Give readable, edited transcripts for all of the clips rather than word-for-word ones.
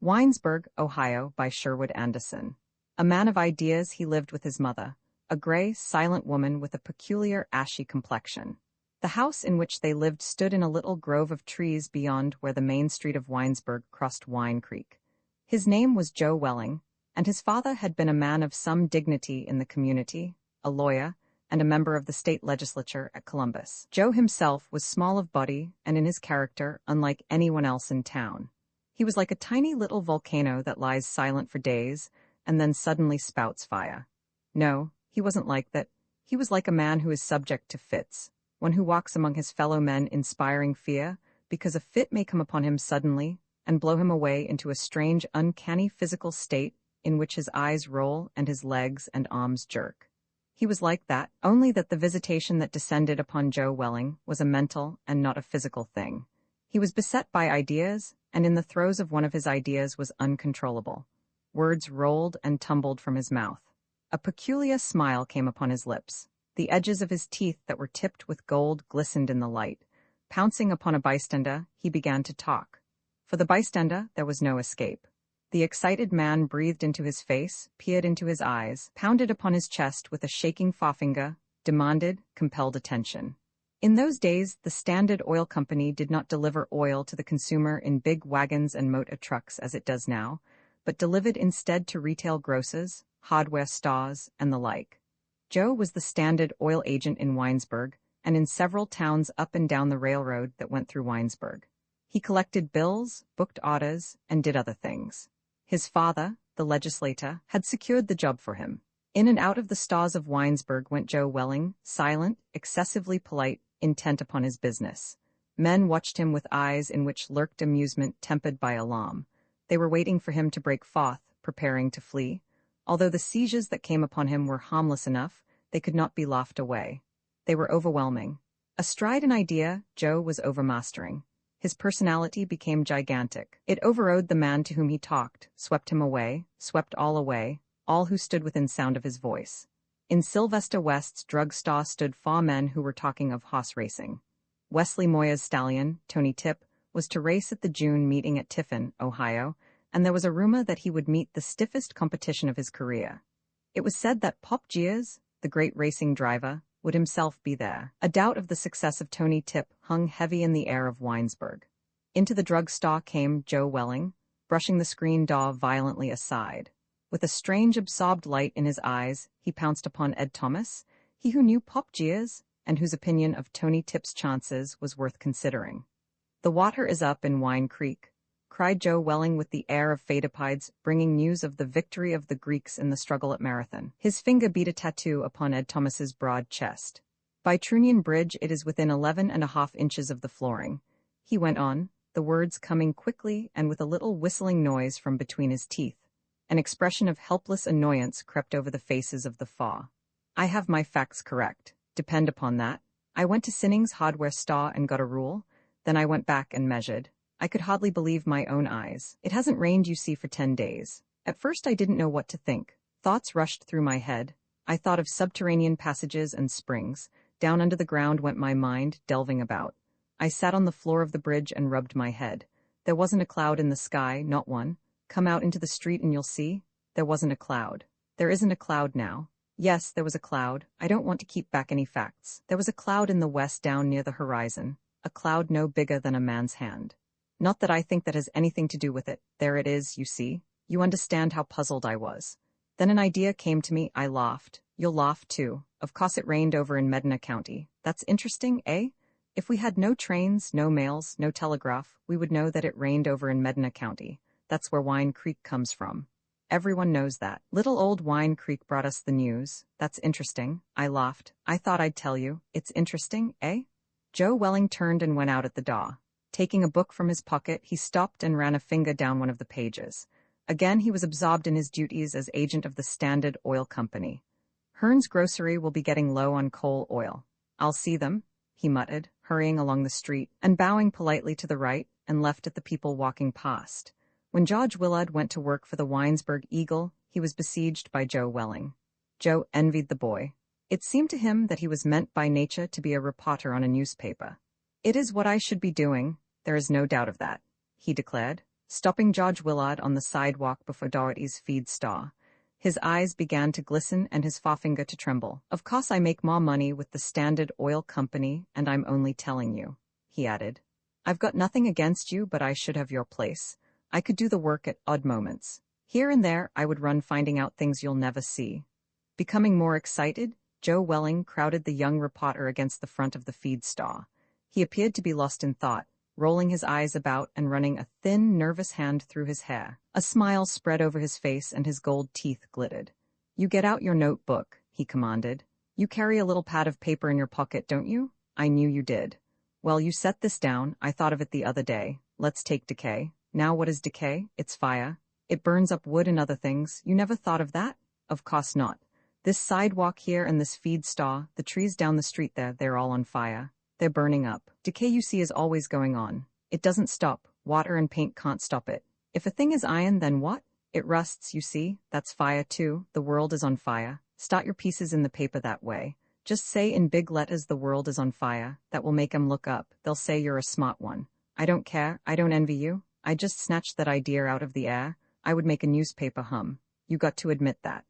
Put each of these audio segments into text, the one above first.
Winesburg, Ohio, by Sherwood. A man of ideas, he lived with his mother, a gray, silent woman with a peculiar ashy complexion. The house in which they lived stood in a little grove of trees beyond where the main street of Winesburg crossed Wine Creek. His name was Joe Welling, and his father had been a man of some dignity in the community, a lawyer, and a member of the state legislature at Columbus. Joe himself was small of body and in his character unlike anyone else in town. He was like a tiny little volcano that lies silent for days and then suddenly spouts fire. No, he wasn't like that. He was like a man who is subject to fits, one who walks among his fellow men inspiring fear, because a fit may come upon him suddenly and blow him away into a strange, uncanny physical state in which his eyes roll and his legs and arms jerk. He was like that, only that the visitation that descended upon Joe Welling was a mental and not a physical thing. He was beset by ideas, and in the throes of one of his ideas was uncontrollable. Words rolled and tumbled from his mouth. A peculiar smile came upon his lips. The edges of his teeth that were tipped with gold glistened in the light. Pouncing upon a bystander, he began to talk. For the bystander, there was no escape. The excited man breathed into his face, peered into his eyes, pounded upon his chest with a shaking forefinger, demanded, compelled attention. In those days, the Standard Oil Company did not deliver oil to the consumer in big wagons and motor trucks as it does now, but delivered instead to retail grocers, hardware stores, and the like. Joe was the Standard Oil agent in Winesburg and in several towns up and down the railroad that went through Winesburg. He collected bills, booked orders, and did other things. His father, the legislator, had secured the job for him. In and out of the stores of Winesburg went Joe Welling, silent, excessively polite, intent upon his business. Men watched him with eyes in which lurked amusement tempered by alarm. They were waiting for him to break forth, preparing to flee. Although the seizures that came upon him were harmless enough, they could not be laughed away. They were overwhelming. Astride an idea, Joe was overmastering. His personality became gigantic. It overrode the man to whom he talked, swept him away, swept away, all who stood within sound of his voice. In Sylvester West's drugstore stood 4 men who were talking of horse racing. Wesley Moya's stallion, Tony Tip, was to race at the June meeting at Tiffin, Ohio, and there was a rumor that he would meet the stiffest competition of his career. It was said that Pop Gears, the great racing driver, would himself be there. A doubt of the success of Tony Tip hung heavy in the air of Winesburg. Into the drugstore came Joe Welling, brushing the screen door violently aside. With a strange absorbed light in his eyes, he pounced upon Ed Thomas, he who knew Pop Gears, and whose opinion of Tony Tip's chances was worth considering. "The water is up in Wine Creek," cried Joe Welling with the air of Phaedopides, bringing news of the victory of the Greeks in the struggle at Marathon. His finger beat a tattoo upon Ed Thomas's broad chest. "By Trunion Bridge it is within 11.5 inches of the flooring," he went on, the words coming quickly and with a little whistling noise from between his teeth. An expression of helpless annoyance crept over the faces of the 4. "I have my facts correct. Depend upon that. I went to Sinning's hardware store and got a rule, then I went back and measured. I could hardly believe my own eyes. It hasn't rained, you see, for 10 days. At first I didn't know what to think. Thoughts rushed through my head. I thought of subterranean passages and springs. Down under the ground went my mind, delving about. I sat on the floor of the bridge and rubbed my head. There wasn't a cloud in the sky, not one. Come out into the street and you'll see. There wasn't a cloud. There isn't a cloud now. Yes, there was a cloud. I don't want to keep back any facts. There was a cloud in the west down near the horizon. A cloud no bigger than a man's hand. Not that I think that has anything to do with it. There it is, you see. You understand how puzzled I was. Then an idea came to me. I laughed. You'll laugh, too. Of course it rained over in Medina County. That's interesting, eh? If we had no trains, no mails, no telegraph, we would know that it rained over in Medina County. That's where Wine Creek comes from. Everyone knows that. Little old Wine Creek brought us the news. That's interesting. I laughed. I thought I'd tell you. It's interesting, eh?" Joe Welling turned and went out at the door. Taking a book from his pocket, he stopped and ran a finger down one of the pages. Again he was absorbed in his duties as agent of the Standard Oil Company. "Hearn's Grocery will be getting low on coal oil. I'll see them," he muttered, hurrying along the street, and bowing politely to the right and left at the people walking past. When George Willard went to work for the Winesburg Eagle, he was besieged by Joe Welling. Joe envied the boy. It seemed to him that he was meant by nature to be a reporter on a newspaper. "It is what I should be doing, there is no doubt of that," he declared. stopping George Willard on the sidewalk before Dorothy's feed store. His eyes began to glisten and his forefinger to tremble. "Of course I make more money with the Standard Oil Company, and I'm only telling you," he added. "I've got nothing against you, but I should have your place. I could do the work at odd moments. Here and there I would run finding out things you'll never see." Becoming more excited, Joe Welling crowded the young reporter against the front of the feed store. He appeared to be lost in thought, rolling his eyes about and running a thin, nervous hand through his hair. A smile spread over his face and his gold teeth glittered. "You get out your notebook," he commanded. "You carry a little pad of paper in your pocket, don't you? I knew you did. Well, you set this down. I thought of it the other day. Let's take decay. Now what is decay? It's fire. It burns up wood and other things. You never thought of that? Of course not. This sidewalk here and this feed store, the trees down the street there, they're all on fire. They're burning up. Decay, you see, is always going on. It doesn't stop. Water and paint can't stop it. If a thing is iron, then what? It rusts, you see. That's fire too. The world is on fire. Start your pieces in the paper that way. Just say in big letters the world is on fire. That will make 'em look up. They'll say you're a smart one. I don't care. I don't envy you. I just snatched that idea out of the air. I would make a newspaper hum. You got to admit that."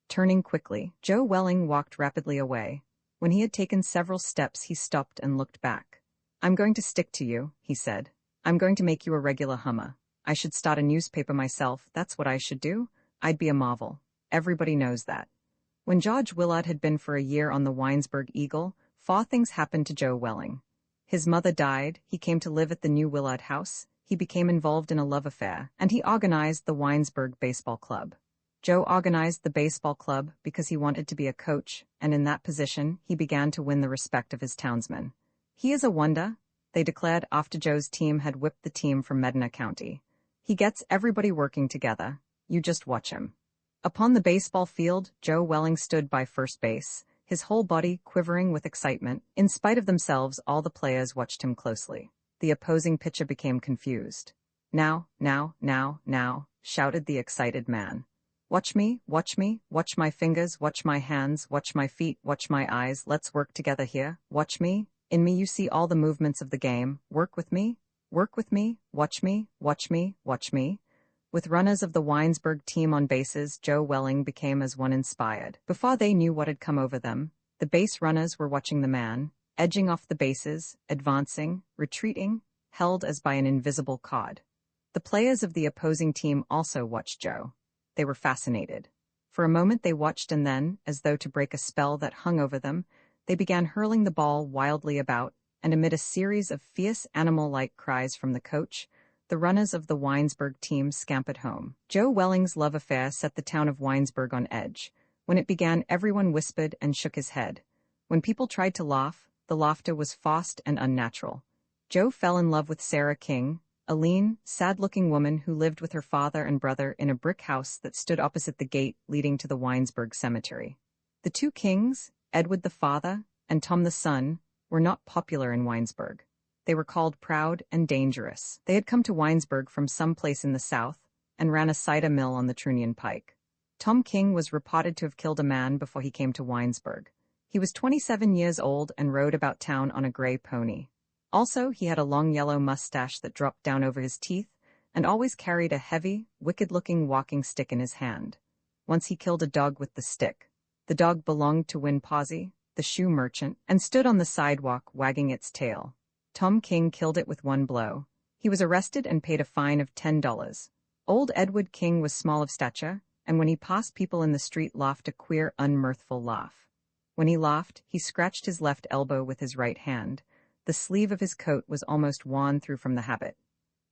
Turning quickly, Joe Welling walked rapidly away. When he had taken several steps, he stopped and looked back. "I'm going to stick to you," he said. "I'm going to make you a regular hummer. I should start a newspaper myself. That's what I should do. I'd be a marvel. Everybody knows that." When George Willard had been for a year on the Winesburg Eagle, 4 things happened to Joe Welling. His mother died, he came to live at the new Willard house, he became involved in a love affair, and he organized the Winesburg Baseball Club. Joe organized the baseball club because he wanted to be a coach, and in that position, he began to win the respect of his townsmen. "He is a wonder," they declared after Joe's team had whipped the team from Medina County. "He gets everybody working together. You just watch him." Upon the baseball field, Joe Welling stood by first base, his whole body quivering with excitement. In spite of themselves, all the players watched him closely. The opposing pitcher became confused. Now, shouted the excited man. Watch me, watch my fingers, watch my hands, watch my feet, watch my eyes, let's work together here, watch me, in me you see all the movements of the game, work with me, watch me, watch me, watch me. With runners of the Winesburg team on bases, Joe Welling became as one inspired. Before they knew what had come over them, the base runners were watching the man, edging off the bases, advancing, retreating, held as by an invisible cord. The players of the opposing team also watched Joe. They were fascinated. For a moment they watched and then, as though to break a spell that hung over them, they began hurling the ball wildly about, and amid a series of fierce animal-like cries from the coach, the runners of the Winesburg team scampered home. Joe Welling's love affair set the town of Winesburg on edge. When it began, everyone whispered and shook his head. When people tried to laugh, the laughter was forced and unnatural. Joe fell in love with Sarah King, a lean, sad-looking woman who lived with her father and brother in a brick house that stood opposite the gate leading to the Winesburg Cemetery. The 2 Kings, Edward the father and Tom the son, were not popular in Winesburg. They were called proud and dangerous. They had come to Winesburg from some place in the south and ran a cider mill on the Trunion Pike. Tom King was reported to have killed a man before he came to Winesburg. He was 27 years old and rode about town on a gray pony. Also, he had a long yellow mustache that dropped down over his teeth and always carried a heavy, wicked-looking walking stick in his hand. Once he killed a dog with the stick. The dog belonged to Win Pawsey, the shoe merchant, and stood on the sidewalk wagging its tail. Tom King killed it with one blow. He was arrested and paid a fine of $10. Old Edward King was small of stature, and when he passed people in the street laughed a queer, unmirthful laugh. When he laughed, he scratched his left elbow with his right hand. The sleeve of his coat was almost worn through from the habit.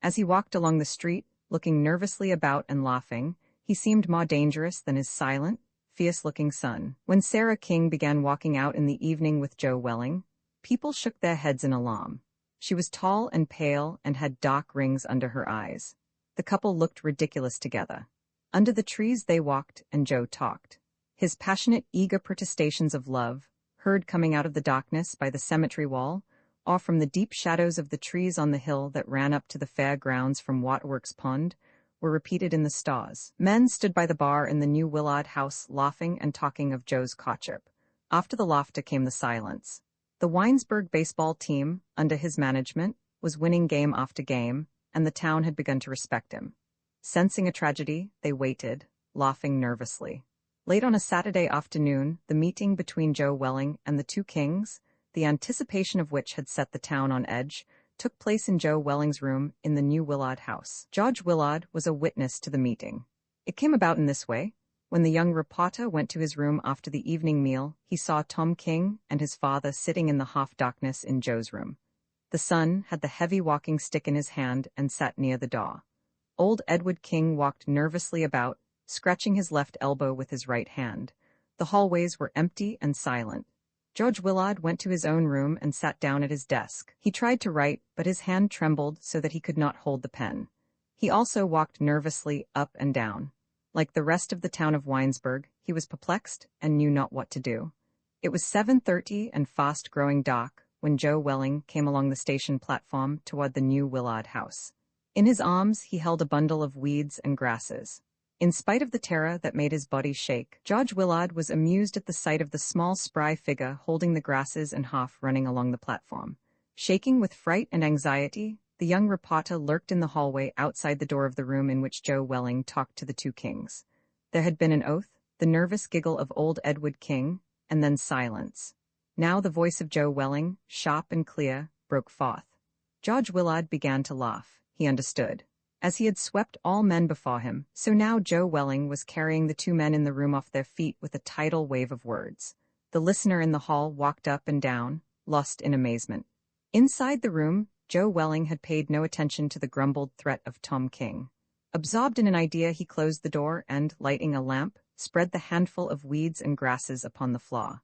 As he walked along the street, looking nervously about and laughing, he seemed more dangerous than his silent, fierce-looking son. When Sarah King began walking out in the evening with Joe Welling, people shook their heads in alarm. She was tall and pale and had dark rings under her eyes. The couple looked ridiculous together. Under the trees they walked and Joe talked. His passionate, eager protestations of love, heard coming out of the darkness by the cemetery wall, or from the deep shadows of the trees on the hill that ran up to the fair grounds from Waterworks Pond, were repeated in the stars. Men stood by the bar in the new Willard house laughing and talking of Joe's courtship. After the laughter came the silence. The Winesburg baseball team, under his management, was winning game after game, and the town had begun to respect him. Sensing a tragedy, they waited, laughing nervously. Late on a Saturday afternoon, the meeting between Joe Welling and the two kings, the anticipation of which had set the town on edge, took place in Joe Welling's room in the new Willard house. Judge Willard was a witness to the meeting. It came about in this way. When the young reporter went to his room after the evening meal, he saw Tom King and his father sitting in the half-darkness in Joe's room. The son had the heavy walking stick in his hand and sat near the door. Old Edward King walked nervously about, scratching his left elbow with his right hand. The hallways were empty and silent. George Willard went to his own room and sat down at his desk. He tried to write, but his hand trembled so that he could not hold the pen. He also walked nervously up and down. Like the rest of the town of Winesburg, he was perplexed and knew not what to do. It was 7:30 and fast growing dark when Joe Welling came along the station platform toward the new Willard house. In his arms he held a bundle of weeds and grasses. In spite of the terror that made his body shake, George Willard was amused at the sight of the small spry figure holding the grasses and half running along the platform. Shaking with fright and anxiety, the young reporter lurked in the hallway outside the door of the room in which Joe Welling talked to the two kings. There had been an oath, the nervous giggle of old Edward King, and then silence. Now the voice of Joe Welling, sharp and clear, broke forth. George Willard began to laugh. He understood. As he had swept all men before him, so now Joe Welling was carrying the two men in the room off their feet with a tidal wave of words. The listener in the hall walked up and down, lost in amazement. Inside the room, Joe Welling had paid no attention to the grumbled threat of Tom King. Absorbed in an idea, he closed the door and, lighting a lamp, spread the handful of weeds and grasses upon the floor.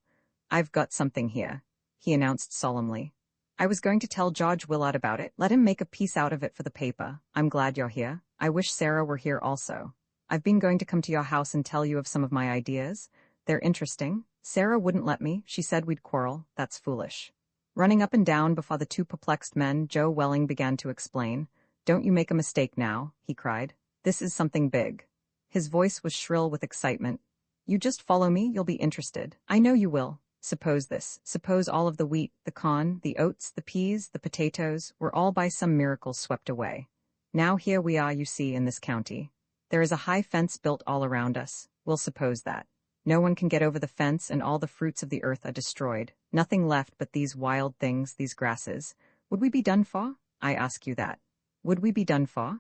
"I've got something here," he announced solemnly. "I was going to tell George Willard about it. Let him make a piece out of it for the paper. I'm glad you're here. I wish Sarah were here also. I've been going to come to your house and tell you of some of my ideas. They're interesting. Sarah wouldn't let me. She said we'd quarrel. That's foolish." Running up and down before the two perplexed men, Joe Welling began to explain. "Don't you make a mistake now," he cried. "This is something big." His voice was shrill with excitement. "You just follow me, you'll be interested. I know you will. Suppose this. Suppose all of the wheat, the corn, the oats, the peas, the potatoes, were all by some miracle swept away. Now here we are, you see, in this county. There is a high fence built all around us. We'll suppose that. No one can get over the fence and all the fruits of the earth are destroyed. Nothing left but these wild things, these grasses. Would we be done for? I ask you that. Would we be done for?"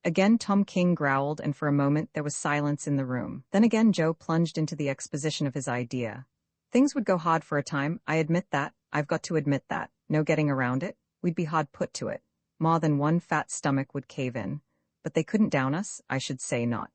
Again Tom King growled, and for a moment there was silence in the room. Then again Joe plunged into the exposition of his idea. "Things would go hard for a time, I admit that. I've got to admit that. No getting around it. We'd be hard put to it. More than one fat stomach would cave in. But they couldn't down us, I should say not."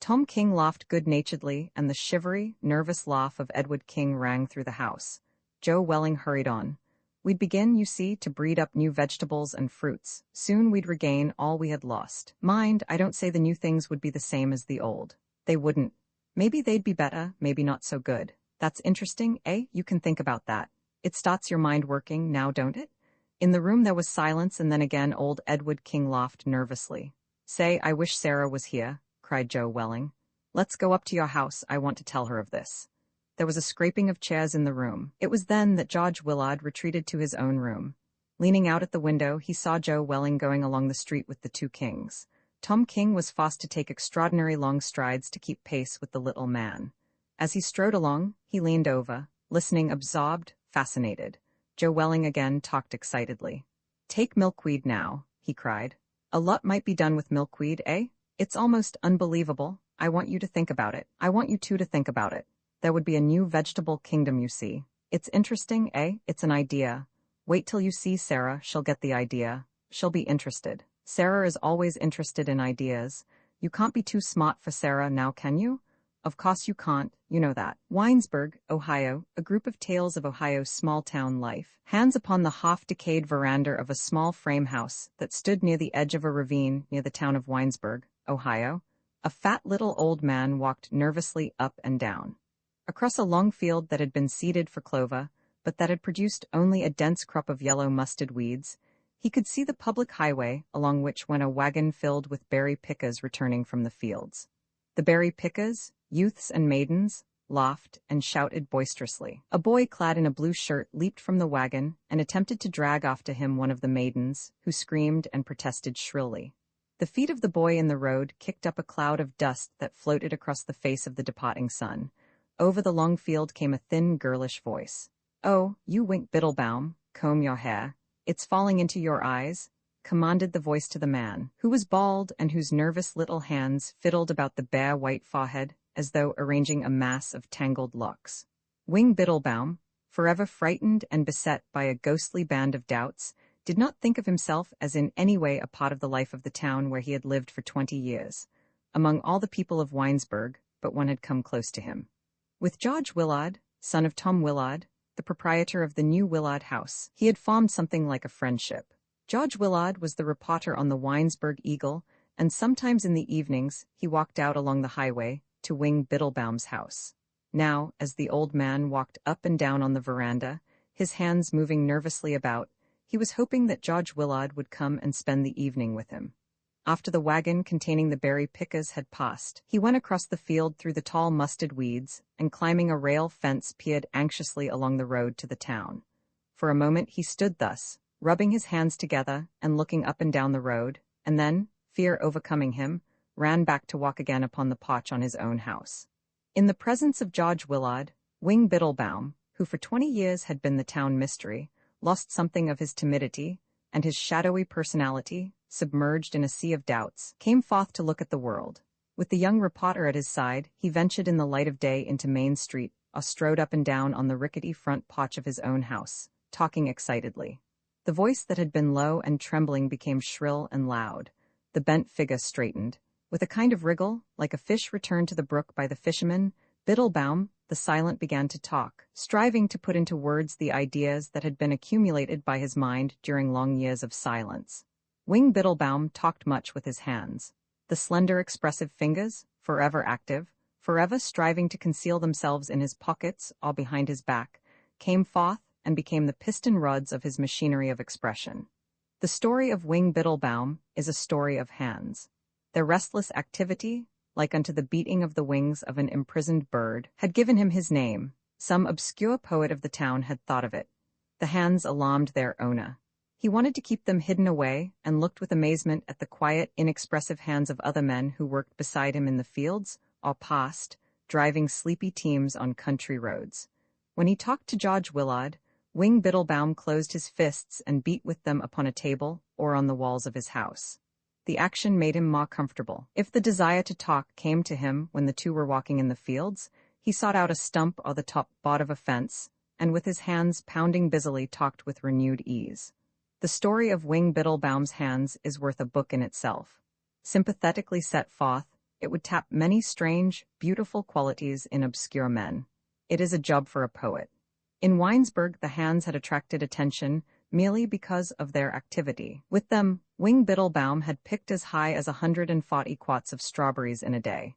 Tom King laughed good-naturedly, and the shivery, nervous laugh of Edward King rang through the house. Joe Welling hurried on. "We'd begin, you see, to breed up new vegetables and fruits. Soon we'd regain all we had lost. Mind, I don't say the new things would be the same as the old. They wouldn't. Maybe they'd be better, maybe not so good. That's interesting, eh? You can think about that. It starts your mind working, now don't it?" In the room there was silence, and then again old Edward King laughed nervously. "Say, I wish Sarah was here," cried Joe Welling. "Let's go up to your house, I want to tell her of this." There was a scraping of chairs in the room. It was then that George Willard retreated to his own room. Leaning out at the window, he saw Joe Welling going along the street with the two kings. Tom King was forced to take extraordinary long strides to keep pace with the little man. As he strode along, he leaned over, listening absorbed, fascinated. Joe Welling again talked excitedly. "Take milkweed now," he cried. "A lot might be done with milkweed, eh? It's almost unbelievable. I want you to think about it. I want you two to think about it. There would be a new vegetable kingdom, you see. It's interesting, eh? It's an idea. Wait till you see Sarah, she'll get the idea. She'll be interested. Sarah is always interested in ideas. You can't be too smart for Sarah now, can you? Of course you can't, you know that." Winesburg, Ohio, a group of tales of Ohio's small-town life. Hands upon the half-decayed veranda of a small frame house that stood near the edge of a ravine near the town of Winesburg, Ohio, a fat little old man walked nervously up and down. Across a long field that had been seeded for clover, but that had produced only a dense crop of yellow mustard weeds, he could see the public highway along which went a wagon filled with berry pickers returning from the fields. The berry pickers, youths and maidens, laughed, and shouted boisterously. A boy clad in a blue shirt leaped from the wagon and attempted to drag after him one of the maidens, who screamed and protested shrilly. The feet of the boy in the road kicked up a cloud of dust that floated across the face of the departing sun. Over the long field came a thin, girlish voice. "Oh, you Wink Biddlebaum, comb your hair. It's falling into your eyes," commanded the voice to the man, who was bald and whose nervous little hands fiddled about the bare white forehead as though arranging a mass of tangled locks. Wing Biddlebaum, forever frightened and beset by a ghostly band of doubts, did not think of himself as in any way a part of the life of the town where he had lived for 20 years, among all the people of Winesburg, but one had come close to him. With George Willard, son of Tom Willard, the proprietor of the new Willard House, he had formed something like a friendship. George Willard was the reporter on the Winesburg Eagle, and sometimes in the evenings he walked out along the highway to Wing Biddlebaum's house. Now, as the old man walked up and down on the veranda, his hands moving nervously about, he was hoping that George Willard would come and spend the evening with him. After the wagon containing the berry pickers had passed, he went across the field through the tall mustard weeds, and climbing a rail fence peered anxiously along the road to the town. For a moment he stood thus, rubbing his hands together and looking up and down the road, and then, fear overcoming him, ran back to walk again upon the porch on his own house. In the presence of George Willard, Wing Biddlebaum, who for 20 years had been the town mystery, lost something of his timidity, and his shadowy personality, submerged in a sea of doubts, came forth to look at the world. With the young reporter at his side, he ventured in the light of day into Main Street, or strode up and down on the rickety front porch of his own house, talking excitedly. The voice that had been low and trembling became shrill and loud. The bent figure straightened. With a kind of wriggle, like a fish returned to the brook by the fisherman, Biddlebaum, the silent, began to talk, striving to put into words the ideas that had been accumulated by his mind during long years of silence. Wing Biddlebaum talked much with his hands. The slender, expressive fingers, forever active, forever striving to conceal themselves in his pockets or behind his back, came forth and became the piston rods of his machinery of expression. The story of Wing Biddlebaum is a story of hands. Their restless activity, like unto the beating of the wings of an imprisoned bird, had given him his name. Some obscure poet of the town had thought of it. The hands alarmed their owner. He wanted to keep them hidden away, and looked with amazement at the quiet, inexpressive hands of other men who worked beside him in the fields, or passed, driving sleepy teams on country roads. When he talked to George Willard, Wing Biddlebaum closed his fists and beat with them upon a table or on the walls of his house. The action made him more comfortable. If the desire to talk came to him when the two were walking in the fields, he sought out a stump or the top board of a fence, and with his hands pounding busily talked with renewed ease. The story of Wing Biddlebaum's hands is worth a book in itself. Sympathetically set forth, it would tap many strange, beautiful qualities in obscure men. It is a job for a poet. In Winesburg, the hands had attracted attention merely because of their activity. With them, Wing Biddlebaum had picked as high as 140 quarts of strawberries in a day.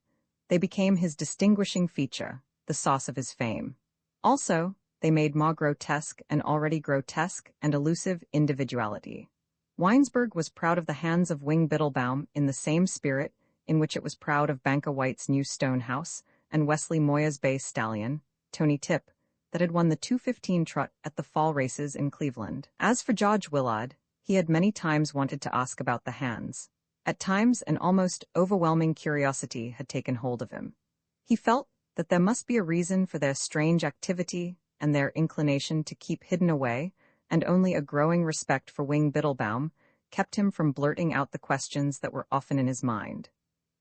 They became his distinguishing feature, the sauce of his fame. Also, they made more grotesque an already grotesque and elusive individuality. Winesburg was proud of the hands of Wing Biddlebaum in the same spirit in which it was proud of Banker White's new stone house and Wesley Moya's bay stallion, Tony Tip, that had won the 2:15 trot at the fall races in Cleveland. As for George Willard, he had many times wanted to ask about the hands. At times, an almost overwhelming curiosity had taken hold of him. He felt that there must be a reason for their strange activity and their inclination to keep hidden away, and only a growing respect for Wing Biddlebaum kept him from blurting out the questions that were often in his mind.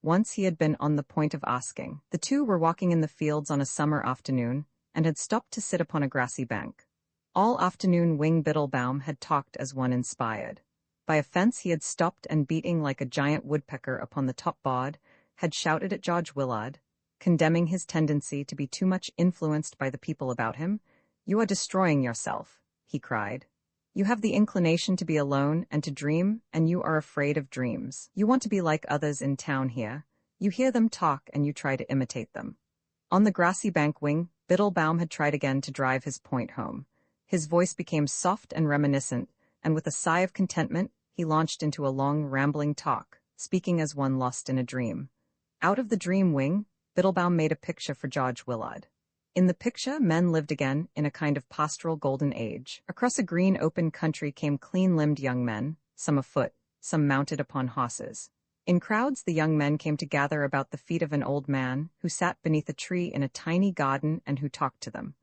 Once he had been on the point of asking. The two were walking in the fields on a summer afternoon, and had stopped to sit upon a grassy bank. All afternoon Wing Biddlebaum had talked as one inspired. By a fence he had stopped and, beating like a giant woodpecker upon the top board, had shouted at George Willard, condemning his tendency to be too much influenced by the people about him. "You are destroying yourself," he cried. "You have the inclination to be alone and to dream, and you are afraid of dreams. You want to be like others in town here. You hear them talk and you try to imitate them." On the grassy bank Wing Biddlebaum had tried again to drive his point home. His voice became soft and reminiscent, and with a sigh of contentment, he launched into a long, rambling talk, speaking as one lost in a dream. Out of the dream Wing Biddlebaum made a picture for George Willard. In the picture, men lived again in a kind of pastoral golden age. Across a green open country came clean-limbed young men, some afoot, some mounted upon horses. In crowds the young men came to gather about the feet of an old man who sat beneath a tree in a tiny garden and who talked to them.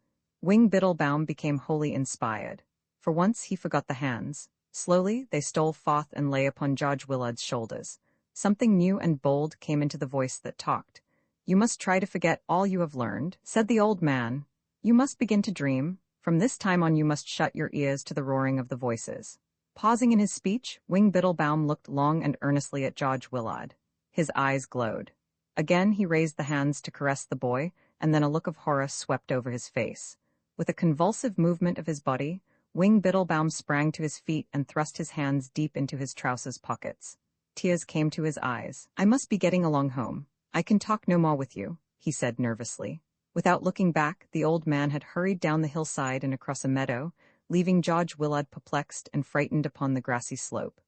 Wing Biddlebaum became wholly inspired. For once he forgot the hands. Slowly they stole forth and lay upon George Willard's shoulders. Something new and bold came into the voice that talked. "You must try to forget all you have learned," said the old man. "You must begin to dream. From this time on you must shut your ears to the roaring of the voices." Pausing in his speech, Wing Biddlebaum looked long and earnestly at George Willard. His eyes glowed. Again he raised the hands to caress the boy, and then a look of horror swept over his face. With a convulsive movement of his body, Wing Biddlebaum sprang to his feet and thrust his hands deep into his trousers pockets. Tears came to his eyes. "I must be getting along home. I can talk no more with you," he said nervously. Without looking back, the old man had hurried down the hillside and across a meadow, leaving George Willard perplexed and frightened upon the grassy slope.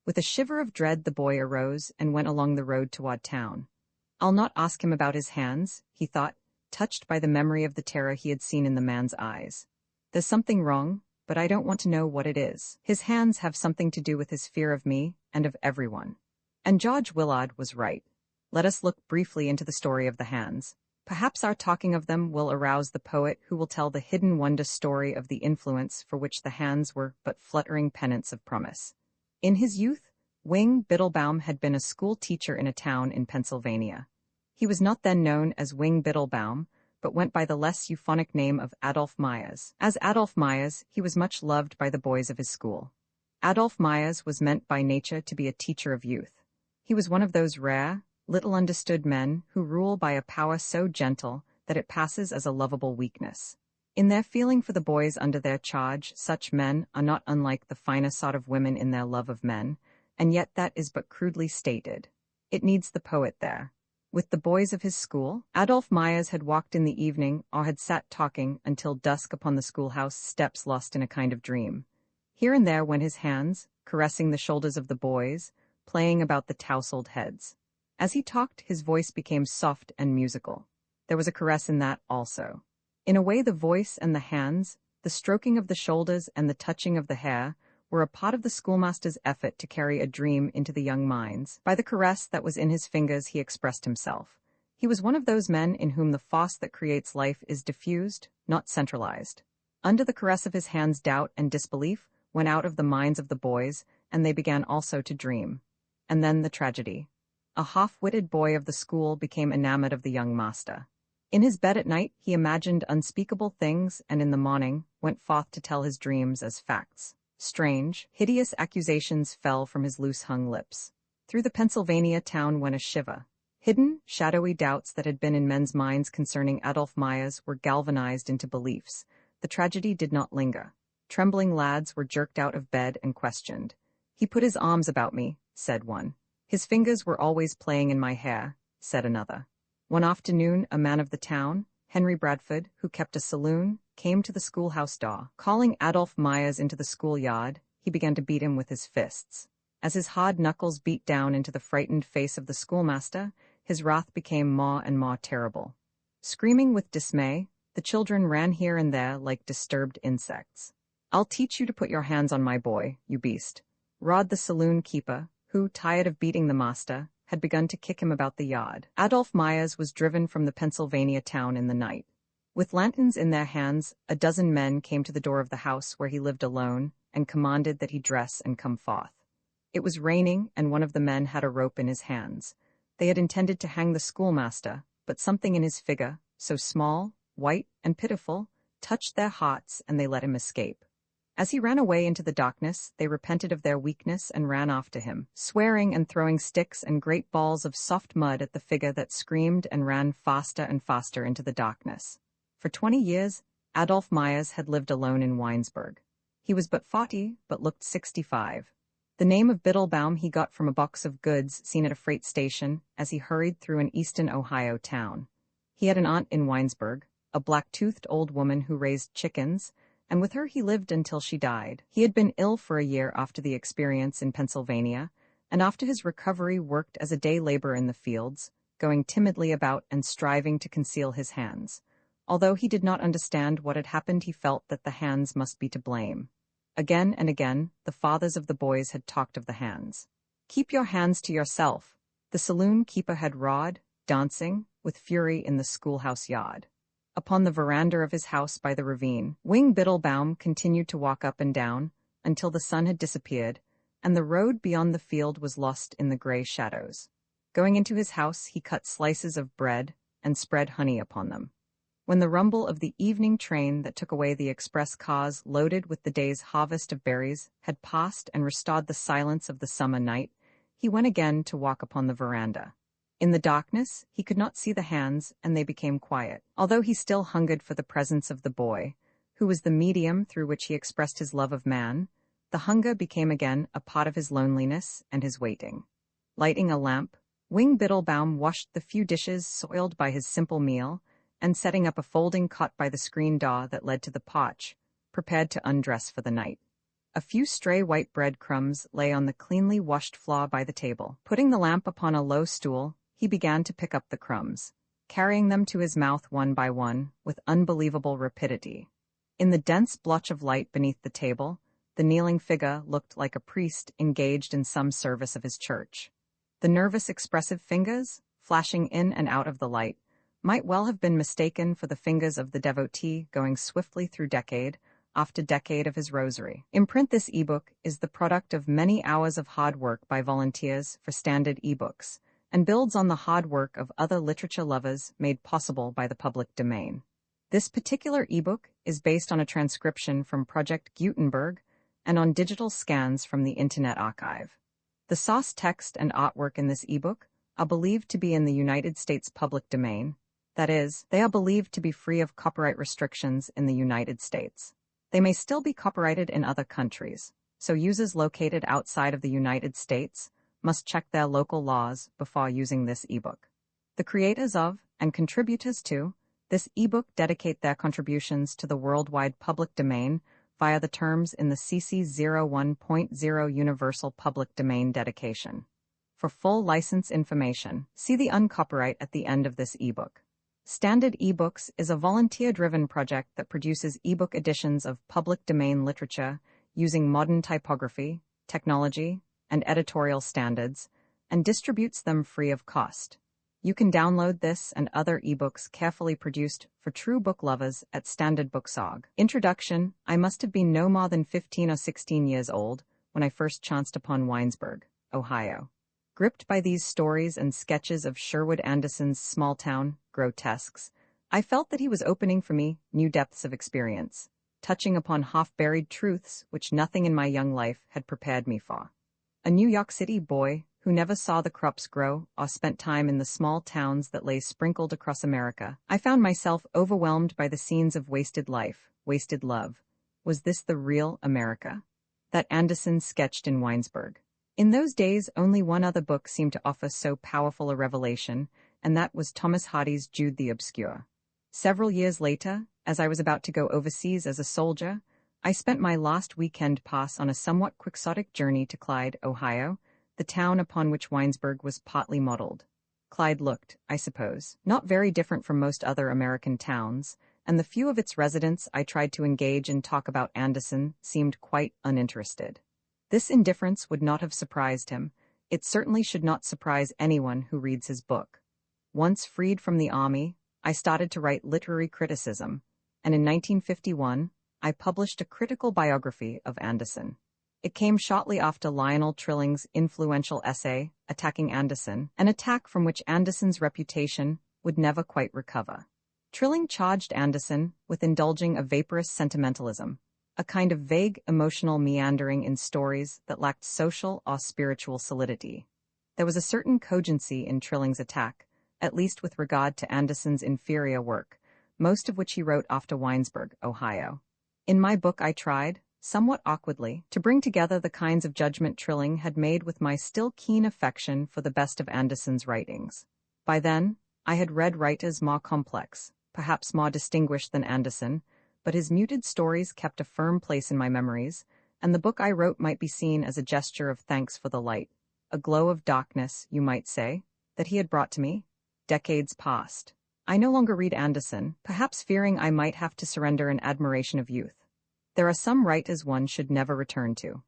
With a shiver of dread the boy arose and went along the road toward town. "I'll not ask him about his hands," he thought, touched by the memory of the terror he had seen in the man's eyes. "There's something wrong, but I don't want to know what it is. His hands have something to do with his fear of me and of everyone." And George Willard was right. Let us look briefly into the story of the hands. Perhaps our talking of them will arouse the poet who will tell the hidden wonder story of the influence for which the hands were but fluttering pennants of promise. In his youth, Wing Biddlebaum had been a school teacher in a town in Pennsylvania. He was not then known as Wing Biddlebaum, but went by the less euphonic name of Adolph Myers. As Adolph Myers, he was much loved by the boys of his school. Adolph Myers was meant by nature to be a teacher of youth. He was one of those rare, little understood men who rule by a power so gentle that it passes as a lovable weakness. In their feeling for the boys under their charge, such men are not unlike the finer sort of women in their love of men, and yet that is but crudely stated. It needs the poet there. With the boys of his school, Adolph Myers had walked in the evening or had sat talking until dusk upon the schoolhouse steps, lost in a kind of dream. Here and there went his hands, caressing the shoulders of the boys, playing about the tousled heads. As he talked, his voice became soft and musical. There was a caress in that also. In a way, the voice and the hands, the stroking of the shoulders and the touching of the hair, were a part of the schoolmaster's effort to carry a dream into the young minds. By the caress that was in his fingers he expressed himself. He was one of those men in whom the force that creates life is diffused, not centralized. Under the caress of his hands doubt and disbelief went out of the minds of the boys, and they began also to dream. And then the tragedy. A half-witted boy of the school became enamored of the young master. In his bed at night he imagined unspeakable things, and in the morning went forth to tell his dreams as facts. Strange, hideous accusations fell from his loose-hung lips. Through the Pennsylvania town went a shiver. Hidden, shadowy doubts that had been in men's minds concerning Adolph Myers were galvanized into beliefs. The tragedy did not linger. Trembling lads were jerked out of bed and questioned. "He put his arms about me," said one. "His fingers were always playing in my hair," said another. One afternoon, a man of the town, Henry Bradford, who kept a saloon, came to the schoolhouse door. Calling Adolph Myers into the schoolyard, he began to beat him with his fists. As his hard knuckles beat down into the frightened face of the schoolmaster, his wrath became more and more terrible. Screaming with dismay, the children ran here and there like disturbed insects. "I'll teach you to put your hands on my boy, you beast," roared the saloon keeper, who, tired of beating the master, had begun to kick him about the yard. Adolph Myers was driven from the Pennsylvania town in the night. With lanterns in their hands, a dozen men came to the door of the house where he lived alone and commanded that he dress and come forth. It was raining, and one of the men had a rope in his hands. They had intended to hang the schoolmaster, but something in his figure, so small, white, and pitiful, touched their hearts, and they let him escape. As he ran away into the darkness, they repented of their weakness and ran after him, swearing and throwing sticks and great balls of soft mud at the figure that screamed and ran faster and faster into the darkness. For 20 years, Adolph Myers had lived alone in Winesburg. He was but 40, but looked 65. The name of Biddlebaum he got from a box of goods seen at a freight station as he hurried through an eastern Ohio town. He had an aunt in Winesburg, a black-toothed old woman who raised chickens, and with her he lived until she died. He had been ill for a year after the experience in Pennsylvania, and after his recovery worked as a day laborer in the fields, going timidly about and striving to conceal his hands. Although he did not understand what had happened, he felt that the hands must be to blame. Again and again, the fathers of the boys had talked of the hands. "Keep your hands to yourself," the saloon keeper had rawed, dancing with fury in the schoolhouse yard. Upon the veranda of his house by the ravine, Wing Biddlebaum continued to walk up and down until the sun had disappeared, and the road beyond the field was lost in the gray shadows. Going into his house, he cut slices of bread and spread honey upon them. When the rumble of the evening train that took away the express cars loaded with the day's harvest of berries had passed and restored the silence of the summer night, he went again to walk upon the veranda. In the darkness, he could not see the hands, and they became quiet. Although he still hungered for the presence of the boy, who was the medium through which he expressed his love of man, the hunger became again a part of his loneliness and his waiting. Lighting a lamp, Wing Biddlebaum washed the few dishes soiled by his simple meal, and setting up a folding cot by the screen door that led to the porch, prepared to undress for the night. A few stray white bread crumbs lay on the cleanly washed floor by the table. Putting the lamp upon a low stool, he began to pick up the crumbs, carrying them to his mouth one by one with unbelievable rapidity. In the dense blotch of light beneath the table, the kneeling figure looked like a priest engaged in some service of his church. The nervous, expressive fingers, flashing in and out of the light, might well have been mistaken for the fingers of the devotee going swiftly through decade after decade of his rosary. In print, this ebook is the product of many hours of hard work by volunteers for Standard eBooks, and builds on the hard work of other literature lovers made possible by the public domain. This particular ebook is based on a transcription from Project Gutenberg and on digital scans from the Internet Archive. The source text and artwork in this ebook are believed to be in the United States public domain. That is, they are believed to be free of copyright restrictions in the United States. They may still be copyrighted in other countries, so users located outside of the United States must check their local laws before using this ebook. The creators of, and contributors to, this ebook dedicate their contributions to the worldwide public domain via the terms in the CC 01.0 Universal Public Domain Dedication. For full license information, see the uncopyright at the end of this ebook. Standard eBooks is a volunteer-driven project that produces ebook editions of public domain literature using modern typography, technology, and editorial standards, and distributes them free of cost. You can download this and other ebooks carefully produced for true book lovers at standardbooks.org. Introduction: I must have been no more than 15 or 16 years old when I first chanced upon Winesburg, Ohio. Gripped by these stories and sketches of Sherwood Anderson's small-town grotesques, I felt that he was opening for me new depths of experience, touching upon half-buried truths which nothing in my young life had prepared me for. A New York City boy who never saw the crops grow or spent time in the small towns that lay sprinkled across America, I found myself overwhelmed by the scenes of wasted life, wasted love. Was this the real America that Anderson sketched in Winesburg? In those days, only one other book seemed to offer so powerful a revelation, and that was Thomas Hardy's Jude the Obscure. Several years later, as I was about to go overseas as a soldier, I spent my last weekend pass on a somewhat quixotic journey to Clyde, Ohio, the town upon which Winesburg was partly modeled. Clyde looked, I suppose, not very different from most other American towns, and the few of its residents I tried to engage and talk about Anderson seemed quite uninterested. This indifference would not have surprised him. It certainly should not surprise anyone who reads his book. Once freed from the army, I started to write literary criticism, and in 1951, I published a critical biography of Anderson. It came shortly after Lionel Trilling's influential essay, Attacking Anderson, an attack from which Anderson's reputation would never quite recover. Trilling charged Anderson with indulging a vaporous sentimentalism, a kind of vague emotional meandering in stories that lacked social or spiritual solidity. There was a certain cogency in Trilling's attack, at least with regard to Anderson's inferior work, most of which he wrote after Winesburg, Ohio. In my book I tried, somewhat awkwardly, to bring together the kinds of judgment Trilling had made with my still keen affection for the best of Anderson's writings. By then, I had read writers more complex, perhaps more distinguished than Anderson, but his muted stories kept a firm place in my memories, and the book I wrote might be seen as a gesture of thanks for the light, a glow of darkness, you might say, that he had brought to me, decades past. I no longer read Anderson, perhaps fearing I might have to surrender an admiration of youth. There are some writers one should never return to.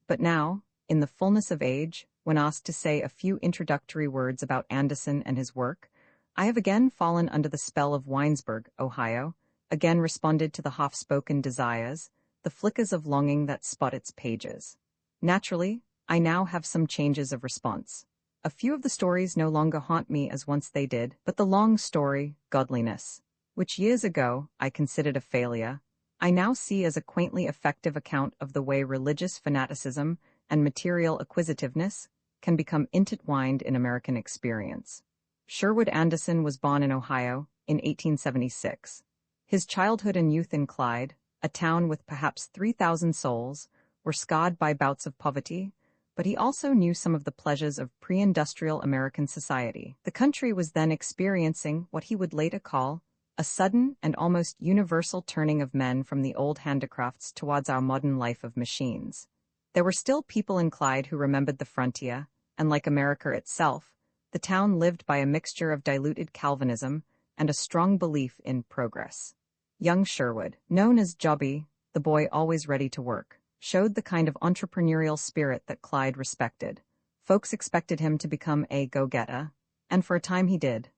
But now, in the fullness of age, when asked to say a few introductory words about Anderson and his work, I have again fallen under the spell of Winesburg, Ohio, again responded to the half-spoken desires, the flickers of longing that spot its pages. Naturally, I now have some changes of response. A few of the stories no longer haunt me as once they did, but the long story, Godliness, which years ago I considered a failure, I now see as a quaintly effective account of the way religious fanaticism and material acquisitiveness can become intertwined in American experience. Sherwood Anderson was born in Ohio in 1876. His childhood and youth in Clyde, a town with perhaps 3,000 souls, were scarred by bouts of poverty, but he also knew some of the pleasures of pre-industrial American society. The country was then experiencing what he would later call a sudden and almost universal turning of men from the old handicrafts towards our modern life of machines. There were still people in Clyde who remembered the frontier, and like America itself, the town lived by a mixture of diluted Calvinism and a strong belief in progress. Young Sherwood, known as Jobby, the boy always ready to work, showed the kind of entrepreneurial spirit that Clyde respected. Folks expected him to become a go-getter, and for a time he did.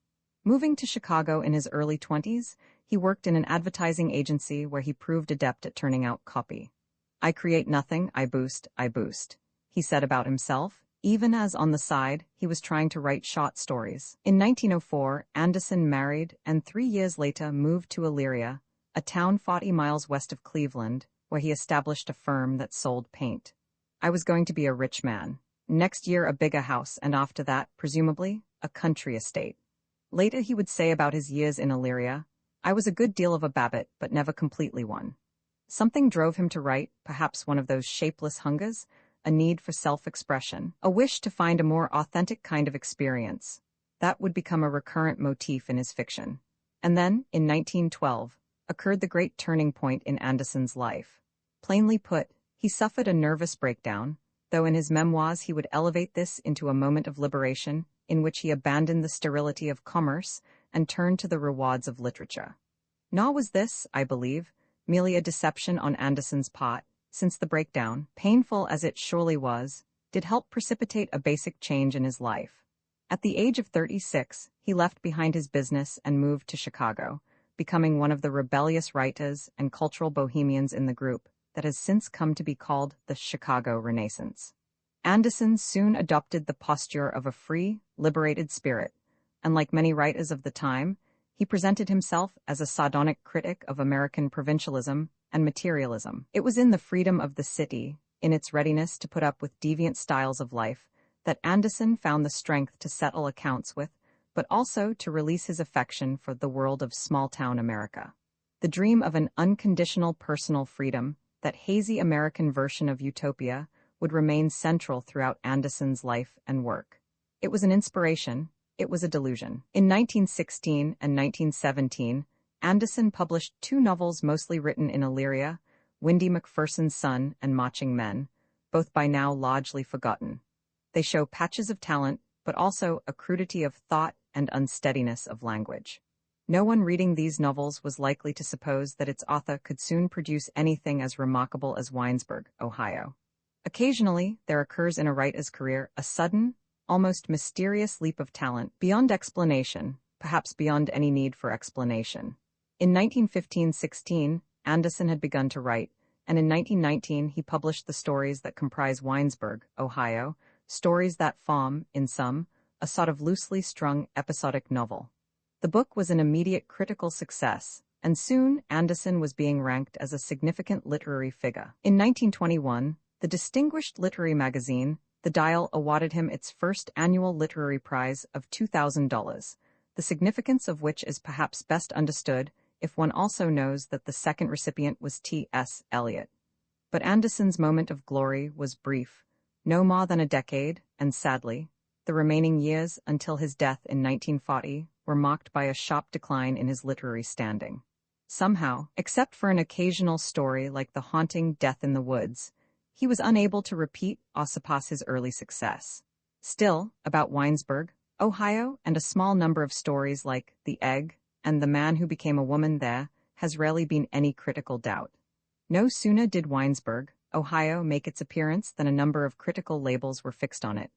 Moving to Chicago in his early 20s, he worked in an advertising agency where he proved adept at turning out copy. "I create nothing, I boost," he said about himself, even as on the side he was trying to write short stories. In 1904, Anderson married and 3 years later moved to Elyria, a town 40 miles west of Cleveland, where he established a firm that sold paint. "I was going to be a rich man. Next year a bigger house, and after that, presumably, a country estate." Later he would say about his years in Elyria, "I was a good deal of a Babbitt, but never completely one." Something drove him to write, perhaps one of those shapeless hungers, a need for self-expression, a wish to find a more authentic kind of experience. That would become a recurrent motif in his fiction. And then, in 1912, occurred the great turning point in Anderson's life. Plainly put, he suffered a nervous breakdown, though in his memoirs he would elevate this into a moment of liberation in which he abandoned the sterility of commerce and turned to the rewards of literature. Nor was this, I believe, merely a deception on Anderson's part, since the breakdown, painful as it surely was, did help precipitate a basic change in his life. At the age of 36, he left behind his business and moved to Chicago, becoming one of the rebellious writers and cultural bohemians in the group that has since come to be called the Chicago Renaissance. Anderson soon adopted the posture of a free, liberated spirit, and like many writers of the time, he presented himself as a sardonic critic of American provincialism and materialism. It was in the freedom of the city, in its readiness to put up with deviant styles of life, that Anderson found the strength to settle accounts with, but also to release his affection for the world of small-town America. The dream of an unconditional personal freedom, that hazy American version of utopia, would remain central throughout Anderson's life and work. It was an inspiration, it was a delusion. In 1916 and 1917, Anderson published 2 novels mostly written in Elyria, Windy McPherson's Son and Marching Men, both by now largely forgotten. They show patches of talent, but also a crudity of thought and unsteadiness of language. No one reading these novels was likely to suppose that its author could soon produce anything as remarkable as Winesburg, Ohio. Occasionally, there occurs in a writer's career a sudden, almost mysterious leap of talent, beyond explanation, perhaps beyond any need for explanation. In 1915-16, Anderson had begun to write, and in 1919 he published the stories that comprise Winesburg, Ohio, stories that form, in sum, a sort of loosely strung episodic novel. The book was an immediate critical success, and soon Anderson was being ranked as a significant literary figure. In 1921, the distinguished literary magazine, The Dial, awarded him its first annual literary prize of $2,000, the significance of which is perhaps best understood if one also knows that the second recipient was T.S. Eliot. But Anderson's moment of glory was brief, no more than a decade, and sadly, the remaining years until his death in 1940 were marked by a sharp decline in his literary standing. Somehow, except for an occasional story like The Haunting Death in the Woods, he was unable to repeat or surpass his early success. Still, about Winesburg, Ohio, and a small number of stories like The Egg, and the man who became a woman there, has rarely been any critical doubt. No sooner did Winesburg, Ohio, make its appearance than a number of critical labels were fixed on it.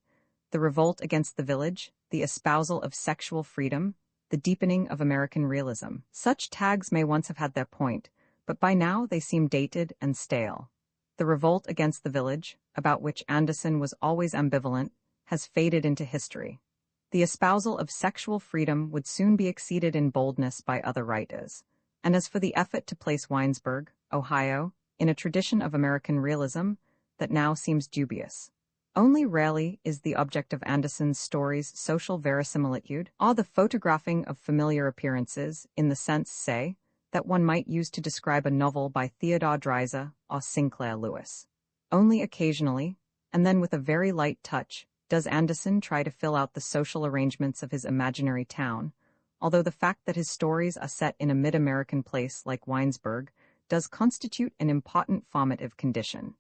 The revolt against the village, the espousal of sexual freedom, the deepening of American realism. Such tags may once have had their point, but by now they seem dated and stale. The revolt against the village, about which Anderson was always ambivalent, has faded into history. The espousal of sexual freedom would soon be exceeded in boldness by other writers. And as for the effort to place Winesburg, Ohio, in a tradition of American realism, that now seems dubious. Only rarely is the object of Anderson's stories social verisimilitude, or the photographing of familiar appearances, in the sense, say, that one might use to describe a novel by Theodore Dreiser or Sinclair Lewis. Only occasionally, and then with a very light touch, does Anderson try to fill out the social arrangements of his imaginary town, although the fact that his stories are set in a mid-American place like Winesburg does constitute an important formative condition.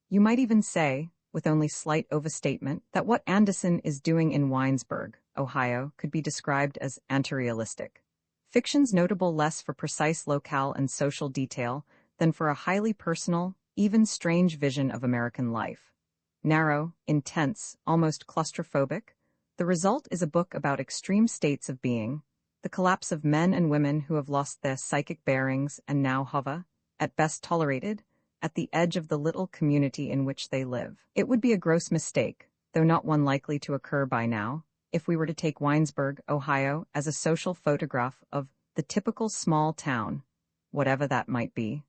You might even say, with only slight overstatement, that what Anderson is doing in Winesburg, Ohio, could be described as anti-realistic. Fiction's notable less for precise locale and social detail than for a highly personal, even strange vision of American life. Narrow, intense, almost claustrophobic, the result is a book about extreme states of being, the collapse of men and women who have lost their psychic bearings and now hover, at best tolerated, at the edge of the little community in which they live. It would be a gross mistake, though not one likely to occur by now, if we were to take Winesburg, Ohio, as a social photograph of the typical small town, whatever that might be.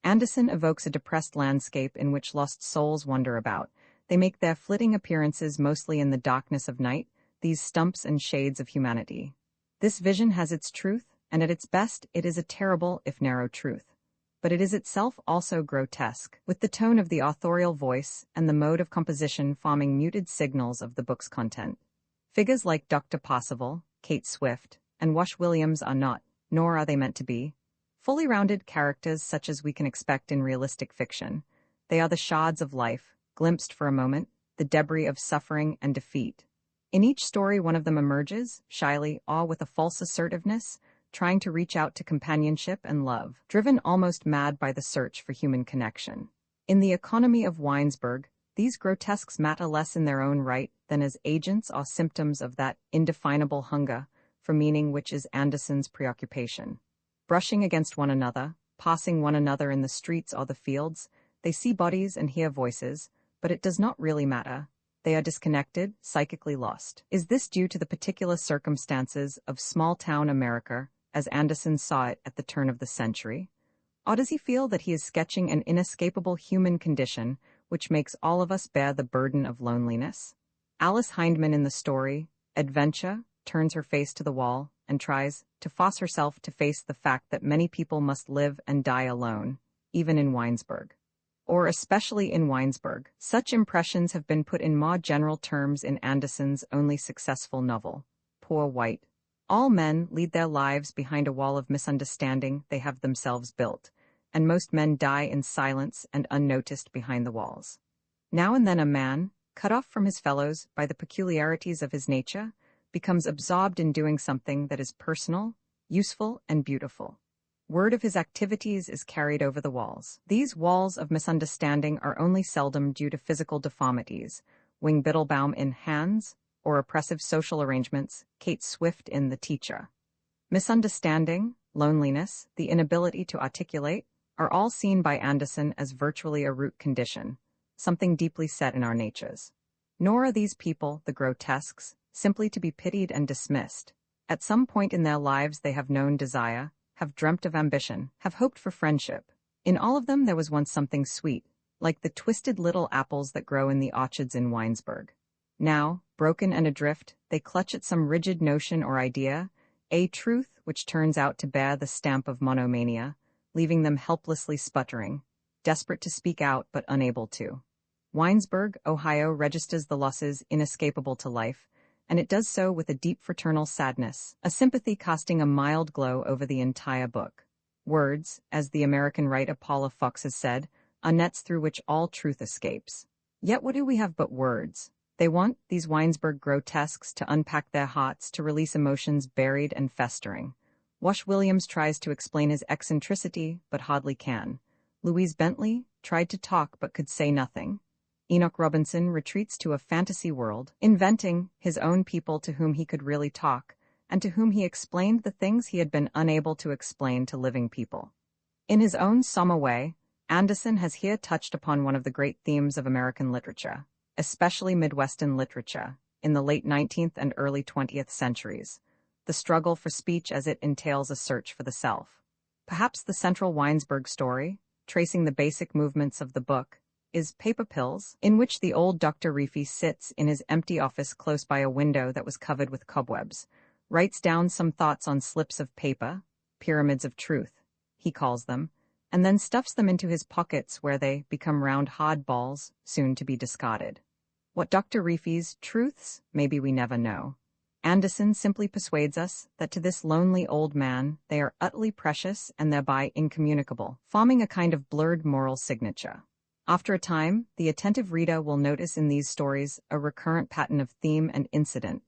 Anderson evokes a depressed landscape in which lost souls wander about. They make their flitting appearances mostly in the darkness of night, these stumps and shades of humanity. This vision has its truth, and at its best it is a terrible, if narrow, truth. But it is itself also grotesque, with the tone of the authorial voice and the mode of composition forming muted signals of the book's content. Figures like Dr. Possible, Kate Swift, and Wash Williams are not, nor are they meant to be, fully rounded characters such as we can expect in realistic fiction. They are the shards of life, glimpsed for a moment, the debris of suffering and defeat. In each story one of them emerges, shyly or with a false assertiveness, trying to reach out to companionship and love, driven almost mad by the search for human connection. In the economy of Winesburg, these grotesques matter less in their own right than as agents or symptoms of that indefinable hunger for meaning which is Anderson's preoccupation. Brushing against one another, passing one another in the streets or the fields, they see bodies and hear voices, but it does not really matter. They are disconnected, psychically lost. Is this due to the particular circumstances of small-town America, as Anderson saw it at the turn of the century? Or does he feel that he is sketching an inescapable human condition which makes all of us bear the burden of loneliness? Alice Hindman in the story, Adventure, turns her face to the wall and tries to force herself to face the fact that many people must live and die alone, even in Winesburg. Or especially in Winesburg. Such impressions have been put in more general terms in Anderson's only successful novel, Poor White. All men lead their lives behind a wall of misunderstanding they have themselves built, and most men die in silence and unnoticed behind the walls. Now and then a man, cut off from his fellows by the peculiarities of his nature, becomes absorbed in doing something that is personal, useful, and beautiful. Word of his activities is carried over the walls. These walls of misunderstanding are only seldom due to physical deformities, Wing Biddlebaum in Hands, or oppressive social arrangements, Kate Swift in The Teacher. Misunderstanding, loneliness, the inability to articulate, are all seen by Anderson as virtually a root condition, something deeply set in our natures. Nor are these people, the grotesques, simply to be pitied and dismissed. At some point in their lives they have known desire, have dreamt of ambition, have hoped for friendship. In all of them there was once something sweet, like the twisted little apples that grow in the orchards in Winesburg. Now, broken and adrift, they clutch at some rigid notion or idea, a truth which turns out to bear the stamp of monomania, leaving them helplessly sputtering, desperate to speak out but unable to. Winesburg, Ohio registers the losses inescapable to life, and it does so with a deep fraternal sadness, a sympathy casting a mild glow over the entire book. Words, as the American writer Paula Fox has said, are nets through which all truth escapes. Yet what do we have but words? They want, these Winesburg grotesques, to unpack their hearts, to release emotions buried and festering. Wash Williams tries to explain his eccentricity, but hardly can. Louise Bentley tried to talk but could say nothing. Enoch Robinson retreats to a fantasy world, inventing his own people to whom he could really talk, and to whom he explained the things he had been unable to explain to living people. In his own somber way, Anderson has here touched upon one of the great themes of American literature, especially Midwestern literature, in the late 19th and early 20th centuries, the struggle for speech as it entails a search for the self. Perhaps the central Winesburg story, tracing the basic movements of the book, is Paper Pills, in which the old Dr. Reefy sits in his empty office close by a window that was covered with cobwebs, writes down some thoughts on slips of paper, pyramids of truth, he calls them, and then stuffs them into his pockets where they become round hard balls, soon to be discarded. What Dr. Reefy's truths, maybe we never know. Anderson simply persuades us that to this lonely old man they are utterly precious and thereby incommunicable, forming a kind of blurred moral signature. After a time, the attentive reader will notice in these stories a recurrent pattern of theme and incident.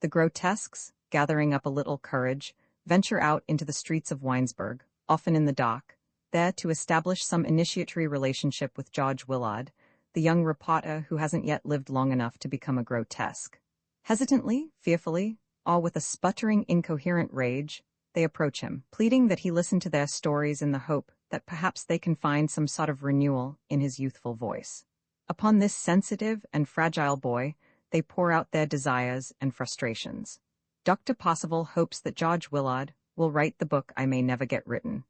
The grotesques, gathering up a little courage, venture out into the streets of Winesburg, often in the dark, there to establish some initiatory relationship with George Willard, the young reporter who hasn't yet lived long enough to become a grotesque. Hesitantly, fearfully, all with a sputtering, incoherent rage, they approach him, pleading that he listen to their stories in the hope that perhaps they can find some sort of renewal in his youthful voice. Upon this sensitive and fragile boy, they pour out their desires and frustrations. Dr. Possible hopes that George Willard will write the book I may never get written.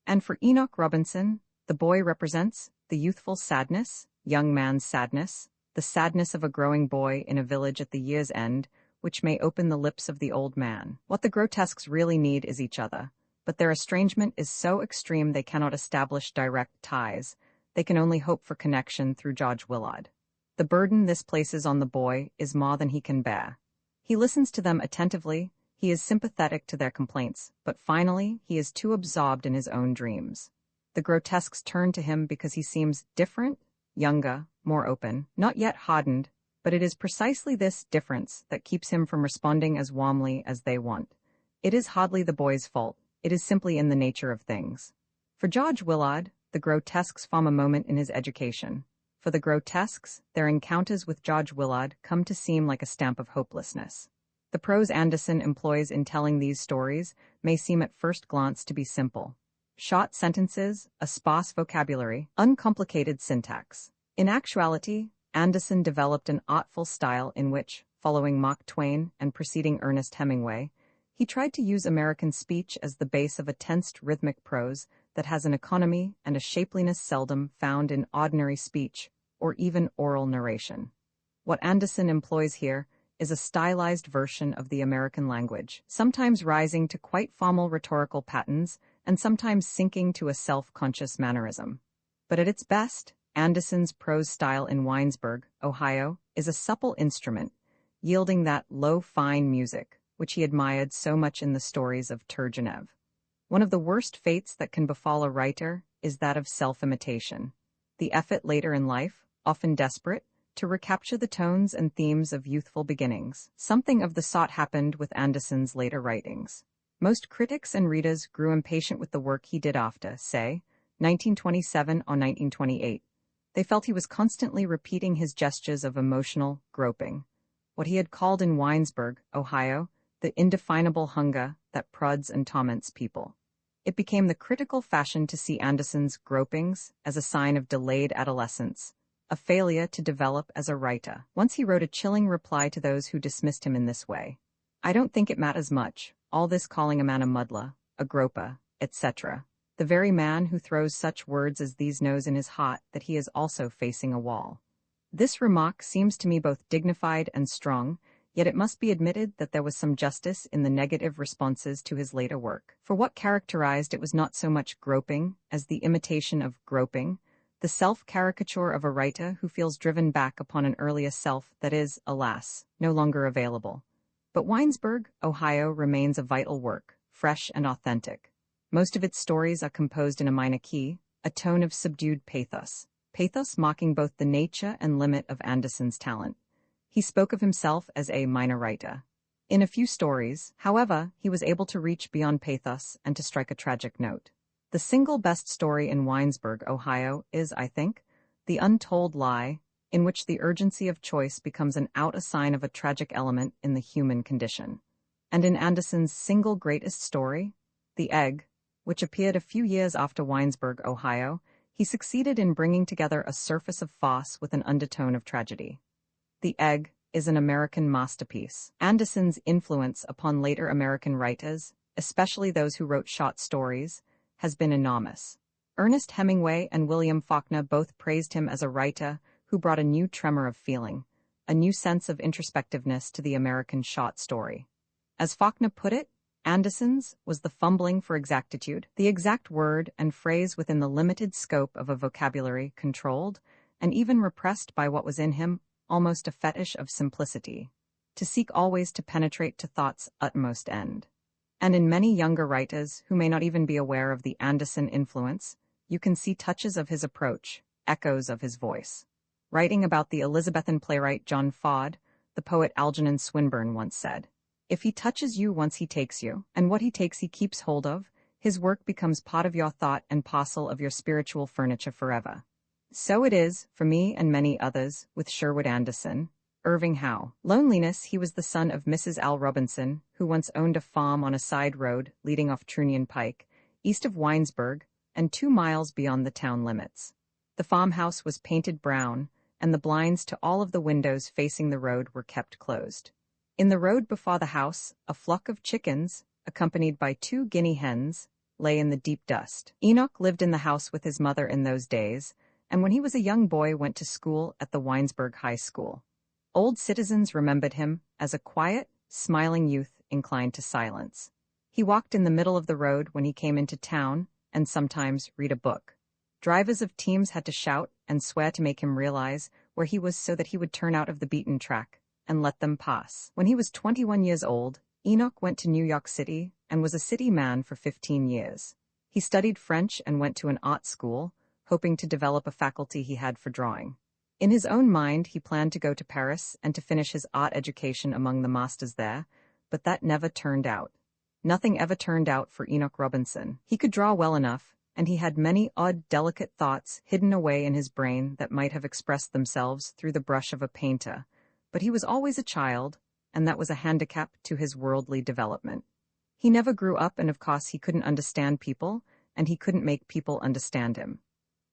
And for Enoch Robinson, the boy represents the youthful sadness, young man's sadness, the sadness of a growing boy in a village at the year's end, which may open the lips of the old man. What the grotesques really need is each other, but their estrangement is so extreme they cannot establish direct ties. They can only hope for connection through George Willard. The burden this places on the boy is more than he can bear. He listens to them attentively, he is sympathetic to their complaints, but finally he is too absorbed in his own dreams. The grotesques turn to him because he seems different, younger, more open, not yet hardened, but it is precisely this difference that keeps him from responding as warmly as they want. It is hardly the boy's fault, it is simply in the nature of things. For George Willard, the grotesques form a moment in his education. For the grotesques, their encounters with George Willard come to seem like a stamp of hopelessness. The prose Anderson employs in telling these stories may seem at first glance to be simple. Short sentences, a sparse vocabulary, uncomplicated syntax. In actuality, Anderson developed an artful style in which, following Mark Twain and preceding Ernest Hemingway, he tried to use American speech as the base of a tensed rhythmic prose that has an economy and a shapeliness seldom found in ordinary speech or even oral narration. What Anderson employs here is a stylized version of the American language, sometimes rising to quite formal rhetorical patterns and sometimes sinking to a self-conscious mannerism. But at its best, Anderson's prose style in Winesburg, Ohio, is a supple instrument, yielding that low, fine music, which he admired so much in the stories of Turgenev. One of the worst fates that can befall a writer is that of self-imitation. The effort later in life, often desperate, to recapture the tones and themes of youthful beginnings. Something of the sort happened with Anderson's later writings. Most critics and readers grew impatient with the work he did after, say, 1927 or 1928. They felt he was constantly repeating his gestures of emotional groping, what he had called in Winesburg, Ohio, the indefinable hunger that prods and torments people. It became the critical fashion to see Anderson's gropings as a sign of delayed adolescence, a failure to develop as a writer. Once he wrote a chilling reply to those who dismissed him in this way. I don't think it matters much, all this calling a man a muddler, a groper, etc. The very man who throws such words as these knows in his heart that he is also facing a wall. This remark seems to me both dignified and strong, yet it must be admitted that there was some justice in the negative responses to his later work. For what characterized it was not so much groping as the imitation of groping, the self-caricature of a writer who feels driven back upon an earlier self that is, alas, no longer available. But Winesburg, Ohio remains a vital work, fresh and authentic. Most of its stories are composed in a minor key, a tone of subdued pathos mocking both the nature and limit of Anderson's talent. He spoke of himself as a minor writer. In a few stories, however, he was able to reach beyond pathos and to strike a tragic note. The single best story in Winesburg, Ohio, is, I think, The Untold Lie, in which the urgency of choice becomes an sign of a tragic element in the human condition. And in Anderson's single greatest story, The Egg, which appeared a few years after Winesburg, Ohio, he succeeded in bringing together a surface of farce with an undertone of tragedy. The Egg is an American masterpiece. Anderson's influence upon later American writers, especially those who wrote short stories, has been enormous. Ernest Hemingway and William Faulkner both praised him as a writer who brought a new tremor of feeling, a new sense of introspectiveness to the American short story. As Faulkner put it, Anderson's was the fumbling for exactitude, the exact word and phrase within the limited scope of a vocabulary controlled, and even repressed by what was in him, almost a fetish of simplicity, to seek always to penetrate to thought's utmost end. And in many younger writers who may not even be aware of the Anderson influence, you can see touches of his approach, echoes of his voice. Writing about the Elizabethan playwright John Ford, the poet Algernon Swinburne once said, "If he touches you once he takes you, and what he takes he keeps hold of, his work becomes part of your thought and parcel of your spiritual furniture forever." So it is, for me and many others, with Sherwood Anderson. Irving Howe. Loneliness. He was the son of Mrs. Al Robinson, who once owned a farm on a side road leading off Trunion Pike, east of Winesburg, and 2 miles beyond the town limits. The farmhouse was painted brown, and the blinds to all of the windows facing the road were kept closed. In the road before the house, a flock of chickens, accompanied by 2 guinea hens, lay in the deep dust. Enoch lived in the house with his mother in those days, and when he was a young boy went to school at the Winesburg High School. Old citizens remembered him as a quiet, smiling youth inclined to silence. He walked in the middle of the road when he came into town, and sometimes read a book. Drivers of teams had to shout and swear to make him realize where he was so that he would turn out of the beaten track and let them pass. When he was 21 years old, Enoch went to New York City and was a city man for 15 years. He studied French and went to an art school, hoping to develop a faculty he had for drawing. In his own mind, he planned to go to Paris and to finish his art education among the masters there, but that never turned out. Nothing ever turned out for Enoch Robinson. He could draw well enough, and he had many odd, delicate thoughts hidden away in his brain that might have expressed themselves through the brush of a painter, but he was always a child, and that was a handicap to his worldly development. He never grew up, and of course he couldn't understand people, and he couldn't make people understand him.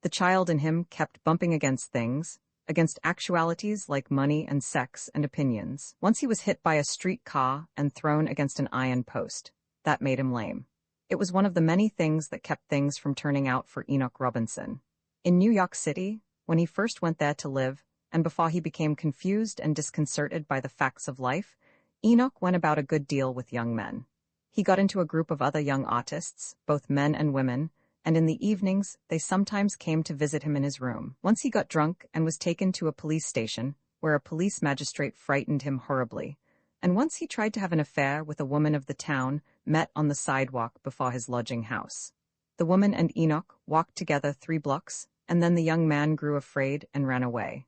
The child in him kept bumping against things, against actualities like money and sex and opinions. Once he was hit by a street car and thrown against an iron post. That made him lame. It was one of the many things that kept things from turning out for Enoch Robinson. In New York City, when he first went there to live, and before he became confused and disconcerted by the facts of life, Enoch went about a good deal with young men. He got into a group of other young artists, both men and women, and in the evenings they sometimes came to visit him in his room. Once he got drunk and was taken to a police station, where a police magistrate frightened him horribly, and once he tried to have an affair with a woman of the town met on the sidewalk before his lodging house. The woman and Enoch walked together 3 blocks, and then the young man grew afraid and ran away.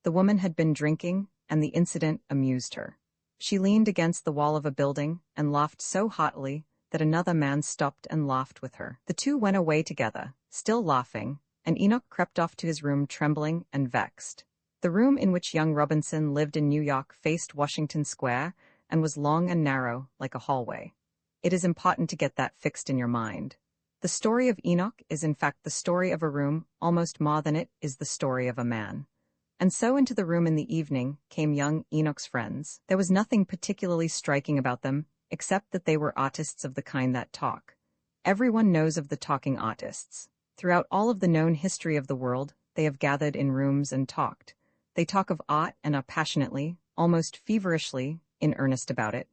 The woman had been drinking, and the incident amused her. She leaned against the wall of a building and laughed so heartily that another man stopped and laughed with her. The 2 went away together, still laughing, and Enoch crept off to his room trembling and vexed. The room in which young Robinson lived in New York faced Washington Square and was long and narrow like a hallway. It is important to get that fixed in your mind. The story of Enoch is in fact the story of a room almost more than it is the story of a man. And so into the room in the evening came young Enoch's friends. There was nothing particularly striking about them, except that they were artists of the kind that talk. Everyone knows of the talking artists. Throughout all of the known history of the world, they have gathered in rooms and talked. They talk of art and are passionately, almost feverishly, in earnest about it.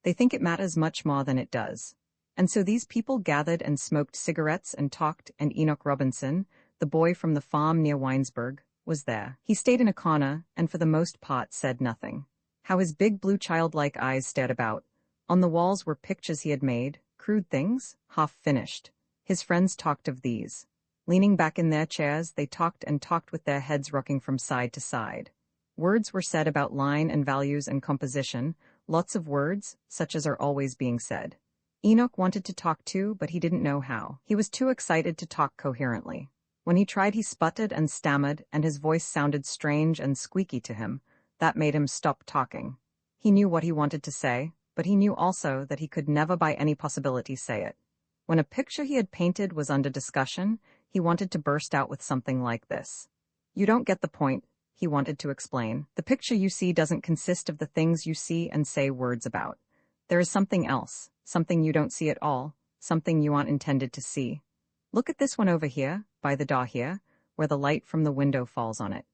They think it matters much more than it does. And so these people gathered and smoked cigarettes and talked, and Enoch Robinson, the boy from the farm near Winesburg, was there. He stayed in a corner and for the most part said nothing. How his big blue childlike eyes stared about. On the walls were pictures he had made, crude things, half-finished. His friends talked of these. Leaning back in their chairs, they talked and talked with their heads rocking from side to side. Words were said about line and values and composition, Lots of words, such as are always being said. Enoch wanted to talk too, but he didn't know how. He was too excited to talk coherently. When he tried, he sputtered and stammered, and his voice sounded strange and squeaky to him. That made him stop talking. He knew what he wanted to say, but he knew also that he could never by any possibility say it. When a picture he had painted was under discussion, he wanted to burst out with something like this. "You don't get the point," he wanted to explain. "The picture you see doesn't consist of the things you see and say words about. There is something else, something you don't see at all, something you aren't intended to see. Look at this one over here, by the door here, where the light from the window falls on it.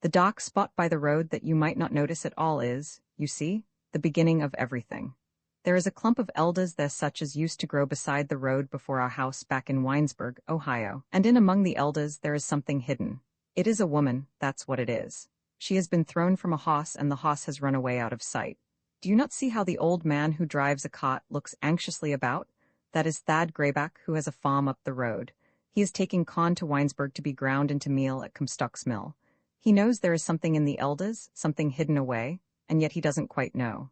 The dark spot by the road that you might not notice at all is, you see, the beginning of everything. There is a clump of elders there such as used to grow beside the road before our house back in Winesburg, Ohio, and in among the elders there is something hidden. It is a woman, that's what it is. She has been thrown from a horse and the horse has run away out of sight. Do you not see how the old man who drives a cart looks anxiously about? That is Thad Grayback, who has a farm up the road. He is taking corn to Winesburg to be ground into meal at Comstock's mill. He knows there is something in the elders, something hidden away, and yet he doesn't quite know.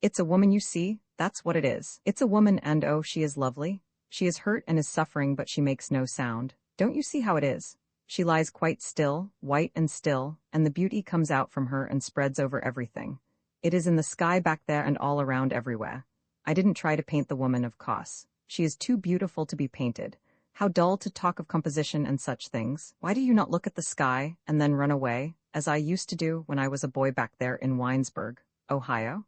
It's a woman, you see, that's what it is. It's a woman, and oh, she is lovely. She is hurt and is suffering, but she makes no sound. Don't you see how it is? She lies quite still, white and still, and the beauty comes out from her and spreads over everything. It is in the sky back there and all around everywhere. I didn't try to paint the woman, of course. She is too beautiful to be painted. How dull to talk of composition and such things. Why do you not look at the sky and then run away, as I used to do when I was a boy back there in Winesburg, Ohio?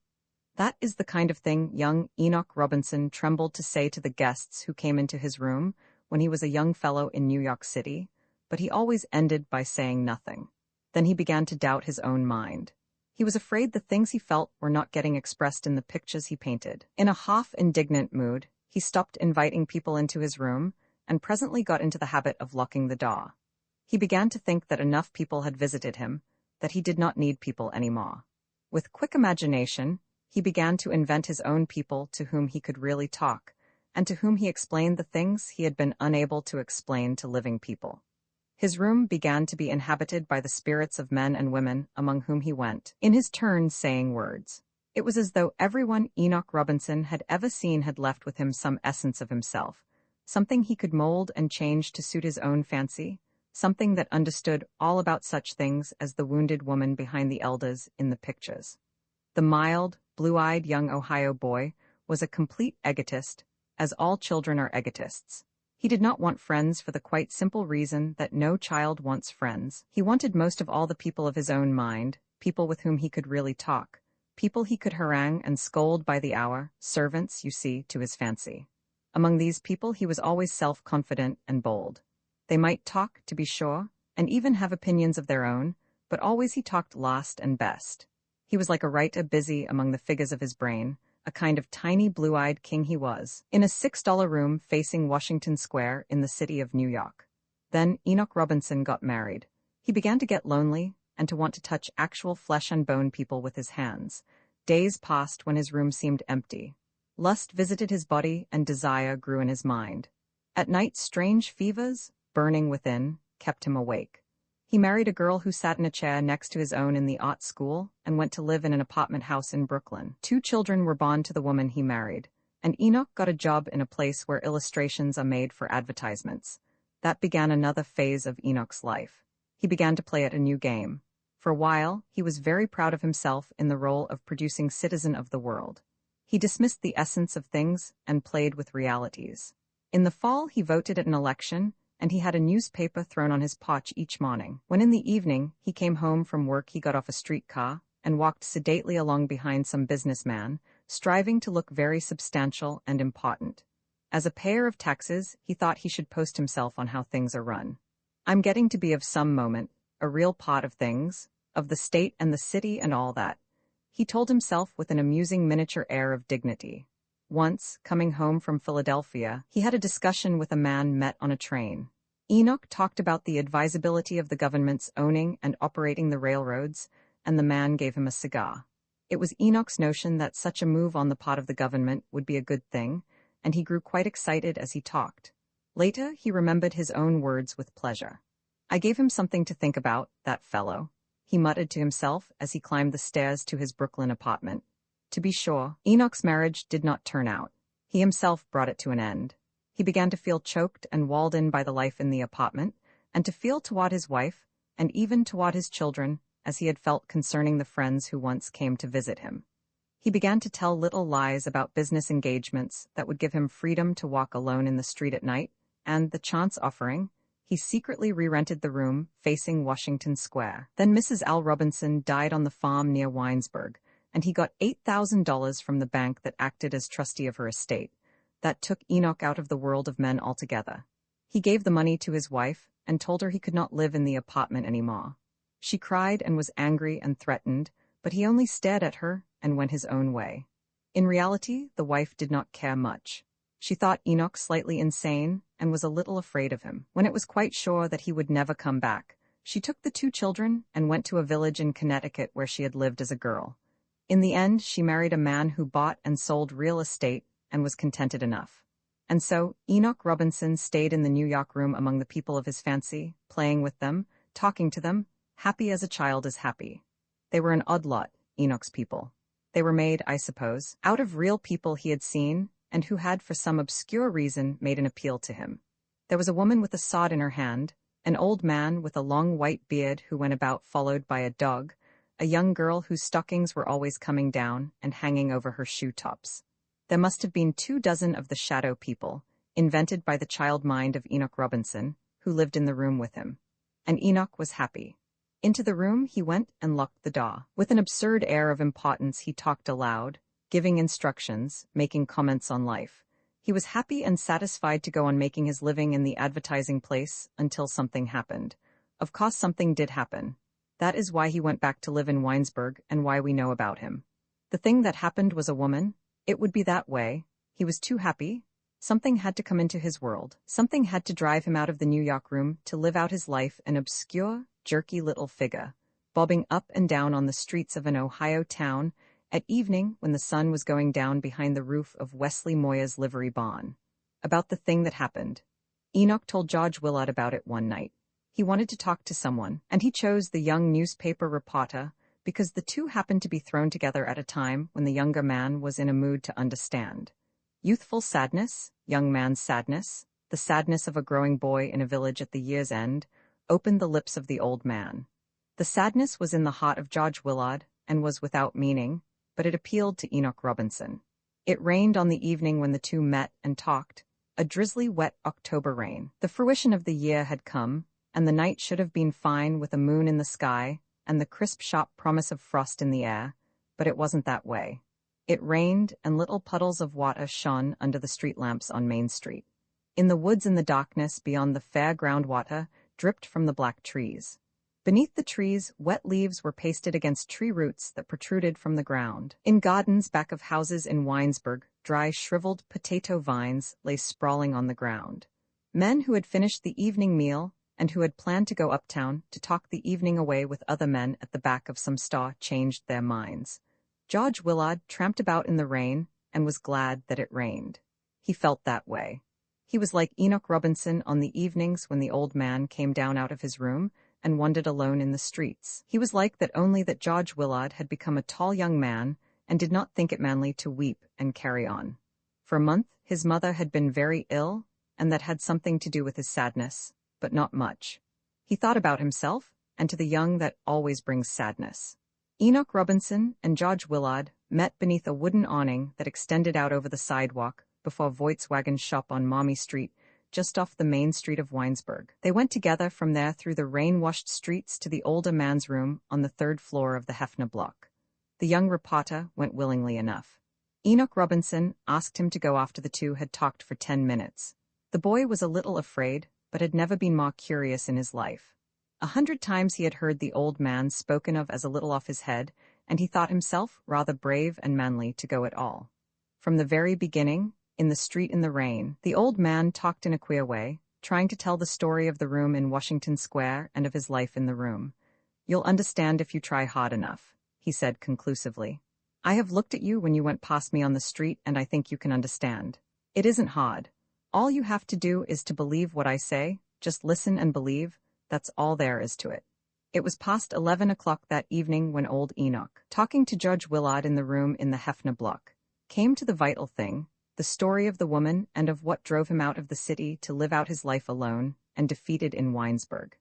That is the kind of thing young Enoch Robinson trembled to say to the guests who came into his room when he was a young fellow in New York City, but he always ended by saying nothing. Then he began to doubt his own mind. He was afraid the things he felt were not getting expressed in the pictures he painted. In a half-indignant mood, he stopped inviting people into his room and presently got into the habit of locking the door. He began to think that enough people had visited him, that he did not need people anymore. With quick imagination, he began to invent his own people to whom he could really talk, and to whom he explained the things he had been unable to explain to living people. His room began to be inhabited by the spirits of men and women among whom he went, in his turn saying words. It was as though everyone Enoch Robinson had ever seen had left with him some essence of himself, something he could mold and change to suit his own fancy, something that understood all about such things as the wounded woman behind the elders in the pictures. The mild, blue-eyed young Ohio boy was a complete egotist, as all children are egotists. He did not want friends for the quite simple reason that no child wants friends. He wanted most of all the people of his own mind, people with whom he could really talk, people he could harangue and scold by the hour, servants, you see, to his fancy. Among these people he was always self-confident and bold. They might talk, to be sure, and even have opinions of their own, but always he talked last and best. He was like a writer busy among the figures of his brain, a kind of tiny blue-eyed king he was, in a $6 room facing Washington Square in the city of New York. Then Enoch Robinson got married. He began to get lonely and to want to touch actual flesh and bone people with his hands. Days passed when his room seemed empty. Lust visited his body and desire grew in his mind. At night strange fevers, burning within, kept him awake. He married a girl who sat in a chair next to his own in the art school and went to live in an apartment house in Brooklyn. 2 children were born to the woman he married, and Enoch got a job in a place where illustrations are made for advertisements. That began another phase of Enoch's life. He began to play at a new game. For a while, he was very proud of himself in the role of producing citizen of the world. He dismissed the essence of things and played with realities. In the fall, he voted at an election, and he had a newspaper thrown on his porch each morning. When in the evening he came home from work, he got off a streetcar and walked sedately along behind some businessman, striving to look very substantial and important. As a payer of taxes, he thought he should post himself on how things are run. I'm getting to be of some moment, a real part of things, of the state and the city and all that, he told himself with an amusing miniature air of dignity. Once, coming home from Philadelphia, he had a discussion with a man met on a train. Enoch talked about the advisability of the government's owning and operating the railroads, and the man gave him a cigar. It was Enoch's notion that such a move on the part of the government would be a good thing, and he grew quite excited as he talked. Later, he remembered his own words with pleasure. I gave him something to think about, that fellow, he muttered to himself as he climbed the stairs to his Brooklyn apartment. To be sure, Enoch's marriage did not turn out. He himself brought it to an end. He began to feel choked and walled in by the life in the apartment, and to feel toward his wife, and even toward his children, as he had felt concerning the friends who once came to visit him. He began to tell little lies about business engagements that would give him freedom to walk alone in the street at night, and, the chance offering, he secretly re-rented the room facing Washington Square. Then Mrs. Al Robinson died on the farm near Winesburg, and he got $8,000 from the bank that acted as trustee of her estate. That took Enoch out of the world of men altogether. He gave the money to his wife and told her he could not live in the apartment anymore. She cried and was angry and threatened, but he only stared at her and went his own way. In reality, the wife did not care much. She thought Enoch slightly insane and was a little afraid of him. When it was quite sure that he would never come back, she took the 2 children and went to a village in Connecticut where she had lived as a girl. In the end, she married a man who bought and sold real estate and was contented enough. And so, Enoch Robinson stayed in the New York room among the people of his fancy, playing with them, talking to them, happy as a child is happy. They were an odd lot, Enoch's people. They were made, I suppose, out of real people he had seen, and who had for some obscure reason made an appeal to him. There was a woman with a sod in her hand, an old man with a long white beard who went about followed by a dog, a young girl whose stockings were always coming down and hanging over her shoe tops. There must have been 24 of the shadow people, invented by the child mind of Enoch Robinson, who lived in the room with him. And Enoch was happy. Into the room he went and locked the door. With an absurd air of importance he talked aloud, giving instructions, making comments on life. He was happy and satisfied to go on making his living in the advertising place until something happened. Of course something did happen. That is why he went back to live in Winesburg and why we know about him. The thing that happened was a woman. It would be that way. He was too happy. Something had to come into his world. Something had to drive him out of the New York room to live out his life an obscure, jerky little figure, bobbing up and down on the streets of an Ohio town at evening when the sun was going down behind the roof of Wesley Moya's livery barn. About the thing that happened. Enoch told George Willard about it one night. He wanted to talk to someone, and he chose the young newspaper reporter because the two happened to be thrown together at a time when the younger man was in a mood to understand. Youthful sadness, young man's sadness, the sadness of a growing boy in a village at the year's end, opened the lips of the old man. The sadness was in the heart of George Willard and was without meaning, but it appealed to Enoch Robinson. It rained on the evening when the two met and talked, a drizzly, wet October rain. The fruition of the year had come, and the night should have been fine with a moon in the sky and the crisp, sharp promise of frost in the air, but it wasn't that way. It rained, and little puddles of water shone under the street lamps on Main Street. In the woods in the darkness beyond the fair groundwater dripped from the black trees. Beneath the trees, wet leaves were pasted against tree roots that protruded from the ground. In gardens back of houses in Winesburg, dry, shriveled potato vines lay sprawling on the ground. Men who had finished the evening meal and who had planned to go uptown to talk the evening away with other men at the back of some store changed their minds. George Willard tramped about in the rain and was glad that it rained. He felt that way. He was like Enoch Robinson on the evenings when the old man came down out of his room and wandered alone in the streets. He was like that only that George Willard had become a tall young man and did not think it manly to weep and carry on. For a month his mother had been very ill, and that had something to do with his sadness, but not much. He thought about himself, and to the young that always brings sadness. Enoch Robinson and George Willard met beneath a wooden awning that extended out over the sidewalk before Volkswagen's shop on Mommy Street, just off the main street of Winesburg. They went together from there through the rain-washed streets to the older man's room on the 3rd floor of the Hefner block. The young reporter went willingly enough. Enoch Robinson asked him to go after the two had talked for 10 minutes. The boy was a little afraid, but had never been more curious in his life. 100 times he had heard the old man spoken of as a little off his head, and he thought himself rather brave and manly to go at all. From the very beginning, in the street in the rain, the old man talked in a queer way, trying to tell the story of the room in Washington Square and of his life in the room. "You'll understand if you try hard enough," he said conclusively. "I have looked at you when you went past me on the street, and I think you can understand. It isn't hard. All you have to do is to believe what I say, just listen and believe, that's all there is to it." It was past 11 o'clock that evening when old Enoch, talking to Judge Willard in the room in the Hefner block, came to the vital thing, the story of the woman and of what drove him out of the city to live out his life alone and defeated in Winesburg.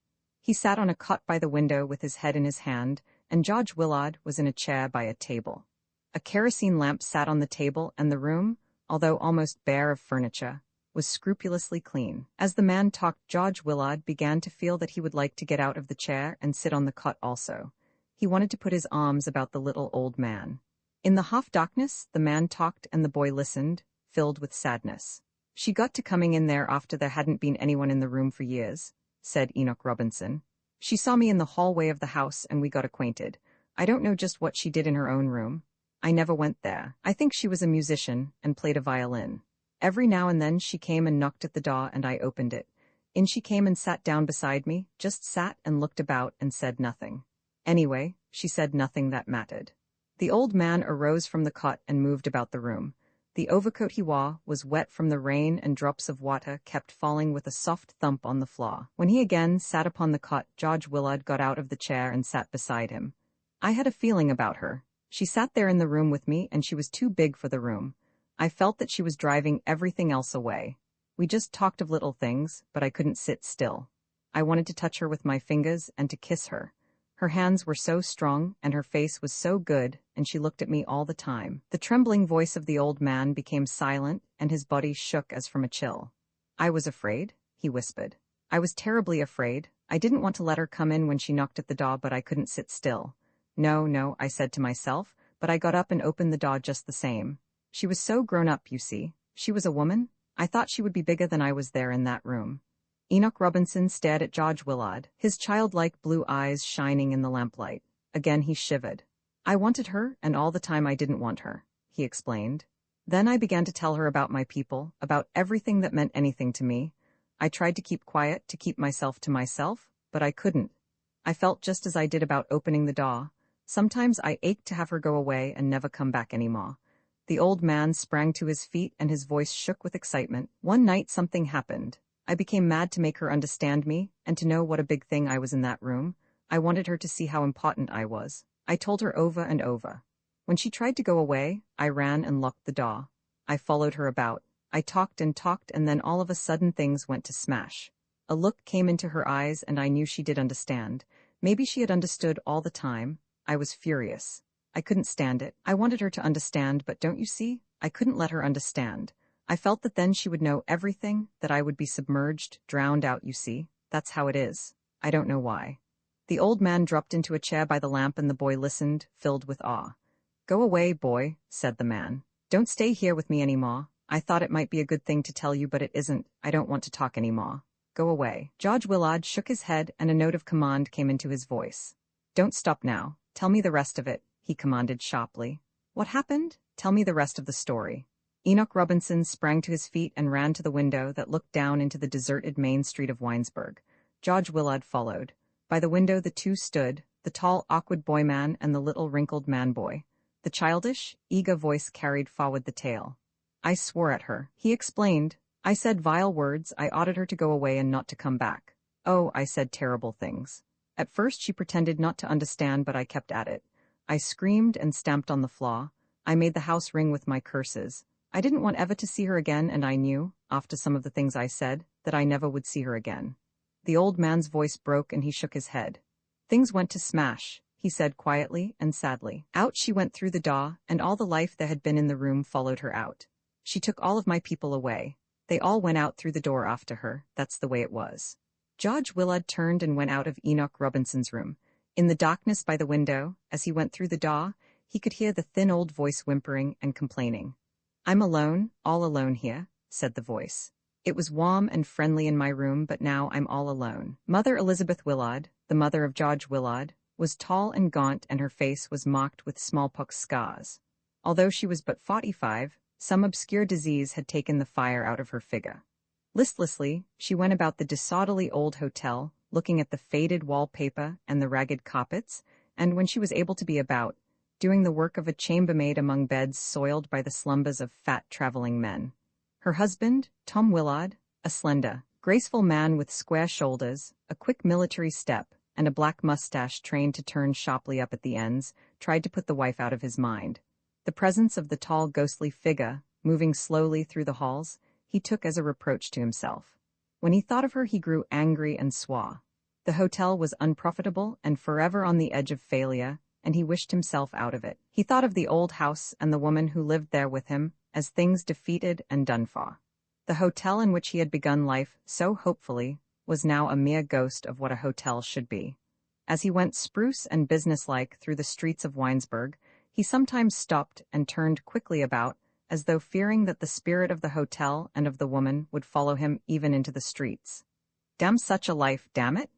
He sat on a cot by the window with his head in his hand, and Judge Willard was in a chair by a table. A kerosene lamp sat on the table, and the room, although almost bare of furniture, was scrupulously clean. As the man talked, Judge Willard began to feel that he would like to get out of the chair and sit on the cot also. He wanted to put his arms about the little old man. In the half-darkness, the man talked and the boy listened, filled with sadness. "She got to coming in there after there hadn't been anyone in the room for years," said Enoch Robinson. "She saw me in the hallway of the house and we got acquainted. I don't know just what she did in her own room. I never went there. I think she was a musician and played a violin. Every now and then she came and knocked at the door and I opened it. In she came and sat down beside me, just sat and looked about and said nothing. Anyway, she said nothing that mattered." The old man arose from the cot and moved about the room. The overcoat he wore was wet from the rain and drops of water kept falling with a soft thump on the floor. When he again sat upon the cot, Judge Willard got out of the chair and sat beside him. "I had a feeling about her. She sat there in the room with me and she was too big for the room. I felt that she was driving everything else away. We just talked of little things, but I couldn't sit still. I wanted to touch her with my fingers and to kiss her. Her hands were so strong and her face was so good, and she looked at me all the time." The trembling voice of the old man became silent and his body shook as from a chill. "I was afraid," he whispered. "I was terribly afraid. I didn't want to let her come in when she knocked at the door, but I couldn't sit still. No, I said to myself, but I got up and opened the door just the same. She was so grown up, you see. She was a woman. I thought she would be bigger than I was there in that room." Enoch Robinson stared at Judge Willard, his childlike blue eyes shining in the lamplight. Again he shivered. "I wanted her, and all the time I didn't want her," he explained. "Then I began to tell her about my people, about everything that meant anything to me. I tried to keep quiet, to keep myself to myself, but I couldn't. I felt just as I did about opening the door. Sometimes I ached to have her go away and never come back anymore." The old man sprang to his feet and his voice shook with excitement. "One night something happened. I became mad to make her understand me and to know what a big thing I was in that room. I wanted her to see how important I was. I told her over and over. When she tried to go away, I ran and locked the door. I followed her about. I talked and then all of a sudden things went to smash. A look came into her eyes and I knew she did understand. Maybe she had understood all the time. I was furious. I couldn't stand it. I wanted her to understand, but don't you see? I couldn't let her understand. I felt that then she would know everything, that I would be submerged, drowned out, you see. That's how it is. I don't know why." The old man dropped into a chair by the lamp and the boy listened, filled with awe. "Go away, boy," said the man. "Don't stay here with me anymore. I thought it might be a good thing to tell you, but it isn't. I don't want to talk anymore. Go away." Judge Willard shook his head and a note of command came into his voice. "Don't stop now. Tell me the rest of it," he commanded sharply. "What happened? Tell me the rest of the story." Enoch Robinson sprang to his feet and ran to the window that looked down into the deserted main street of Winesburg. Judge Willard followed. By the window the two stood, the tall, awkward boy man and the little wrinkled man boy. The childish, eager voice carried forward the tale. "I swore at her," he explained. "I said vile words. I ordered her to go away and not to come back. Oh, I said terrible things. At first she pretended not to understand, but I kept at it. I screamed and stamped on the floor. I made the house ring with my curses. I didn't want ever to see her again, and I knew, after some of the things I said, that I never would see her again." The old man's voice broke and he shook his head. "Things went to smash," he said quietly and sadly. "Out she went through the door, and all the life there had been in the room followed her out. She took all of my people away. They all went out through the door after her. That's the way it was." Judge Willard turned and went out of Enoch Robinson's room. In the darkness by the window, as he went through the door, he could hear the thin old voice whimpering and complaining. "I'm alone, all alone here," said the voice. "It was warm and friendly in my room, but now I'm all alone." Mother Elizabeth Willard, the mother of Judge Willard, was tall and gaunt and her face was marked with smallpox scars. Although she was but 45, some obscure disease had taken the fire out of her figure. Listlessly, she went about the disorderly old hotel, looking at the faded wallpaper and the ragged carpets, and when she was able to be about, doing the work of a chambermaid among beds soiled by the slumbers of fat traveling men. Her husband, Tom Willard, a slender, graceful man with square shoulders, a quick military step, and a black mustache trained to turn sharply up at the ends, tried to put the wife out of his mind. The presence of the tall, ghostly figure, moving slowly through the halls, he took as a reproach to himself. When he thought of her, he grew angry and swore. The hotel was unprofitable and forever on the edge of failure, and he wished himself out of it. He thought of the old house and the woman who lived there with him as things defeated and done for. The hotel in which he had begun life so hopefully was now a mere ghost of what a hotel should be. As he went spruce and businesslike through the streets of Winesburg, he sometimes stopped and turned quickly about, as though fearing that the spirit of the hotel and of the woman would follow him even into the streets. Damn such a life, damn it!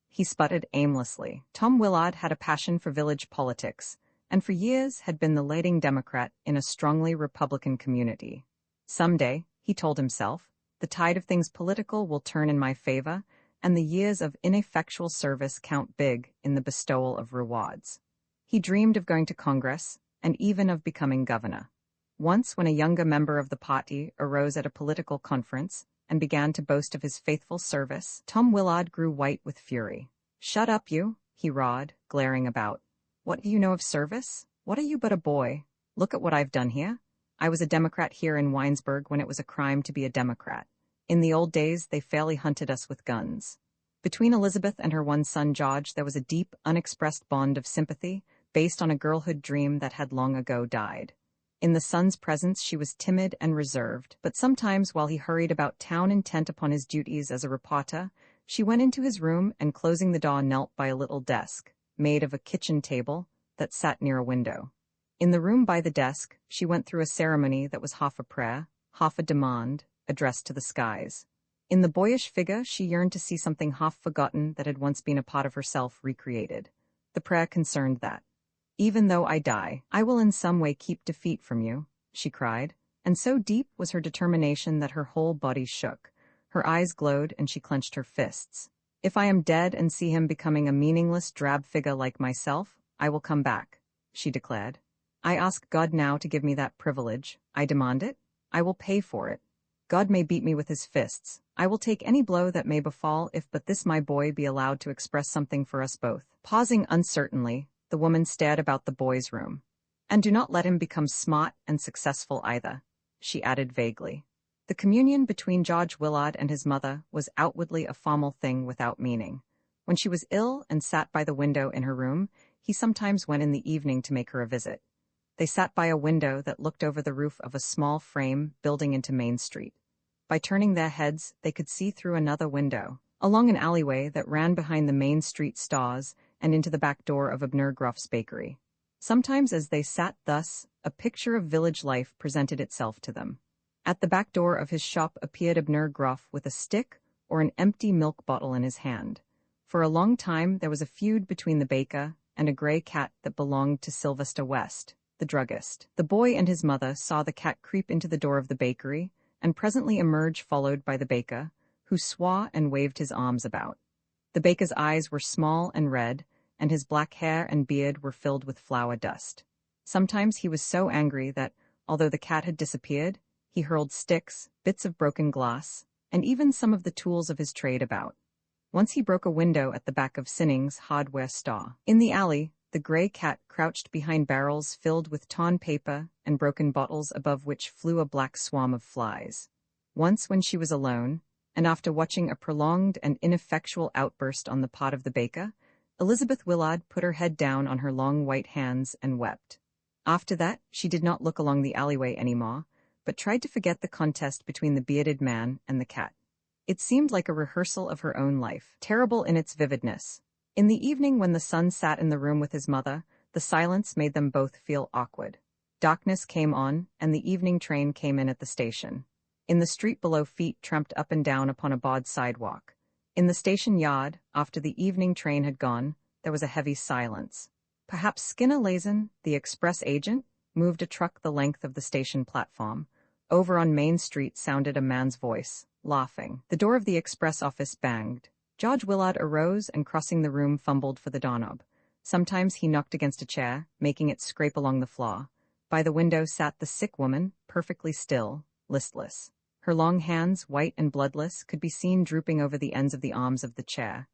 He sputtered aimlessly. Tom Willard had a passion for village politics, and for years had been the leading Democrat in a strongly Republican community. Someday, he told himself, the tide of things political will turn in my favor, and the years of ineffectual service count big in the bestowal of rewards. He dreamed of going to Congress, and even of becoming governor. Once, when a younger member of the party arose at a political conference and began to boast of his faithful service, Tom Willard grew white with fury. "Shut up, you," he roared, glaring about. "What do you know of service? What are you but a boy? Look at what I've done here. I was a Democrat here in Winesburg when it was a crime to be a Democrat. In the old days, they fairly hunted us with guns." Between Elizabeth and her one son George there was a deep, unexpressed bond of sympathy based on a girlhood dream that had long ago died. In the son's presence she was timid and reserved, but sometimes while he hurried about town intent upon his duties as a reporter, she went into his room and closing the door knelt by a little desk, made of a kitchen table, that sat near a window. In the room by the desk, she went through a ceremony that was half a prayer, half a demand, addressed to the skies. In the boyish figure she yearned to see something half forgotten that had once been a part of herself recreated. The prayer concerned that. "Even though I die, I will in some way keep defeat from you," she cried, and so deep was her determination that her whole body shook. Her eyes glowed and she clenched her fists. "If I am dead and see him becoming a meaningless, drab figure like myself, I will come back," she declared. "I ask God now to give me that privilege. I demand it. I will pay for it. God may beat me with his fists. I will take any blow that may befall if but this my boy be allowed to express something for us both." Pausing uncertainly, the woman stared about the boy's room. "And do not let him become smart and successful either," she added vaguely. The communion between George Willard and his mother was outwardly a formal thing without meaning. When she was ill and sat by the window in her room, he sometimes went in the evening to make her a visit. They sat by a window that looked over the roof of a small frame building into Main Street. By turning their heads, they could see through another window, along an alleyway that ran behind the Main Street stores and into the back door of Abner Groff's bakery. Sometimes as they sat thus, a picture of village life presented itself to them. At the back door of his shop appeared Abner Groff with a stick or an empty milk bottle in his hand. For a long time there was a feud between the baker and a gray cat that belonged to Sylvester West, the druggist. The boy and his mother saw the cat creep into the door of the bakery and presently emerge followed by the baker, who swore and waved his arms about. The baker's eyes were small and red, and his black hair and beard were filled with flour dust. Sometimes he was so angry that, although the cat had disappeared, he hurled sticks, bits of broken glass, and even some of the tools of his trade about. Once he broke a window at the back of Sinning's hardware store. In the alley, the gray cat crouched behind barrels filled with torn paper and broken bottles above which flew a black swarm of flies. Once when she was alone, and after watching a prolonged and ineffectual outburst on the part of the baker, Elizabeth Willard put her head down on her long white hands and wept. After that, she did not look along the alleyway anymore, but tried to forget the contest between the bearded man and the cat. It seemed like a rehearsal of her own life, terrible in its vividness. In the evening when the son sat in the room with his mother, the silence made them both feel awkward. Darkness came on, and the evening train came in at the station. In the street below feet tramped up and down upon a broad sidewalk. In the station yard, after the evening train had gone, there was a heavy silence. Perhaps Skinner Lazen, the express agent, moved a truck the length of the station platform. Over on Main Street sounded a man's voice, laughing. The door of the express office banged. George Willard arose and crossing the room fumbled for the doorknob. Sometimes he knocked against a chair, making it scrape along the floor. By the window sat the sick woman, perfectly still, listless. Her long hands, white and bloodless, could be seen drooping over the ends of the arms of the chair.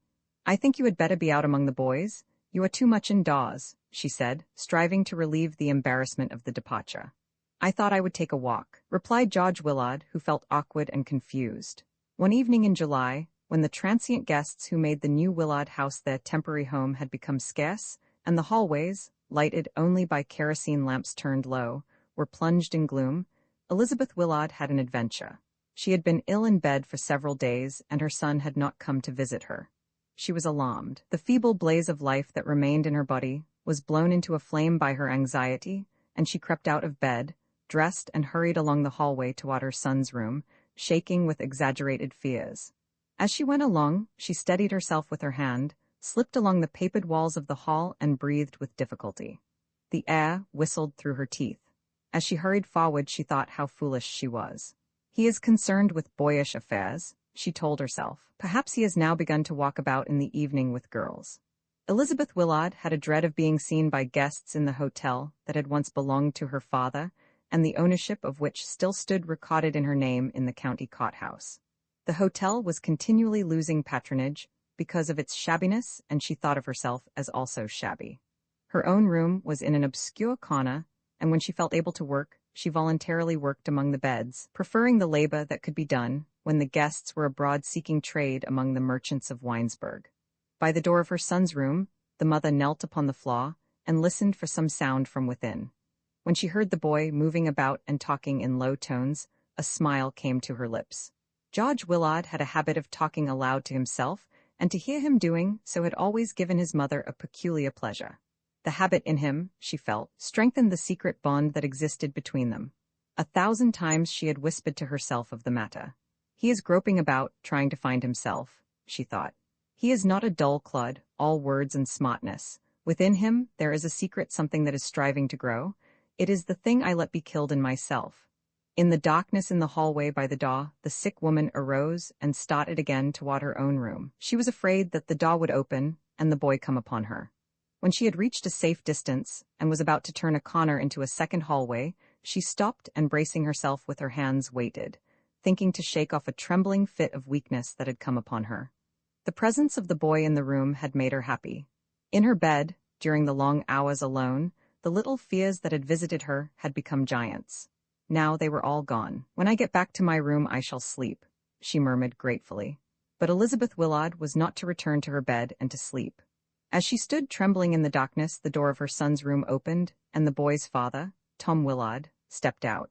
"I think you had better be out among the boys. You are too much indoors," she said, striving to relieve the embarrassment of the departure. "I thought I would take a walk," replied George Willard, who felt awkward and confused. One evening in July, when the transient guests who made the new Willard house their temporary home had become scarce, and the hallways, lighted only by kerosene lamps turned low, were plunged in gloom, Elizabeth Willard had an adventure. She had been ill in bed for several days, and her son had not come to visit her. She was alarmed. The feeble blaze of life that remained in her body was blown into a flame by her anxiety, and she crept out of bed, dressed and hurried along the hallway toward her son's room, shaking with exaggerated fears. As she went along, she steadied herself with her hand, slipped along the papered walls of the hall, and breathed with difficulty. The air whistled through her teeth. As she hurried forward, she thought how foolish she was. "He is concerned with boyish affairs," she told herself. "Perhaps he has now begun to walk about in the evening with girls." Elizabeth Willard had a dread of being seen by guests in the hotel that had once belonged to her father, and the ownership of which still stood recorded in her name in the county courthouse. The hotel was continually losing patronage because of its shabbiness, and she thought of herself as also shabby. Her own room was in an obscure corner, and when she felt able to work, she voluntarily worked among the beds, preferring the labor that could be done when the guests were abroad seeking trade among the merchants of Winesburg. By the door of her son's room, the mother knelt upon the floor and listened for some sound from within. When she heard the boy moving about and talking in low tones, a smile came to her lips. George Willard had a habit of talking aloud to himself, and to hear him doing so had always given his mother a peculiar pleasure. The habit in him, she felt, strengthened the secret bond that existed between them. 1,000 times she had whispered to herself of the matter. "He is groping about, trying to find himself," she thought. "He is not a dull clod, all words and smartness. Within him there is a secret something that is striving to grow. It is the thing I let be killed in myself." In the darkness in the hallway by the door, the sick woman arose and started again toward her own room. She was afraid that the door would open and the boy come upon her. When she had reached a safe distance and was about to turn a corner into a second hallway, she stopped and, bracing herself with her hands, waited, thinking to shake off a trembling fit of weakness that had come upon her. The presence of the boy in the room had made her happy. In her bed, during the long hours alone, the little fears that had visited her had become giants. Now they were all gone. "When I get back to my room I shall sleep," she murmured gratefully. But Elizabeth Willard was not to return to her bed and to sleep. As she stood trembling in the darkness, the door of her son's room opened, and the boy's father, Tom Willard, stepped out.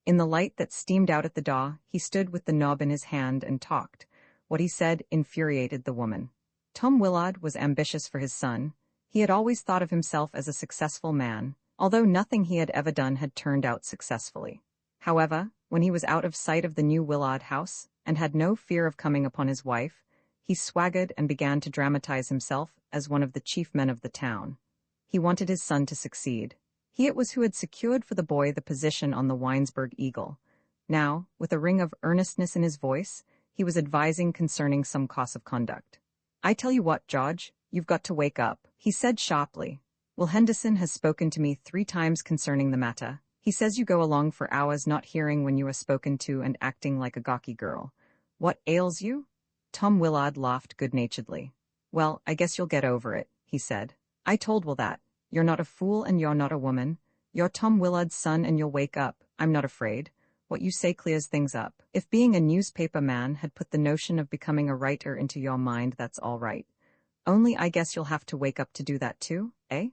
In the light that steamed out at the door, he stood with the knob in his hand and talked. What he said infuriated the woman. Tom Willard was ambitious for his son. He had always thought of himself as a successful man, although nothing he had ever done had turned out successfully. However, when he was out of sight of the new Willard house, and had no fear of coming upon his wife, he swaggered and began to dramatize himself as one of the chief men of the town. He wanted his son to succeed. He it was who had secured for the boy the position on the Winesburg Eagle. Now, with a ring of earnestness in his voice, he was advising concerning some course of conduct. "I tell you what, George, you've got to wake up," he said sharply. "Will Henderson has spoken to me 3 times concerning the matter. He says you go along for hours not hearing when you are spoken to and acting like a gawky girl. What ails you?" Tom Willard laughed good-naturedly. "Well, I guess you'll get over it," he said. "I told Will that. You're not a fool and you're not a woman. You're Tom Willard's son and you'll wake up. I'm not afraid. What you say clears things up. If being a newspaper man had put the notion of becoming a writer into your mind, that's all right. Only I guess you'll have to wake up to do that too, eh?"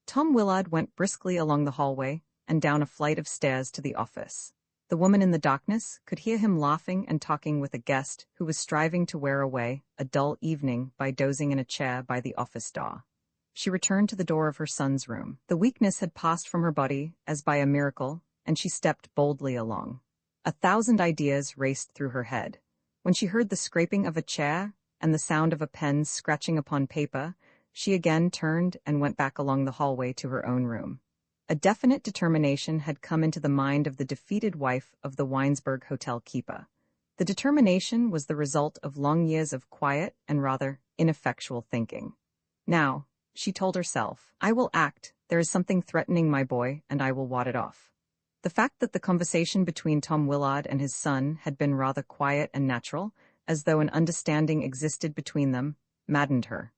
Tom Willard went briskly along the hallway and down a flight of stairs to the office. The woman in the darkness could hear him laughing and talking with a guest who was striving to wear away a dull evening by dozing in a chair by the office door. She returned to the door of her son's room. The weakness had passed from her body as by a miracle, and she stepped boldly along. 1,000 ideas raced through her head. When she heard the scraping of a chair and the sound of a pen scratching upon paper, she again turned and went back along the hallway to her own room. A definite determination had come into the mind of the defeated wife of the Winesburg hotel keeper. The determination was the result of long years of quiet and rather ineffectual thinking. "Now," she told herself, "I will act. There is something threatening my boy, and I will ward it off." The fact that the conversation between Tom Willard and his son had been rather quiet and natural, as though an understanding existed between them, maddened her.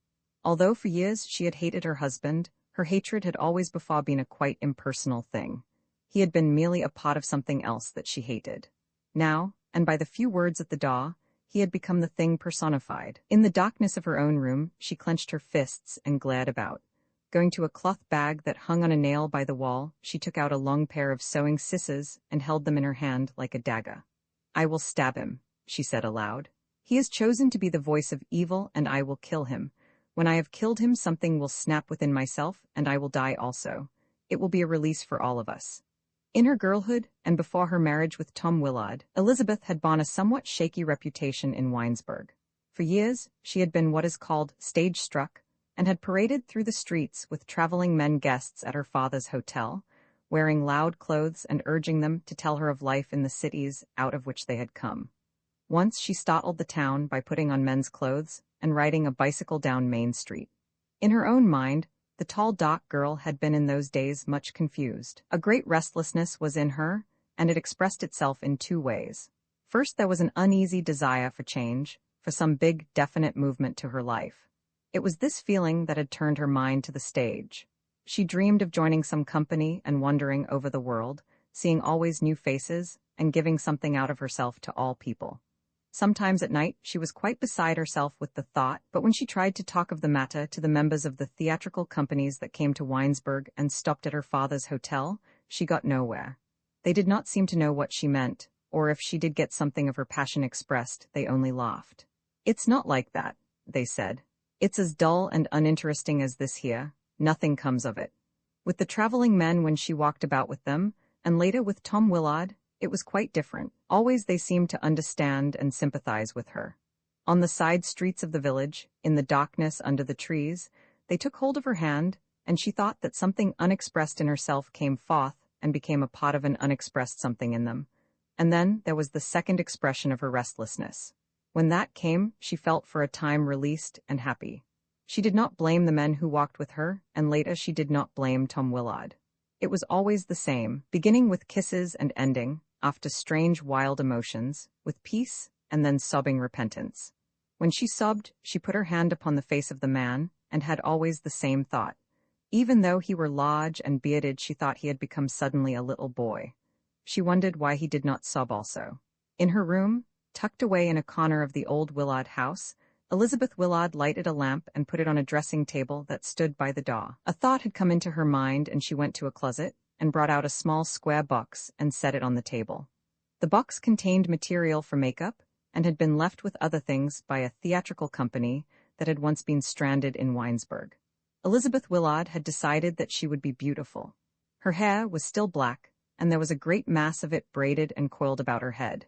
Although for years she had hated her husband, her hatred had always before been a quite impersonal thing. He had been merely a part of something else that she hated. Now, and by the few words at the door, he had become the thing personified. In the darkness of her own room, she clenched her fists and glared about. Going to a cloth bag that hung on a nail by the wall, she took out a long pair of sewing scissors and held them in her hand like a dagger. "I will stab him," she said aloud. "He has chosen to be the voice of evil, and I will kill him. When I have killed him, something will snap within myself, and I will die also. It will be a release for all of us." In her girlhood, and before her marriage with Tom Willard, Elizabeth had borne a somewhat shaky reputation in Winesburg. For years, she had been what is called stage-struck, and had paraded through the streets with traveling men guests at her father's hotel, wearing loud clothes and urging them to tell her of life in the cities out of which they had come. Once she startled the town by putting on men's clothes and riding a bicycle down Main Street. In her own mind, the tall, dark girl had been in those days much confused. A great restlessness was in her, and it expressed itself in two ways. First, there was an uneasy desire for change, for some big, definite movement to her life. It was this feeling that had turned her mind to the stage. She dreamed of joining some company and wandering over the world, seeing always new faces, and giving something out of herself to all people. Sometimes at night she was quite beside herself with the thought, but when she tried to talk of the matter to the members of the theatrical companies that came to Winesburg and stopped at her father's hotel, she got nowhere. They did not seem to know what she meant, or if she did get something of her passion expressed, they only laughed. "It's not like that," they said. "It's as dull and uninteresting as this here. Nothing comes of it." With the traveling men when she walked about with them, and later with Tom Willard, it was quite different. Always they seemed to understand and sympathize with her. On the side streets of the village, in the darkness under the trees, they took hold of her hand, and she thought that something unexpressed in herself came forth and became a part of an unexpressed something in them. And then there was the second expression of her restlessness. When that came, she felt for a time released and happy. She did not blame the men who walked with her, and later she did not blame Tom Willard. It was always the same, beginning with kisses and ending, after strange wild emotions, with peace and then sobbing repentance. When she sobbed, she put her hand upon the face of the man, and had always the same thought. Even though he were large and bearded, she thought he had become suddenly a little boy. She wondered why he did not sob also. In her room, tucked away in a corner of the old Willard house, Elizabeth Willard lighted a lamp and put it on a dressing table that stood by the door. A thought had come into her mind, and she went to a closet and brought out a small square box and set it on the table. The box contained material for makeup and had been left with other things by a theatrical company that had once been stranded in Winesburg. Elizabeth Willard had decided that she would be beautiful. Her hair was still black, and there was a great mass of it braided and coiled about her head.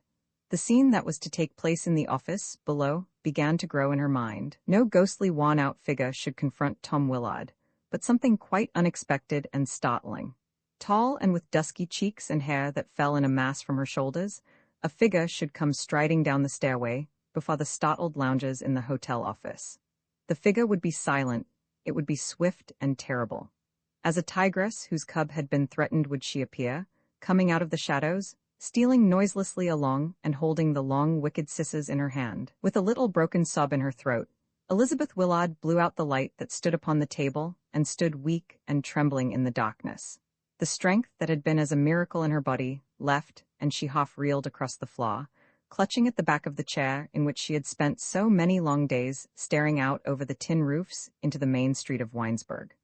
The scene that was to take place in the office, below, began to grow in her mind. No ghostly, worn-out figure should confront Tom Willard, but something quite unexpected and startling. Tall and with dusky cheeks and hair that fell in a mass from her shoulders, a figure should come striding down the stairway before the startled loungers in the hotel office. The figure would be silent, it would be swift and terrible. As a tigress whose cub had been threatened would she appear, coming out of the shadows, stealing noiselessly along and holding the long wicked scissors in her hand. With a little broken sob in her throat, Elizabeth Willard blew out the light that stood upon the table and stood weak and trembling in the darkness. The strength that had been as a miracle in her body left, and she half-reeled across the floor, clutching at the back of the chair in which she had spent so many long days staring out over the tin roofs into the main street of Winesburg.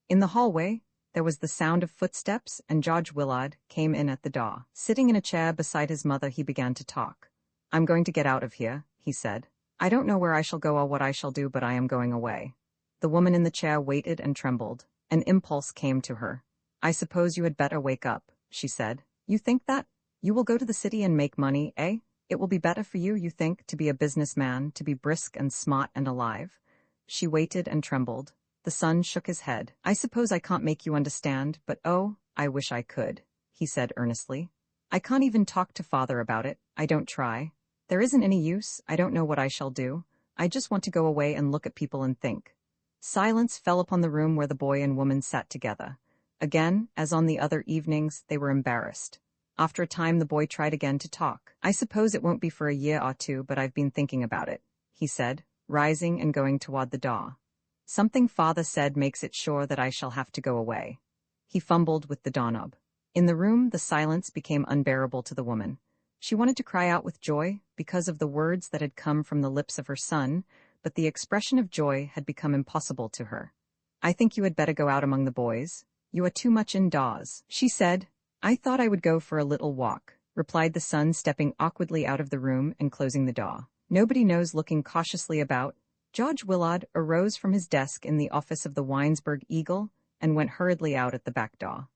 In the hallway, there was the sound of footsteps, and George Willard came in at the door. Sitting in a chair beside his mother, he began to talk. "I'm going to get out of here," he said. "I don't know where I shall go or what I shall do, but I am going away." The woman in the chair waited and trembled. An impulse came to her. "I suppose you had better wake up," she said. "You think that? You will go to the city and make money, eh? It will be better for you, you think, to be a businessman, to be brisk and smart and alive?" She waited and trembled. The son shook his head. "I suppose I can't make you understand, but oh, I wish I could," he said earnestly. "I can't even talk to father about it. I don't try. There isn't any use. I don't know what I shall do. I just want to go away and look at people and think." Silence fell upon the room where the boy and woman sat together. Again, as on the other evenings, they were embarrassed. After a time, the boy tried again to talk. "I suppose it won't be for a year or two, but I've been thinking about it," he said, rising and going toward the door. Something father said makes it sure that I shall have to go away. He fumbled with the doorknob. In the room, the silence became unbearable to the woman. She wanted to cry out with joy because of the words that had come from the lips of her son, but the expression of joy had become impossible to her. I think you had better go out among the boys. You are too much indoors, she said. I thought I would go for a little walk, replied the son, stepping awkwardly out of the room and closing the door. Nobody knows, looking cautiously about. George Willard arose from his desk in the office of the Winesburg Eagle and went hurriedly out at the back door.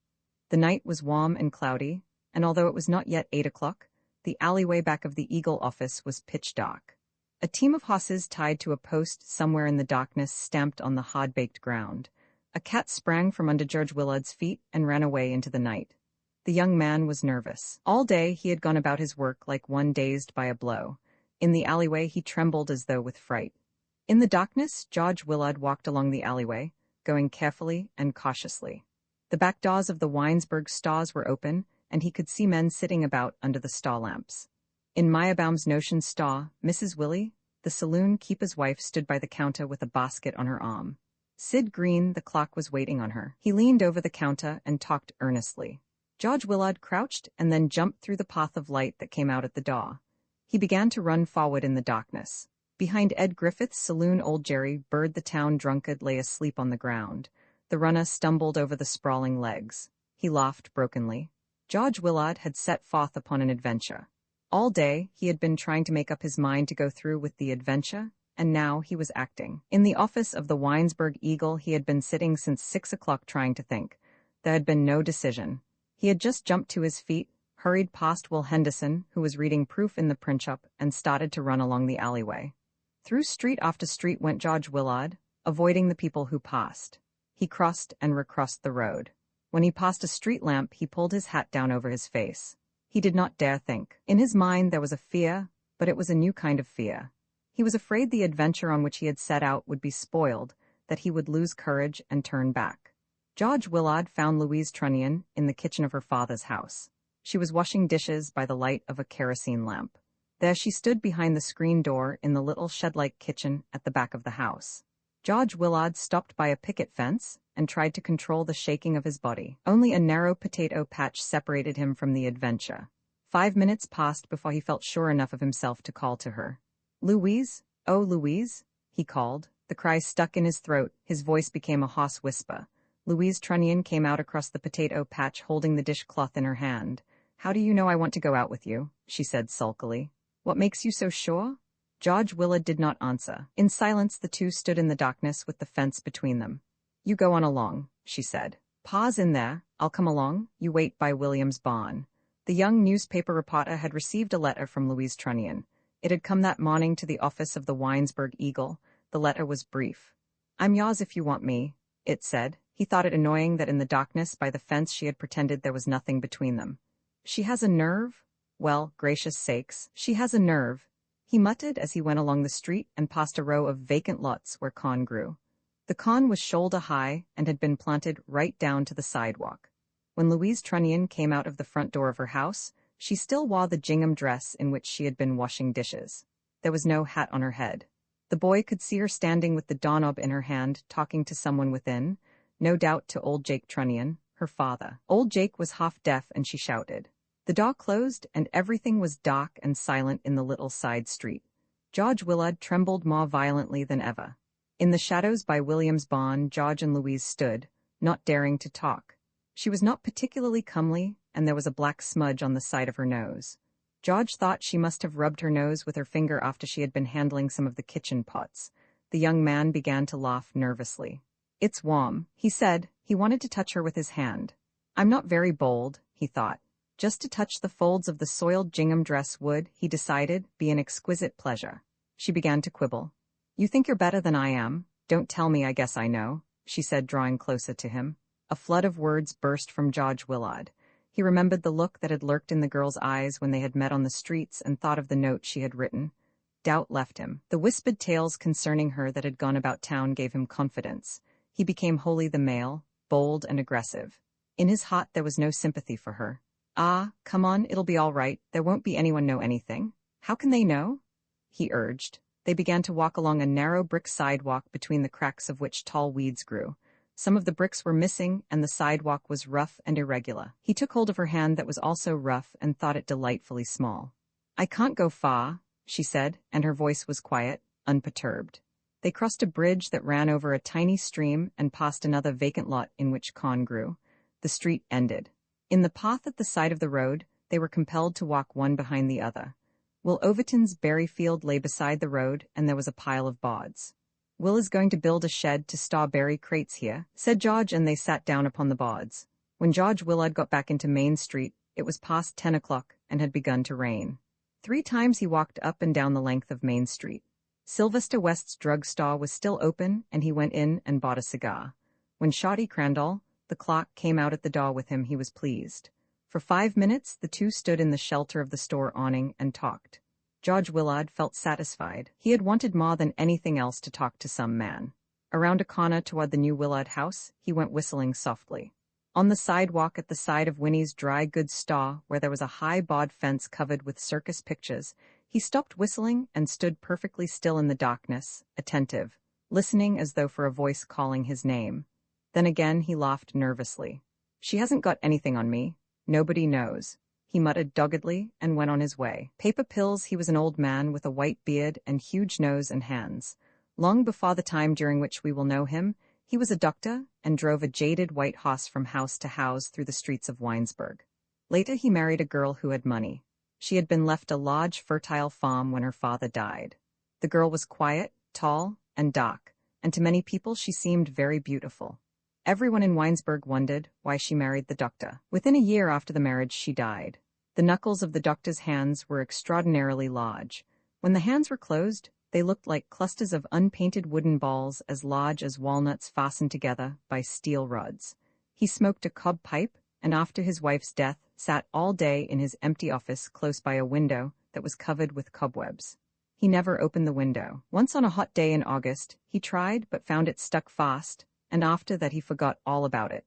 The night was warm and cloudy, and although it was not yet 8 o'clock, the alleyway back of the Eagle office was pitch dark. A team of horses tied to a post somewhere in the darkness stamped on the hard-baked ground. A cat sprang from under George Willard's feet and ran away into the night. The young man was nervous. All day he had gone about his work like one dazed by a blow. In the alleyway he trembled as though with fright. In the darkness, George Willard walked along the alleyway, going carefully and cautiously. The back doors of the Winesburg stores were open, and he could see men sitting about under the store lamps. In Meyerbaum's Notion store, Mrs. Willie, the saloon keeper's wife, stood by the counter with a basket on her arm. Sid Green, the clock, was waiting on her. He leaned over the counter and talked earnestly. George Willard crouched and then jumped through the path of light that came out at the door. He began to run forward in the darkness. Behind Ed Griffith's saloon, old Jerry Bird, the town drunkard, lay asleep on the ground. The runner stumbled over the sprawling legs. He laughed brokenly. George Willard had set forth upon an adventure. All day he had been trying to make up his mind to go through with the adventure, and now he was acting. In the office of the Winesburg Eagle he had been sitting since 6 o'clock trying to think. There had been no decision. He had just jumped to his feet, hurried past Will Henderson, who was reading proof in the print shop, and started to run along the alleyway. Through street after street went George Willard, avoiding the people who passed. He crossed and recrossed the road. When he passed a street lamp, he pulled his hat down over his face. He did not dare think. In his mind there was a fear, but it was a new kind of fear. He was afraid the adventure on which he had set out would be spoiled, that he would lose courage and turn back. George Willard found Louise Trunnion in the kitchen of her father's house. She was washing dishes by the light of a kerosene lamp. There she stood behind the screen door in the little shed-like kitchen at the back of the house. George Willard stopped by a picket fence and tried to control the shaking of his body. Only a narrow potato patch separated him from the adventure. 5 minutes passed before he felt sure enough of himself to call to her. "Louise, oh Louise," he called. The cry stuck in his throat. His voice became a hoarse whisper. Louise Trunnion came out across the potato patch holding the dishcloth in her hand. "How do you know I want to go out with you?" she said sulkily. "What makes you so sure?" George Willard did not answer. In silence the two stood in the darkness with the fence between them. "You go on along," she said. "Pa's in there. I'll come along. You wait by William's barn." The young newspaper reporter had received a letter from Louise Trunnion. It had come that morning to the office of the Winesburg Eagle. The letter was brief. "I'm yours if you want me," it said. He thought it annoying that in the darkness by the fence she had pretended there was nothing between them. "She has a nerve? Well, gracious sakes, she has a nerve," he muttered as he went along the street and past a row of vacant lots where corn grew. The corn was shoulder-high and had been planted right down to the sidewalk. When Louise Trunnion came out of the front door of her house, she still wore the gingham dress in which she had been washing dishes. There was no hat on her head. The boy could see her standing with the doorknob in her hand, talking to someone within, no doubt to old Jake Trunnion, her father. Old Jake was half deaf and she shouted. The door closed and everything was dark and silent in the little side street. George Willard trembled more violently than ever. In the shadows by William's barn, George and Louise stood, not daring to talk. She was not particularly comely, and there was a black smudge on the side of her nose. George thought she must have rubbed her nose with her finger after she had been handling some of the kitchen pots. The young man began to laugh nervously. "It's warm," he said. He wanted to touch her with his hand. "I'm not very bold," he thought. Just to touch the folds of the soiled gingham dress would, he decided, be an exquisite pleasure. She began to quibble. "You think you're better than I am? Don't tell me I guess I know," she said, drawing closer to him. A flood of words burst from George Willard. He remembered the look that had lurked in the girl's eyes when they had met on the streets and thought of the note she had written. Doubt left him. The whispered tales concerning her that had gone about town gave him confidence. He became wholly the male, bold and aggressive. In his heart there was no sympathy for her. "Ah, come on, it'll be all right. There won't be anyone know anything." "How can they know?" he urged. They began to walk along a narrow brick sidewalk between the cracks of which tall weeds grew. Some of the bricks were missing, and the sidewalk was rough and irregular. He took hold of her hand that was also rough and thought it delightfully small. "I can't go far," she said, and her voice was quiet, unperturbed. They crossed a bridge that ran over a tiny stream and passed another vacant lot in which corn grew. The street ended. In the path at the side of the road, they were compelled to walk one behind the other. Will Overton's berry field lay beside the road, and there was a pile of boards. "Will is going to build a shed to store berry crates here," said George, and they sat down upon the boards. When George Willard got back into Main Street, it was past 10 o'clock and had begun to rain. 3 times he walked up and down the length of Main Street. Sylvester West's drugstore was still open, and he went in and bought a cigar. When Shorty Crandall, the clerk, came out at the door with him, he was pleased. For 5 minutes, the two stood in the shelter of the store awning and talked. George Willard felt satisfied. He had wanted more than anything else to talk to some man. Around a corner toward the new Willard house, he went whistling softly. On the sidewalk at the side of Winnie's dry goods store, where there was a high board fence covered with circus pictures, he stopped whistling and stood perfectly still in the darkness, attentive, listening as though for a voice calling his name. Then again he laughed nervously. "She hasn't got anything on me. Nobody knows," he muttered doggedly and went on his way. Paper pills. He was an old man with a white beard and huge nose and hands. Long before the time during which we will know him, he was a doctor and drove a jaded white horse from house to house through the streets of Winesburg. Later he married a girl who had money. She had been left a large, fertile farm when her father died. The girl was quiet, tall, and dark, and to many people she seemed very beautiful. Everyone in Winesburg wondered why she married the doctor. Within a year after the marriage she died. The knuckles of the doctor's hands were extraordinarily large. When the hands were closed, they looked like clusters of unpainted wooden balls as large as walnuts fastened together by steel rods. He smoked a cob pipe, and after his wife's death, sat all day in his empty office close by a window that was covered with cobwebs. He never opened the window. Once on a hot day in August, he tried but found it stuck fast, and after that he forgot all about it.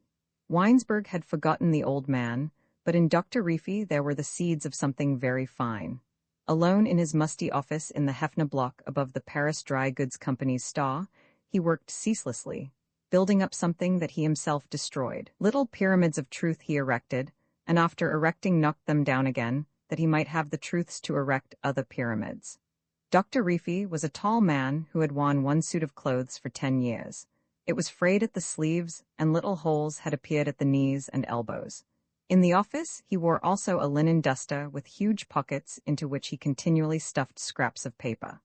Winesburg had forgotten the old man, but in Dr. Reefy there were the seeds of something very fine. Alone in his musty office in the Hefner block above the Paris Dry Goods Company's store, he worked ceaselessly, building up something that he himself destroyed. Little pyramids of truth he erected, and after erecting knocked them down again, that he might have the truths to erect other pyramids. Dr. Reefy was a tall man who had worn one suit of clothes for 10 years. It was frayed at the sleeves, and little holes had appeared at the knees and elbows. In the office, he wore also a linen duster with huge pockets into which he continually stuffed scraps of paper.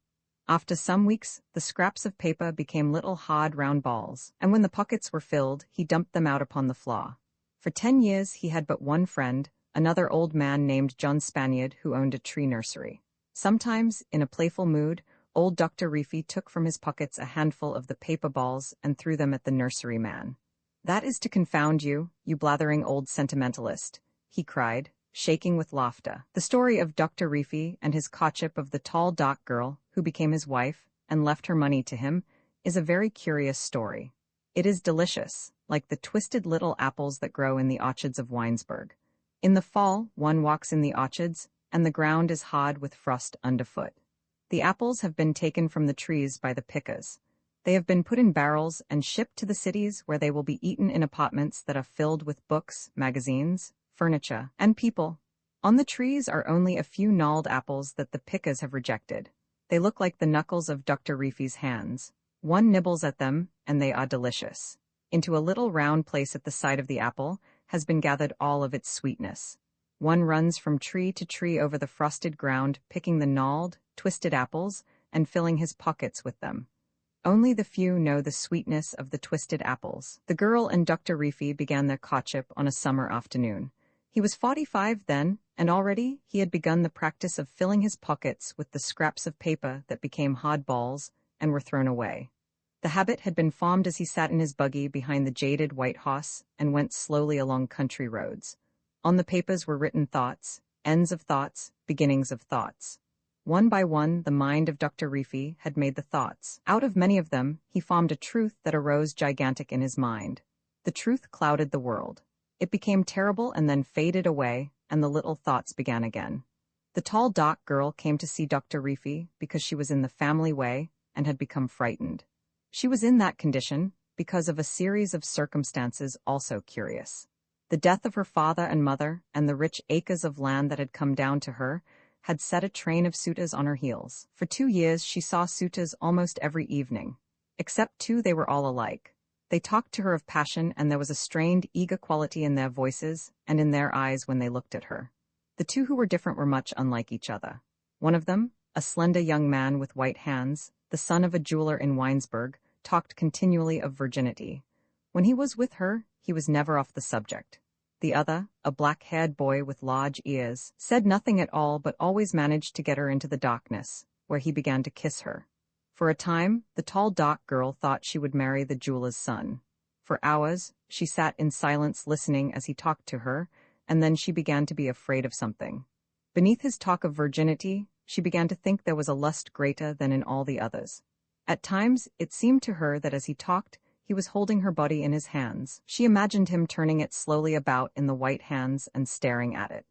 After some weeks, the scraps of paper became little hard round balls, and when the pockets were filled, he dumped them out upon the floor. For 10 years he had but one friend, another old man named John Spaniard, who owned a tree nursery. Sometimes, in a playful mood, old Dr. Reefy took from his pockets a handful of the paper balls and threw them at the nursery man. "That is to confound you, you blathering old sentimentalist," he cried, shaking with laughter. The story of Dr. Reefy and his courtship of the tall dark girl, who became his wife and left her money to him, is a very curious story. It is delicious, like the twisted little apples that grow in the orchards of Winesburg. In the fall, one walks in the orchards, and the ground is hard with frost underfoot. The apples have been taken from the trees by the pickers. They have been put in barrels and shipped to the cities where they will be eaten in apartments that are filled with books, magazines, furniture, and people. On the trees are only a few gnarled apples that the pickers have rejected. They look like the knuckles of Dr. Reefy's hands. One nibbles at them, and they are delicious. Into a little round place at the side of the apple has been gathered all of its sweetness. One runs from tree to tree over the frosted ground, picking the gnarled, twisted apples and filling his pockets with them. Only the few know the sweetness of the twisted apples. The girl and Dr. Reefy began their courtship on a summer afternoon. He was 45 then, and already he had begun the practice of filling his pockets with the scraps of paper that became hard balls and were thrown away. The habit had been formed as he sat in his buggy behind the jaded white horse and went slowly along country roads. On the papers were written thoughts, ends of thoughts, beginnings of thoughts. One by one, the mind of Dr. Reefy had made the thoughts. Out of many of them, he formed a truth that arose gigantic in his mind. The truth clouded the world. It became terrible and then faded away, and the little thoughts began again. The tall dark girl came to see Dr. Rifi because she was in the family way and had become frightened. She was in that condition because of a series of circumstances also curious. The death of her father and mother and the rich acres of land that had come down to her had set a train of suitors on her heels. For 2 years she saw suitors almost every evening. Except 2, they were all alike. They talked to her of passion, and there was a strained, eager quality in their voices and in their eyes when they looked at her. The 2 who were different were much unlike each other. One of them, a slender young man with white hands, the son of a jeweler in Winesburg, talked continually of virginity. When he was with her, he was never off the subject. The other, a black-haired boy with large ears, said nothing at all but always managed to get her into the darkness, where he began to kiss her. For a time, the tall dark girl thought she would marry the jeweler's son. For hours, she sat in silence listening as he talked to her, and then she began to be afraid of something. Beneath his talk of virginity, she began to think there was a lust greater than in all the others. At times, it seemed to her that as he talked, he was holding her body in his hands. She imagined him turning it slowly about in the white hands and staring at it.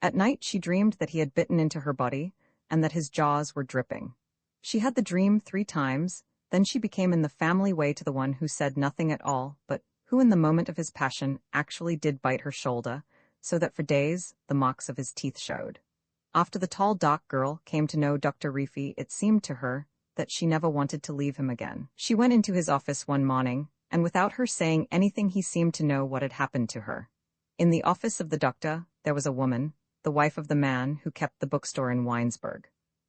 At night, she dreamed that he had bitten into her body, and that his jaws were dripping. She had the dream 3 times, then she became in the family way to the one who said nothing at all, but who in the moment of his passion actually did bite her shoulder, so that for days the marks of his teeth showed. After the tall dark girl came to know Dr. Rifi, it seemed to her that she never wanted to leave him again. She went into his office one morning, and without her saying anything he seemed to know what had happened to her. In the office of the doctor, there was a woman, the wife of the man who kept the bookstore in Winesburg.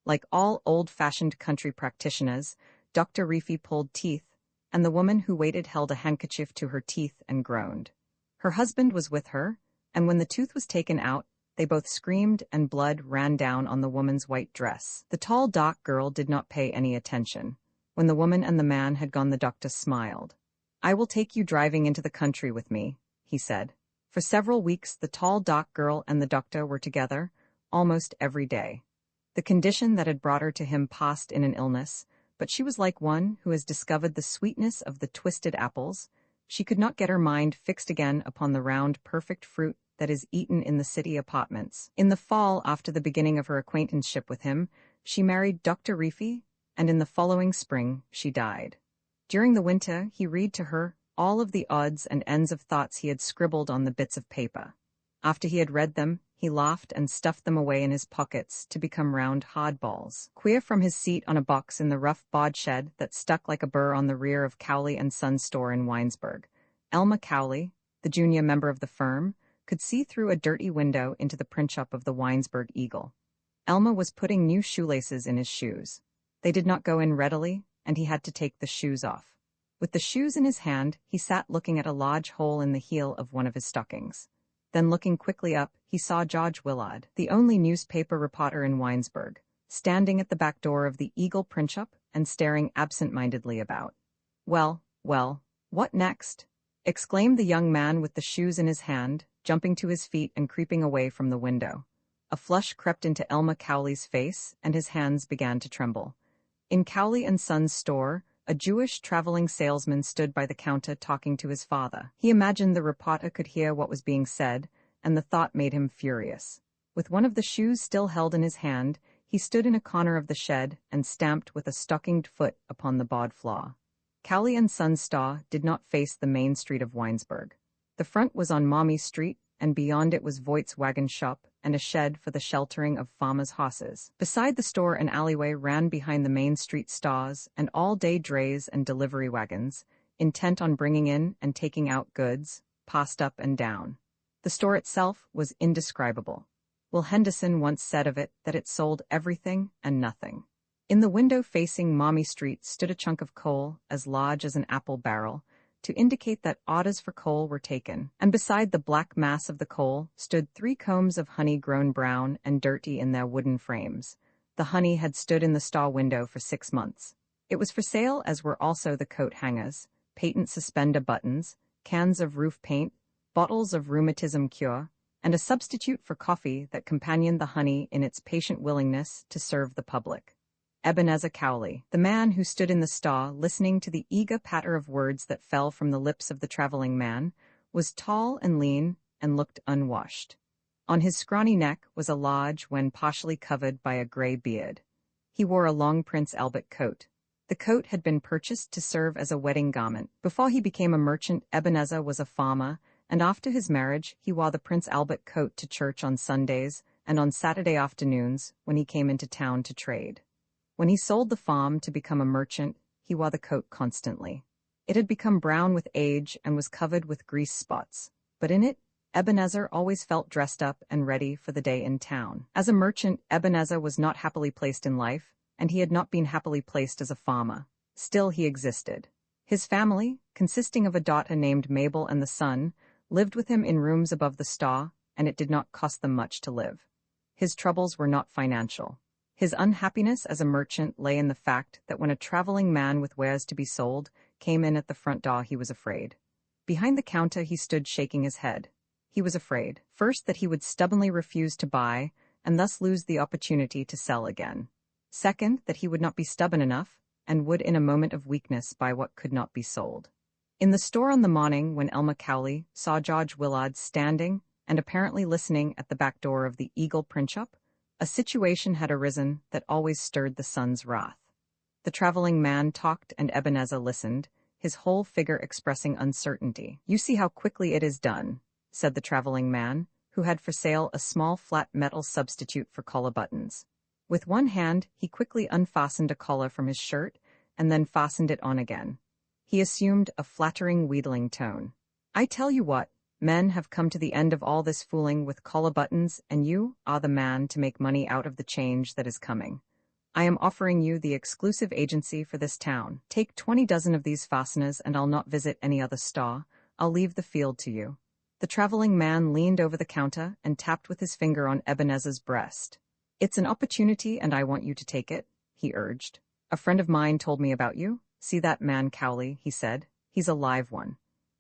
Like all old-fashioned country practitioners, Dr. Rifi pulled teeth, and the woman who waited held a handkerchief to her teeth and groaned. Her husband was with her, and when the tooth was taken out, they both screamed and blood ran down on the woman's white dress. The tall dark girl did not pay any attention. When the woman and the man had gone, the doctor smiled. "I will take you driving into the country with me," he said. For several weeks the tall dark girl and the doctor were together, almost every day. The condition that had brought her to him passed in an illness, but she was like one who has discovered the sweetness of the twisted apples. She could not get her mind fixed again upon the round, perfect fruit that is eaten in the city apartments. In the fall, after the beginning of her acquaintanceship with him, she married Dr. Rifi, and in the following spring, she died. During the winter, he read to her all of the odds and ends of thoughts he had scribbled on the bits of paper. After he had read them, he laughed and stuffed them away in his pockets to become round hard balls. Queer from his seat on a box in the rough bod shed that stuck like a burr on the rear of Cowley & Sons store in Winesburg, Elma Cowley, the junior member of the firm, could see through a dirty window into the print shop of the Winesburg Eagle. Elma was putting new shoelaces in his shoes. They did not go in readily, and he had to take the shoes off. With the shoes in his hand, he sat looking at a large hole in the heel of one of his stockings. Then looking quickly up, he saw George Willard, the only newspaper reporter in Winesburg, standing at the back door of the Eagle print shop and staring absent-mindedly about. "Well, what next?" exclaimed the young man with the shoes in his hand, jumping to his feet and creeping away from the window. A flush crept into Elma Cowley's face, and his hands began to tremble. In Cowley & Sons' store, a Jewish traveling salesman stood by the counter talking to his father. He imagined the reporter could hear what was being said, and the thought made him furious. With one of the shoes still held in his hand, he stood in a corner of the shed and stamped with a stockinged foot upon the bod floor. Cowley & Sons' store did not face the main street of Winesburg. The front was on Mommy Street, and beyond it was Voight's wagon shop and a shed for the sheltering of farmers' horses. Beside the store, an alleyway ran behind the main street stores and all-day drays and delivery wagons, intent on bringing in and taking out goods, passed up and down. The store itself was indescribable. Will Henderson once said of it that it sold everything and nothing. In the window facing Mommy Street stood a chunk of coal as large as an apple barrel, to indicate that orders for coal were taken, and beside the black mass of the coal stood 3 combs of honey grown brown and dirty in their wooden frames. The honey had stood in the store window for 6 months. It was for sale, as were also the coat hangers, patent suspender buttons, cans of roof paint, bottles of rheumatism cure, and a substitute for coffee that companioned the honey in its patient willingness to serve the public. Ebenezer Cowley, the man who stood in the stall listening to the eager patter of words that fell from the lips of the traveling man, was tall and lean and looked unwashed. On his scrawny neck was a lodge when partially covered by a grey beard. He wore a long Prince Albert coat. The coat had been purchased to serve as a wedding garment. Before he became a merchant, Ebenezer was a farmer, and after his marriage, he wore the Prince Albert coat to church on Sundays and on Saturday afternoons when he came into town to trade. When he sold the farm to become a merchant, he wore the coat constantly. It had become brown with age and was covered with grease spots, but in it, Ebenezer always felt dressed up and ready for the day in town. As a merchant, Ebenezer was not happily placed in life, and he had not been happily placed as a farmer. Still, he existed. His family, consisting of a daughter named Mabel and the son, lived with him in rooms above the store, and it did not cost them much to live. His troubles were not financial. His unhappiness as a merchant lay in the fact that when a traveling man with wares to be sold came in at the front door, he was afraid. Behind the counter he stood shaking his head. He was afraid, first, that he would stubbornly refuse to buy and thus lose the opportunity to sell again. Second, that he would not be stubborn enough and would in a moment of weakness buy what could not be sold. In the store on the morning when Elma Cowley saw George Willard standing and apparently listening at the back door of the Eagle print shop, a situation had arisen that always stirred the son's wrath. The traveling man talked and Ebenezer listened, his whole figure expressing uncertainty. "You see how quickly it is done," said the traveling man, who had for sale a small flat metal substitute for collar buttons. With one hand, he quickly unfastened a collar from his shirt and then fastened it on again. He assumed a flattering, wheedling tone. "I tell you what, men have come to the end of all this fooling with collar buttons, and you are the man to make money out of the change that is coming. I am offering you the exclusive agency for this town. Take 20 dozen of these fasteners and I'll not visit any other store. I'll leave the field to you." The traveling man leaned over the counter and tapped with his finger on Ebenezer's breast. "It's an opportunity and I want you to take it," he urged. "A friend of mine told me about you. See that man Cowley," he said. "He's a live one."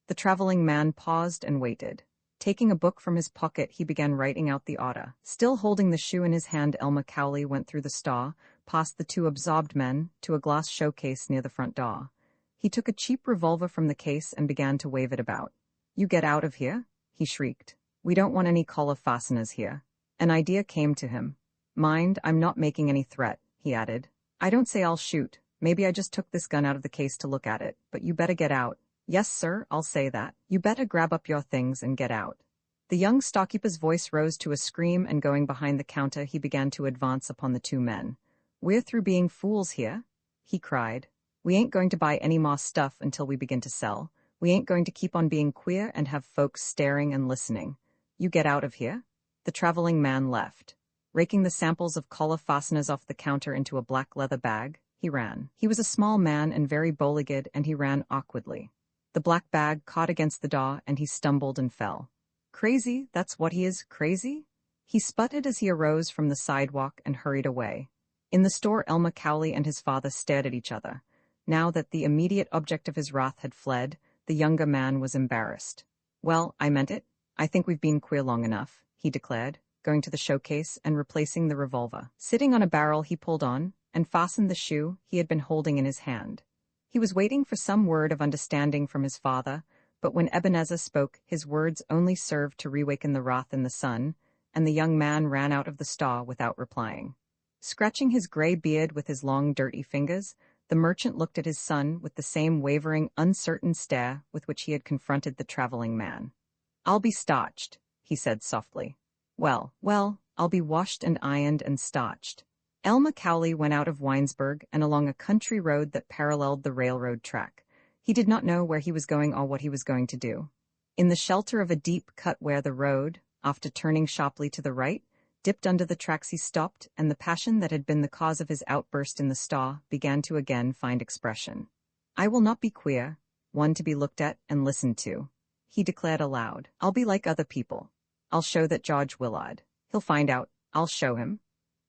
The traveling man paused and waited. Taking a book from his pocket, he began writing out the order. Still holding the shoe in his hand, Elma Cowley went through the store, past the two absorbed men, to a glass showcase near the front door. He took a cheap revolver from the case and began to wave it about. "You get out of here," he shrieked. "We don't want any collar fasteners here." An idea came to him. "Mind, I'm not making any threat," he added. "I don't say I'll shoot. Maybe I just took this gun out of the case to look at it, but you better get out." "Yes, sir, I'll say that." "You better grab up your things and get out." The young storekeeper's voice rose to a scream, and going behind the counter, he began to advance upon the two men. "We're through being fools here," he cried. "We ain't going to buy any more stuff until we begin to sell. We ain't going to keep on being queer and have folks staring and listening. You get out of here." The traveling man left. Raking the samples of collar fasteners off the counter into a black leather bag, he ran. He was a small man and very bowlegged, and he ran awkwardly. The black bag caught against the door, and he stumbled and fell. "Crazy, that's what he is, crazy?" He sputtered as he arose from the sidewalk and hurried away. In the store, Elma Cowley and his father stared at each other. Now that the immediate object of his wrath had fled, the younger man was embarrassed. "Well, I meant it. I think we've been queer long enough," he declared, going to the showcase and replacing the revolver. Sitting on a barrel, he pulled on and fastened the shoe he had been holding in his hand. He was waiting for some word of understanding from his father, but when Ebenezer spoke, his words only served to reawaken the wrath in the son, and the young man ran out of the store without replying. Scratching his gray beard with his long, dirty fingers, the merchant looked at his son with the same wavering, uncertain stare with which he had confronted the traveling man. "I'll be starched," he said softly. Well, I'll be washed and ironed and starched." Elma Cowley went out of Winesburg and along a country road that paralleled the railroad track. He did not know where he was going or what he was going to do. In the shelter of a deep cut where the road, after turning sharply to the right, dipped under the tracks, he stopped, and the passion that had been the cause of his outburst in the store began to again find expression. "I will not be queer, one to be looked at and listened to," he declared aloud. "I'll be like other people. I'll show that George Willard. He'll find out. I'll show him."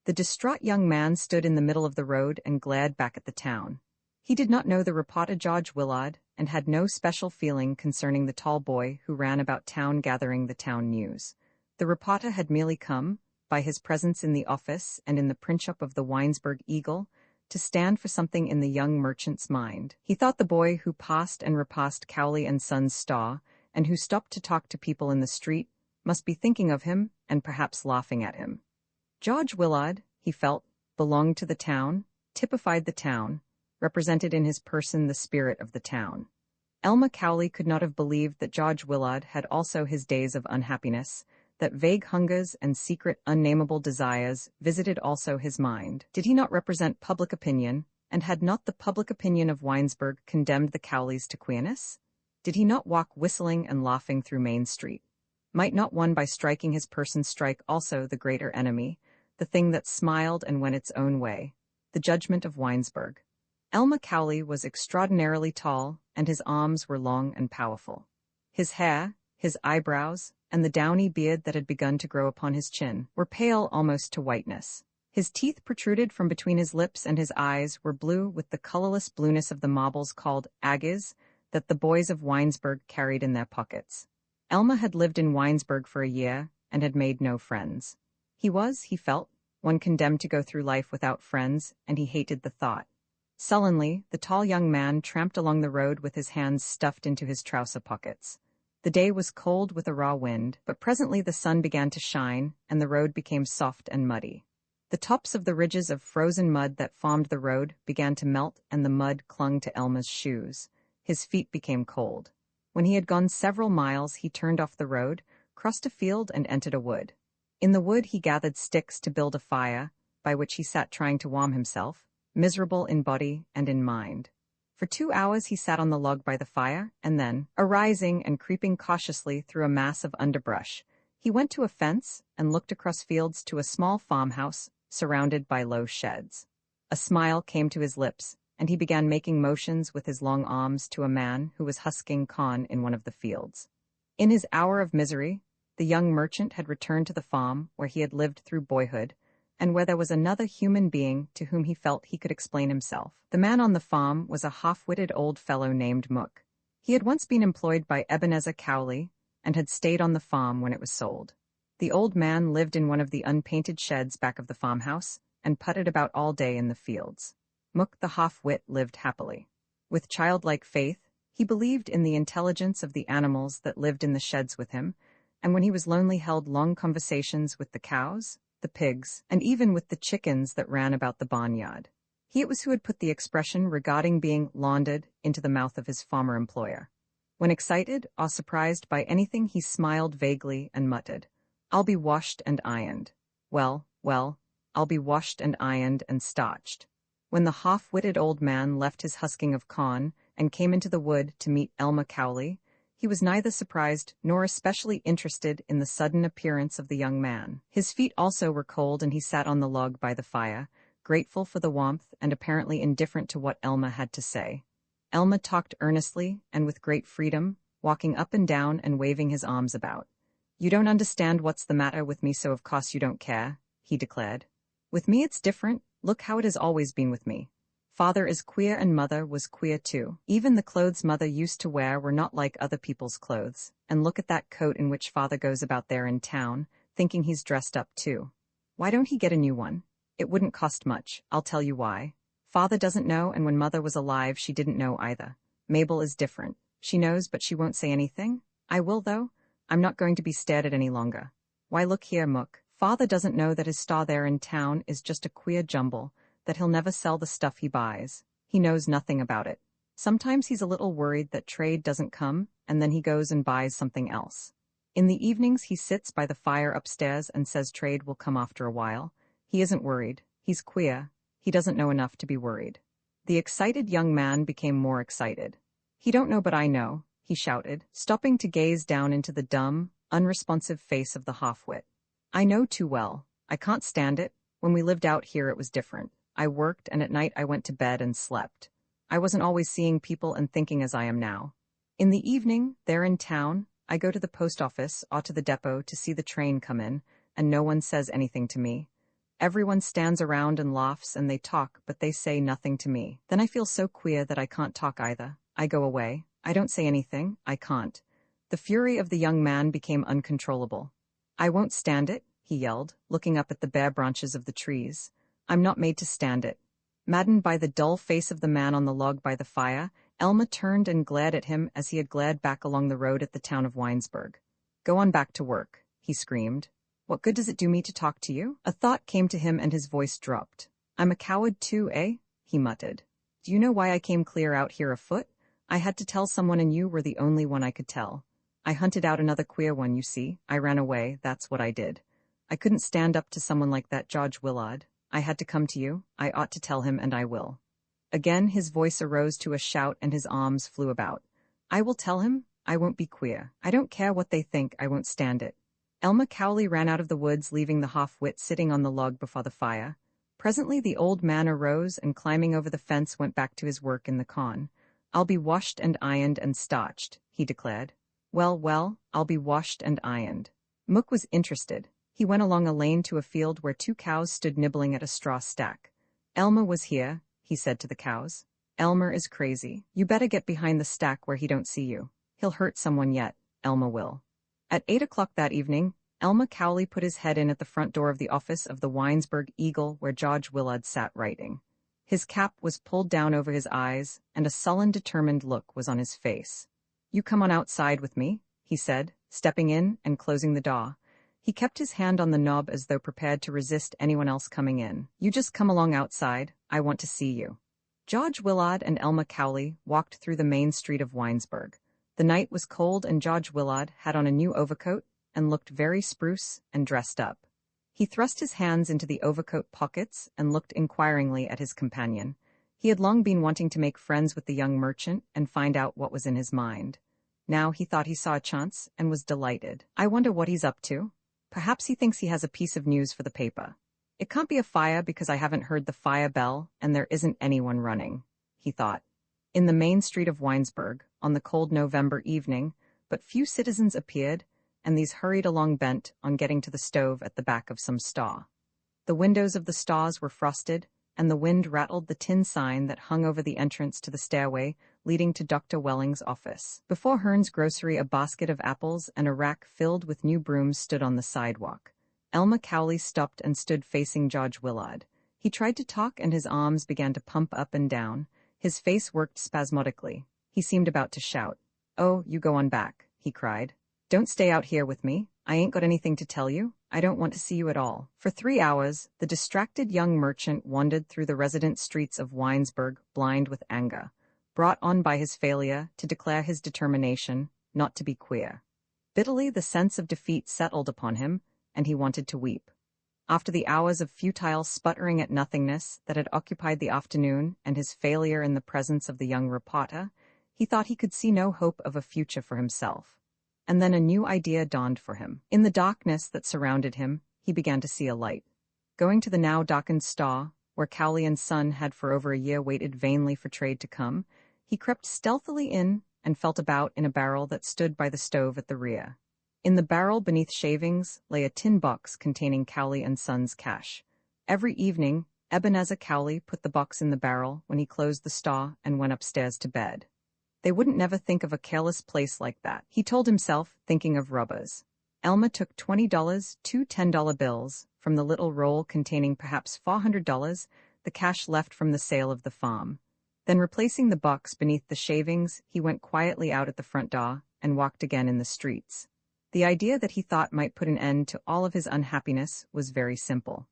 The distraught young man stood in the middle of the road and glared back at the town. He did not know the reporter George Willard and had no special feeling concerning the tall boy who ran about town gathering the town news. The reporter had merely come, by his presence in the office and in the print shop of the Winesburg Eagle, to stand for something in the young merchant's mind. He thought the boy who passed and repassed Cowley and Son's store, and who stopped to talk to people in the street, must be thinking of him and perhaps laughing at him. George Willard, he felt, belonged to the town, typified the town, represented in his person the spirit of the town. Elma Cowley could not have believed that George Willard had also his days of unhappiness, that vague hungers and secret unnameable desires visited also his mind. Did he not represent public opinion, and had not the public opinion of Winesburg condemned the Cowleys to queerness? Did he not walk whistling and laughing through Main Street? Might not one by striking his person strike also the greater enemy, the thing that smiled and went its own way, the judgment of Winesburg? Elma Cowley was extraordinarily tall, and his arms were long and powerful. His hair, his eyebrows, and the downy beard that had begun to grow upon his chin were pale almost to whiteness. His teeth protruded from between his lips, and his eyes were blue with the colorless blueness of the marbles called agates that the boys of Winesburg carried in their pockets. Elma had lived in Winesburg for a year and had made no friends. He was, he felt, one condemned to go through life without friends, and he hated the thought. Sullenly, the tall young man tramped along the road with his hands stuffed into his trouser pockets. The day was cold with a raw wind, but presently the sun began to shine, and the road became soft and muddy. The tops of the ridges of frozen mud that formed the road began to melt, and the mud clung to Elma's shoes. His feet became cold. When he had gone several miles, he turned off the road, crossed a field, and entered a wood. In the wood he gathered sticks to build a fire, by which he sat trying to warm himself, miserable in body and in mind. For 2 hours he sat on the log by the fire, and then, arising and creeping cautiously through a mass of underbrush, he went to a fence and looked across fields to a small farmhouse surrounded by low sheds. A smile came to his lips, and he began making motions with his long arms to a man who was husking corn in one of the fields. In his hour of misery, the young merchant had returned to the farm where he had lived through boyhood, and where there was another human being to whom he felt he could explain himself. The man on the farm was a half-witted old fellow named Mook. He had once been employed by Ebenezer Cowley, and had stayed on the farm when it was sold. The old man lived in one of the unpainted sheds back of the farmhouse, and putted about all day in the fields. Mook the half-wit lived happily. With childlike faith, he believed in the intelligence of the animals that lived in the sheds with him, and when he was lonely held long conversations with the cows, the pigs, and even with the chickens that ran about the barnyard. He it was who had put the expression regarding being laundered into the mouth of his former employer. When excited or surprised by anything, he smiled vaguely and muttered, "I'll be washed and ironed. Well, I'll be washed and ironed and starched." When the half-witted old man left his husking of corn and came into the wood to meet Elma Cowley, he was neither surprised nor especially interested in the sudden appearance of the young man. His feet also were cold, and he sat on the log by the fire, grateful for the warmth and apparently indifferent to what Elma had to say. Elma talked earnestly and with great freedom, walking up and down and waving his arms about. "You don't understand what's the matter with me, so of course you don't care," he declared. "With me it's different. Look how it has always been with me. Father is queer and mother was queer too. Even the clothes mother used to wear were not like other people's clothes, and look at that coat in which father goes about there in town, thinking he's dressed up too. Why don't he get a new one? It wouldn't cost much, I'll tell you why. Father doesn't know, and when mother was alive she didn't know either. Mabel is different. She knows, but she won't say anything. I will, though. I'm not going to be stared at any longer. Why, look here, Mook. Father doesn't know that his store there in town is just a queer jumble, that he'll never sell the stuff he buys. He knows nothing about it. Sometimes he's a little worried that trade doesn't come, and then he goes and buys something else. In the evenings he sits by the fire upstairs and says trade will come after a while. He isn't worried. He's queer. He doesn't know enough to be worried." The excited young man became more excited. "He don't know, but I know," he shouted, stopping to gaze down into the dumb, unresponsive face of the half-wit. "I know too well. I can't stand it. When we lived out here it was different. I worked, and at night I went to bed and slept. I wasn't always seeing people and thinking as I am now. In the evening, there in town, I go to the post office or to the depot to see the train come in, and no one says anything to me. Everyone stands around and laughs, and they talk, but they say nothing to me. Then I feel so queer that I can't talk either. I go away. I don't say anything. I can't." The fury of the young man became uncontrollable. "I won't stand it," he yelled, looking up at the bare branches of the trees. "I'm not made to stand it." Maddened by the dull face of the man on the log by the fire, Elma turned and glared at him as he had glared back along the road at the town of Winesburg. "Go on back to work," he screamed. What good does it do me to talk to you? A thought came to him and his voice dropped. I'm a coward too, eh? He muttered. Do you know why I came clear out here afoot? I had to tell someone and you were the only one I could tell. I hunted out another queer one, you see. I ran away, that's what I did. I couldn't stand up to someone like that George Willard. I had to come to you. I ought to tell him and I will. Again his voice arose to a shout and his arms flew about. I will tell him. I won't be queer. I don't care what they think, I won't stand it. Elmer Cowley ran out of the woods, leaving the half-wit sitting on the log before the fire. Presently the old man arose and climbing over the fence went back to his work in the con. I'll be washed and ironed and starched, he declared. Well, well, I'll be washed and ironed. Mook was interested. He went along a lane to a field where 2 cows stood nibbling at a straw stack. Elmer was here, he said to the cows. Elmer is crazy. You better get behind the stack where he don't see you. He'll hurt someone yet, Elmer will. At 8 o'clock that evening, Elmer Cowley put his head in at the front door of the office of the Winesburg Eagle where George Willard sat writing. His cap was pulled down over his eyes, and a sullen, determined look was on his face. You come on outside with me, he said, stepping in and closing the door. He kept his hand on the knob as though prepared to resist anyone else coming in. You just come along outside, I want to see you. George Willard and Elmer Cowley walked through the main street of Winesburg. The night was cold and George Willard had on a new overcoat and looked very spruce and dressed up. He thrust his hands into the overcoat pockets and looked inquiringly at his companion. He had long been wanting to make friends with the young merchant and find out what was in his mind. Now he thought he saw a chance and was delighted. I wonder what he's up to. Perhaps he thinks he has a piece of news for the paper. It can't be a fire because I haven't heard the fire bell and there isn't anyone running, he thought. In the main street of Winesburg, on the cold November evening, but few citizens appeared, and these hurried along bent on getting to the stove at the back of some stall. The windows of the stalls were frosted, and the wind rattled the tin sign that hung over the entrance to the stairway leading to Dr. Welling's office. Before Hearn's grocery, a basket of apples and a rack filled with new brooms stood on the sidewalk. Elmer Cowley stopped and stood facing George Willard. He tried to talk and his arms began to pump up and down. His face worked spasmodically. He seemed about to shout. Oh, you go on back, he cried. Don't stay out here with me. I ain't got anything to tell you. I don't want to see you at all. For 3 hours, the distracted young merchant wandered through the resident streets of Winesburg, blind with anger, brought on by his failure to declare his determination not to be queer. Bitterly, the sense of defeat settled upon him, and he wanted to weep. After the hours of futile sputtering at nothingness that had occupied the afternoon and his failure in the presence of the young reporter, he thought he could see no hope of a future for himself. And then a new idea dawned for him. In the darkness that surrounded him, he began to see a light. Going to the now darkened stall, where Cowley and Son had for over a year waited vainly for trade to come, he crept stealthily in and felt about in a barrel that stood by the stove at the rear. In the barrel beneath shavings lay a tin box containing Cowley and Son's cash. Every evening, Ebenezer Cowley put the box in the barrel when he closed the stall and went upstairs to bed. They wouldn't never think of a careless place like that, he told himself, thinking of robbers. Elmer took $20, 2 $10 bills, from the little roll containing perhaps $400, the cash left from the sale of the farm. Then replacing the box beneath the shavings, he went quietly out at the front door and walked again in the streets. The idea that he thought might put an end to all of his unhappiness was very simple.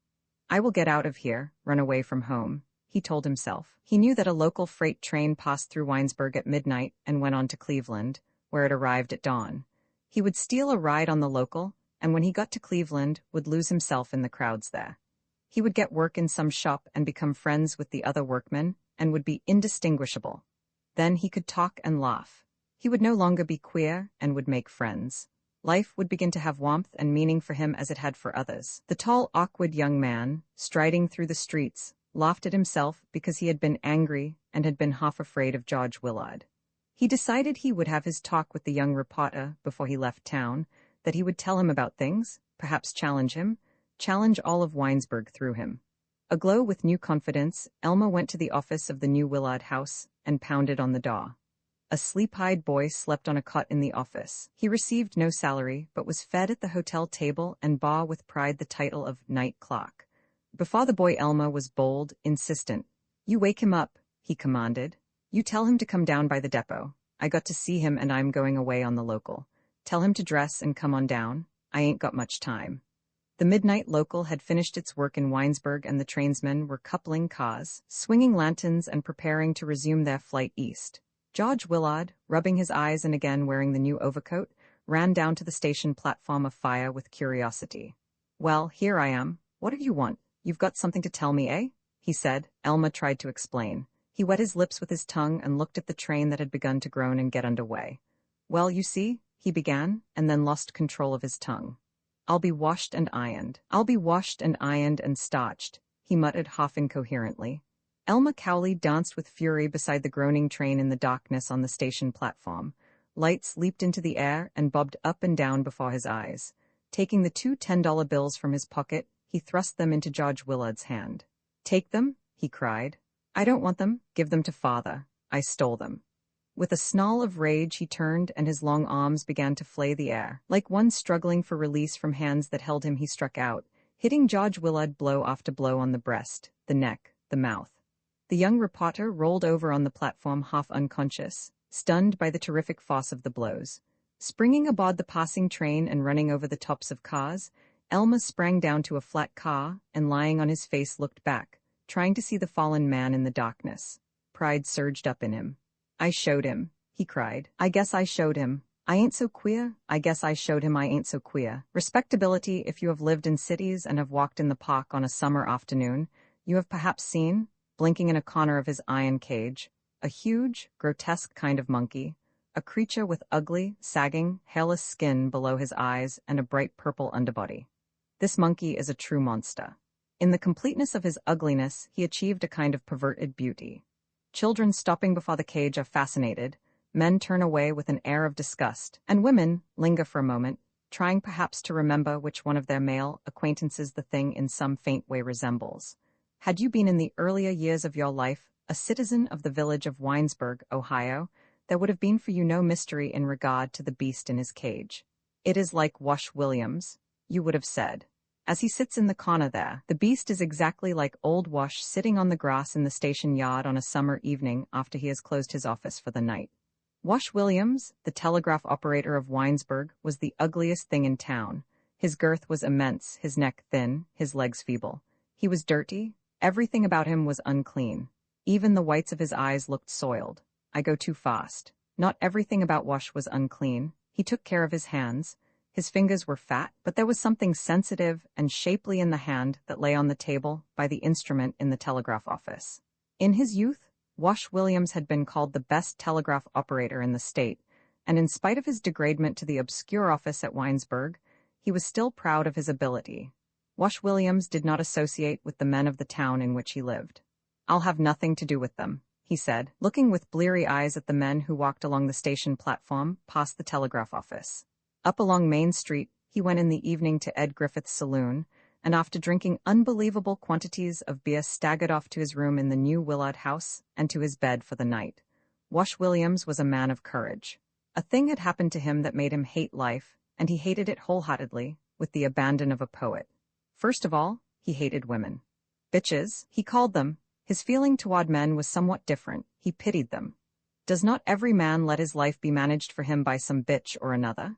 I will get out of here, run away from home, he told himself. He knew that a local freight train passed through Winesburg at midnight and went on to Cleveland, where it arrived at dawn. He would steal a ride on the local, and when he got to Cleveland, would lose himself in the crowds there. He would get work in some shop and become friends with the other workmen, and would be indistinguishable. Then he could talk and laugh. He would no longer be queer and would make friends. Life would begin to have warmth and meaning for him as it had for others. The tall, awkward young man, striding through the streets, laughed at himself because he had been angry and had been half afraid of George Willard. He decided he would have his talk with the young reporter before he left town, that he would tell him about things, perhaps challenge him, challenge all of Winesburg through him. Aglow with new confidence, Elmer went to the office of the new Willard house and pounded on the door. A sleep-eyed boy slept on a cot in the office. He received no salary, but was fed at the hotel table and bore with pride the title of night clerk. Before the boy, Elmer was bold, insistent. You wake him up, he commanded. You tell him to come down by the depot. I got to see him and I'm going away on the local. Tell him to dress and come on down. I ain't got much time. The midnight local had finished its work in Winesburg and the trainsmen were coupling cars, swinging lanterns and preparing to resume their flight east. George Willard, rubbing his eyes and again wearing the new overcoat, ran down to the station platform of fire with curiosity. "Well, here I am. What do you want? You've got something to tell me, eh?" he said. Elma tried to explain. He wet his lips with his tongue and looked at the train that had begun to groan and get underway. "Well, you see," he began, and then lost control of his tongue. "I'll be washed and ironed. I'll be washed and ironed and starched," he muttered half incoherently. Elma Cowley danced with fury beside the groaning train in the darkness on the station platform. Lights leaped into the air and bobbed up and down before his eyes. Taking the 2 $10 bills from his pocket, he thrust them into George Willard's hand. "Take them," he cried. "I don't want them. Give them to father. I stole them." With a snarl of rage he turned and his long arms began to flay the air. Like one struggling for release from hands that held him, he struck out, hitting George Willard blow after blow on the breast, the neck, the mouth. The young reporter rolled over on the platform half unconscious, stunned by the terrific force of the blows. Springing aboard the passing train and running over the tops of cars, Elma sprang down to a flat car and lying on his face looked back, trying to see the fallen man in the darkness. Pride surged up in him. "I showed him," he cried. "I guess I showed him. I ain't so queer. I guess I showed him I ain't so queer." Respectability, if you have lived in cities and have walked in the park on a summer afternoon, you have perhaps seen, blinking in a corner of his iron cage, a huge, grotesque kind of monkey, a creature with ugly, sagging, hairless skin below his eyes and a bright purple underbody. This monkey is a true monster. In the completeness of his ugliness, he achieved a kind of perverted beauty. Children stopping before the cage are fascinated, men turn away with an air of disgust, and women linger for a moment, trying perhaps to remember which one of their male acquaintances the thing in some faint way resembles. Had you been in the earlier years of your life a citizen of the village of Winesburg, Ohio, there would have been for you no mystery in regard to the beast in his cage. "It is like Wash Williams," you would have said. As he sits in the corner there, the beast is exactly like old Wash sitting on the grass in the station yard on a summer evening after he has closed his office for the night. Wash Williams, the telegraph operator of Winesburg, was the ugliest thing in town. His girth was immense, his neck thin, his legs feeble. He was dirty. Everything about him was unclean. Even the whites of his eyes looked soiled. I go too fast. Not everything about Wash was unclean. He took care of his hands. His fingers were fat, but there was something sensitive and shapely in the hand that lay on the table by the instrument in the telegraph office. In his youth, Wash Williams had been called the best telegraph operator in the state, and in spite of his degradement to the obscure office at Winesburg, he was still proud of his ability. Wash Williams did not associate with the men of the town in which he lived. "I'll have nothing to do with them," he said, looking with bleary eyes at the men who walked along the station platform past the telegraph office. Up along Main Street, he went in the evening to Ed Griffith's saloon, and after drinking unbelievable quantities of beer staggered off to his room in the new Willard house and to his bed for the night. Wash Williams was a man of courage. A thing had happened to him that made him hate life, and he hated it wholeheartedly, with the abandon of a poet. First of all, he hated women. Bitches, he called them. His feeling toward men was somewhat different. He pitied them. Does not every man let his life be managed for him by some bitch or another?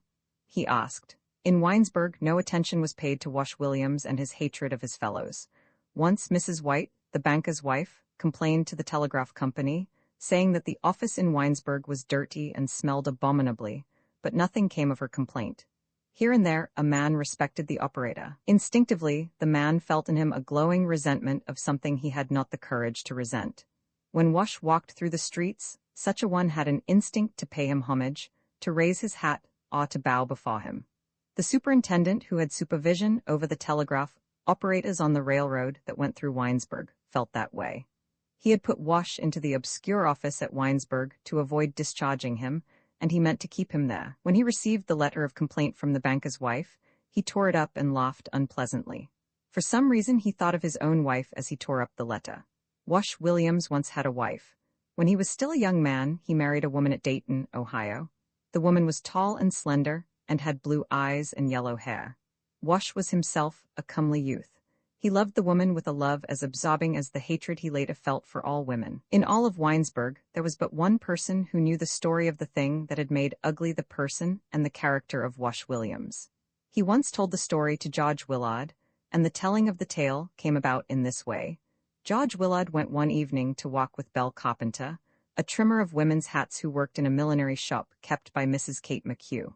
He asked. In Winesburg, no attention was paid to Wash Williams and his hatred of his fellows. Once Mrs. White, the banker's wife, complained to the telegraph company, saying that the office in Winesburg was dirty and smelled abominably, but nothing came of her complaint. Here and there, a man respected the operator. Instinctively, the man felt in him a glowing resentment of something he had not the courage to resent. When Wash walked through the streets, such a one had an instinct to pay him homage, to raise his hat, or to bow before him. The superintendent who had supervision over the telegraph operators on the railroad that went through Winesburg felt that way. He had put Wash into the obscure office at Winesburg to avoid discharging him, and he meant to keep him there. When he received the letter of complaint from the banker's wife, he tore it up and laughed unpleasantly. For some reason he thought of his own wife as he tore up the letter. Wash Williams once had a wife. When he was still a young man, he married a woman at Dayton, Ohio. The woman was tall and slender, and had blue eyes and yellow hair. Wash was himself a comely youth. He loved the woman with a love as absorbing as the hatred he later felt for all women. In all of Winesburg, there was but one person who knew the story of the thing that had made ugly the person and the character of Wash Williams. He once told the story to George Willard, and the telling of the tale came about in this way. George Willard went one evening to walk with Belle Carpenter, a trimmer of women's hats who worked in a millinery shop kept by Mrs. Kate McHugh.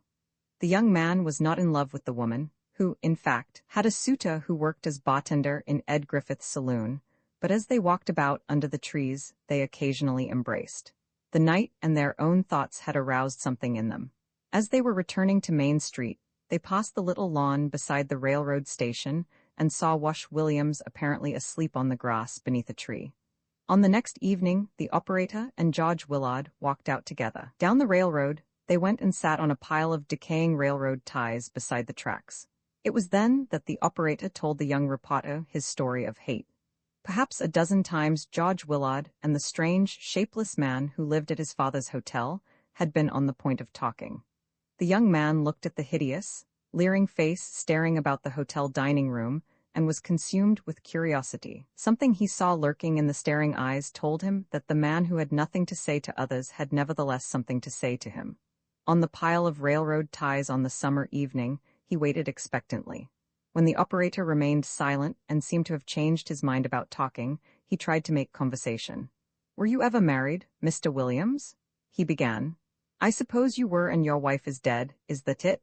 The young man was not in love with the woman, who, in fact, had a suitor who worked as bartender in Ed Griffith's saloon, but as they walked about under the trees, they occasionally embraced. The night and their own thoughts had aroused something in them. As they were returning to Main Street, they passed the little lawn beside the railroad station and saw Wash Williams apparently asleep on the grass beneath a tree. On the next evening, the operator and George Willard walked out together. Down the railroad, they went and sat on a pile of decaying railroad ties beside the tracks. It was then that the operator told the young reporter his story of hate. Perhaps a dozen times George Willard and the strange, shapeless man who lived at his father's hotel had been on the point of talking. The young man looked at the hideous, leering face staring about the hotel dining room and was consumed with curiosity. Something he saw lurking in the staring eyes told him that the man who had nothing to say to others had nevertheless something to say to him. On the pile of railroad ties on the summer evening, he waited expectantly. When the operator remained silent and seemed to have changed his mind about talking, he tried to make conversation. "Were you ever married, Mr. Williams?" he began. "I suppose you were and your wife is dead, is that it?"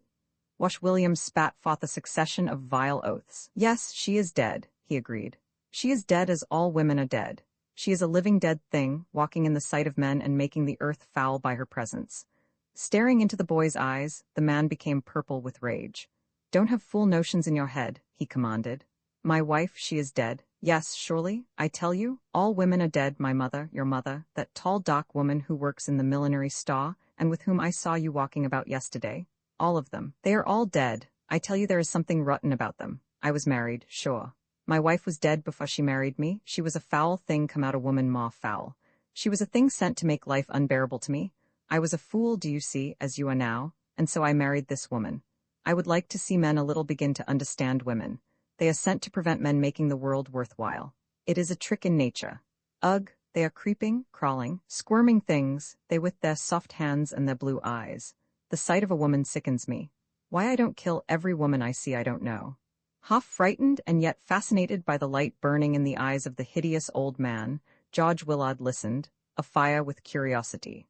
Wash Williams spat forth a succession of vile oaths. "Yes, she is dead," he agreed. "She is dead as all women are dead. She is a living dead thing, walking in the sight of men and making the earth foul by her presence." Staring into the boy's eyes, the man became purple with rage. "Don't have fool notions in your head," he commanded. "My wife, she is dead. Yes, surely, I tell you, all women are dead, my mother, your mother, that tall dark woman who works in the millinery store, and with whom I saw you walking about yesterday. All of them. They are all dead. I tell you there is something rotten about them. I was married, sure. My wife was dead before she married me. She was a foul thing come out a woman more foul. She was a thing sent to make life unbearable to me. I was a fool, do you see, as you are now, and so I married this woman. I would like to see men a little begin to understand women. They are sent to prevent men making the world worthwhile. It is a trick in nature. Ugh, they are creeping, crawling, squirming things, they with their soft hands and their blue eyes. The sight of a woman sickens me. Why I don't kill every woman I see I don't know." Half frightened and yet fascinated by the light burning in the eyes of the hideous old man, George Willard listened, afire with curiosity.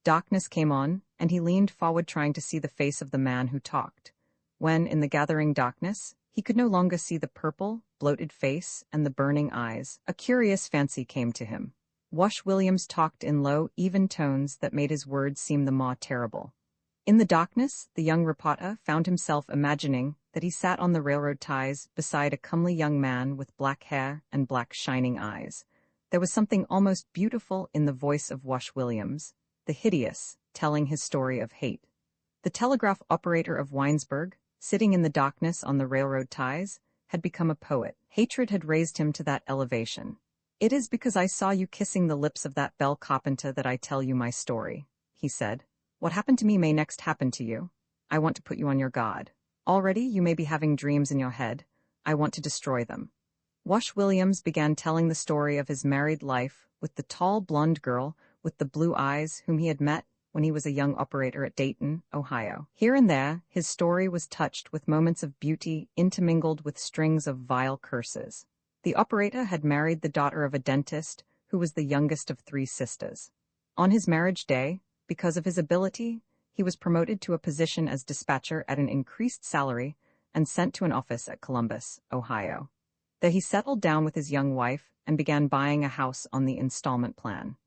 Darkness came on, and he leaned forward trying to see the face of the man who talked. When, in the gathering darkness, he could no longer see the purple, bloated face and the burning eyes, a curious fancy came to him. Wash Williams talked in low, even tones that made his words seem the more terrible. In the darkness, the young reporter found himself imagining that he sat on the railroad ties beside a comely young man with black hair and black shining eyes. There was something almost beautiful in the voice of Wash Williams, the hideous, telling his story of hate. The telegraph operator of Winesburg, sitting in the darkness on the railroad ties, had become a poet. Hatred had raised him to that elevation. "It is because I saw you kissing the lips of that Belle Carpenter that I tell you my story," he said. "What happened to me may next happen to you. I want to put you on your guard. Already you may be having dreams in your head. I want to destroy them." Wash Williams began telling the story of his married life with the tall blonde girl with the blue eyes whom he had met when he was a young operator at Dayton, Ohio. Here and there, his story was touched with moments of beauty intermingled with strings of vile curses. The operator had married the daughter of a dentist who was the youngest of 3 sisters. On his marriage day, because of his ability, he was promoted to a position as dispatcher at an increased salary and sent to an office at Columbus, Ohio. There he settled down with his young wife and began buying a house on the installment plan.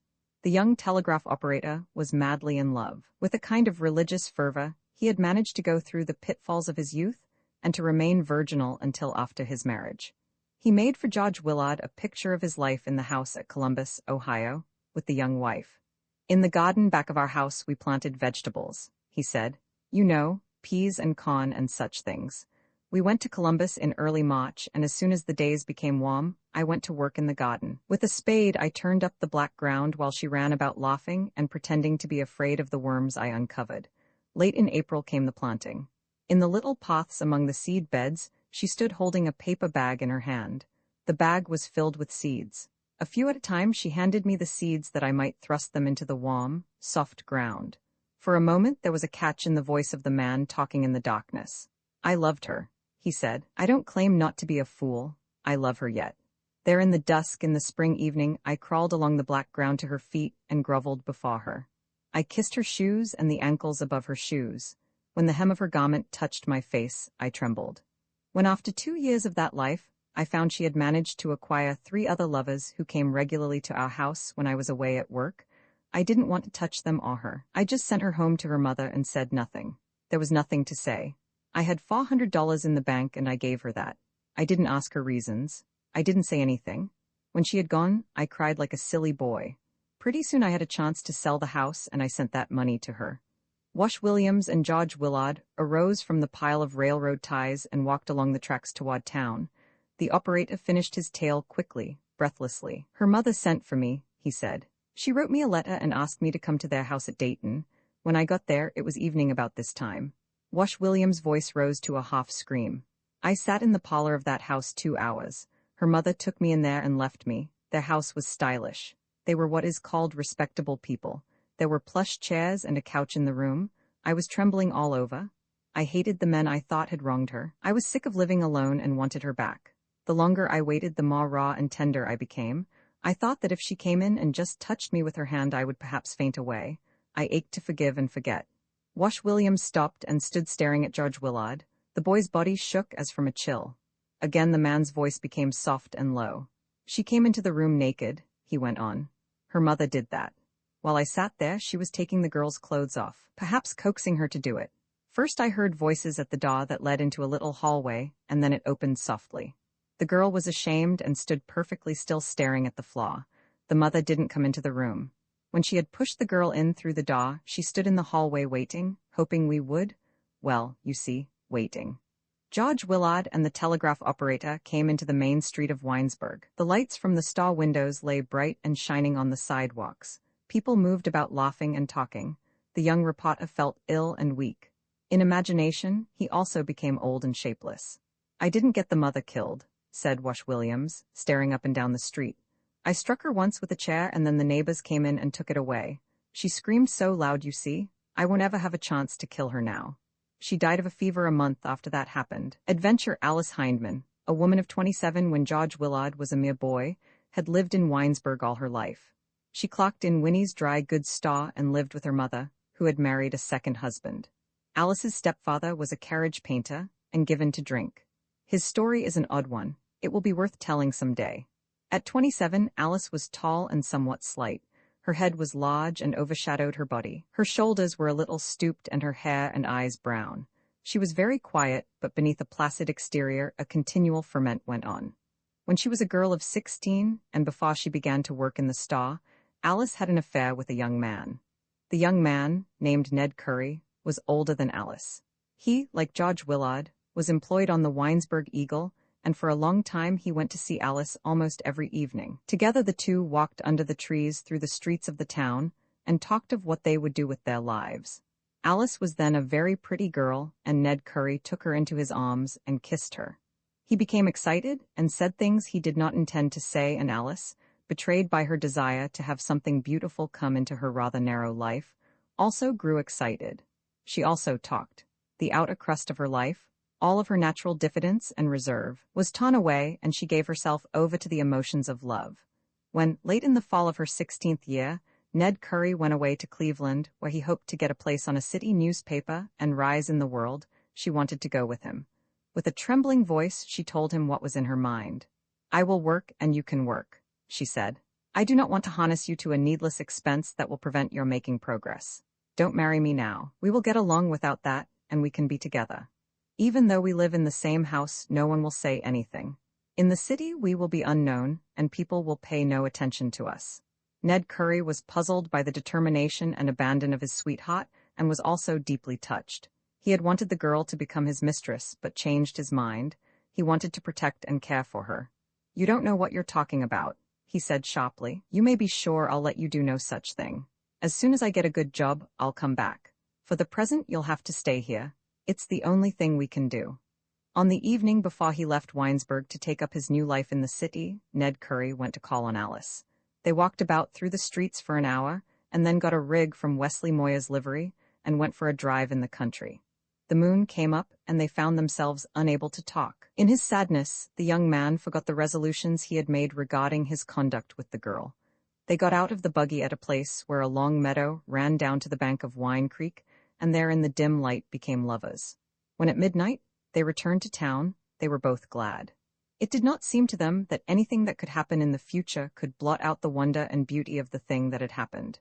The young telegraph operator was madly in love. With a kind of religious fervor, he had managed to go through the pitfalls of his youth and to remain virginal until after his marriage. He made for George Willard a picture of his life in the house at Columbus, Ohio, with the young wife. "In the garden back of our house we planted vegetables," he said. "You know, peas and corn and such things. We went to Columbus in early March, and as soon as the days became warm, I went to work in the garden. With a spade I turned up the black ground while she ran about laughing and pretending to be afraid of the worms I uncovered. Late in April came the planting. In the little paths among the seed beds, she stood holding a paper bag in her hand. The bag was filled with seeds. A few at a time she handed me the seeds that I might thrust them into the warm, soft ground. For a moment there was a catch in the voice of the man talking in the darkness. I loved her, he said. I don't claim not to be a fool. I love her yet. There in the dusk in the spring evening, I crawled along the black ground to her feet and groveled before her. I kissed her shoes and the ankles above her shoes. When the hem of her garment touched my face, I trembled. When after 2 years of that life, I found she had managed to acquire 3 other lovers who came regularly to our house when I was away at work, I didn't want to touch them or her. I just sent her home to her mother and said nothing. There was nothing to say. I had $400 in the bank and I gave her that. I didn't ask her reasons. I didn't say anything. When she had gone, I cried like a silly boy. Pretty soon I had a chance to sell the house and I sent that money to her. Wash Williams and George Willard arose from the pile of railroad ties and walked along the tracks toward town. The operator finished his tale quickly, breathlessly. Her mother sent for me, he said. She wrote me a letter and asked me to come to their house at Dayton. When I got there, it was evening about this time. Wash Williams' voice rose to a half scream. I sat in the parlor of that house 2 hours. Her mother took me in there and left me. Their house was stylish. They were what is called respectable people. There were plush chairs and a couch in the room. I was trembling all over. I hated the men I thought had wronged her. I was sick of living alone and wanted her back. The longer I waited, the more raw and tender I became. I thought that if she came in and just touched me with her hand, I would perhaps faint away. I ached to forgive and forget. Wash Williams stopped and stood staring at George Willard. The boy's body shook as from a chill. Again the man's voice became soft and low. She came into the room naked, he went on. Her mother did that. While I sat there, she was taking the girl's clothes off, perhaps coaxing her to do it. First I heard voices at the door that led into a little hallway, and then it opened softly. The girl was ashamed and stood perfectly still staring at the floor. The mother didn't come into the room. When she had pushed the girl in through the door, she stood in the hallway waiting, hoping we would. Well, you see, waiting. George Willard and the telegraph operator came into the main street of Winesburg. The lights from the store windows lay bright and shining on the sidewalks. People moved about laughing and talking. The young reporter felt ill and weak. In imagination, he also became old and shapeless. I didn't get the mother killed, said Wash Williams, staring up and down the street. I struck her once with a chair and then the neighbors came in and took it away. She screamed so loud, you see. I won't ever have a chance to kill her now. She died of a fever a month after that happened. Adventure Alice Hindman, a woman of 27 when George Willard was a mere boy, had lived in Winesburg all her life. She clocked in Winnie's dry goods store and lived with her mother, who had married a second husband. Alice's stepfather was a carriage painter and given to drink. His story is an odd one. It will be worth telling someday. At 27, Alice was tall and somewhat slight. Her head was large and overshadowed her body. Her shoulders were a little stooped and her hair and eyes brown. She was very quiet, but beneath a placid exterior, a continual ferment went on. When she was a girl of 16, and before she began to work in the store, Alice had an affair with a young man. The young man, named Ned Curry, was older than Alice. He, like George Willard, was employed on the Winesburg Eagle, and for a long time he went to see Alice almost every evening. Together the two walked under the trees through the streets of the town and talked of what they would do with their lives. Alice was then a very pretty girl, and Ned Curry took her into his arms and kissed her. He became excited and said things he did not intend to say, and Alice, betrayed by her desire to have something beautiful come into her rather narrow life, also grew excited. She also talked. The outer crust of her life, all of her natural diffidence and reserve, was torn away, and she gave herself over to the emotions of love. When, late in the fall of her 16th year, Ned Curry went away to Cleveland, where he hoped to get a place on a city newspaper and rise in the world, she wanted to go with him. With a trembling voice, she told him what was in her mind. "I will work and you can work," she said. "I do not want to harness you to a needless expense that will prevent your making progress. Don't marry me now. We will get along without that, and we can be together. Even though we live in the same house, no one will say anything. In the city, we will be unknown, and people will pay no attention to us." Ned Curry was puzzled by the determination and abandon of his sweetheart, and was also deeply touched. He had wanted the girl to become his mistress, but changed his mind. He wanted to protect and care for her. "You don't know what you're talking about," he said sharply. "You may be sure I'll let you do no such thing. As soon as I get a good job, I'll come back. For the present, you'll have to stay here. It's the only thing we can do." On the evening before he left Winesburg to take up his new life in the city, Ned Curry went to call on Alice. They walked about through the streets for an hour, and then got a rig from Wesley Moya's livery, and went for a drive in the country. The moon came up and they found themselves unable to talk. In his sadness, the young man forgot the resolutions he had made regarding his conduct with the girl. They got out of the buggy at a place where a long meadow ran down to the bank of Wine Creek, and there in the dim light became lovers. When at midnight they returned to town, they were both glad. It did not seem to them that anything that could happen in the future could blot out the wonder and beauty of the thing that had happened.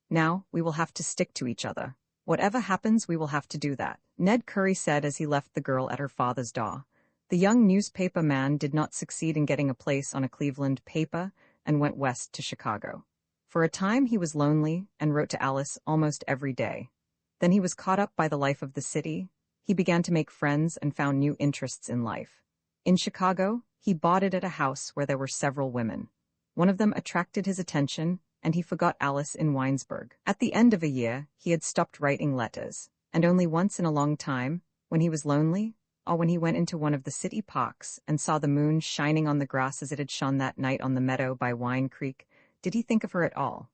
Now, we will have to stick to each other. Whatever happens, we will have to do that, Ned Curry said as he left the girl at her father's door. The young newspaper man did not succeed in getting a place on a Cleveland paper and went west to Chicago. For a time he was lonely and wrote to Alice almost every day. Then he was caught up by the life of the city. He began to make friends and found new interests in life. In Chicago, he boarded at a house where there were several women. One of them attracted his attention, and he forgot Alice in Winesburg. At the end of a year, he had stopped writing letters, and only once in a long time, when he was lonely, or when he went into one of the city parks and saw the moon shining on the grass as it had shone that night on the meadow by Wine Creek, did he think of her at all.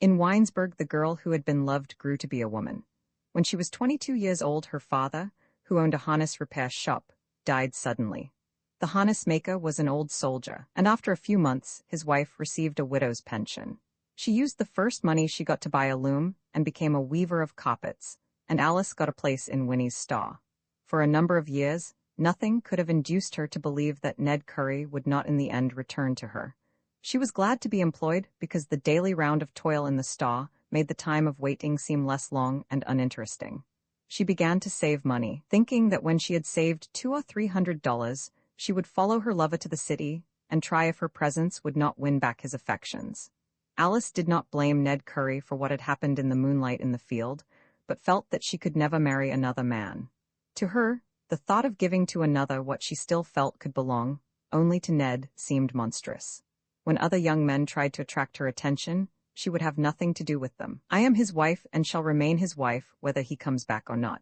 In Winesburg, the girl who had been loved grew to be a woman. When she was 22 years old, her father, who owned a harness repair shop, died suddenly. The harness maker was an old soldier, and after a few months, his wife received a widow's pension. She used the first money she got to buy a loom and became a weaver of carpets, and Alice got a place in Winnie's store. For a number of years, nothing could have induced her to believe that Ned Curry would not in the end return to her. She was glad to be employed because the daily round of toil in the store made the time of waiting seem less long and uninteresting. She began to save money, thinking that when she had saved $200 or $300, she would follow her lover to the city and try if her presence would not win back his affections. Alice did not blame Ned Curry for what had happened in the moonlight in the field, but felt that she could never marry another man. To her, the thought of giving to another what she still felt could belong only to Ned seemed monstrous. When other young men tried to attract her attention, she would have nothing to do with them. I am his wife and shall remain his wife whether he comes back or not,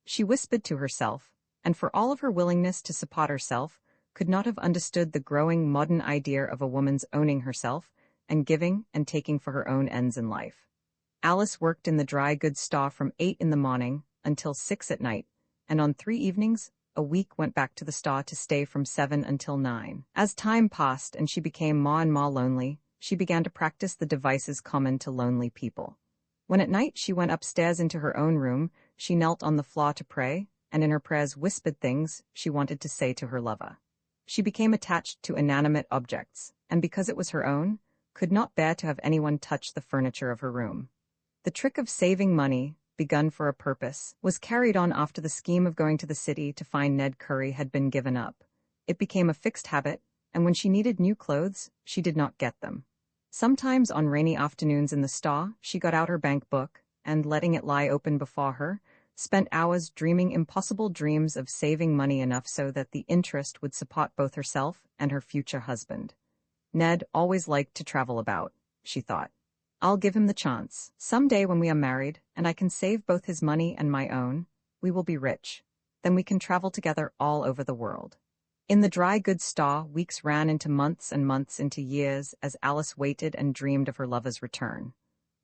she whispered to herself, and for all of her willingness to support herself, could not have understood the growing modern idea of a woman's owning herself and giving and taking for her own ends in life. Alice worked in the dry goods store from 8 in the morning until 6 at night, and on 3 evenings a week went back to the store to stay from 7 until 9. As time passed and she became more and more lonely, she began to practice the devices common to lonely people. When at night she went upstairs into her own room, she knelt on the floor to pray, and in her prayers whispered things she wanted to say to her lover. She became attached to inanimate objects, and because it was her own, could not bear to have anyone touch the furniture of her room. The trick of saving money, begun for a purpose, was carried on after the scheme of going to the city to find Ned Curry had been given up. It became a fixed habit, and when she needed new clothes, she did not get them. Sometimes on rainy afternoons in the store, she got out her bank book, and letting it lie open before her, spent hours dreaming impossible dreams of saving money enough so that the interest would support both herself and her future husband. Ned always liked to travel about, she thought. I'll give him the chance. Someday when we are married, and I can save both his money and my own, we will be rich. Then we can travel together all over the world. In the dry goods store, weeks ran into months and months into years as Alice waited and dreamed of her lover's return.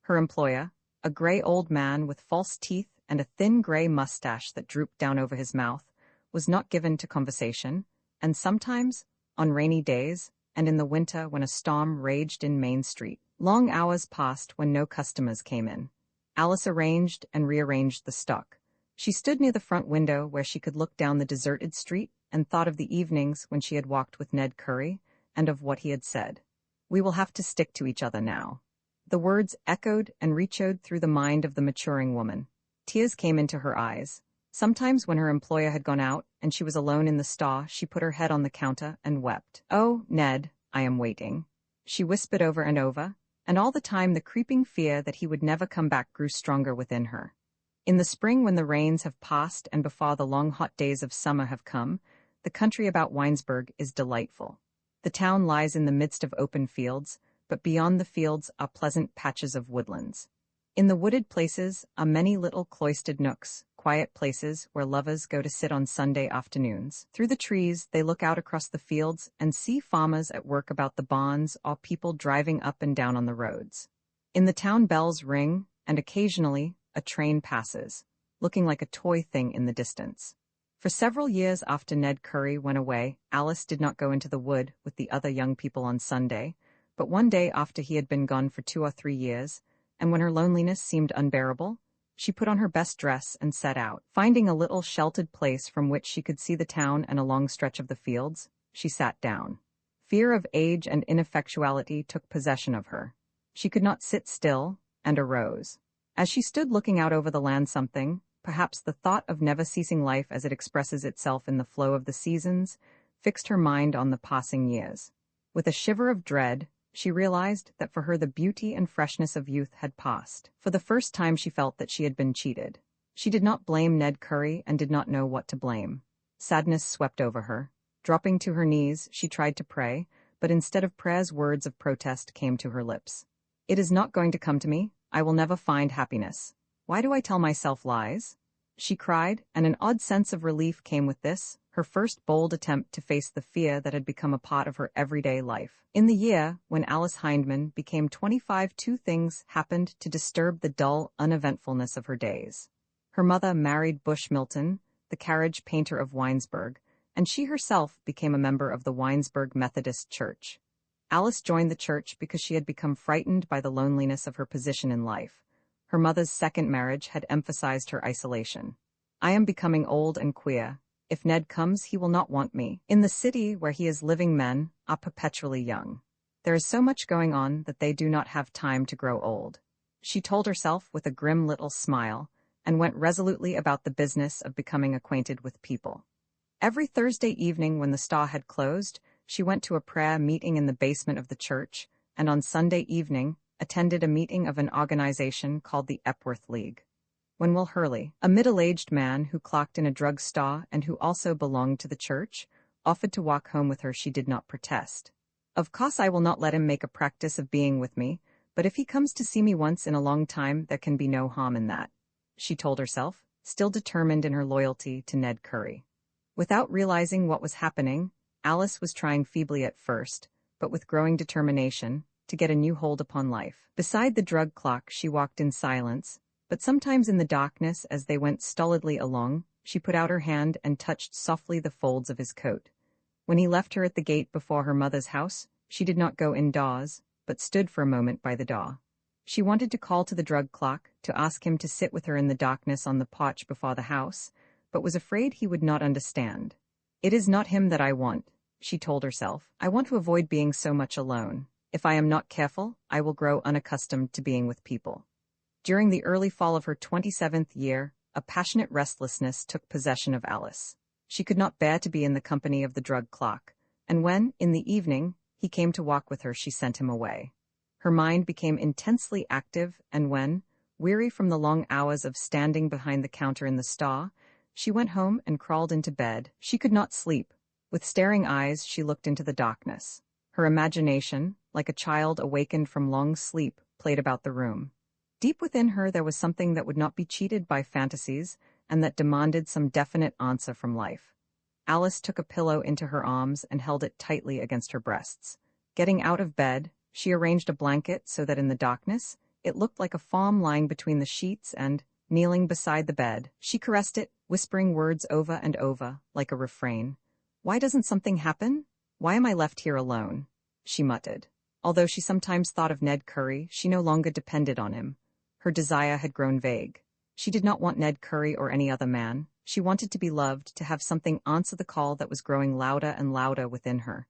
Her employer, a gray old man with false teeth and a thin gray mustache that drooped down over his mouth, was not given to conversation, and sometimes, on rainy days, and in the winter when a storm raged in Main Street, long hours passed when no customers came in. Alice arranged and rearranged the stock. She stood near the front window where she could look down the deserted street and thought of the evenings when she had walked with Ned Curry and of what he had said. We will have to stick to each other now. The words echoed and reechoed through the mind of the maturing woman. Tears came into her eyes. Sometimes when her employer had gone out and she was alone in the store, she put her head on the counter and wept. "Oh, Ned, I am waiting," she whispered over and over, and all the time the creeping fear that he would never come back grew stronger within her. In the spring, when the rains have passed and before the long hot days of summer have come, the country about Winesburg is delightful. The town lies in the midst of open fields, but beyond the fields are pleasant patches of woodlands. In the wooded places are many little cloistered nooks, quiet places where lovers go to sit on Sunday afternoons. Through the trees, they look out across the fields and see farmers at work about the barns or people driving up and down on the roads. In the town bells ring, and occasionally a train passes. looking like a toy thing in the distance. For several years after Ned Curry went away, Alice did not go into the wood with the other young people on Sunday, but one day after he had been gone for 2 or 3 years, and when her loneliness seemed unbearable, she put on her best dress and set out. Finding a little sheltered place from which she could see the town and a long stretch of the fields, she sat down. Fear of age and ineffectuality took possession of her. She could not sit still, and arose. As she stood looking out over the land, something, perhaps the thought of never-ceasing life as it expresses itself in the flow of the seasons, fixed her mind on the passing years. With a shiver of dread, she realized that for her the beauty and freshness of youth had passed. For the first time she felt that she had been cheated. She did not blame Ned Curry and did not know what to blame. Sadness swept over her. Dropping to her knees, she tried to pray, but instead of prayers, words of protest came to her lips. "It is not going to come to me. I will never find happiness. Why do I tell myself lies?" she cried, and an odd sense of relief came with this, her first bold attempt to face the fear that had become a part of her everyday life. In the year when Alice Hindman became 25, 2 things happened to disturb the dull uneventfulness of her days. Her mother married Bush Milton, the carriage painter of Winesburg, and she herself became a member of the Winesburg Methodist Church. Alice joined the church because she had become frightened by the loneliness of her position in life. Her mother's second marriage had emphasized her isolation. "I am becoming old and queer. If Ned comes, he will not want me. In the city where he is living, men are perpetually young. There is so much going on that they do not have time to grow old," she told herself with a grim little smile, and went resolutely about the business of becoming acquainted with people. Every Thursday evening when the Star had closed, she went to a prayer meeting in the basement of the church, and on Sunday evening, attended a meeting of an organization called the Epworth League. When Will Hurley, a middle-aged man who clocked in a drug store and who also belonged to the church, offered to walk home with her, she did not protest. "Of course I will not let him make a practice of being with me, but if he comes to see me once in a long time, there can be no harm in that," she told herself, still determined in her loyalty to Ned Curry. Without realizing what was happening, Alice was trying feebly at first, but with growing determination, to get a new hold upon life. Beside the drug clock she walked in silence, but sometimes in the darkness as they went stolidly along, she put out her hand and touched softly the folds of his coat. When he left her at the gate before her mother's house, she did not go indoors, but stood for a moment by the door. She wanted to call to the drug clock, to ask him to sit with her in the darkness on the porch before the house, but was afraid he would not understand. "It is not him that I want," she told herself. "I want to avoid being so much alone. If I am not careful, I will grow unaccustomed to being with people." During the early fall of her 27th year, a passionate restlessness took possession of Alice. She could not bear to be in the company of the drug clock, and when, in the evening, he came to walk with her, she sent him away. Her mind became intensely active, and when, weary from the long hours of standing behind the counter in the store, she went home and crawled into bed, she could not sleep. With staring eyes, she looked into the darkness. Her imagination, like a child awakened from long sleep, played about the room. Deep within her there was something that would not be cheated by fantasies and that demanded some definite answer from life. Alice took a pillow into her arms and held it tightly against her breasts. Getting out of bed, she arranged a blanket so that in the darkness, it looked like a form lying between the sheets and, kneeling beside the bed, she caressed it, whispering words over and over, like a refrain. "Why doesn't something happen? Why am I left here alone?" she muttered. Although she sometimes thought of Ned Curry, she no longer depended on him. Her desire had grown vague. She did not want Ned Curry or any other man. She wanted to be loved, to have something answer the call that was growing louder and louder within her.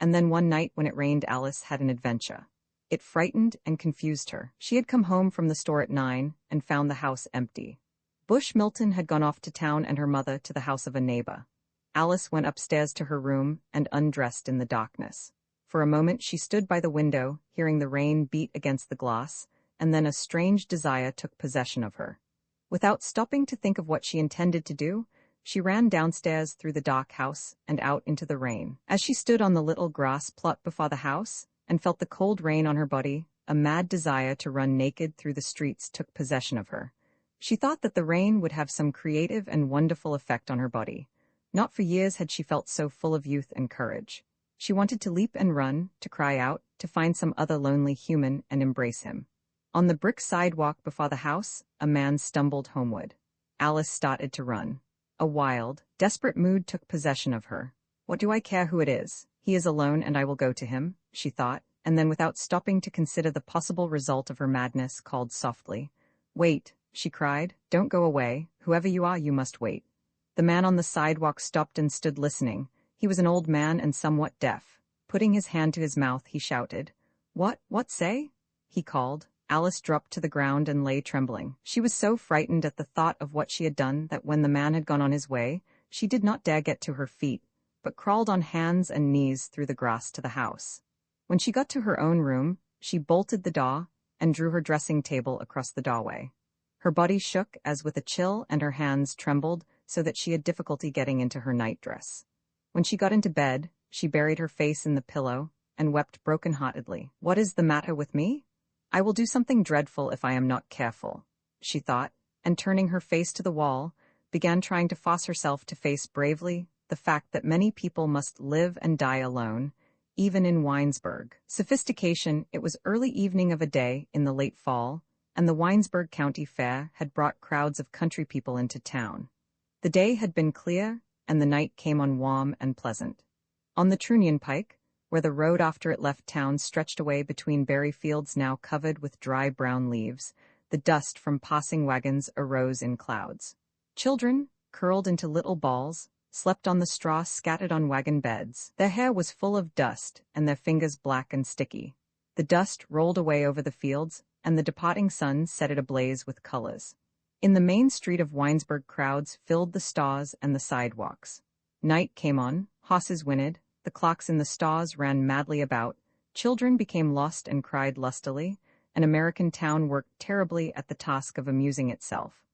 And then one night when it rained, Alice had an adventure. It frightened and confused her. She had come home from the store at 9 and found the house empty. Bush Milton had gone off to town and her mother to the house of a neighbor. Alice went upstairs to her room and undressed in the darkness. For a moment she stood by the window, hearing the rain beat against the glass, and then a strange desire took possession of her. Without stopping to think of what she intended to do, she ran downstairs through the dark house and out into the rain. As she stood on the little grass plot before the house and felt the cold rain on her body, a mad desire to run naked through the streets took possession of her. She thought that the rain would have some creative and wonderful effect on her body. Not for years had she felt so full of youth and courage. She wanted to leap and run, to cry out, to find some other lonely human and embrace him. On the brick sidewalk before the house, a man stumbled homeward. Alice started to run. A wild, desperate mood took possession of her. What do I care who it is? He is alone and I will go to him, she thought, and then without stopping to consider the possible result of her madness, called softly. Wait, she cried. Don't go away. Whoever you are, you must wait. The man on the sidewalk stopped and stood listening. He was an old man and somewhat deaf. Putting his hand to his mouth, he shouted. What say? He called. Alice dropped to the ground and lay trembling. She was so frightened at the thought of what she had done that when the man had gone on his way, she did not dare get to her feet, but crawled on hands and knees through the grass to the house. When she got to her own room, she bolted the door and drew her dressing table across the doorway. Her body shook as with a chill and her hands trembled so that she had difficulty getting into her nightdress. When she got into bed, she buried her face in the pillow and wept broken-heartedly. What is the matter with me? I will do something dreadful if I am not careful, she thought, and turning her face to the wall, began trying to force herself to face bravely the fact that many people must live and die alone, even in Winesburg. Sophistication. It was early evening of a day in the late fall, and the Winesburg County Fair had brought crowds of country people into town. The day had been clear, and the night came on warm and pleasant. On the Trunion Pike, where the road after it left town stretched away between berry fields now covered with dry brown leaves, the dust from passing wagons arose in clouds. Children, curled into little balls, slept on the straw scattered on wagon beds. Their hair was full of dust, and their fingers black and sticky. The dust rolled away over the fields, and the departing sun set it ablaze with colors. In the main street of Winesburg, crowds filled the stores and the sidewalks. Night came on, horses whinnied, the clocks in the stores ran madly about, children became lost and cried lustily, an American town worked terribly at the task of amusing itself.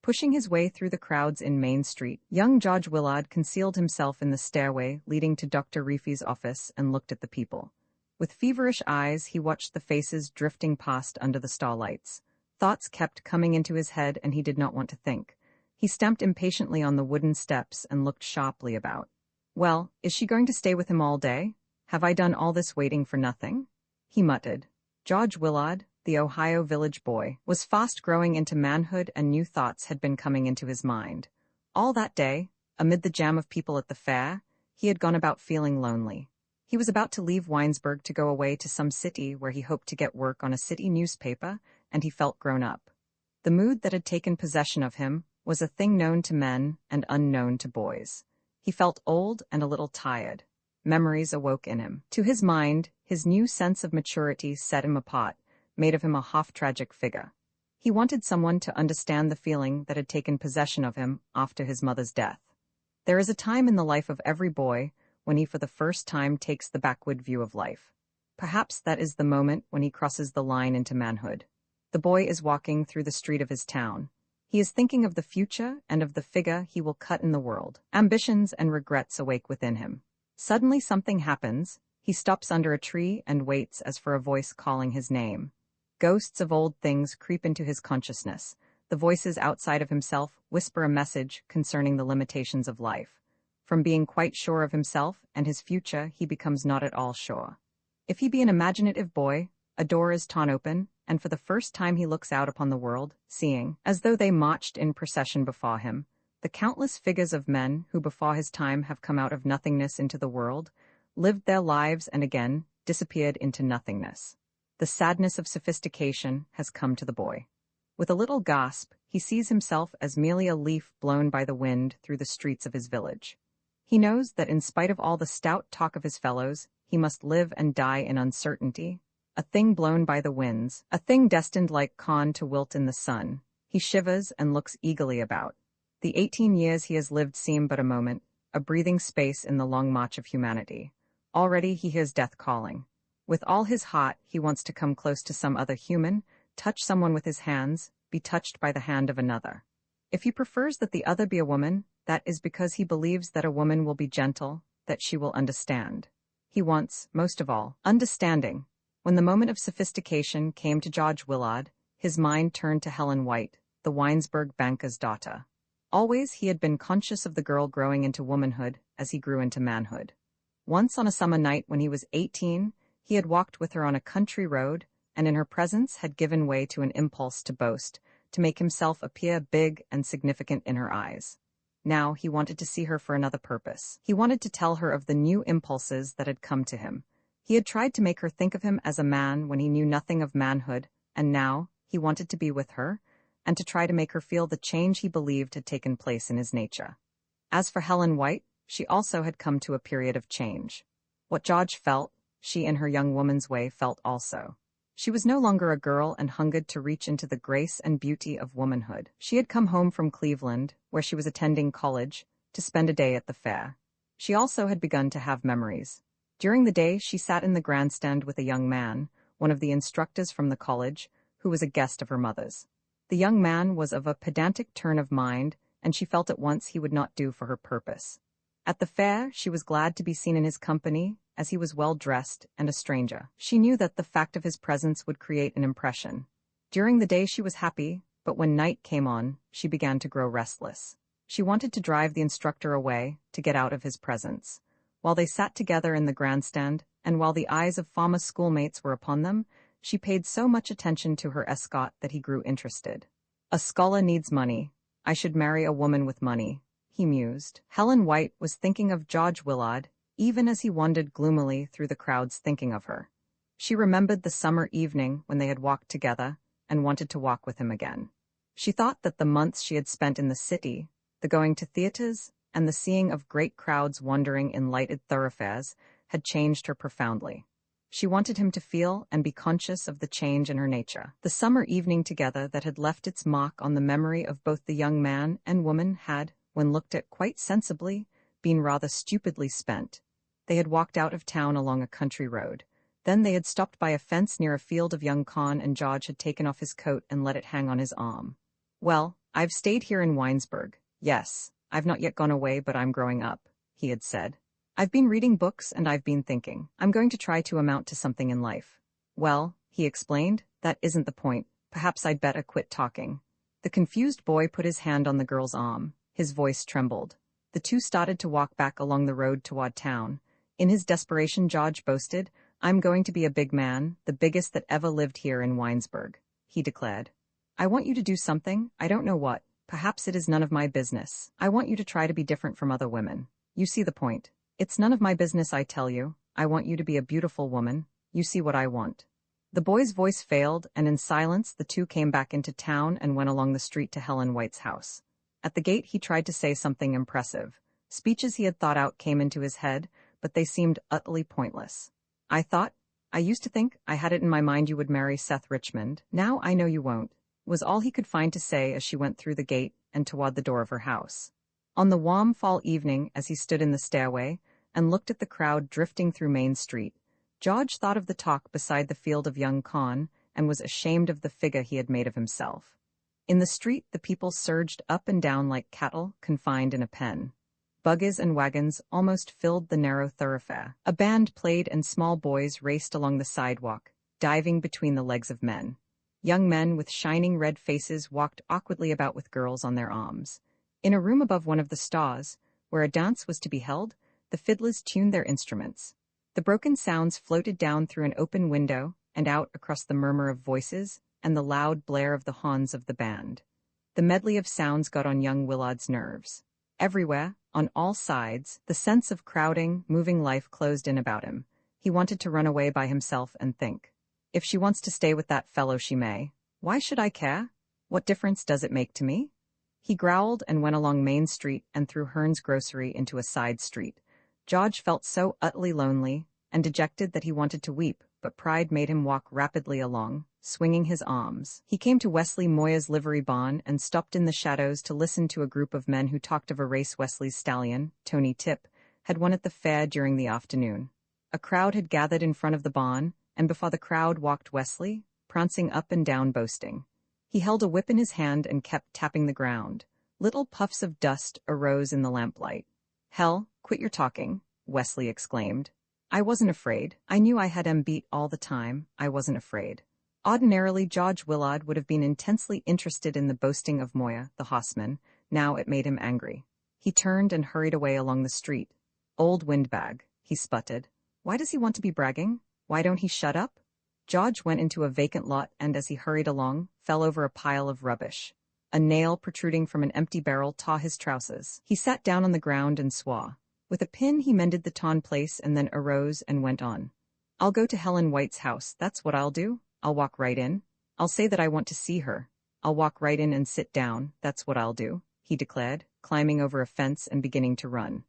Pushing his way through the crowds in Main Street, young George Willard concealed himself in the stairway leading to Dr. Reefy's office and looked at the people. With feverish eyes, he watched the faces drifting past under the starlights. Thoughts kept coming into his head and he did not want to think. He stamped impatiently on the wooden steps and looked sharply about. Well, is she going to stay with him all day? Have I done all this waiting for nothing? He muttered. George Willard, the Ohio village boy, was fast growing into manhood and new thoughts had been coming into his mind. All that day, amid the jam of people at the fair, he had gone about feeling lonely. He was about to leave Winesburg to go away to some city where he hoped to get work on a city newspaper, and he felt grown up. The mood that had taken possession of him was a thing known to men and unknown to boys. He felt old and a little tired. Memories awoke in him. To his mind, his new sense of maturity set him apart, made of him a half-tragic figure. He wanted someone to understand the feeling that had taken possession of him after his mother's death. There is a time in the life of every boy when he for the first time takes the backward view of life. Perhaps that is the moment when he crosses the line into manhood. The boy is walking through the street of his town. He is thinking of the future and of the figure he will cut in the world. Ambitions and regrets awake within him. Suddenly something happens. He stops under a tree and waits as for a voice calling his name. Ghosts of old things creep into his consciousness. The voices outside of himself whisper a message concerning the limitations of life. From being quite sure of himself and his future, he becomes not at all sure. If he be an imaginative boy, a door is torn open, and for the first time he looks out upon the world, seeing, as though they marched in procession before him, the countless figures of men who before his time have come out of nothingness into the world, lived their lives and again disappeared into nothingness. The sadness of sophistication has come to the boy. With a little gasp, he sees himself as merely a leaf blown by the wind through the streets of his village. He knows that in spite of all the stout talk of his fellows, he must live and die in uncertainty, a thing blown by the winds, a thing destined like corn to wilt in the sun. He shivers and looks eagerly about. The 18 years he has lived seem but a moment, a breathing space in the long march of humanity. Already he hears death calling. With all his heart, he wants to come close to some other human, touch someone with his hands, be touched by the hand of another. If he prefers that the other be a woman, that is because he believes that a woman will be gentle, that she will understand. He wants, most of all, understanding. When the moment of sophistication came to George Willard, his mind turned to Helen White, the Winesburg banker's daughter. Always he had been conscious of the girl growing into womanhood as he grew into manhood. Once on a summer night when he was 18, he had walked with her on a country road, and in her presence had given way to an impulse to boast, to make himself appear big and significant in her eyes. Now he wanted to see her for another purpose. He wanted to tell her of the new impulses that had come to him. He had tried to make her think of him as a man when he knew nothing of manhood, and now he wanted to be with her, and to try to make her feel the change he believed had taken place in his nature. As for Helen White, she also had come to a period of change. What George felt, she in her young woman's way felt also. She was no longer a girl and hungered to reach into the grace and beauty of womanhood. She had come home from Cleveland, where she was attending college, to spend a day at the fair. She also had begun to have memories. During the day, she sat in the grandstand with a young man, one of the instructors from the college, who was a guest of her mother's. The young man was of a pedantic turn of mind, and she felt at once he would not do for her purpose. At the fair, she was glad to be seen in his company, as he was well-dressed and a stranger. She knew that the fact of his presence would create an impression. During the day she was happy, but when night came on, she began to grow restless. She wanted to drive the instructor away, to get out of his presence. While they sat together in the grandstand, and while the eyes of former schoolmates were upon them, she paid so much attention to her escort that he grew interested. A scholar needs money. I should marry a woman with money, he mused. Helen White was thinking of George Willard, even as he wandered gloomily through the crowds thinking of her. She remembered the summer evening when they had walked together, and wanted to walk with him again. She thought that the months she had spent in the city, the going to theaters, and the seeing of great crowds wandering in lighted thoroughfares, had changed her profoundly. She wanted him to feel and be conscious of the change in her nature. The summer evening together that had left its mark on the memory of both the young man and woman had, when looked at quite sensibly, been rather stupidly spent. They had walked out of town along a country road. Then they had stopped by a fence near a field of young corn, and George had taken off his coat and let it hang on his arm. "Well, I've stayed here in Winesburg. Yes, I've not yet gone away, but I'm growing up," he had said. "I've been reading books and I've been thinking. I'm going to try to amount to something in life." "Well," he explained, "that isn't the point. Perhaps I'd better quit talking." The confused boy put his hand on the girl's arm. His voice trembled. The two started to walk back along the road toward town. In his desperation, George boasted, "I'm going to be a big man, the biggest that ever lived here in Winesburg," he declared. "I want you to do something, I don't know what. Perhaps it is none of my business. I want you to try to be different from other women. You see the point. It's none of my business, I tell you. I want you to be a beautiful woman. You see what I want." The boy's voice failed, and in silence the two came back into town and went along the street to Helen White's house. At the gate he tried to say something impressive. Speeches he had thought out came into his head, but they seemed utterly pointless. I used to think, I had it in my mind you would marry Seth Richmond. Now I know you won't," was all he could find to say as she went through the gate and toward the door of her house. On the warm fall evening, as he stood in the stairway and looked at the crowd drifting through Main Street, George thought of the talk beside the field of young corn and was ashamed of the figure he had made of himself. In the street the people surged up and down like cattle confined in a pen. Buggies and wagons almost filled the narrow thoroughfare. A band played and small boys raced along the sidewalk, diving between the legs of men. Young men with shining red faces walked awkwardly about with girls on their arms. In a room above one of the stalls, where a dance was to be held, the fiddlers tuned their instruments. The broken sounds floated down through an open window and out across the murmur of voices and the loud blare of the horns of the band. The medley of sounds got on young Willard's nerves. Everywhere, on all sides, the sense of crowding, moving life closed in about him. He wanted to run away by himself and think. If she wants to stay with that fellow, she may. Why should I care? What difference does it make to me? He growled and went along Main Street and through Hearn's grocery into a side street. George felt so utterly lonely and dejected that he wanted to weep, but pride made him walk rapidly along, swinging his arms. He came to Wesley Moya's livery barn and stopped in the shadows to listen to a group of men who talked of a race Wesley's stallion, Tony Tip, had won at the fair during the afternoon. A crowd had gathered in front of the barn, and before the crowd walked Wesley, prancing up and down boasting. He held a whip in his hand and kept tapping the ground. Little puffs of dust arose in the lamplight. "Hell, quit your talking," Wesley exclaimed. "I wasn't afraid. I knew I had 'em beat all the time. I wasn't afraid." Ordinarily, George Willard would have been intensely interested in the boasting of Moya, the horseman. Now it made him angry. He turned and hurried away along the street. "Old windbag," he sputtered. "Why does he want to be bragging? Why don't he shut up?" George went into a vacant lot and as he hurried along, fell over a pile of rubbish. A nail protruding from an empty barrel tore his trousers. He sat down on the ground and swore. With a pin he mended the torn place and then arose and went on. I'll go to Helen White's house, that's what I'll do. I'll walk right in. I'll say that I want to see her. I'll walk right in and sit down, that's what I'll do, he declared, climbing over a fence and beginning to run.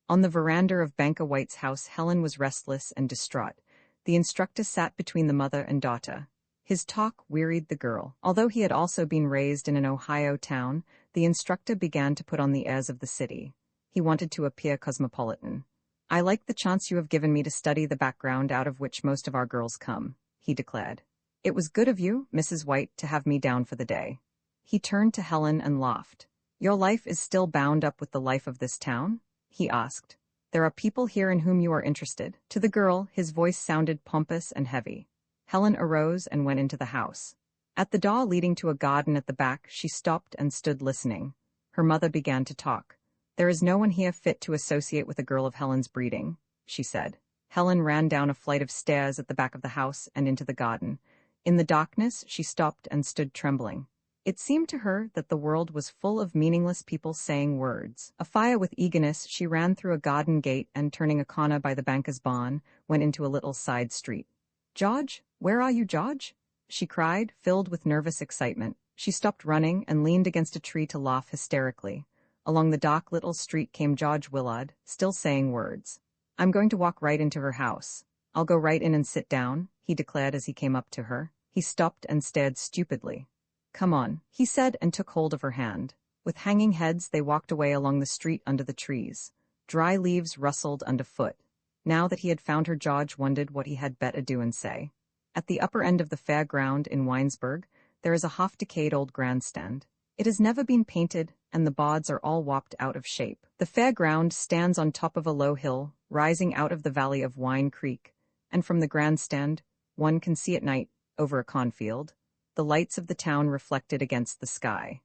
On the veranda of Banker White's house, Helen was restless and distraught. The instructor sat between the mother and daughter. His talk wearied the girl. Although he had also been raised in an Ohio town, the instructor began to put on the airs of the city. He wanted to appear cosmopolitan. I like the chance you have given me to study the background out of which most of our girls come, he declared. It was good of you, Mrs. White, to have me down for the day. He turned to Helen and laughed. Your life is still bound up with the life of this town? He asked. There are people here in whom you are interested. To the girl, his voice sounded pompous and heavy. Helen arose and went into the house. At the door leading to a garden at the back, she stopped and stood listening. Her mother began to talk. There is no one here fit to associate with a girl of Helen's breeding, she said. Helen ran down a flight of stairs at the back of the house and into the garden. In the darkness, she stopped and stood trembling. It seemed to her that the world was full of meaningless people saying words. Afire with eagerness, she ran through a garden gate and, turning a corner by the banker's barn, went into a little side street. George, where are you, George? She cried, filled with nervous excitement. She stopped running and leaned against a tree to laugh hysterically. Along the dark little street came George Willard, still saying words. I'm going to walk right into her house. I'll go right in and sit down, he declared as he came up to her. He stopped and stared stupidly. Come on, he said and took hold of her hand. With hanging heads they walked away along the street under the trees. Dry leaves rustled underfoot. Now that he had found her, George wondered what he had better do and say. At the upper end of the fair ground in Winesburg, there is a half-decayed old grandstand. It has never been painted, and the boards are all warped out of shape. The fair ground stands on top of a low hill, rising out of the valley of Wine Creek, and from the grandstand, one can see at night, over a cornfield, the lights of the town reflected against the sky.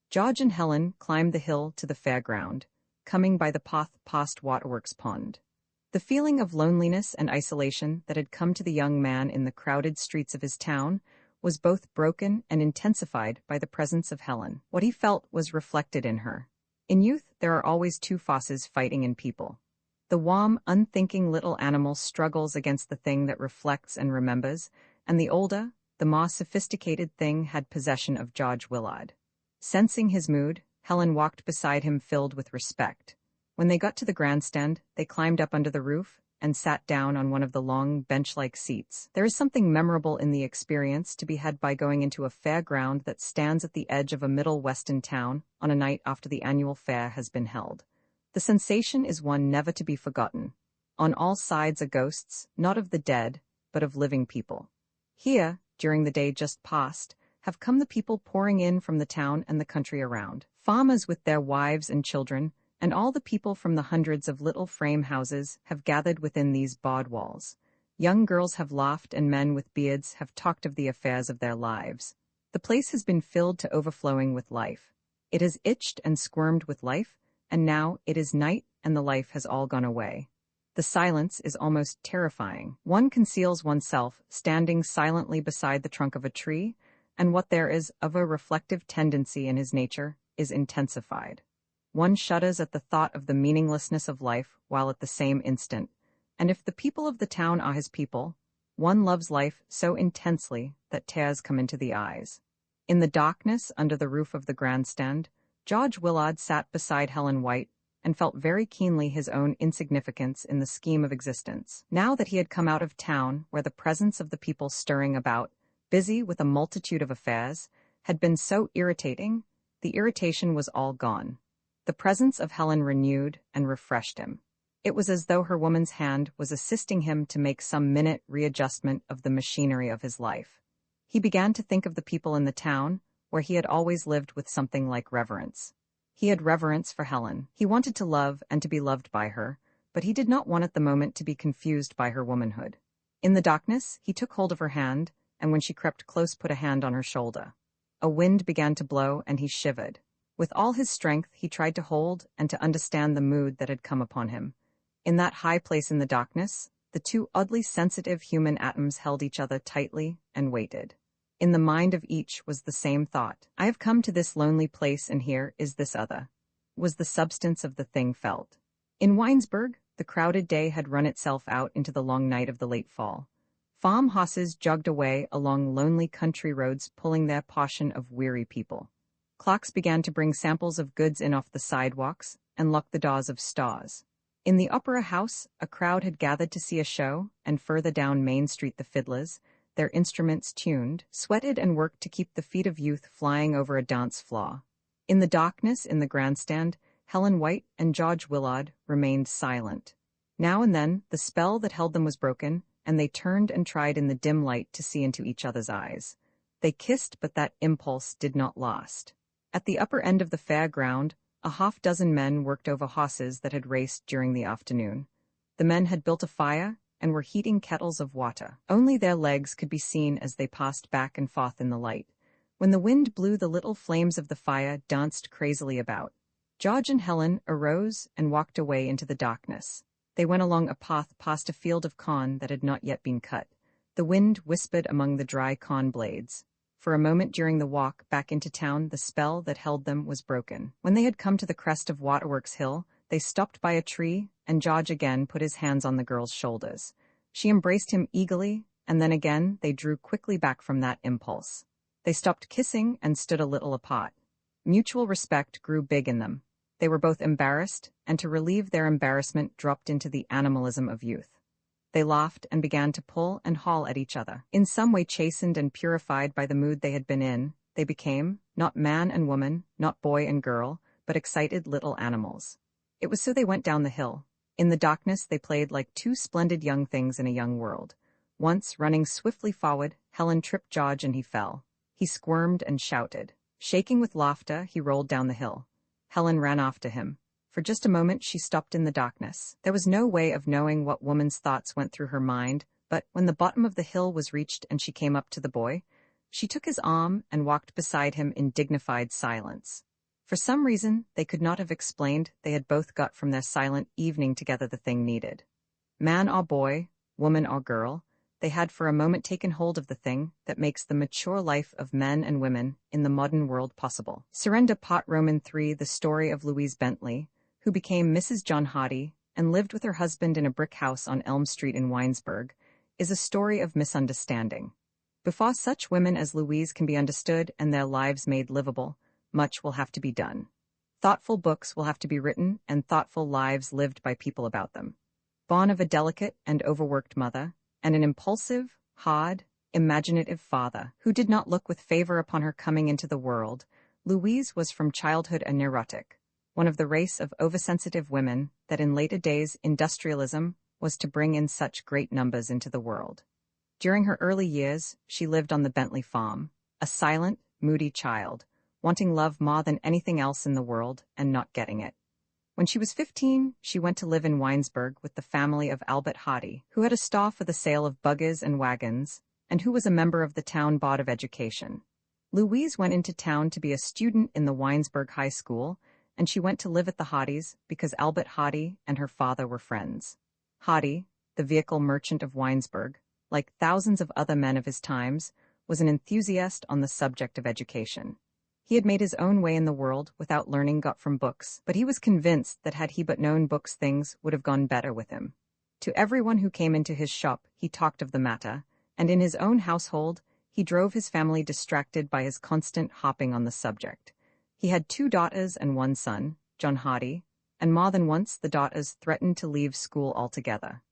George and Helen climbed the hill to the fairground, coming by the path past Waterworks Pond. The feeling of loneliness and isolation that had come to the young man in the crowded streets of his town was both broken and intensified by the presence of Helen. What he felt was reflected in her. In youth, there are always two forces fighting in people. The warm, unthinking little animal struggles against the thing that reflects and remembers, and the older, the more sophisticated thing had possession of George Willard. Sensing his mood, Helen walked beside him filled with respect. When they got to the grandstand, they climbed up under the roof and sat down on one of the long, bench-like seats. There is something memorable in the experience to be had by going into a fairground that stands at the edge of a Middle Western town on a night after the annual fair has been held. The sensation is one never to be forgotten. On all sides are ghosts, not of the dead, but of living people. Here, during the day just past, have come the people pouring in from the town and the country around. Farmers with their wives and children, and all the people from the hundreds of little frame houses have gathered within these barred walls. Young girls have laughed and men with beards have talked of the affairs of their lives. The place has been filled to overflowing with life. It has itched and squirmed with life, and now it is night and the life has all gone away. The silence is almost terrifying. One conceals oneself, standing silently beside the trunk of a tree, and what there is of a reflective tendency in his nature is intensified. One shudders at the thought of the meaninglessness of life while at the same instant, and if the people of the town are his people, one loves life so intensely that tears come into the eyes. In the darkness under the roof of the grandstand, George Willard sat beside Helen White and felt very keenly his own insignificance in the scheme of existence. Now that he had come out of town, where the presence of the people stirring about, busy with a multitude of affairs, had been so irritating, the irritation was all gone. The presence of Helen renewed and refreshed him. It was as though her woman's hand was assisting him to make some minute readjustment of the machinery of his life. He began to think of the people in the town, where he had always lived with something like reverence. He had reverence for Helen. He wanted to love and to be loved by her, but he did not want at the moment to be confused by her womanhood. In the darkness, he took hold of her hand, and when she crept close, put a hand on her shoulder. A wind began to blow, and he shivered. With all his strength, he tried to hold and to understand the mood that had come upon him. In that high place in the darkness, The two oddly sensitive human atoms held each other tightly and waited. In the mind of each was the same thought. I have come to this lonely place, and here is this other. Was the substance of the thing felt. In Winesburg, the crowded day had run itself out into the long night of the late fall. Farm horses jogged away along lonely country roads, pulling their portion of weary people. Clocks began to bring samples of goods in off the sidewalks and lock the doors of stores. In the Opera House, a crowd had gathered to see a show, and further down Main Street the fiddlers, their instruments tuned, sweated and worked to keep the feet of youth flying over a dance floor. In the darkness in the grandstand, Helen White and George Willard remained silent. Now and then, the spell that held them was broken, and they turned and tried in the dim light to see into each other's eyes. They kissed, but that impulse did not last. At the upper end of the fairground, a half-dozen men worked over horses that had raced during the afternoon. The men had built a fire and were heating kettles of water. Only their legs could be seen as they passed back and forth in the light. When the wind blew, the little flames of the fire danced crazily about. George and Helen arose and walked away into the darkness. They went along a path past a field of corn that had not yet been cut. The wind whispered among the dry corn blades. For a moment during the walk back into town, the spell that held them was broken. When they had come to the crest of Waterworks Hill, they stopped by a tree, and George again put his hands on the girl's shoulders. She embraced him eagerly, and then again they drew quickly back from that impulse. They stopped kissing and stood a little apart. Mutual respect grew big in them. They were both embarrassed, and to relieve their embarrassment dropped into the animalism of youth. They laughed and began to pull and haul at each other. In some way chastened and purified by the mood they had been in, they became, not man and woman, not boy and girl, but excited little animals. It was so they went down the hill. In the darkness they played like two splendid young things in a young world. Once, running swiftly forward, Helen tripped George and he fell. He squirmed and shouted. Shaking with laughter, he rolled down the hill. Helen ran after him. For just a moment she stopped in the darkness. There was no way of knowing what woman's thoughts went through her mind, but when the bottom of the hill was reached and she came up to the boy, she took his arm and walked beside him in dignified silence. For some reason they could not have explained, they had both got from their silent evening together the thing needed. Man or boy, woman or girl, they had for a moment taken hold of the thing that makes the mature life of men and women in the modern world possible. Surrender Pot Roman 3, the story of Louise Bentley, who became Mrs. John Hardy and lived with her husband in a brick house on Elm Street in Winesburg, is a story of misunderstanding. Before such women as Louise can be understood and their lives made livable, much will have to be done. Thoughtful books will have to be written and thoughtful lives lived by people about them. Born of a delicate and overworked mother, and an impulsive, hard, imaginative father who did not look with favor upon her coming into the world, Louise was from childhood a neurotic, one of the race of oversensitive women that in later days industrialism was to bring in such great numbers into the world. During her early years, she lived on the Bentley farm, a silent, moody child, wanting love more than anything else in the world and not getting it. When she was 15, she went to live in Winesburg with the family of Albert Hardy, who had a stall for the sale of buggies and wagons, and who was a member of the town board of education. Louise went into town to be a student in the Winesburg High School, and she went to live at the Hardys because Albert Hardy and her father were friends. Hardy, the vehicle merchant of Winesburg, like thousands of other men of his times, was an enthusiast on the subject of education. He had made his own way in the world without learning got from books, but he was convinced that had he but known books things would have gone better with him. To everyone who came into his shop he talked of the matter, and in his own household he drove his family distracted by his constant hopping on the subject. He had 2 daughters and 1 son, John Hardy, and more than once the daughters threatened to leave school altogether.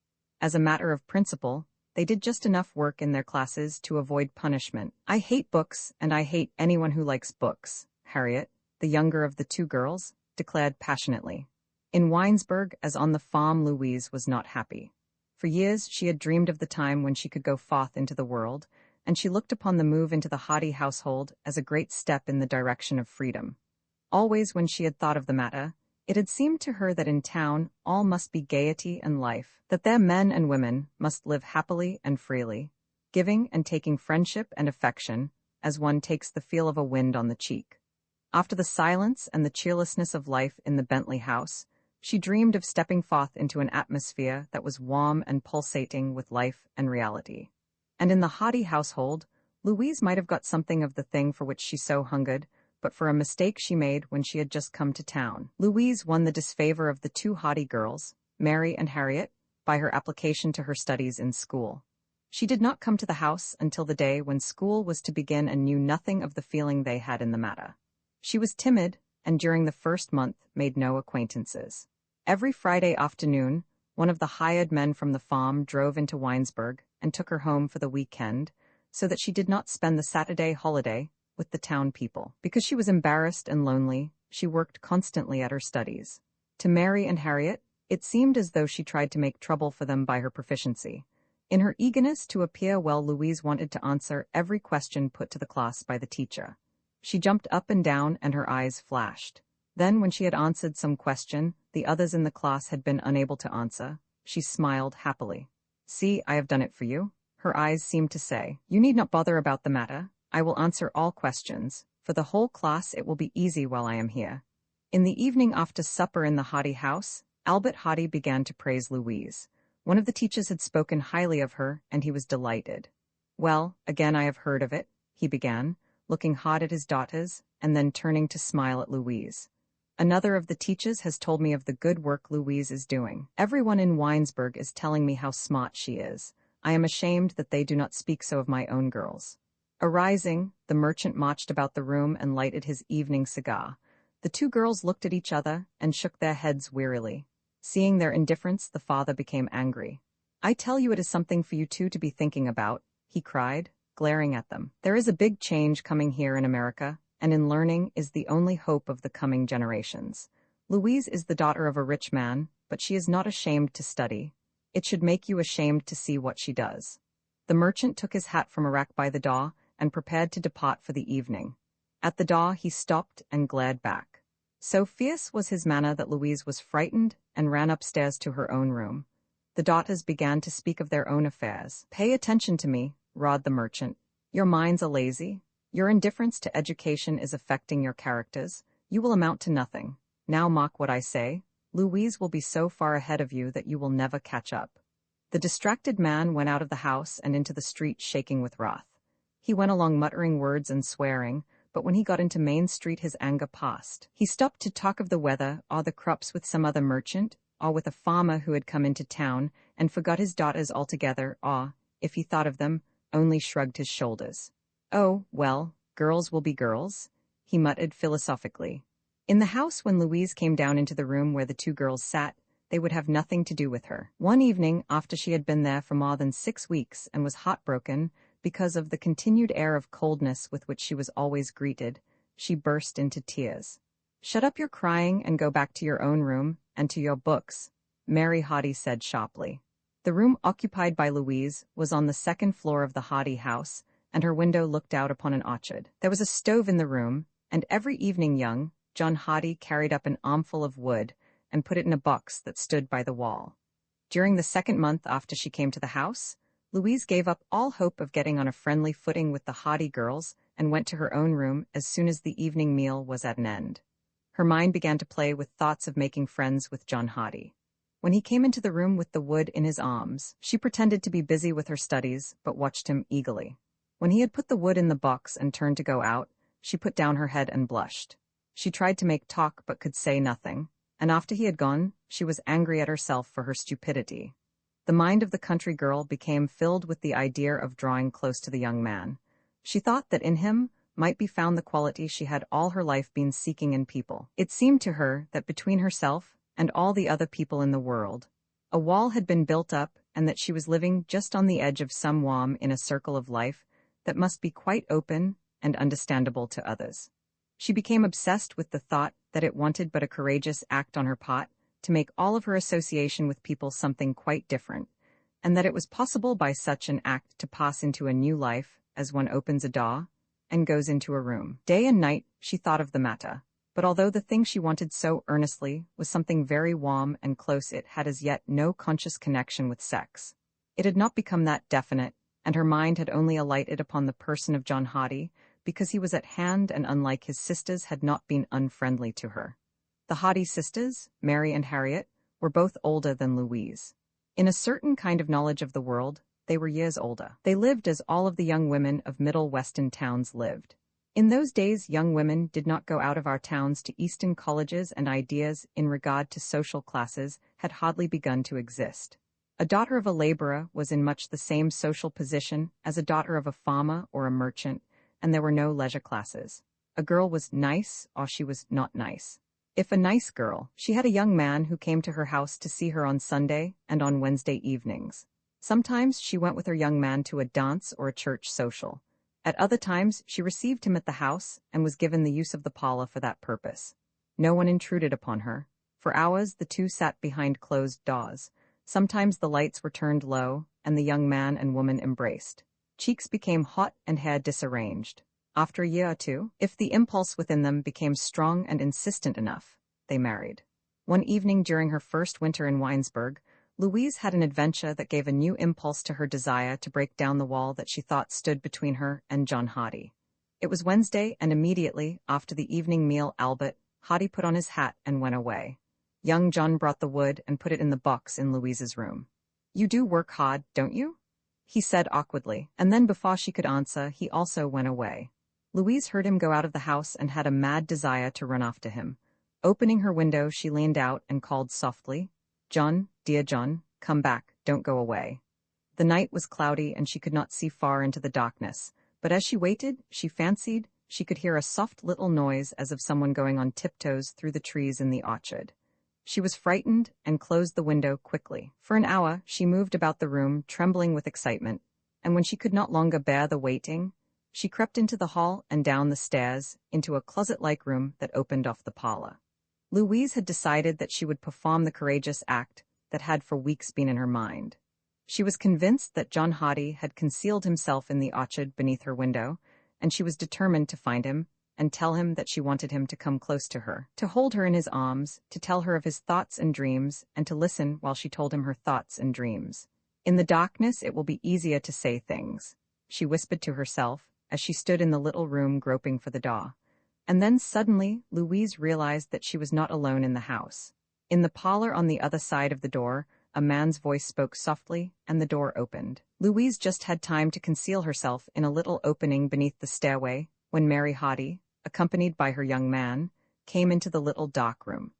As a matter of principle, they did just enough work in their classes to avoid punishment. "I hate books, and I hate anyone who likes books," Harriet, the younger of the 2 girls, declared passionately. In Winesburg, as on the farm, Louise was not happy. For years she had dreamed of the time when she could go forth into the world, and she looked upon the move into the Hardy household as a great step in the direction of freedom. Always when she had thought of the matter, it had seemed to her that in town all must be gaiety and life, that their men and women must live happily and freely, giving and taking friendship and affection as one takes the feel of a wind on the cheek. After the silence and the cheerlessness of life in the Bentley house, She dreamed of stepping forth into an atmosphere that was warm and pulsating with life and reality. And in the Hardy household, Louise might have got something of the thing for which she so hungered, but for a mistake she made when she had just come to town. Louise won the disfavor of the two Hardy girls, Mary and Harriet, by her application to her studies in school. She did not come to the house until the day when school was to begin and knew nothing of the feeling they had in the matter. She was timid, and during the first month made no acquaintances. Every Friday afternoon, one of the hired men from the farm drove into Winesburg and took her home for the weekend, so that she did not spend the Saturday holiday with the town people. Because she was embarrassed and lonely, she worked constantly at her studies. To Mary and Harriet, it seemed as though she tried to make trouble for them by her proficiency. In her eagerness to appear well, Louise wanted to answer every question put to the class by the teacher. She jumped up and down and her eyes flashed. Then, when she had answered some question the others in the class had been unable to answer, she smiled happily. "See, I have done it for you." Her eyes seemed to say, "You need not bother about the matter. I will answer all questions. For the whole class it will be easy while I am here." In the evening after supper in the Hardy house, Albert Hardy began to praise Louise. One of the teachers had spoken highly of her, and he was delighted. "Well, again I have heard of it," he began, looking hard at his daughters, and then turning to smile at Louise. "Another of the teachers has told me of the good work Louise is doing. Everyone in Winesburg is telling me how smart she is. I am ashamed that they do not speak so of my own girls." Arising, the merchant marched about the room and lighted his evening cigar. The two girls looked at each other and shook their heads wearily. Seeing their indifference, the father became angry. "I tell you it is something for you two to be thinking about," he cried, glaring at them. "There is a big change coming here in America, and in learning is the only hope of the coming generations. Louise is the daughter of a rich man, but she is not ashamed to study. It should make you ashamed to see what she does." The merchant took his hat from a rack by the door and prepared to depart for the evening. At the door he stopped and glared back. So fierce was his manner that Louise was frightened and ran upstairs to her own room. The daughters began to speak of their own affairs. "Pay attention to me," roared the merchant. "Your minds are lazy. Your indifference to education is affecting your characters. You will amount to nothing. Now mark what I say. Louise will be so far ahead of you that you will never catch up." The distracted man went out of the house and into the street shaking with wrath. He went along muttering words and swearing, but when he got into Main Street his anger passed. He stopped to talk of the weather or the crops with some other merchant, or with a farmer who had come into town, and forgot his daughters altogether, or, if he thought of them, only shrugged his shoulders. "Oh, well, girls will be girls," he muttered philosophically. In the house, when Louise came down into the room where the two girls sat, they would have nothing to do with her. One evening, after she had been there for more than 6 weeks and was heartbroken because of the continued air of coldness with which she was always greeted, she burst into tears. "Shut up your crying and go back to your own room and to your books," Mary Hardy said sharply. The room occupied by Louise was on the second floor of the Hardy house, and her window looked out upon an orchard. There was a stove in the room, and every evening young John Hardy carried up an armful of wood and put it in a box that stood by the wall. During the second month after she came to the house, Louise gave up all hope of getting on a friendly footing with the Hardy girls and went to her own room as soon as the evening meal was at an end. Her mind began to play with thoughts of making friends with John Hardy. When he came into the room with the wood in his arms, she pretended to be busy with her studies, but watched him eagerly. When he had put the wood in the box and turned to go out, she put down her head and blushed. She tried to make talk but could say nothing, and after he had gone, she was angry at herself for her stupidity. The mind of the country girl became filled with the idea of drawing close to the young man. She thought that in him might be found the quality she had all her life been seeking in people. It seemed to her that between herself and all the other people in the world, a wall had been built up, and that she was living just on the edge of some warm inner circle of life that must be quite open and understandable to others. She became obsessed with the thought that it wanted but a courageous act on her part to make all of her association with people something quite different, and that it was possible by such an act to pass into a new life as one opens a door and goes into a room. Day and night she thought of the matter, but although the thing she wanted so earnestly was something very warm and close, it had as yet no conscious connection with sex. It had not become that definite, and her mind had only alighted upon the person of John Hardy because he was at hand and, unlike his sisters, had not been unfriendly to her. The Haughty sisters, Mary and Harriet, were both older than Louise. In a certain kind of knowledge of the world, they were years older. They lived as all of the young women of Middle Western towns lived. In those days, young women did not go out of our towns to Eastern colleges, and ideas in regard to social classes had hardly begun to exist. A daughter of a laborer was in much the same social position as a daughter of a farmer or a merchant, and there were no leisure classes. A girl was nice or she was not nice. If a nice girl, she had a young man who came to her house to see her on Sunday and on Wednesday evenings. Sometimes she went with her young man to a dance or a church social. At other times, she received him at the house and was given the use of the parlor for that purpose. No one intruded upon her. For hours, the two sat behind closed doors. Sometimes the lights were turned low, and the young man and woman embraced. Cheeks became hot and hair disarranged. After a year or two, if the impulse within them became strong and insistent enough, they married. One evening during her first winter in Winesburg, Louise had an adventure that gave a new impulse to her desire to break down the wall that she thought stood between her and John Haughty. It was Wednesday, and immediately after the evening meal, Albert Haughty put on his hat and went away. Young John brought the wood and put it in the box in Louise's room. "You do work hard, don't you?" he said awkwardly, and then before she could answer, he also went away. Louise heard him go out of the house and had a mad desire to run after him. Opening her window, she leaned out and called softly, "John, dear John, come back, don't go away." The night was cloudy and she could not see far into the darkness, but as she waited, she fancied she could hear a soft little noise as of someone going on tiptoes through the trees in the orchard. She was frightened and closed the window quickly. For an hour, she moved about the room, trembling with excitement, and when she could not longer bear the waiting, she crept into the hall and down the stairs into a closet-like room that opened off the parlor. Louise had decided that she would perform the courageous act that had for weeks been in her mind. She was convinced that John Haughty had concealed himself in the orchard beneath her window, and she was determined to find him and tell him that she wanted him to come close to her, to hold her in his arms, to tell her of his thoughts and dreams, and to listen while she told him her thoughts and dreams. "In the darkness it will be easier to say things," she whispered to herself as she stood in the little room groping for the door. And then suddenly Louise realized that she was not alone in the house. In the parlor on the other side of the door, a man's voice spoke softly, and the door opened. Louise just had time to conceal herself in a little opening beneath the stairway when Mary Haughty, accompanied by her young man, came into the little dark room.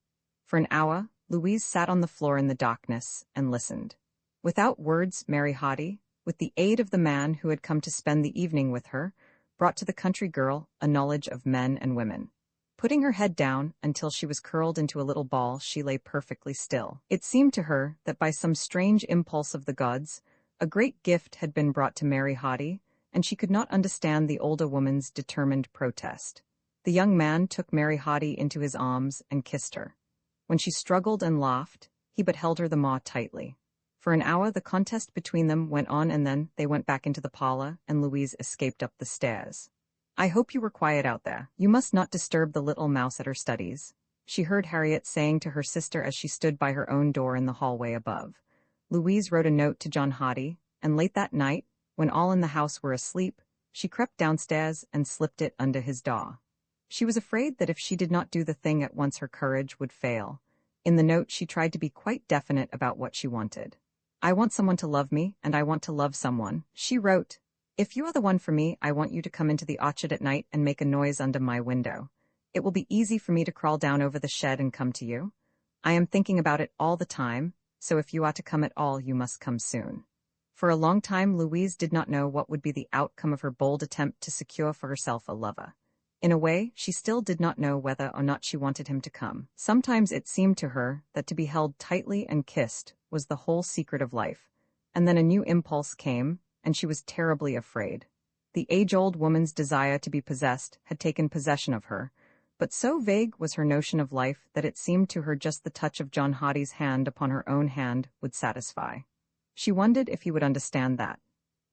For an hour, Louise sat on the floor in the darkness and listened. Without words, Mary Haughty, with the aid of the man who had come to spend the evening with her, brought to the country girl a knowledge of men and women. Putting her head down until she was curled into a little ball, she lay perfectly still. It seemed to her that by some strange impulse of the gods, a great gift had been brought to Mary Haughty, and she could not understand the older woman's determined protest. The young man took Mary Haughty into his arms and kissed her. When she struggled and laughed, he but held her the more tightly. For an hour the contest between them went on, and then they went back into the parlor, and Louise escaped up the stairs. "I hope you were quiet out there. You must not disturb the little mouse at her studies," she heard Harriet saying to her sister as she stood by her own door in the hallway above. Louise wrote a note to John Haughty, and late that night, when all in the house were asleep, she crept downstairs and slipped it under his door. She was afraid that if she did not do the thing at once, her courage would fail. In the note, she tried to be quite definite about what she wanted. "I want someone to love me, and I want to love someone," she wrote. "If you are the one for me, I want you to come into the orchard at night and make a noise under my window. It will be easy for me to crawl down over the shed and come to you. I am thinking about it all the time, so if you are to come at all, you must come soon." For a long time, Louise did not know what would be the outcome of her bold attempt to secure for herself a lover. In a way, she still did not know whether or not she wanted him to come. Sometimes it seemed to her that to be held tightly and kissed was the whole secret of life. And then a new impulse came, and she was terribly afraid. The age-old woman's desire to be possessed had taken possession of her, but so vague was her notion of life that it seemed to her just the touch of John Haughty's hand upon her own hand would satisfy. She wondered if he would understand that.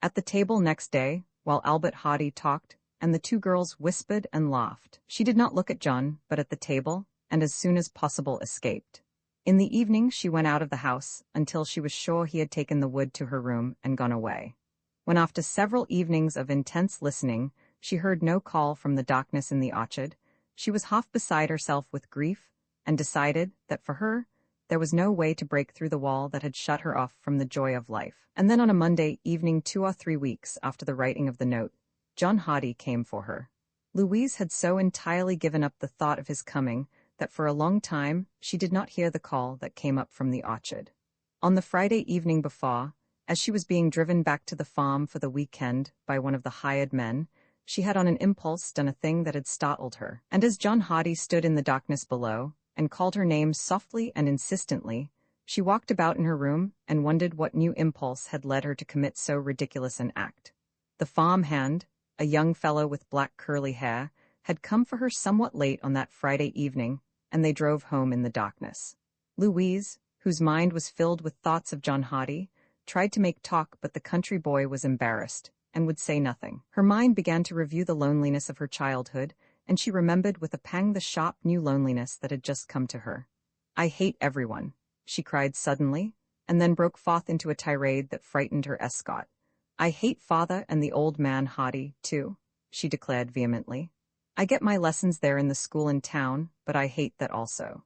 At the table next day, while Albert Haughty talked, and the two girls whispered and laughed, she did not look at John, but at the table, and as soon as possible escaped. In the evening she went out of the house until she was sure he had taken the wood to her room and gone away. When after several evenings of intense listening, she heard no call from the darkness in the orchard, she was half beside herself with grief, and decided that for her, there was no way to break through the wall that had shut her off from the joy of life. And then on a Monday evening 2 or 3 weeks after the writing of the note, John Hardy came for her. Louise had so entirely given up the thought of his coming that for a long time she did not hear the call that came up from the orchard. On the Friday evening before, as she was being driven back to the farm for the weekend by one of the hired men, she had on an impulse done a thing that had startled her. And as John Hardy stood in the darkness below and called her name softly and insistently, she walked about in her room and wondered what new impulse had led her to commit so ridiculous an act. The farm hand, a young fellow with black curly hair, had come for her somewhat late on that Friday evening, and they drove home in the darkness. Louise, whose mind was filled with thoughts of John Hardy, tried to make talk, but the country boy was embarrassed and would say nothing. Her mind began to review the loneliness of her childhood, and she remembered with a pang the sharp new loneliness that had just come to her. "I hate everyone," she cried suddenly, and then broke forth into a tirade that frightened her escort. "I hate father and the old man Hardy, too," she declared vehemently. "I get my lessons there in the school in town, but I hate that also."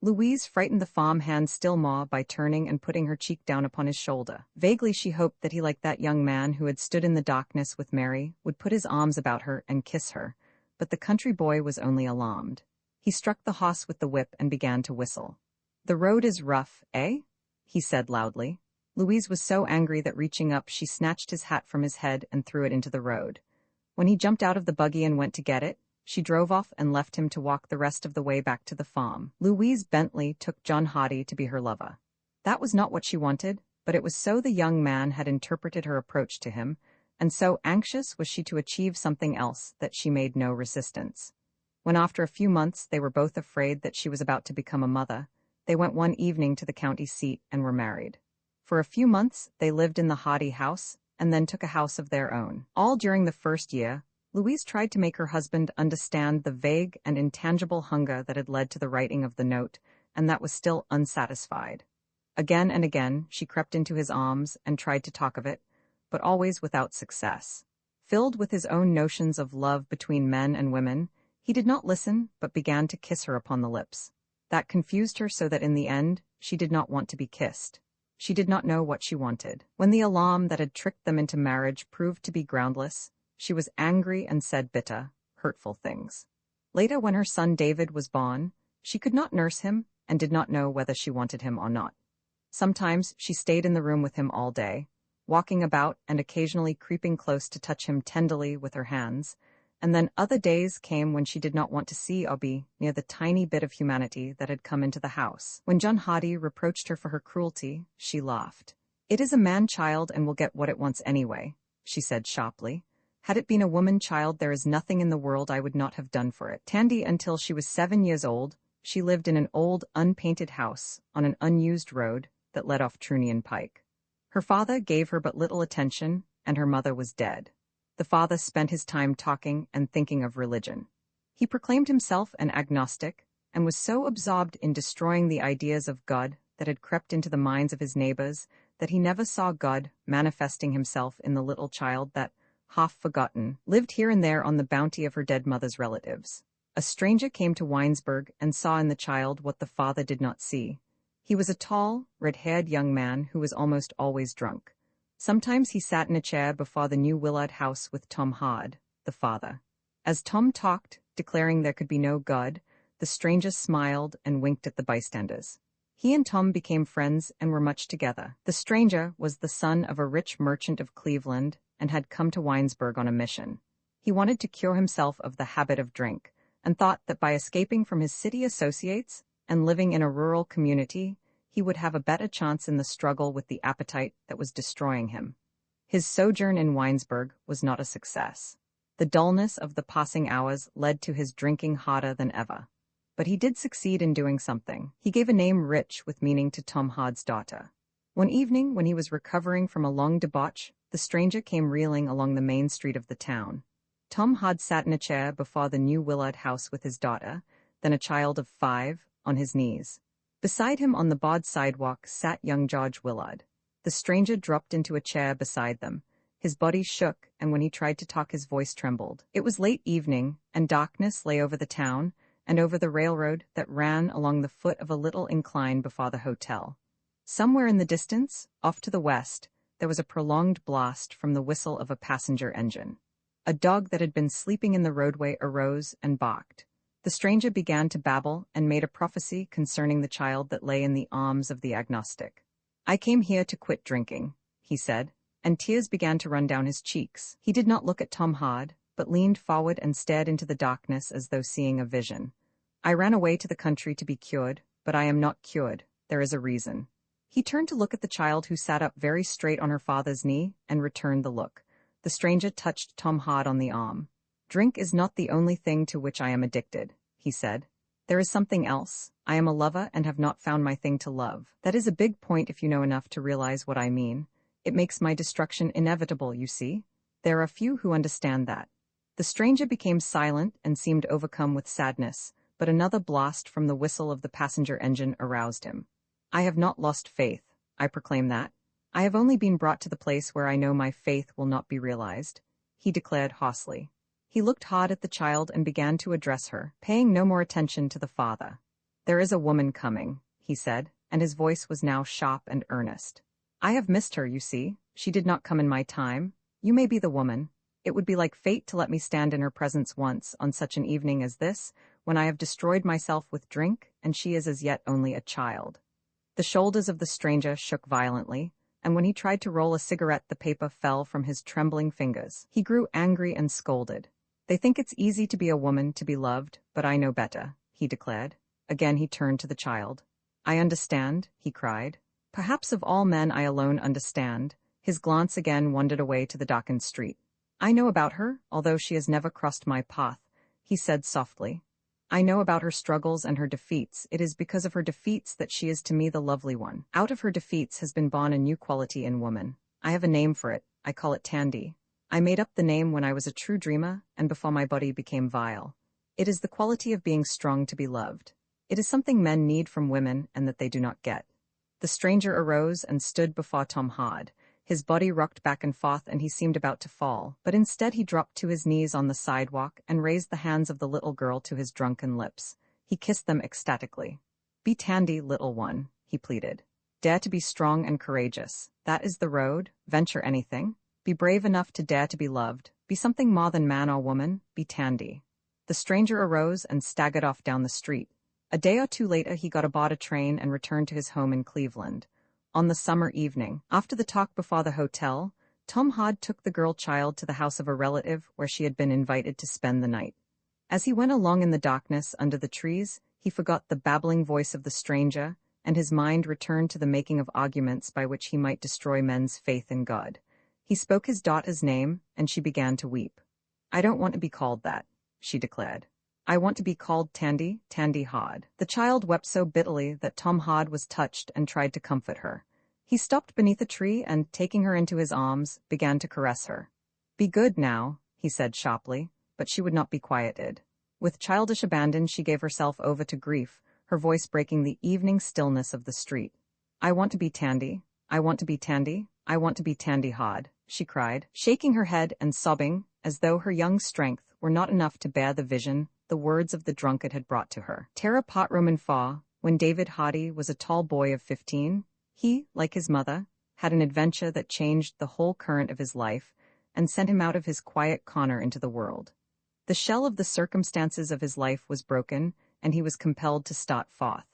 Louise frightened the farm hand still more by turning and putting her cheek down upon his shoulder. Vaguely she hoped that he, like that young man who had stood in the darkness with Mary, would put his arms about her and kiss her, but the country boy was only alarmed. He struck the horse with the whip and began to whistle. "The road is rough, eh?" he said loudly. Louise was so angry that reaching up she snatched his hat from his head and threw it into the road. When he jumped out of the buggy and went to get it, she drove off and left him to walk the rest of the way back to the farm. Louise Bentley took John Hardy to be her lover. That was not what she wanted, but it was so the young man had interpreted her approach to him, and so anxious was she to achieve something else that she made no resistance. When after a few months they were both afraid that she was about to become a mother, they went one evening to the county seat and were married. For a few months they lived in the Hardy house, and then took a house of their own. All during the first year, Louise tried to make her husband understand the vague and intangible hunger that had led to the writing of the note, and that was still unsatisfied. Again and again she crept into his arms and tried to talk of it, but always without success. Filled with his own notions of love between men and women, he did not listen but began to kiss her upon the lips. That confused her so that in the end she did not want to be kissed. She did not know what she wanted. When the alarm that had tricked them into marriage proved to be groundless, she was angry and said bitter, hurtful things. Later, when her son David was born, she could not nurse him and did not know whether she wanted him or not. Sometimes she stayed in the room with him all day, walking about and occasionally creeping close to touch him tenderly with her hands, and then other days came when she did not want to see or be near the tiny bit of humanity that had come into the house. When John Hardy reproached her for her cruelty, she laughed. "It is a man-child and will get what it wants anyway," she said sharply. "Had it been a woman-child, there is nothing in the world I would not have done for it." Tandy, until she was 7 years old, she lived in an old, unpainted house on an unused road that led off Trunion Pike. Her father gave her but little attention, and her mother was dead. The father spent his time talking and thinking of religion. He proclaimed himself an agnostic, and was so absorbed in destroying the ideas of God that had crept into the minds of his neighbors that he never saw God manifesting himself in the little child that, half forgotten, lived here and there on the bounty of her dead mother's relatives. A stranger came to Winesburg and saw in the child what the father did not see. He was a tall, red-haired young man who was almost always drunk. Sometimes he sat in a chair before the new Willard house with Tom Hard, the father. As Tom talked, declaring there could be no God, the stranger smiled and winked at the bystanders. He and Tom became friends and were much together. The stranger was the son of a rich merchant of Cleveland and had come to Winesburg on a mission. He wanted to cure himself of the habit of drink, and thought that by escaping from his city associates and living in a rural community, he would have a better chance in the struggle with the appetite that was destroying him. His sojourn in Winesburg was not a success. The dullness of the passing hours led to his drinking harder than ever. But he did succeed in doing something. He gave a name rich with meaning to Tom Hard's daughter. One evening, when he was recovering from a long debauch, the stranger came reeling along the main street of the town. Tom Hard sat in a chair before the new Willard house with his daughter, then a child of 5, on his knees. Beside him on the broad sidewalk sat young George Willard. The stranger dropped into a chair beside them. His body shook, and when he tried to talk his voice trembled. It was late evening, and darkness lay over the town, and over the railroad that ran along the foot of a little incline before the hotel. Somewhere in the distance, off to the west, there was a prolonged blast from the whistle of a passenger engine. A dog that had been sleeping in the roadway arose and barked. The stranger began to babble and made a prophecy concerning the child that lay in the arms of the agnostic. "I came here to quit drinking," he said, and tears began to run down his cheeks. He did not look at Tom Hard, but leaned forward and stared into the darkness as though seeing a vision. "I ran away to the country to be cured, but I am not cured. There is a reason." He turned to look at the child who sat up very straight on her father's knee and returned the look. The stranger touched Tom Hard on the arm. "Drink is not the only thing to which I am addicted," he said. "There is something else. I am a lover and have not found my thing to love. That is a big point if you know enough to realize what I mean. It makes my destruction inevitable, you see. There are few who understand that." The stranger became silent and seemed overcome with sadness, but another blast from the whistle of the passenger engine aroused him. "I have not lost faith, I proclaim that. I have only been brought to the place where I know my faith will not be realized," he declared hoarsely. He looked hard at the child and began to address her, paying no more attention to the father. "There is a woman coming," he said, and his voice was now sharp and earnest. "I have missed her, you see. She did not come in my time. You may be the woman. It would be like fate to let me stand in her presence once on such an evening as this, when I have destroyed myself with drink, and she is as yet only a child." The shoulders of the stranger shook violently, and when he tried to roll a cigarette the paper fell from his trembling fingers. He grew angry and scolded. "They think it's easy to be a woman, to be loved, but I know better," he declared. Again he turned to the child. "I understand," he cried. "Perhaps of all men I alone understand." His glance again wandered away to the darkened street. "I know about her, although she has never crossed my path," he said softly. "I know about her struggles and her defeats. It is because of her defeats that she is to me the lovely one. Out of her defeats has been born a new quality in woman. I have a name for it. I call it Tandy. I made up the name when I was a true dreamer and before my body became vile. It is the quality of being strong to be loved. It is something men need from women and that they do not get." The stranger arose and stood before Tom Hard. His body rocked back and forth and he seemed about to fall, but instead he dropped to his knees on the sidewalk and raised the hands of the little girl to his drunken lips. He kissed them ecstatically. "Be Tandy, little one," he pleaded. "Dare to be strong and courageous. That is the road. Venture anything. Be brave enough to dare to be loved. Be something more than man or woman. Be Tandy." The stranger arose and staggered off down the street. A day or two later he got aboard a train and returned to his home in Cleveland. On the summer evening, after the talk before the hotel, Tom Hard took the girl child to the house of a relative where she had been invited to spend the night. As he went along in the darkness under the trees, he forgot the babbling voice of the stranger, and his mind returned to the making of arguments by which he might destroy men's faith in God. He spoke his daughter's name, and she began to weep. "I don't want to be called that," she declared. "I want to be called Tandy, Tandy Hard." The child wept so bitterly that Tom Hard was touched and tried to comfort her. He stopped beneath a tree and, taking her into his arms, began to caress her. "Be good now," he said sharply, but she would not be quieted. With childish abandon she gave herself over to grief, her voice breaking the evening stillness of the street. "I want to be Tandy. I want to be Tandy. I want to be Tandy Hard," she cried, shaking her head and sobbing, as though her young strength were not enough to bear the vision the words of the drunkard had brought to her. Terra Pot Roman Fa, when David Hardy was a tall boy of 15, he, like his mother, had an adventure that changed the whole current of his life and sent him out of his quiet corner into the world. The shell of the circumstances of his life was broken, and he was compelled to start forth.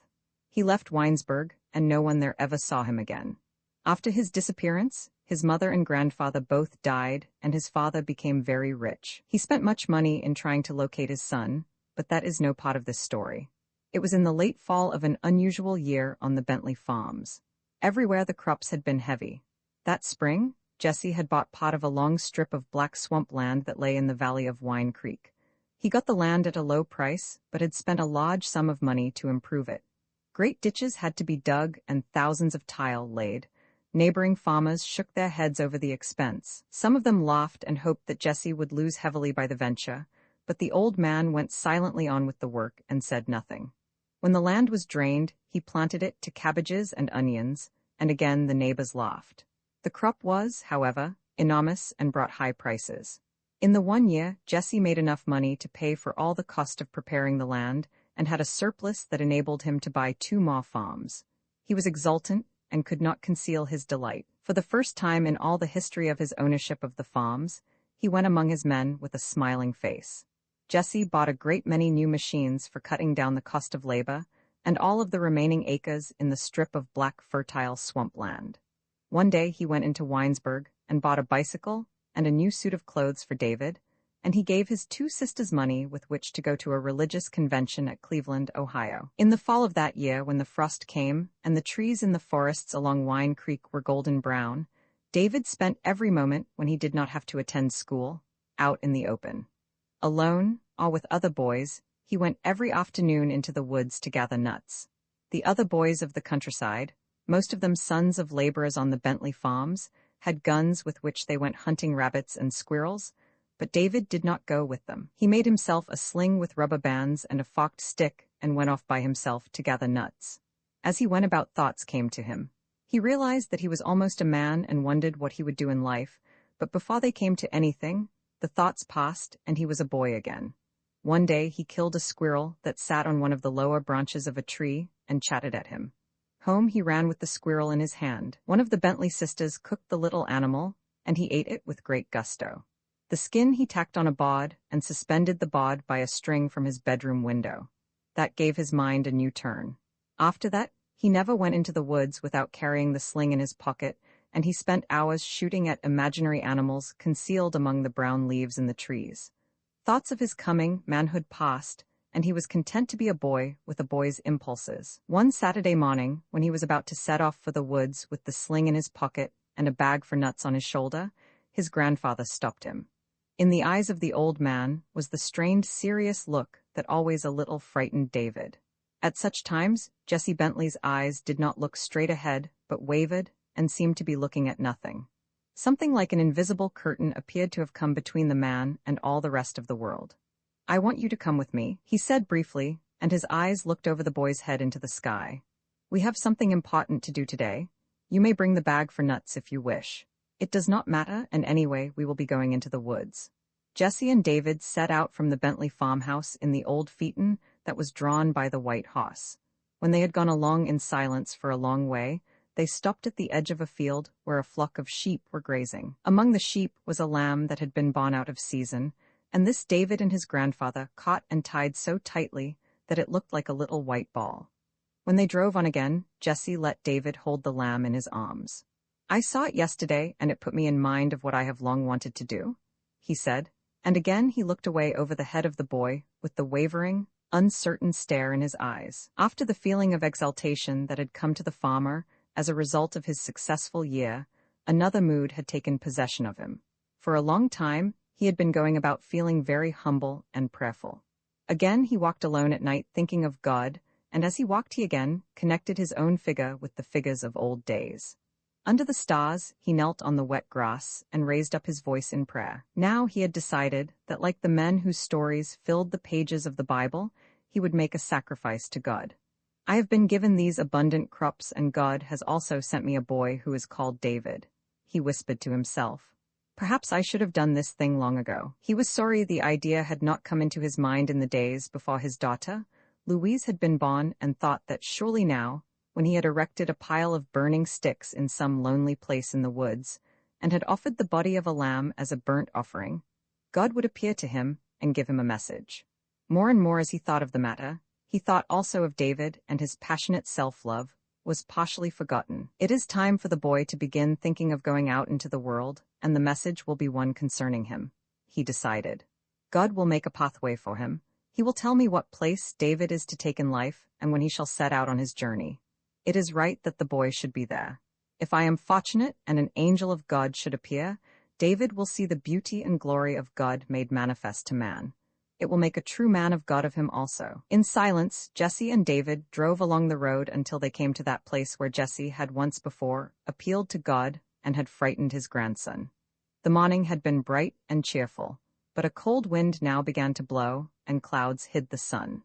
He left Winesburg, and no one there ever saw him again. After his disappearance, his mother and grandfather both died, and his father became very rich. He spent much money in trying to locate his son, but that is no part of this story. It was in the late fall of an unusual year on the Bentley farms. Everywhere the crops had been heavy. That spring, Jesse had bought part of a long strip of black swamp land that lay in the valley of Wine Creek. He got the land at a low price, but had spent a large sum of money to improve it. Great ditches had to be dug and thousands of tile laid. Neighboring farmers shook their heads over the expense. Some of them laughed and hoped that Jesse would lose heavily by the venture, but the old man went silently on with the work and said nothing. When the land was drained, he planted it to cabbages and onions, and again the neighbors laughed. The crop was, however, enormous and brought high prices. In the 1 year, Jesse made enough money to pay for all the cost of preparing the land and had a surplus that enabled him to buy 2 more farms. He was exultant and could not conceal his delight. For the first time in all the history of his ownership of the farms, he went among his men with a smiling face. Jesse bought a great many new machines for cutting down the cost of labor, and all of the remaining acres in the strip of black fertile swampland. One day he went into Winesburg and bought a bicycle and a new suit of clothes for David, and he gave his 2 sisters money with which to go to a religious convention at Cleveland, Ohio. In the fall of that year, when the frost came and the trees in the forests along Wine Creek were golden brown, David spent every moment when he did not have to attend school out in the open. Alone, or with other boys, he went every afternoon into the woods to gather nuts. The other boys of the countryside, most of them sons of laborers on the Bentley farms, had guns with which they went hunting rabbits and squirrels, but David did not go with them. He made himself a sling with rubber bands and a forked stick and went off by himself to gather nuts. As he went about, thoughts came to him. He realized that he was almost a man and wondered what he would do in life, but before they came to anything, the thoughts passed and he was a boy again. One day he killed a squirrel that sat on one of the lower branches of a tree and chatted at him. Home he ran with the squirrel in his hand. One of the Bentley sisters cooked the little animal, and he ate it with great gusto. The skin he tacked on a bod and suspended the bod by a string from his bedroom window. That gave his mind a new turn. After that, he never went into the woods without carrying the sling in his pocket, and he spent hours shooting at imaginary animals concealed among the brown leaves in the trees. Thoughts of his coming manhood passed, and he was content to be a boy with a boy's impulses. One Saturday morning, when he was about to set off for the woods with the sling in his pocket and a bag for nuts on his shoulder, his grandfather stopped him. In the eyes of the old man was the strained, serious look that always a little frightened David. At such times, Jesse Bentley's eyes did not look straight ahead, but wavered and seemed to be looking at nothing. Something like an invisible curtain appeared to have come between the man and all the rest of the world. "I want you to come with me," he said briefly, and his eyes looked over the boy's head into the sky. "We have something important to do today. You may bring the bag for nuts if you wish. It does not matter, and anyway, we will be going into the woods." Jesse and David set out from the Bentley farmhouse in the old phaeton that was drawn by the white horse. When they had gone along in silence for a long way, they stopped at the edge of a field where a flock of sheep were grazing. Among the sheep was a lamb that had been born out of season, and this David and his grandfather caught and tied so tightly that it looked like a little white ball. When they drove on again, Jesse let David hold the lamb in his arms. "I saw it yesterday, and it put me in mind of what I have long wanted to do," he said, and again he looked away over the head of the boy with the wavering, uncertain stare in his eyes. After the feeling of exultation that had come to the farmer as a result of his successful year, another mood had taken possession of him. For a long time, he had been going about feeling very humble and prayerful. Again he walked alone at night thinking of God, and as he walked he again connected his own figure with the figures of old days. Under the stars, he knelt on the wet grass and raised up his voice in prayer. Now he had decided that, like the men whose stories filled the pages of the Bible, he would make a sacrifice to God. "I have been given these abundant crops, and God has also sent me a boy who is called David," he whispered to himself. "Perhaps I should have done this thing long ago." He was sorry the idea had not come into his mind in the days before his daughter, Louise, had been born, and thought that surely now, when he had erected a pile of burning sticks in some lonely place in the woods, and had offered the body of a lamb as a burnt offering, God would appear to him and give him a message. More and more as he thought of the matter, he thought also of David, and his passionate self-love was partially forgotten. It is time for the boy to begin thinking of going out into the world, and the message will be one concerning him, he decided. God will make a pathway for him. He will tell me what place David is to take in life, and when he shall set out on his journey. It is right that the boy should be there. If I am fortunate and an angel of God should appear, David will see the beauty and glory of God made manifest to man. It will make a true man of God of him also. In silence, Jesse and David drove along the road until they came to that place where Jesse had once before appealed to God and had frightened his grandson. The morning had been bright and cheerful, but a cold wind now began to blow, and clouds hid the sun.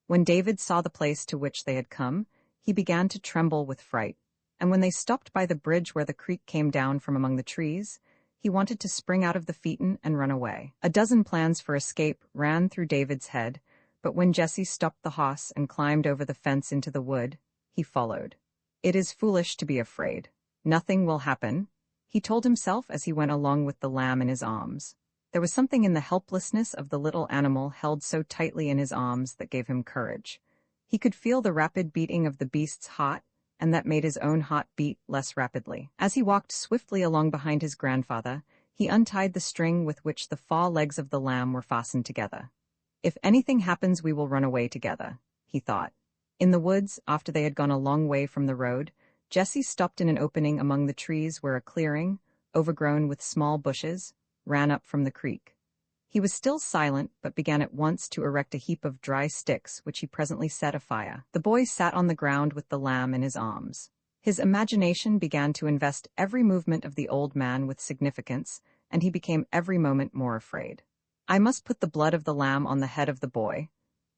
When David saw the place to which they had come, he began to tremble with fright, and when they stopped by the bridge where the creek came down from among the trees, he wanted to spring out of the phaeton and run away. A dozen plans for escape ran through David's head, but when Jesse stopped the horse and climbed over the fence into the wood, he followed. It is foolish to be afraid. Nothing will happen, he told himself as he went along with the lamb in his arms. There was something in the helplessness of the little animal held so tightly in his arms that gave him courage. He could feel the rapid beating of the beast's heart, and that made his own heart beat less rapidly. As he walked swiftly along behind his grandfather, he untied the string with which the forelegs of the lamb were fastened together. If anything happens, we will run away together, he thought. In the woods, after they had gone a long way from the road, Jesse stopped in an opening among the trees where a clearing, overgrown with small bushes, ran up from the creek. He was still silent, but began at once to erect a heap of dry sticks, which he presently set afire. The boy sat on the ground with the lamb in his arms. His imagination began to invest every movement of the old man with significance, and he became every moment more afraid. I must put the blood of the lamb on the head of the boy,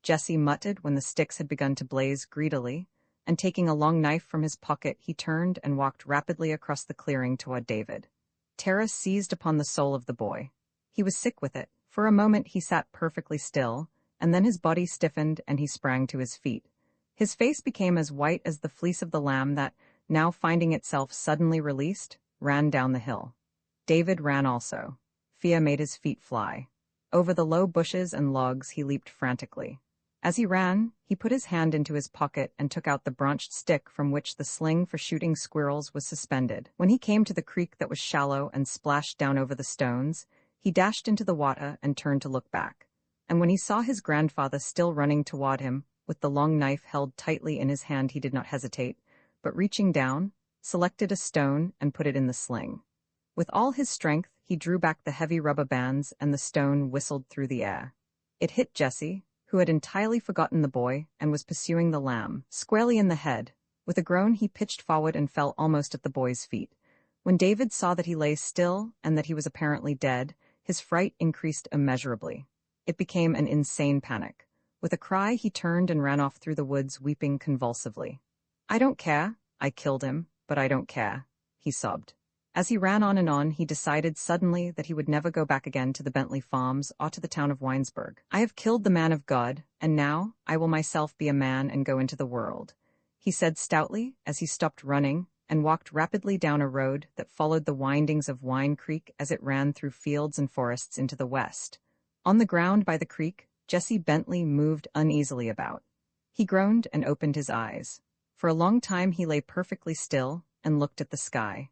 Jesse muttered when the sticks had begun to blaze greedily, and taking a long knife from his pocket, he turned and walked rapidly across the clearing toward David. Terror seized upon the soul of the boy. He was sick with it. For a moment he sat perfectly still, and then his body stiffened and he sprang to his feet. His face became as white as the fleece of the lamb that, now finding itself suddenly released, ran down the hill. David ran also. Fear made his feet fly. Over the low bushes and logs he leaped frantically. As he ran, he put his hand into his pocket and took out the branched stick from which the sling for shooting squirrels was suspended. When he came to the creek that was shallow and splashed down over the stones, he dashed into the water and turned to look back. And when he saw his grandfather still running toward him, with the long knife held tightly in his hand, he did not hesitate, but reaching down, selected a stone and put it in the sling. With all his strength, he drew back the heavy rubber bands and the stone whistled through the air. It hit Jesse, who had entirely forgotten the boy and was pursuing the lamb, squarely in the head. With a groan he pitched forward and fell almost at the boy's feet. When David saw that he lay still and that he was apparently dead, his fright increased immeasurably. It became an insane panic. With a cry he turned and ran off through the woods, weeping convulsively. "I don't care. I killed him, but I don't care," he sobbed. As he ran on and on, he decided suddenly that he would never go back again to the Bentley Farms or to the town of Winesburg. "I have killed the man of God, and now I will myself be a man and go into the world," he said stoutly as he stopped running and walked rapidly down a road that followed the windings of Wine Creek as it ran through fields and forests into the west. On the ground by the creek, Jesse Bentley moved uneasily about. He groaned and opened his eyes. For a long time he lay perfectly still and looked at the sky.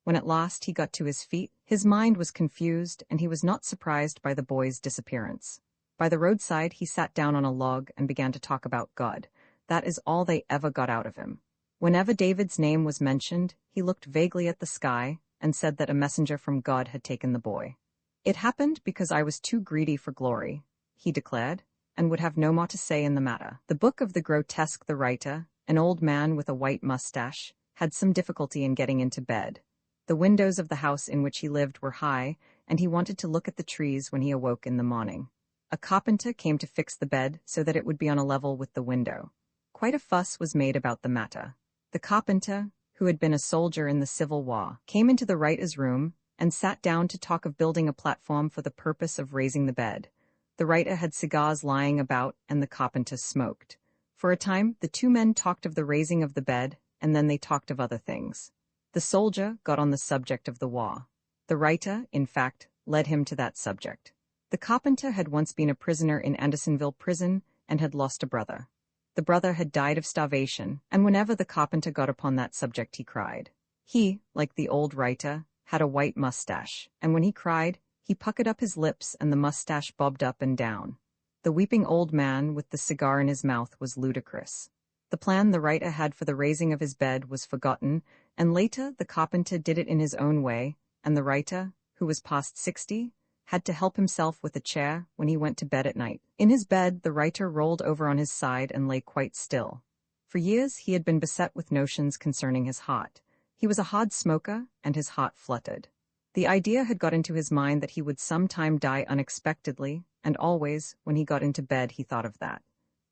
When at last he got to his feet, his mind was confused and he was not surprised by the boy's disappearance. By the roadside he sat down on a log and began to talk about God. That is all they ever got out of him. Whenever David's name was mentioned, he looked vaguely at the sky and said that a messenger from God had taken the boy. "It happened because I was too greedy for glory," he declared, and would have no more to say in the matter. The book of the grotesque, the writer, an old man with a white mustache, had some difficulty in getting into bed. The windows of the house in which he lived were high, and he wanted to look at the trees when he awoke in the morning. A carpenter came to fix the bed so that it would be on a level with the window. Quite a fuss was made about the matter. The carpenter, who had been a soldier in the Civil War, came into the writer's room and sat down to talk of building a platform for the purpose of raising the bed. The writer had cigars lying about, and the carpenter smoked. For a time, the two men talked of the raising of the bed, and then they talked of other things. The soldier got on the subject of the war. The writer, in fact, led him to that subject. The carpenter had once been a prisoner in Andersonville prison and had lost a brother. The brother had died of starvation, and whenever the carpenter got upon that subject he cried. He, like the old writer, had a white mustache, and when he cried, he puckered up his lips and the mustache bobbed up and down. The weeping old man with the cigar in his mouth was ludicrous. The plan the writer had for the raising of his bed was forgotten, and later the carpenter did it in his own way, and the writer, who was past 60, had to help himself with a chair when he went to bed at night. In his bed, the writer rolled over on his side and lay quite still. For years he had been beset with notions concerning his heart. He was a hard smoker, and his heart fluttered. The idea had got into his mind that he would sometime die unexpectedly, and always, when he got into bed, he thought of that.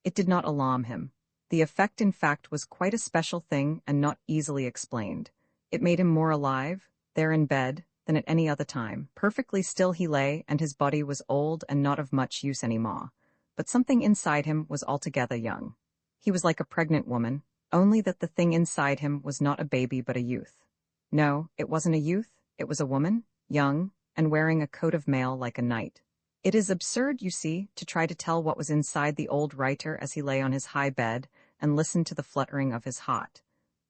It did not alarm him. The effect, in fact, was quite a special thing and not easily explained. It made him more alive, there in bed, than at any other time. Perfectly still he lay, and his body was old and not of much use any more. but something inside him was altogether young. He was like a pregnant woman, only that the thing inside him was not a baby but a youth. No, it wasn't a youth, it was a woman, young, and wearing a coat of mail like a knight. It is absurd, you see, to try to tell what was inside the old writer as he lay on his high bed and listened to the fluttering of his heart.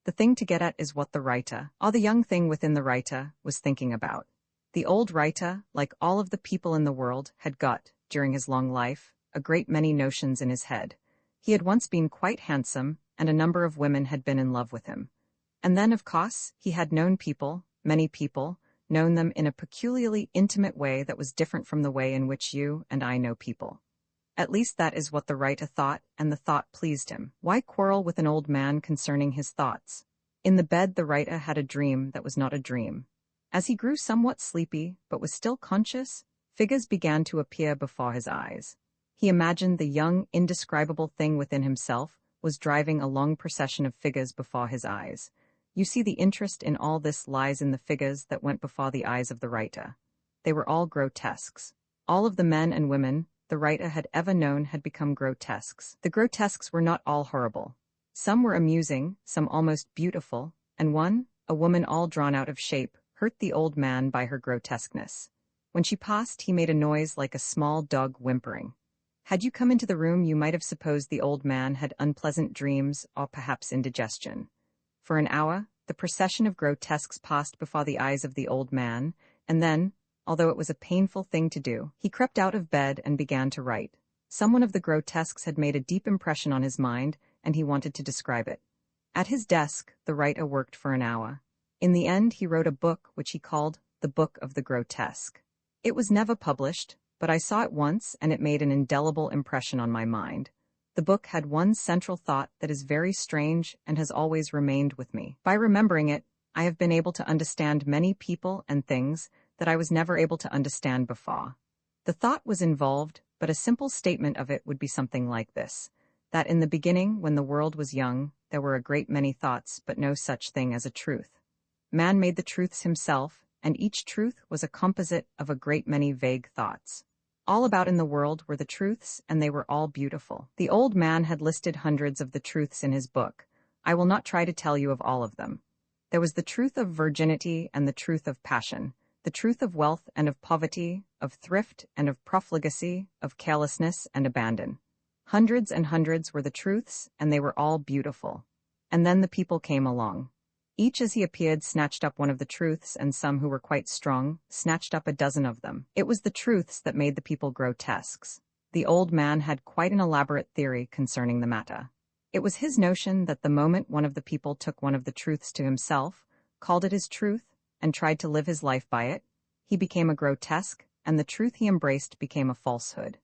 The thing to get at is what the writer, or the young thing within the writer, was thinking about. The old writer, like all of the people in the world, had got, during his long life, a great many notions in his head. He had once been quite handsome, and a number of women had been in love with him. And then, of course, he had known people, many people, known them in a peculiarly intimate way that was different from the way in which you and I know people. At least that is what the writer thought, and the thought pleased him. Why quarrel with an old man concerning his thoughts? In the bed the writer had a dream that was not a dream. As he grew somewhat sleepy, but was still conscious, figures began to appear before his eyes. He imagined the young, indescribable thing within himself was driving a long procession of figures before his eyes. You see, the interest in all this lies in the figures that went before the eyes of the writer. They were all grotesques. All of the men and women the writer had ever known had become grotesques. The grotesques were not all horrible. Some were amusing, some almost beautiful, and one, a woman all drawn out of shape, hurt the old man by her grotesqueness. When she passed, he made a noise like a small dog whimpering. Had you come into the room, you might have supposed the old man had unpleasant dreams or perhaps indigestion. For an hour, the procession of grotesques passed before the eyes of the old man, and then, although it was a painful thing to do, he crept out of bed and began to write. Someone of the grotesques had made a deep impression on his mind, and he wanted to describe it. At his desk, the writer worked for an hour. In the end, he wrote a book which he called The Book of the Grotesque. It was never published, but I saw it once, and it made an indelible impression on my mind. The book had one central thought that is very strange and has always remained with me. By remembering it, I have been able to understand many people and things that I was never able to understand before. The thought was involved, but a simple statement of it would be something like this: that in the beginning, when the world was young, there were a great many thoughts, but no such thing as a truth. Man made the truths himself, and each truth was a composite of a great many vague thoughts. All about in the world were the truths, and they were all beautiful. The old man had listed hundreds of the truths in his book. I will not try to tell you of all of them. There was the truth of virginity and the truth of passion, the truth of wealth and of poverty, of thrift and of profligacy, of carelessness and abandon. Hundreds and hundreds were the truths, and they were all beautiful. And then the people came along. Each as he appeared snatched up one of the truths, and some who were quite strong snatched up a dozen of them. It was the truths that made the people grotesques. The old man had quite an elaborate theory concerning the matter. It was his notion that the moment one of the people took one of the truths to himself, called it his truth, and tried to live his life by it, he became a grotesque, and the truth he embraced became a falsehood.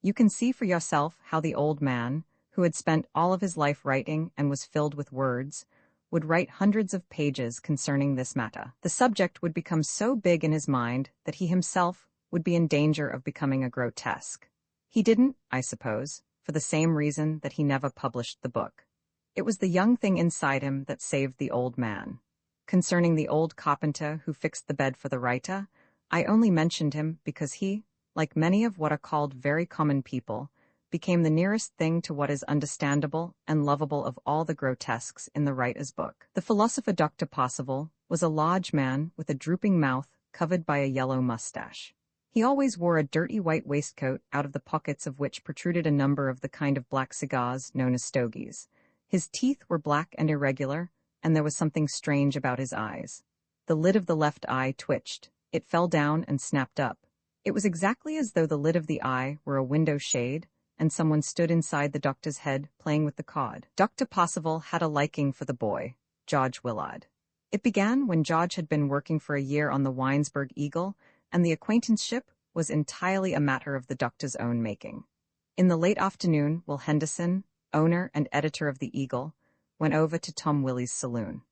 You can see for yourself how the old man, who had spent all of his life writing and was filled with words, would write hundreds of pages concerning this matter. The subject would become so big in his mind that he himself would be in danger of becoming a grotesque. He didn't, I suppose, for the same reason that he never published the book. It was the young thing inside him that saved the old man. Concerning the old carpenter who fixed the bed for the writer, I only mentioned him because he, like many of what are called very common people, became the nearest thing to what is understandable and lovable of all the grotesques in the writer's book. The philosopher Dr. Possible was a large man with a drooping mouth covered by a yellow mustache. He always wore a dirty white waistcoat, out of the pockets of which protruded a number of the kind of black cigars known as stogies. His teeth were black and irregular, and there was something strange about his eyes. The lid of the left eye twitched. It fell down and snapped up. It was exactly as though the lid of the eye were a window shade, and someone stood inside the doctor's head playing with the card. Dr. Possible had a liking for the boy, George Willard. It began when George had been working for a year on the Winesburg Eagle, and the acquaintanceship was entirely a matter of the doctor's own making. In the late afternoon, Will Henderson, owner and editor of the Eagle, went over to Tom Willie's saloon.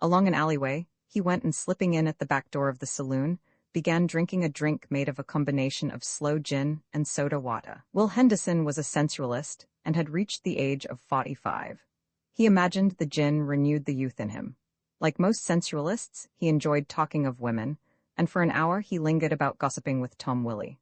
Along an alleyway, he went, and slipping in at the back door of the saloon, began drinking a drink made of a combination of sloe gin and soda water. Will Henderson was a sensualist and had reached the age of 45. He imagined the gin renewed the youth in him. Like most sensualists, he enjoyed talking of women, and for an hour he lingered about gossiping with Tom Willie.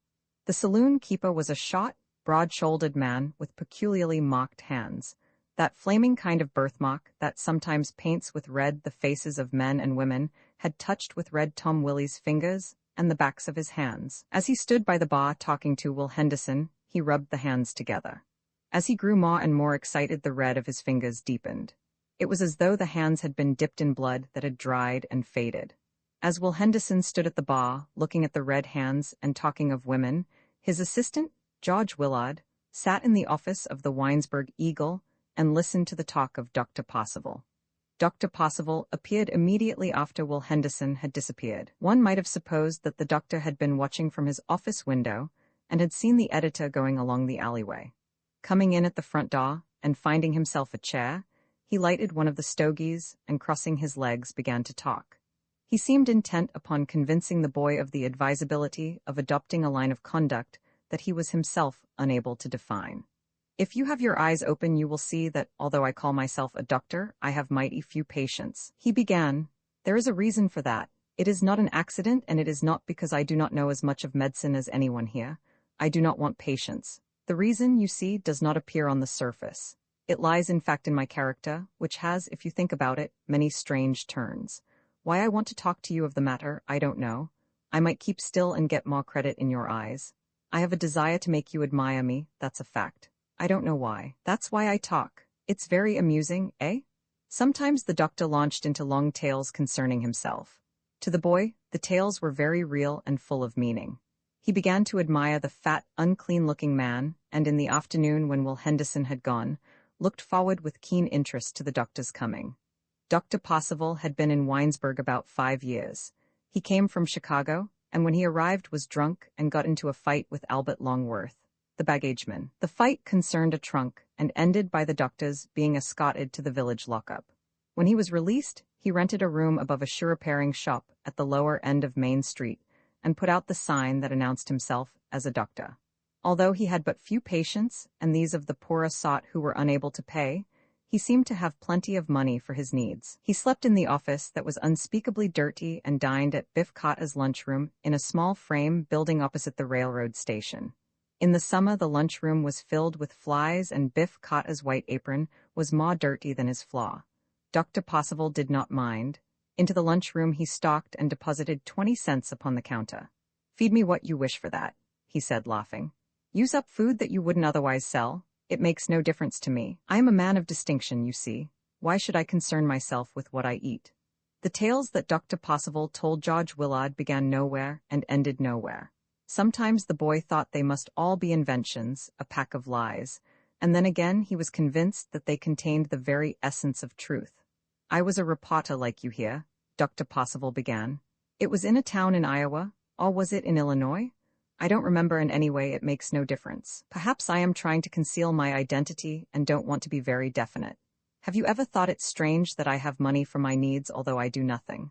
The saloon keeper was a short, broad-shouldered man with peculiarly marked hands. That flaming kind of birthmark that sometimes paints with red the faces of men and women had touched with red Tom Willie's fingers and the backs of his hands. As he stood by the bar talking to Will Henderson, he rubbed the hands together. As he grew more and more excited, the red of his fingers deepened. It was as though the hands had been dipped in blood that had dried and faded. As Will Henderson stood at the bar, looking at the red hands and talking of women, his assistant, George Willard, sat in the office of the Winesburg Eagle and listened to the talk of Dr. Possible. Dr. Possible appeared immediately after Will Henderson had disappeared. One might have supposed that the doctor had been watching from his office window and had seen the editor going along the alleyway. Coming in at the front door and finding himself a chair, he lighted one of the stogies and, crossing his legs, began to talk. He seemed intent upon convincing the boy of the advisability of adopting a line of conduct that he was himself unable to define. If you have your eyes open, you will see that, although I call myself a doctor, I have mighty few patients. He began, "There is a reason for that. It is not an accident, and it is not because I do not know as much of medicine as anyone here. I do not want patients. The reason, you see, does not appear on the surface. It lies in fact in my character, which has, if you think about it, many strange turns. Why I want to talk to you of the matter, I don't know. I might keep still and get more credit in your eyes. I have a desire to make you admire me, that's a fact. I don't know why. That's why I talk. It's very amusing, eh?" Sometimes the doctor launched into long tales concerning himself. To the boy, the tales were very real and full of meaning. He began to admire the fat, unclean-looking man, and in the afternoon, when Will Henderson had gone, looked forward with keen interest to the doctor's coming. Dr. Possible had been in Winesburg about 5 years. He came from Chicago, and when he arrived was drunk and got into a fight with Albert Longworth, the baggageman. The fight concerned a trunk and ended by the doctor's being escorted to the village lockup. When he was released, he rented a room above a shoe repairing shop at the lower end of Main Street and put out the sign that announced himself as a doctor. Although he had but few patients, and these of the poorer sort who were unable to pay, he seemed to have plenty of money for his needs. He slept in the office that was unspeakably dirty and dined at Biff Carter's lunchroom in a small frame building opposite the railroad station. In the summer, the lunchroom was filled with flies, and Biff Carter's white apron was more dirty than his floor. Dr. Possible did not mind. Into the lunchroom he stalked and deposited 20 cents upon the counter. "Feed me what you wish for that," he said, laughing. "Use up food that you wouldn't otherwise sell. It makes no difference to me. I am a man of distinction, you see. Why should I concern myself with what I eat?" The tales that Dr. Possible told George Willard began nowhere and ended nowhere. Sometimes the boy thought they must all be inventions, a pack of lies, and then again he was convinced that they contained the very essence of truth. "I was a reporter like you here," Dr. Possible began. "It was in a town in Iowa, or was it in Illinois? I don't remember, and anyway it makes no difference. Perhaps I am trying to conceal my identity and don't want to be very definite. Have you ever thought it strange that I have money for my needs although I do nothing?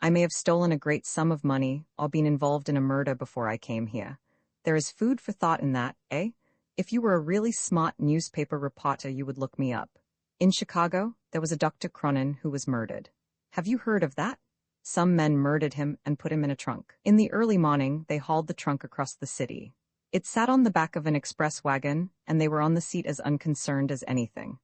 I may have stolen a great sum of money or been involved in a murder before I came here. There is food for thought in that, eh? If you were a really smart newspaper reporter, you would look me up. In Chicago, there was a Dr. Cronin who was murdered. Have you heard of that? Some men murdered him and put him in a trunk. In the early morning, they hauled the trunk across the city. It sat on the back of an express wagon, and they were on the seat as unconcerned as anything.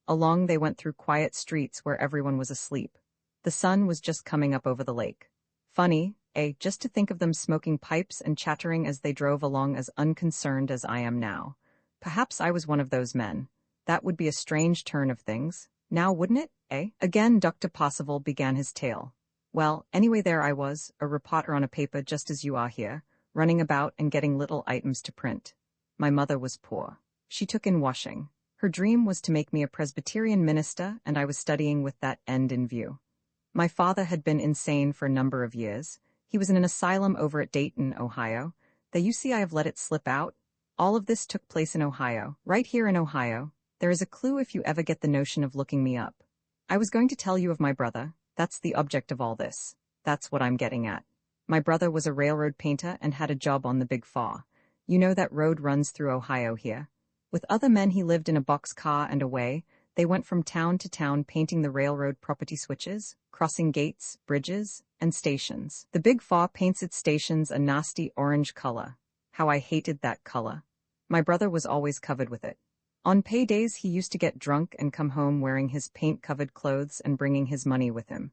Along they went through quiet streets where everyone was asleep. The sun was just coming up over the lake. Funny, eh, just to think of them smoking pipes and chattering as they drove along, as unconcerned as I am now. Perhaps I was one of those men. That would be a strange turn of things. Now wouldn't it, eh? Again Dr. Possible began his tale. "Well, anyway, there I was, a reporter on a paper just as you are here, running about and getting little items to print. My mother was poor. She took in washing. Her dream was to make me a Presbyterian minister, and I was studying with that end in view. My father had been insane for a number of years. He was in an asylum over at Dayton, Ohio. There, you see, I have let it slip out. All of this took place in Ohio, right here in Ohio. There is a clue if you ever get the notion of looking me up. I was going to tell you of my brother. That's the object of all this. That's what I'm getting at. My brother was a railroad painter and had a job on the Big Four. You know that road runs through Ohio here. With other men he lived in a box car, and away they went from town to town painting the railroad property switches, crossing gates, bridges, and stations. The Big Four paints its stations a nasty orange color. How I hated that color. My brother was always covered with it. On paydays he used to get drunk and come home wearing his paint-covered clothes and bringing his money with him.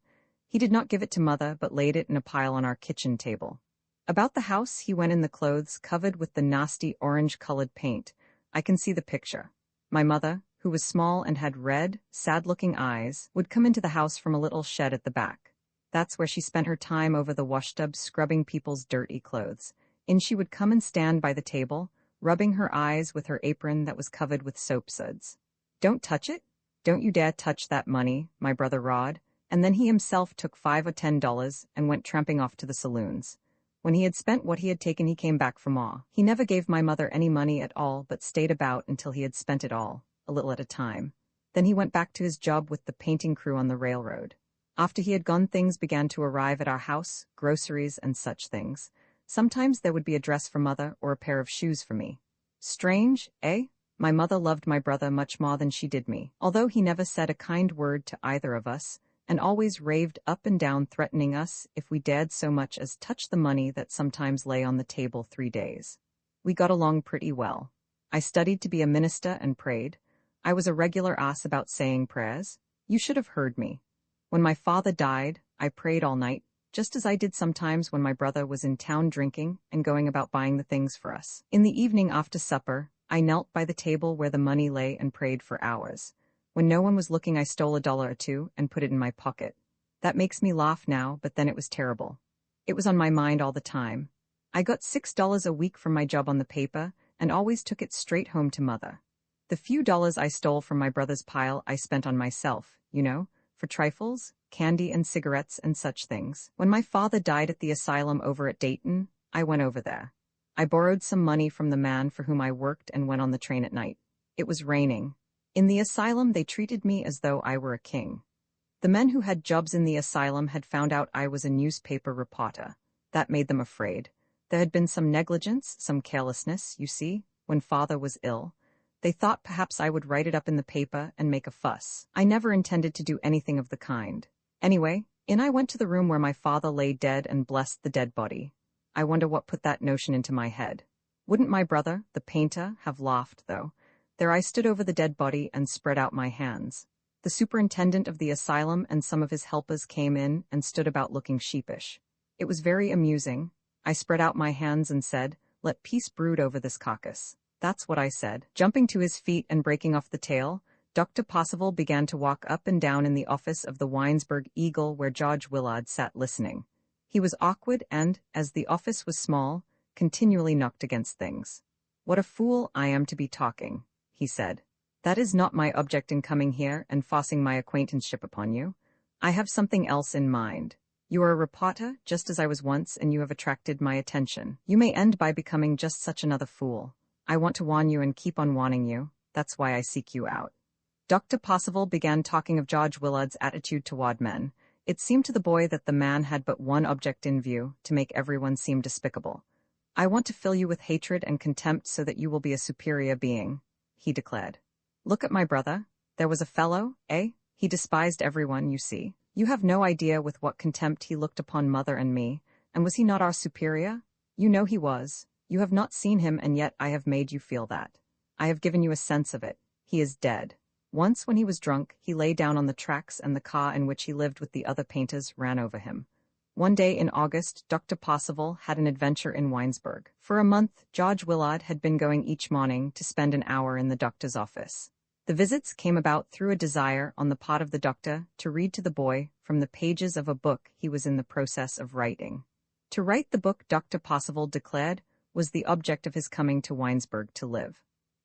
He did not give it to mother but laid it in a pile on our kitchen table. About the house he went in the clothes covered with the nasty orange-colored paint. I can see the picture. My mother, who was small and had red, sad-looking eyes, would come into the house from a little shed at the back. That's where she spent her time over the washtub scrubbing people's dirty clothes. In she would come and stand by the table, rubbing her eyes with her apron that was covered with soap suds. "Don't touch it. Don't you dare touch that money," my brother Rod, and then he himself took $5 or $10 and went tramping off to the saloons. When he had spent what he had taken he came back for more. He never gave my mother any money at all but stayed about until he had spent it all, a little at a time. Then he went back to his job with the painting crew on the railroad. After he had gone things began to arrive at our house, groceries and such things. Sometimes there would be a dress for mother or a pair of shoes for me. Strange, eh? My mother loved my brother much more than she did me, although he never said a kind word to either of us, and always raved up and down threatening us if we dared so much as touch the money that sometimes lay on the table 3 days. We got along pretty well. I studied to be a minister and prayed. I was a regular ass about saying prayers. You should have heard me. When my father died, I prayed all night, just as I did sometimes when my brother was in town drinking and going about buying the things for us. In the evening after supper, I knelt by the table where the money lay and prayed for hours. When no one was looking I stole $1 or $2 and put it in my pocket. That makes me laugh now, but then it was terrible. It was on my mind all the time. I got $6 a week from my job on the paper and always took it straight home to mother. The few dollars I stole from my brother's pile I spent on myself, for trifles, candy and cigarettes and such things. When my father died at the asylum over at Dayton, I went over there. I borrowed some money from the man for whom I worked and went on the train at night. It was raining. In the asylum they treated me as though I were a king. The men who had jobs in the asylum had found out I was a newspaper reporter. That made them afraid. There had been some negligence, some carelessness, you see, when father was ill. They thought perhaps I would write it up in the paper and make a fuss. I never intended to do anything of the kind. Anyway, in I went to the room where my father lay dead and blessed the dead body. I wonder what put that notion into my head. Wouldn't my brother, the painter, have laughed, though? There I stood over the dead body and spread out my hands. The superintendent of the asylum and some of his helpers came in and stood about looking sheepish. It was very amusing. I spread out my hands and said, "Let peace brood over this carcass." That's what I said. Jumping to his feet and breaking off the tail, Dr. Possible began to walk up and down in the office of the Winesburg Eagle where George Willard sat listening. He was awkward and, as the office was small, continually knocked against things. "What a fool I am to be talking," he said. "That is not my object in coming here and forcing my acquaintanceship upon you. I have something else in mind. You are a reporter, just as I was once, and you have attracted my attention. You may end by becoming just such another fool. I want to warn you and keep on warning you. That's why I seek you out." Dr. Possible began talking of George Willard's attitude toward men. It seemed to the boy that the man had but one object in view, to make everyone seem despicable. "I want to fill you with hatred and contempt so that you will be a superior being," he declared. "Look at my brother. There was a fellow, eh? He despised everyone, you see. You have no idea with what contempt he looked upon mother and me, and was he not our superior? You know he was. You have not seen him, and yet I have made you feel that. I have given you a sense of it. He is dead. Once when he was drunk, he lay down on the tracks and the car in which he lived with the other painters ran over him. One day in August, Dr. Possible had an adventure in Winesburg. For a month, George Willard had been going each morning to spend an hour in the doctor's office. The visits came about through a desire on the part of the doctor to read to the boy from the pages of a book he was in the process of writing. To write the book, Dr. Possible declared, was the object of his coming to Winesburg to live.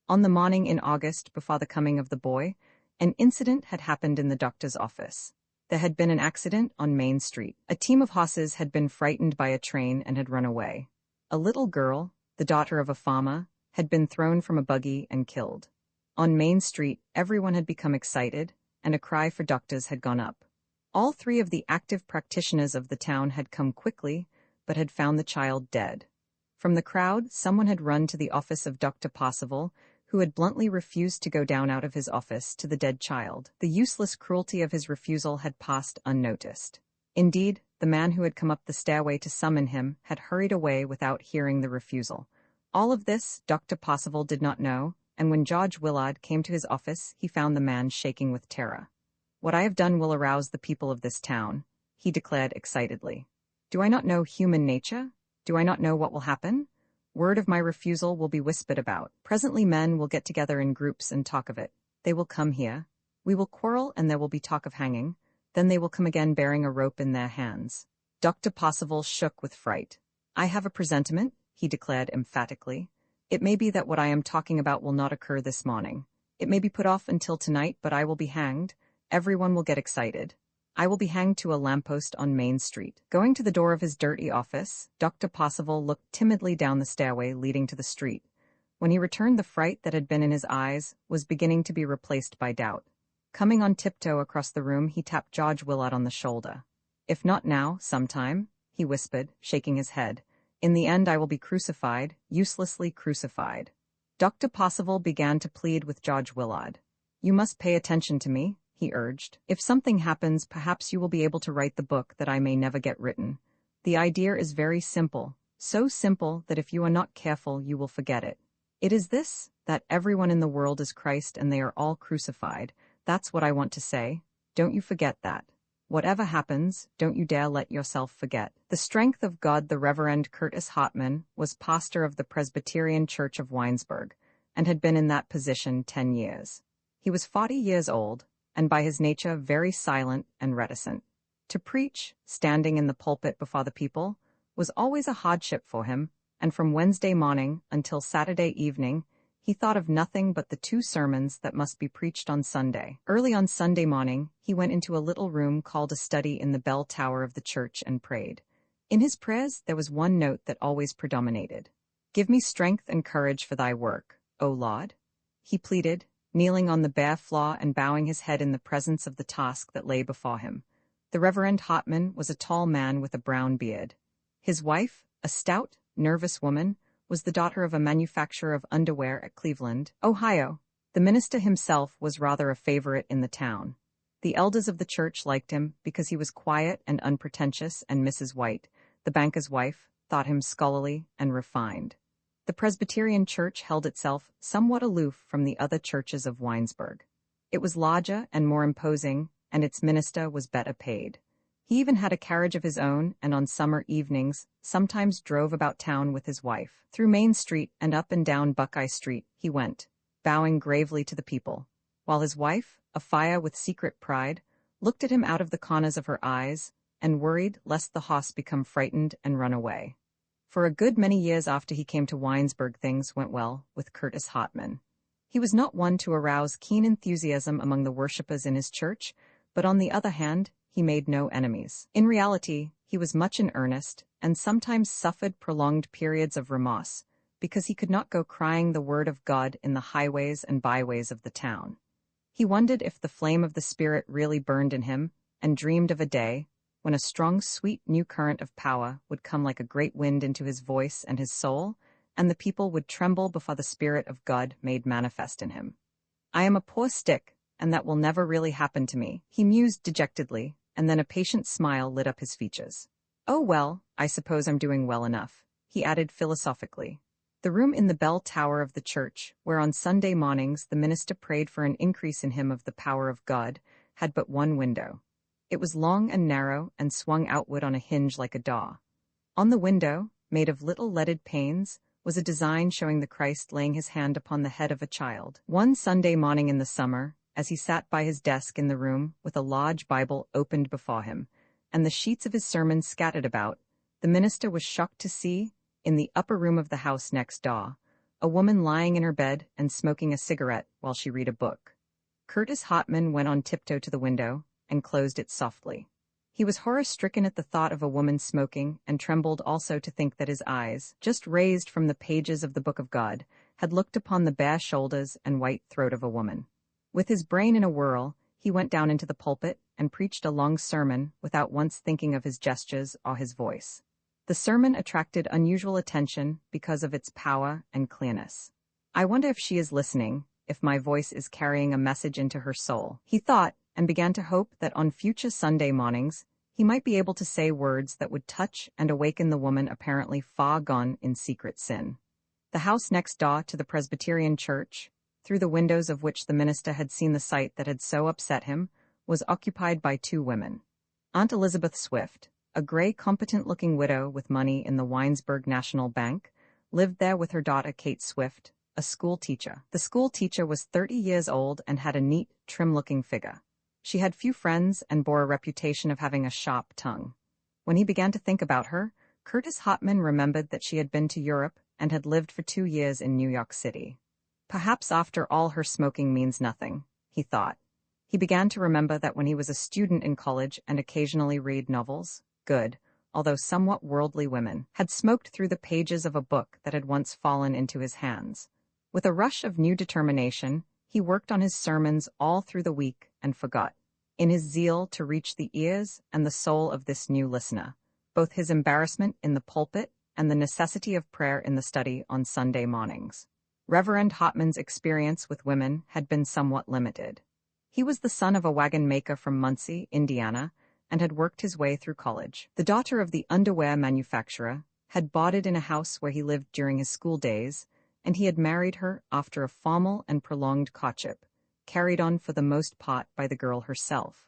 On the morning in August before the coming of the boy, an incident had happened in the doctor's office. There had been an accident on Main Street. A team of horses had been frightened by a train and had run away. A little girl, the daughter of a farmer, had been thrown from a buggy and killed. On Main Street, everyone had become excited, and a cry for doctors had gone up. All 3 of the active practitioners of the town had come quickly, but had found the child dead. From the crowd, someone had run to the office of Dr. Possible, who had bluntly refused to go down out of his office to the dead child. The useless cruelty of his refusal had passed unnoticed. Indeed, the man who had come up the stairway to summon him had hurried away without hearing the refusal. All of this Dr. Possible did not know, and when Judge Willard came to his office, he found the man shaking with terror. "What I have done will arouse the people of this town," he declared excitedly. "Do I not know human nature? Do I not know what will happen? Word of my refusal will be whispered about. Presently men will get together in groups and talk of it. They will come here. We will quarrel and there will be talk of hanging. Then they will come again bearing a rope in their hands." Dr. Possible shook with fright. "I have a presentiment," he declared emphatically. "It may be that what I am talking about will not occur this morning. It may be put off until tonight, but I will be hanged. Everyone will get excited. I will be hanged to a lamppost on Main Street." Going to the door of his dirty office, Dr. Possible looked timidly down the stairway leading to the street. When he returned, the fright that had been in his eyes was beginning to be replaced by doubt. Coming on tiptoe across the room, he tapped Judge Willard on the shoulder. "If not now, sometime," he whispered, shaking his head. "In the end I will be crucified, uselessly crucified." Dr. Possible began to plead with Judge Willard. "You must pay attention to me," he urged. "If something happens, perhaps you will be able to write the book that I may never get written. The idea is very simple, so simple that if you are not careful, you will forget it. It is this, that everyone in the world is Christ and they are all crucified. That's what I want to say. Don't you forget that. Whatever happens, don't you dare let yourself forget." The strength of God. The Reverend Curtis Hartman was pastor of the Presbyterian Church of Winesburg, and had been in that position 10 years. He was 40 years old, and by his nature very silent and reticent. To preach, standing in the pulpit before the people, was always a hardship for him, and from Wednesday morning until Saturday evening, he thought of nothing but the 2 sermons that must be preached on Sunday. Early on Sunday morning, he went into a little room called a study in the bell tower of the church and prayed. In his prayers there was one note that always predominated. "Give me strength and courage for thy work, O Lord," he pleaded, kneeling on the bare floor and bowing his head in the presence of the task that lay before him. The Reverend Hartman was a tall man with a brown beard. His wife, a stout, nervous woman, was the daughter of a manufacturer of underwear at Cleveland, Ohio. The minister himself was rather a favorite in the town. The elders of the church liked him because he was quiet and unpretentious, and Mrs. White, the banker's wife, thought him scholarly and refined. The Presbyterian Church held itself somewhat aloof from the other churches of Winesburg. It was larger and more imposing, and its minister was better paid. He even had a carriage of his own, and on summer evenings sometimes drove about town with his wife. Through Main Street and up and down Buckeye Street he went, bowing gravely to the people, while his wife, afire with secret pride, looked at him out of the corners of her eyes, and worried lest the hoss become frightened and run away. For a good many years after he came to Winesburg, things went well with Curtis Hartman. He was not one to arouse keen enthusiasm among the worshippers in his church, but on the other hand, he made no enemies. In reality, he was much in earnest, and sometimes suffered prolonged periods of remorse, because he could not go crying the word of God in the highways and byways of the town. He wondered if the flame of the Spirit really burned in him, and dreamed of a day when a strong, sweet new current of power would come like a great wind into his voice and his soul, and the people would tremble before the Spirit of God made manifest in him. "I am a poor stick, and that will never really happen to me," he mused dejectedly, and then a patient smile lit up his features. "Oh well, I suppose I'm doing well enough," he added philosophically. The room in the bell tower of the church, where on Sunday mornings the minister prayed for an increase in him of the power of God, had but one window. It was long and narrow and swung outward on a hinge like a door. On the window, made of little leaded panes, was a design showing the Christ laying his hand upon the head of a child. One Sunday morning in the summer, as he sat by his desk in the room with a large Bible opened before him, and the sheets of his sermon scattered about, the minister was shocked to see, in the upper room of the house next door, a woman lying in her bed and smoking a cigarette while she read a book. Curtis Hartman went on tiptoe to the window and closed it softly. He was horror-stricken at the thought of a woman smoking, and trembled also to think that his eyes, just raised from the pages of the Book of God, had looked upon the bare shoulders and white throat of a woman. With his brain in a whirl, he went down into the pulpit and preached a long sermon without once thinking of his gestures or his voice. The sermon attracted unusual attention because of its power and clearness. "I wonder if she is listening, if my voice is carrying a message into her soul," he thought, and began to hope that on future Sunday mornings he might be able to say words that would touch and awaken the woman apparently far gone in secret sin. The house next door to the Presbyterian church, through the windows of which the minister had seen the sight that had so upset him, was occupied by two women. Aunt Elizabeth Swift, a gray, competent-looking widow with money in the Winesburg National Bank, lived there with her daughter Kate Swift, a school teacher. The school teacher was 30 years old and had a neat, trim-looking figure. She had few friends and bore a reputation of having a sharp tongue. When he began to think about her, Curtis Hartman remembered that she had been to Europe and had lived for 2 years in New York City. Perhaps after all her smoking means nothing, he thought. He began to remember that when he was a student in college and occasionally read novels, good, although somewhat worldly women, had smoked through the pages of a book that had once fallen into his hands. With a rush of new determination, he worked on his sermons all through the week and forgot, in his zeal to reach the ears and the soul of this new listener, both his embarrassment in the pulpit and the necessity of prayer in the study on Sunday mornings. Reverend Hartman's experience with women had been somewhat limited. He was the son of a wagon maker from Muncie, Indiana, and had worked his way through college. The daughter of the underwear manufacturer had boarded in a house where he lived during his school days, and he had married her after a formal and prolonged courtship, carried on for the most part by the girl herself.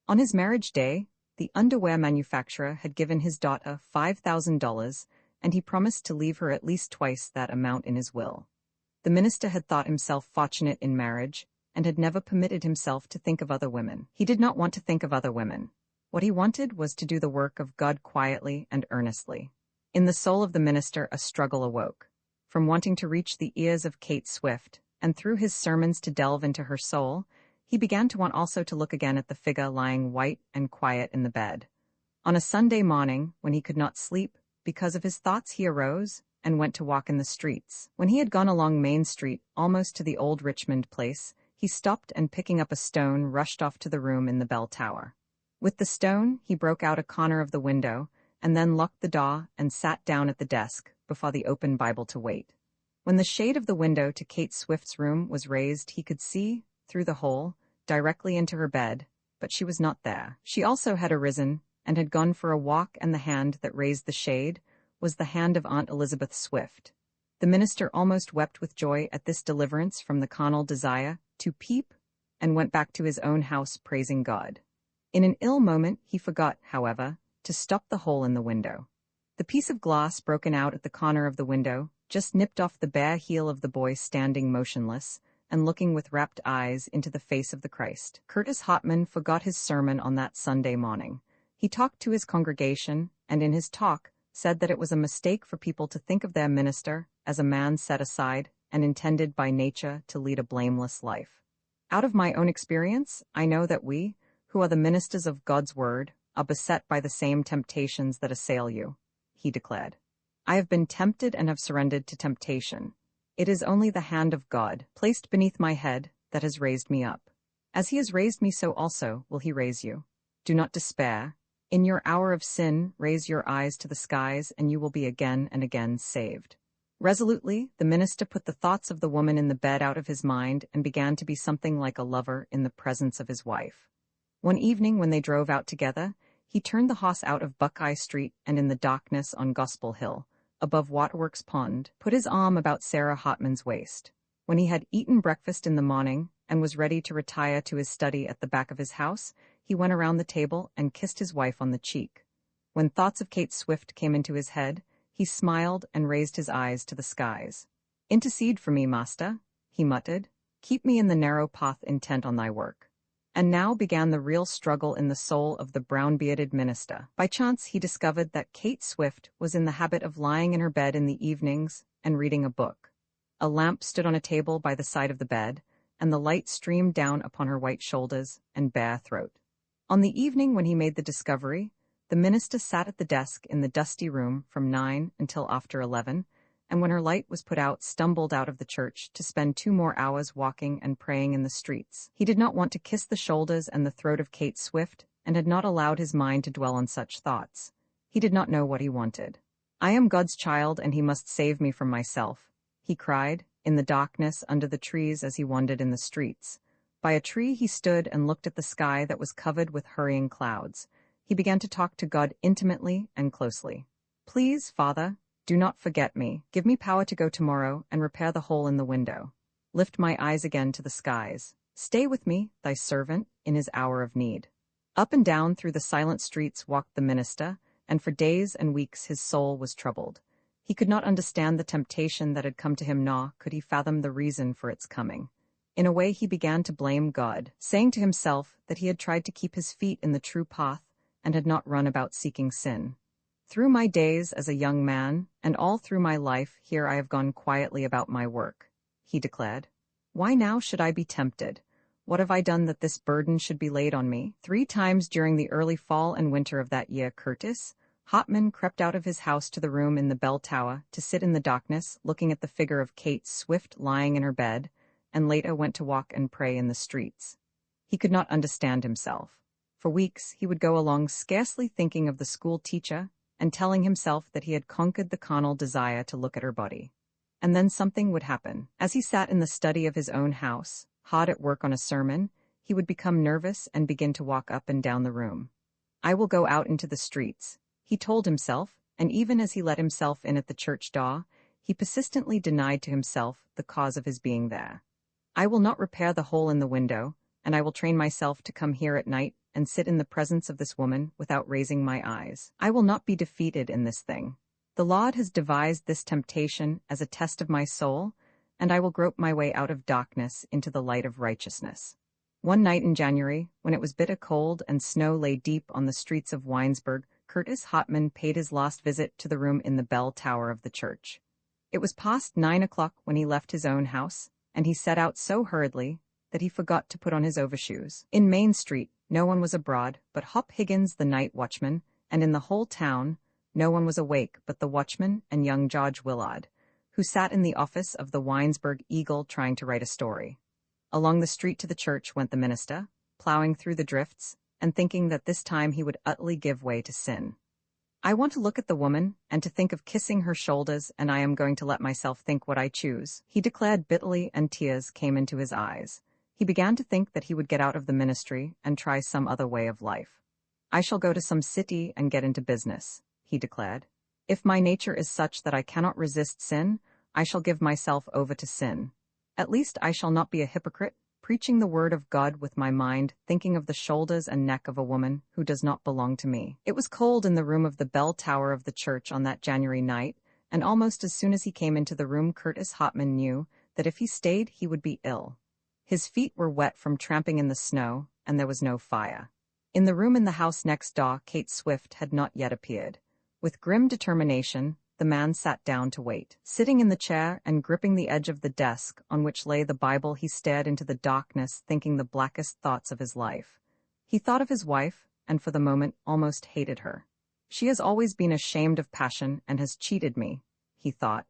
On his marriage day, the underwear manufacturer had given his daughter $5,000, and he promised to leave her at least twice that amount in his will. The minister had thought himself fortunate in marriage, and had never permitted himself to think of other women. He did not want to think of other women. What he wanted was to do the work of God quietly and earnestly. In the soul of the minister a struggle awoke. From wanting to reach the ears of Kate Swift, and through his sermons to delve into her soul, he began to want also to look again at the figure lying white and quiet in the bed. On a Sunday morning, when he could not sleep, because of his thoughts he arose and went to walk in the streets. When he had gone along Main Street, almost to the old Richmond place, he stopped and picking up a stone rushed off to the room in the bell tower. With the stone, he broke out a corner of the window, and then locked the door and sat down at the desk before the open Bible to wait. When the shade of the window to Kate Swift's room was raised, he could see, through the hole, directly into her bed, but she was not there. She also had arisen and had gone for a walk, and the hand that raised the shade was the hand of Aunt Elizabeth Swift. The minister almost wept with joy at this deliverance from the carnal desire to peep, and went back to his own house praising God. In an ill moment he forgot, however, to stop the hole in the window. The piece of glass broken out at the corner of the window just nipped off the bare heel of the boy standing motionless and looking with rapt eyes into the face of the Christ. Curtis Hartman forgot his sermon on that Sunday morning. He talked to his congregation, and in his talk said that it was a mistake for people to think of their minister as a man set aside and intended by nature to lead a blameless life. Out of my own experience, I know that we, who are the ministers of God's word, are beset by the same temptations that assail you, he declared. I have been tempted and have surrendered to temptation. It is only the hand of God, placed beneath my head, that has raised me up. As he has raised me, so also will he raise you. Do not despair. In your hour of sin, raise your eyes to the skies, and you will be again and again saved. Resolutely, the minister put the thoughts of the woman in the bed out of his mind and began to be something like a lover in the presence of his wife. One evening when they drove out together, he turned the horse out of Buckeye Street and in the darkness on Gospel Hill, above Waterworks Pond, put his arm about Sarah Hartman's waist. When he had eaten breakfast in the morning and was ready to retire to his study at the back of his house, he went around the table and kissed his wife on the cheek. When thoughts of Kate Swift came into his head, he smiled and raised his eyes to the skies. "Intercede for me, master," he muttered. "Keep me in the narrow path intent on thy work." And now began the real struggle in the soul of the brown-bearded minister. By chance he discovered that Kate Swift was in the habit of lying in her bed in the evenings and reading a book. A lamp stood on a table by the side of the bed, and the light streamed down upon her white shoulders and bare throat. On the evening when he made the discovery, the minister sat at the desk in the dusty room from 9 until after 11, and when her light was put out, stumbled out of the church to spend 2 more hours walking and praying in the streets. He did not want to kiss the shoulders and the throat of Kate Swift, and had not allowed his mind to dwell on such thoughts. He did not know what he wanted. "I am God's child, and he must save me from myself," he cried, in the darkness under the trees as he wandered in the streets. By a tree he stood and looked at the sky that was covered with hurrying clouds. He began to talk to God intimately and closely. "Please, Father, Do not forget me. Give me power to go tomorrow and repair the hole in the window. Lift my eyes again to the skies. Stay with me, thy servant, in his hour of need. Up and down through the silent streets walked the minister, and for days and weeks his soul was troubled. He could not understand the temptation that had come to him, nor could he fathom the reason for its coming. In a way he began to blame God, saying to himself that he had tried to keep his feet in the true path and had not run about seeking sin. Through my days as a young man, and all through my life here I have gone quietly about my work, he declared. Why now should I be tempted? What have I done that this burden should be laid on me? 3 times during the early fall and winter of that year, Curtis Hotman crept out of his house to the room in the bell tower to sit in the darkness, looking at the figure of Kate Swift lying in her bed, and later went to walk and pray in the streets. He could not understand himself. For weeks he would go along scarcely thinking of the school teacher and telling himself that he had conquered the carnal desire to look at her body. And then something would happen. As he sat in the study of his own house, hard at work on a sermon, he would become nervous and begin to walk up and down the room. I will go out into the streets, he told himself, and even as he let himself in at the church door, he persistently denied to himself the cause of his being there. I will not repair the hole in the window, and I will train myself to come here at night and sit in the presence of this woman without raising my eyes. I will not be defeated in this thing. The Lord has devised this temptation as a test of my soul, and I will grope my way out of darkness into the light of righteousness. One night in January, when it was bitter cold and snow lay deep on the streets of Winesburg, Curtis Hotman paid his last visit to the room in the bell tower of the church. It was past 9 o'clock when he left his own house, and he set out so hurriedly that he forgot to put on his overshoes. In Main Street, no one was abroad but Hop Higgins the night watchman, and in the whole town, no one was awake but the watchman and young George Willard, who sat in the office of the Winesburg Eagle trying to write a story. Along the street to the church went the minister, plowing through the drifts, and thinking that this time he would utterly give way to sin. I want to look at the woman, and to think of kissing her shoulders, and I am going to let myself think what I choose, he declared bitterly, and tears came into his eyes. He began to think that he would get out of the ministry and try some other way of life. I shall go to some city and get into business, he declared. If my nature is such that I cannot resist sin, I shall give myself over to sin. At least I shall not be a hypocrite, preaching the word of God with my mind, thinking of the shoulders and neck of a woman who does not belong to me. It was cold in the room of the bell tower of the church on that January night, and almost as soon as he came into the room Curtis Hotman knew that if he stayed he would be ill. His feet were wet from tramping in the snow, and there was no fire. In the room in the house next door, Kate Swift had not yet appeared. With grim determination, the man sat down to wait. Sitting in the chair and gripping the edge of the desk on which lay the Bible, he stared into the darkness, thinking the blackest thoughts of his life. He thought of his wife, and for the moment almost hated her. She has always been ashamed of passion and has cheated me, he thought.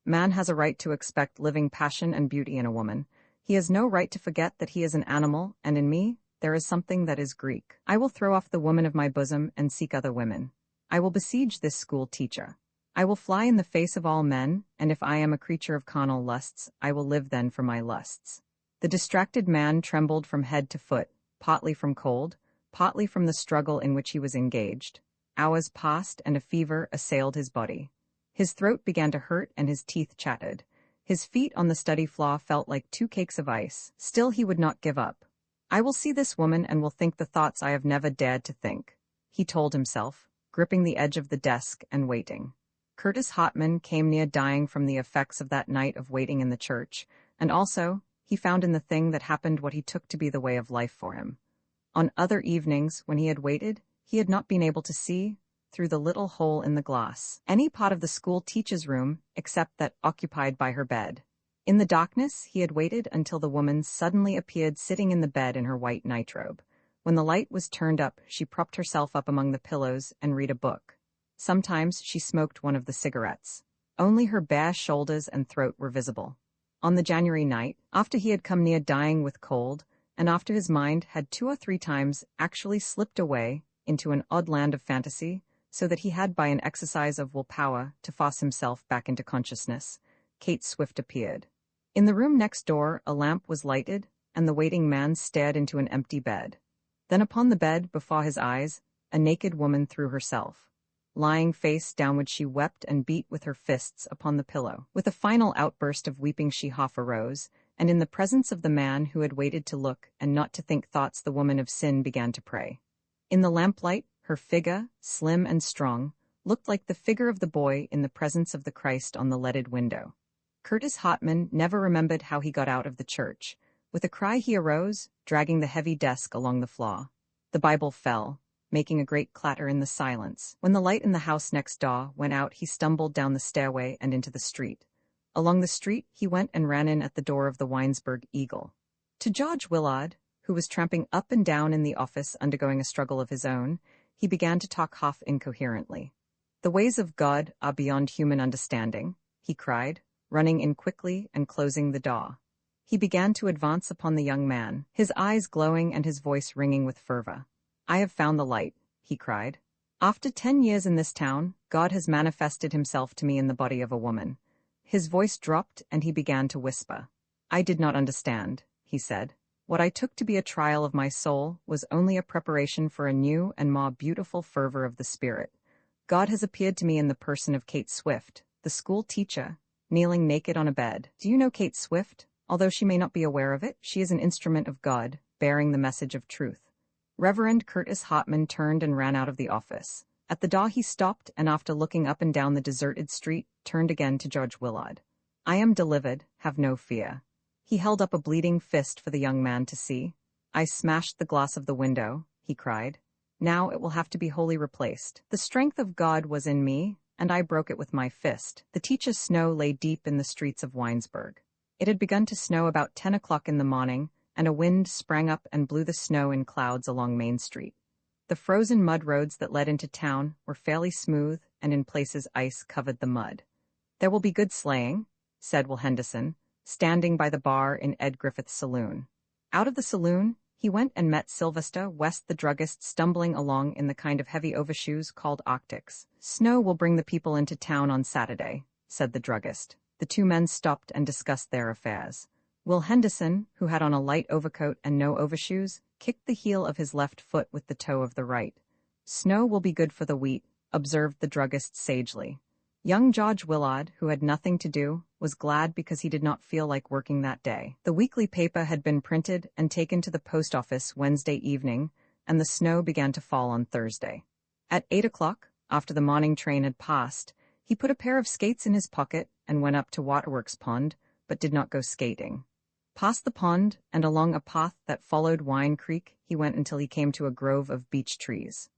Man has a right to expect living passion and beauty in a woman. He has no right to forget that he is an animal, and in me, there is something that is Greek. I will throw off the woman of my bosom and seek other women. I will besiege this school teacher. I will fly in the face of all men, and if I am a creature of carnal lusts, I will live then for my lusts. The distracted man trembled from head to foot, partly from cold, partly from the struggle in which he was engaged. Hours passed, and a fever assailed his body. His throat began to hurt, and his teeth chattered. His feet on the study floor felt like 2 cakes of ice. Still he would not give up. I will see this woman and will think the thoughts I have never dared to think, he told himself, gripping the edge of the desk and waiting. Curtis Hotman came near dying from the effects of that night of waiting in the church, and also, he found in the thing that happened what he took to be the way of life for him. On other evenings, when he had waited, he had not been able to see, through the little hole in the glass, any part of the school teacher's room except that occupied by her bed. In the darkness, he had waited until the woman suddenly appeared sitting in the bed in her white nightrobe. When the light was turned up, she propped herself up among the pillows and read a book. Sometimes she smoked one of the cigarettes. Only her bare shoulders and throat were visible. On the January night, after he had come near dying with cold, and after his mind had 2 or 3 times actually slipped away into an odd land of fantasy, so that he had by an exercise of willpower to force himself back into consciousness, Kate Swift appeared. In the room next door, a lamp was lighted, and the waiting man stared into an empty bed. Then upon the bed, before his eyes, a naked woman threw herself. Lying face downward, she wept and beat with her fists upon the pillow. With a final outburst of weeping, she half arose, and in the presence of the man who had waited to look and not to think thoughts, the woman of sin began to pray. In the lamplight, her figure, slim and strong, looked like the figure of the boy in the presence of the Christ on the leaded window. Curtis Hartman never remembered how he got out of the church. With a cry he arose, dragging the heavy desk along the floor. The Bible fell, making a great clatter in the silence. When the light in the house next door went out, he stumbled down the stairway and into the street. Along the street he went and ran in at the door of the Winesburg Eagle. To George Willard, who was tramping up and down in the office undergoing a struggle of his own, he began to talk half incoherently. "The ways of God are beyond human understanding," he cried, running in quickly and closing the door. He began to advance upon the young man, his eyes glowing and his voice ringing with fervor. "I have found the light," he cried. "After 10 years in this town, God has manifested himself to me in the body of a woman." His voice dropped and he began to whisper. "I did not understand," he said. "What I took to be a trial of my soul was only a preparation for a new and more beautiful fervor of the Spirit. God has appeared to me in the person of Kate Swift, the school teacher, kneeling naked on a bed. Do you know Kate Swift? Although she may not be aware of it, she is an instrument of God, bearing the message of truth." Reverend Curtis Hartman turned and ran out of the office. At the door he stopped and, after looking up and down the deserted street, turned again to George Willard. "I am delivered, have no fear." He held up a bleeding fist for the young man to see. "I smashed the glass of the window," he cried. "Now it will have to be wholly replaced. The strength of God was in me, and I broke it with my fist." The teacher's snow lay deep in the streets of Winesburg. It had begun to snow about 10 o'clock in the morning, and a wind sprang up and blew the snow in clouds along Main Street. The frozen mud roads that led into town were fairly smooth, and in places ice covered the mud. "There will be good sleighing," said Will Henderson, standing by the bar in Ed Griffith's saloon. Out of the saloon, he went and met Sylvester West the druggist stumbling along in the kind of heavy overshoes called Arctics. "Snow will bring the people into town on Saturday," said the druggist. The two men stopped and discussed their affairs. Will Henderson, who had on a light overcoat and no overshoes, kicked the heel of his left foot with the toe of the right. "Snow will be good for the wheat," observed the druggist sagely. Young George Willard, who had nothing to do, was glad because he did not feel like working that day. The weekly paper had been printed and taken to the post office Wednesday evening, and the snow began to fall on Thursday. At 8 o'clock, after the morning train had passed, he put a pair of skates in his pocket and went up to Waterworks Pond, but did not go skating. Past the pond and along a path that followed Wine Creek, he went until he came to a grove of beech trees.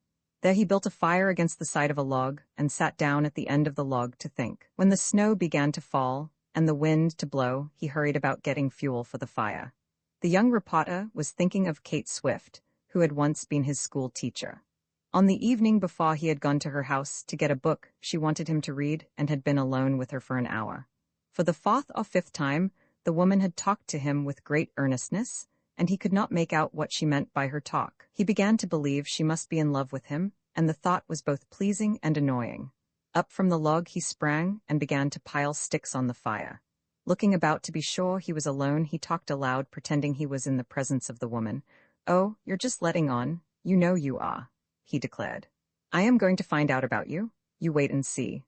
There he built a fire against the side of a log and sat down at the end of the log to think. When the snow began to fall and the wind to blow, he hurried about getting fuel for the fire. The young reporter was thinking of Kate Swift, who had once been his school teacher. On the evening before he had gone to her house to get a book she wanted him to read and had been alone with her for an hour. For the 4th or 5th time, the woman had talked to him with great earnestness, and he could not make out what she meant by her talk. He began to believe she must be in love with him, and the thought was both pleasing and annoying. Up from the log he sprang and began to pile sticks on the fire. Looking about to be sure he was alone, he talked aloud, pretending he was in the presence of the woman. "Oh, you're just letting on. You know you are," he declared. "I am going to find out about you. You wait and see."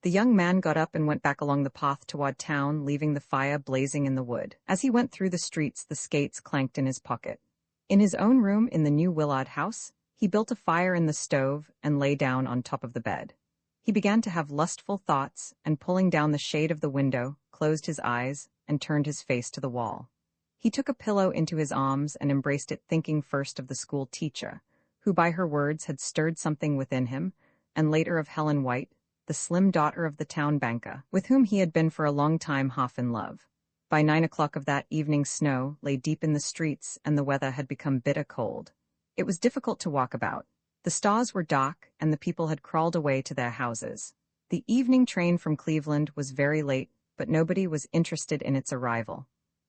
The young man got up and went back along the path toward town, leaving the fire blazing in the wood. As he went through the streets, the skates clanked in his pocket. In his own room in the new Willard house, he built a fire in the stove and lay down on top of the bed. He began to have lustful thoughts, and pulling down the shade of the window, closed his eyes and turned his face to the wall. He took a pillow into his arms and embraced it, thinking first of the school teacher, who by her words had stirred something within him, and later of Helen White, the slim daughter of the town banker, with whom he had been for a long time half in love. By 9 o'clock of that evening, snow lay deep in the streets and the weather had become bitter cold. It was difficult to walk about. The stars were dark and the people had crawled away to their houses. The evening train from Cleveland was very late, but nobody was interested in its arrival.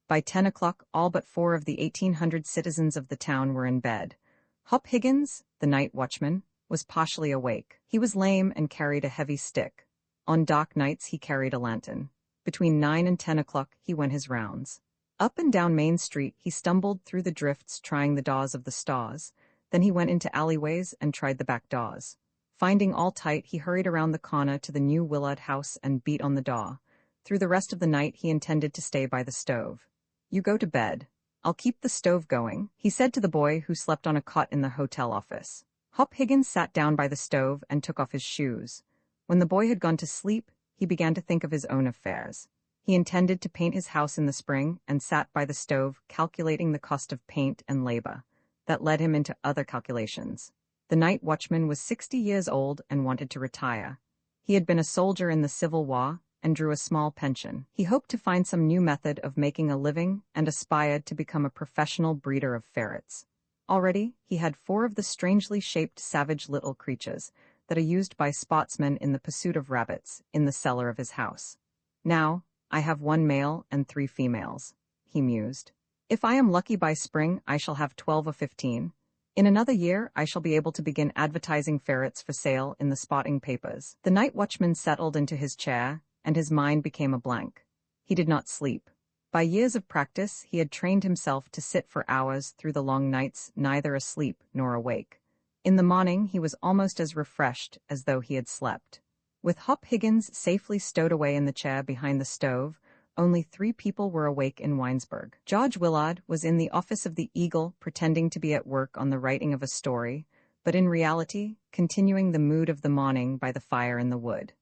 By 10 o'clock, all but 4 of the 1,800 citizens of the town were in bed. Hop Higgins, the night watchman, was partially awake. He was lame and carried a heavy stick. On dark nights he carried a lantern. Between 9 and 10 o'clock he went his rounds. Up and down Main Street he stumbled through the drifts trying the doors of the stores. Then he went into alleyways and tried the back doors. Finding all tight, he hurried around the corner to the new Willard house and beat on the door. Through the rest of the night he intended to stay by the stove. "You go to bed. I'll keep the stove going," he said to the boy who slept on a cot in the hotel office. Hop Higgins sat down by the stove and took off his shoes. When the boy had gone to sleep, he began to think of his own affairs. He intended to paint his house in the spring and sat by the stove calculating the cost of paint and labor. That led him into other calculations. The night watchman was 60 years old and wanted to retire. He had been a soldier in the Civil War and drew a small pension. He hoped to find some new method of making a living and aspired to become a professional breeder of ferrets. Already, he had 4 of the strangely shaped savage little creatures that are used by sportsmen in the pursuit of rabbits in the cellar of his house. "Now, I have 1 male and 3 females," he mused. "If I am lucky by spring, I shall have 12 or 15. In another year, I shall be able to begin advertising ferrets for sale in the spotting papers." The night watchman settled into his chair, and his mind became a blank. He did not sleep. By years of practice, he had trained himself to sit for hours through the long nights, neither asleep nor awake. In the morning, he was almost as refreshed as though he had slept. With Hop Higgins safely stowed away in the chair behind the stove, only 3 people were awake in Winesburg. George Willard was in the office of the Eagle, pretending to be at work on the writing of a story, but in reality, continuing the mood of the morning by the fire in the wood.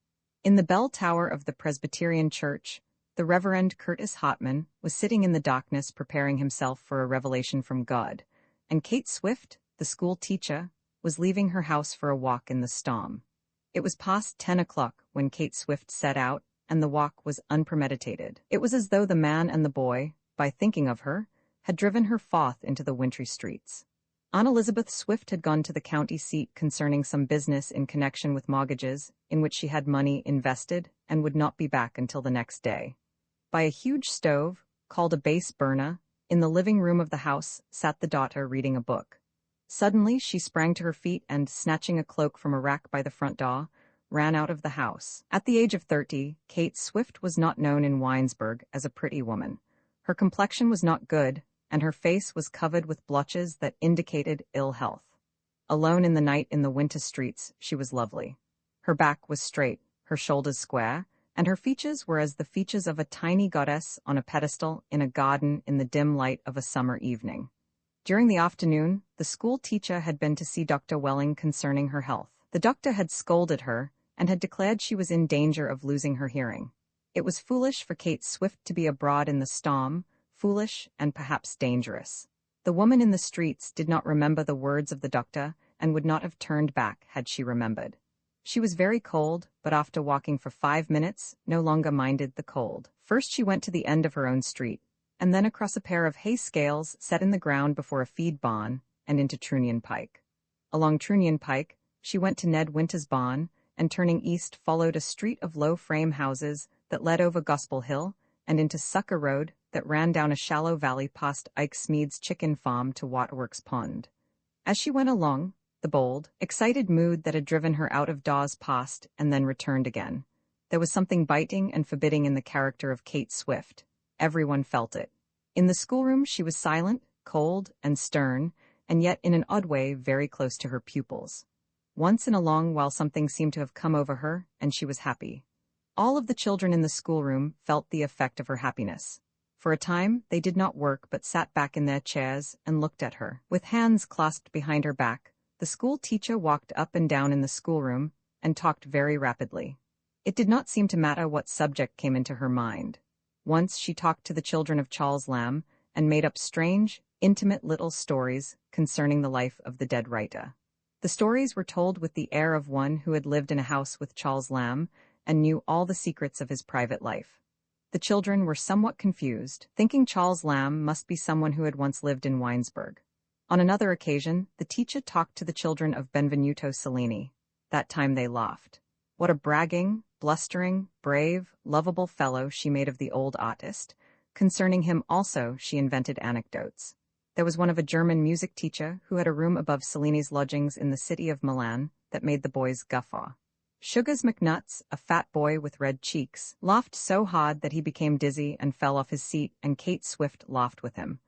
In the bell tower of the Presbyterian Church, the Reverend Curtis Hartman was sitting in the darkness preparing himself for a revelation from God, and Kate Swift, the school teacher, was leaving her house for a walk in the storm. It was past 10 o'clock when Kate Swift set out, and the walk was unpremeditated. It was as though the man and the boy, by thinking of her, had driven her forth into the wintry streets. Aunt Elizabeth Swift had gone to the county seat concerning some business in connection with mortgages, in which she had money invested, and would not be back until the next day. By a huge stove, called a base burner, in the living room of the house sat the daughter reading a book. Suddenly she sprang to her feet and, snatching a cloak from a rack by the front door, ran out of the house. At the age of 30, Kate Swift was not known in Winesburg as a pretty woman. Her complexion was not good, and her face was covered with blotches that indicated ill health. Alone in the night in the winter streets, she was lovely. Her back was straight, her shoulders square, and her features were as the features of a tiny goddess on a pedestal in a garden in the dim light of a summer evening. During the afternoon, the school teacher had been to see Dr. Welling concerning her health. The doctor had scolded her and had declared she was in danger of losing her hearing. It was foolish for Kate Swift to be abroad in the storm, foolish and perhaps dangerous. The woman in the streets did not remember the words of the doctor and would not have turned back had she remembered. She was very cold, but after walking for 5 minutes, no longer minded the cold. First she went to the end of her own street, and then across a pair of hay scales set in the ground before a feed barn and into Trunion Pike. Along Trunion Pike, she went to Ned Winter's barn, and turning east followed a street of low frame houses that led over Gospel Hill and into Sucker Road that ran down a shallow valley past Ike Smead's chicken farm to Waterworks Pond. As she went along, the bold, excited mood that had driven her out of doors passed and then returned again. There was something biting and forbidding in the character of Kate Swift. Everyone felt it. In the schoolroom she was silent, cold, and stern, and yet in an odd way very close to her pupils. Once in a long while something seemed to have come over her, and she was happy. All of the children in the schoolroom felt the effect of her happiness. For a time they did not work but sat back in their chairs and looked at her. With hands clasped behind her back, the school teacher walked up and down in the schoolroom and talked very rapidly. It did not seem to matter what subject came into her mind. Once she talked to the children of Charles Lamb and made up strange, intimate little stories concerning the life of the dead writer. The stories were told with the air of one who had lived in a house with Charles Lamb and knew all the secrets of his private life. The children were somewhat confused, thinking Charles Lamb must be someone who had once lived in Winesburg. On another occasion, the teacher talked to the children of Benvenuto Cellini. That time they laughed. What a bragging, blustering, brave, lovable fellow she made of the old artist. Concerning him also she invented anecdotes. There was one of a German music teacher who had a room above Cellini's lodgings in the city of Milan that made the boys guffaw. Sugars McNuts, a fat boy with red cheeks, laughed so hard that he became dizzy and fell off his seat, and Kate Swift laughed with him.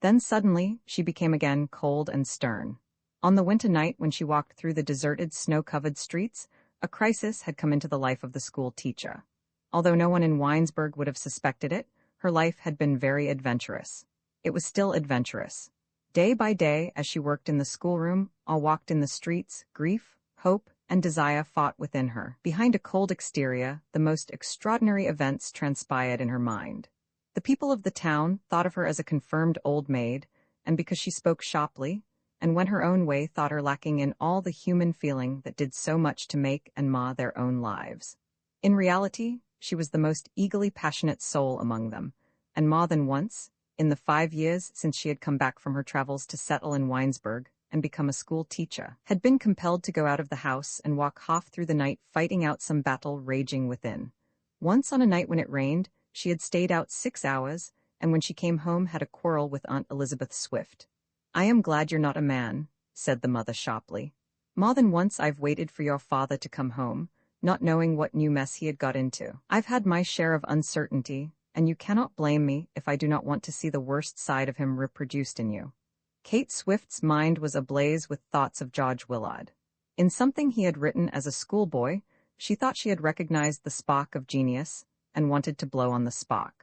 Then suddenly she became again cold and stern. On the winter night when she walked through the deserted, snow-covered streets, a crisis had come into the life of the school teacher. Although no one in Winesburg would have suspected it, her life had been very adventurous. It was still adventurous. Day by day, as she worked in the schoolroom or walked in the streets, grief, hope, and desire fought within her. Behind a cold exterior, the most extraordinary events transpired in her mind. The people of the town thought of her as a confirmed old maid, and because she spoke sharply, and went her own way, thought her lacking in all the human feeling that did so much to make and mar their own lives. In reality, she was the most eagerly passionate soul among them, and more than once, in the 5 years since she had come back from her travels to settle in Winesburg and become a school teacher, had been compelled to go out of the house and walk half through the night fighting out some battle raging within. Once on a night when it rained, she had stayed out 6 hours, and when she came home had a quarrel with Aunt Elizabeth Swift. "I am glad you're not a man," said the mother sharply. "More than once I've waited for your father to come home, not knowing what new mess he had got into. I've had my share of uncertainty, and you cannot blame me if I do not want to see the worst side of him reproduced in you." Kate Swift's mind was ablaze with thoughts of George Willard. In something he had written as a schoolboy, she thought she had recognized the spark of genius and wanted to blow on the spark.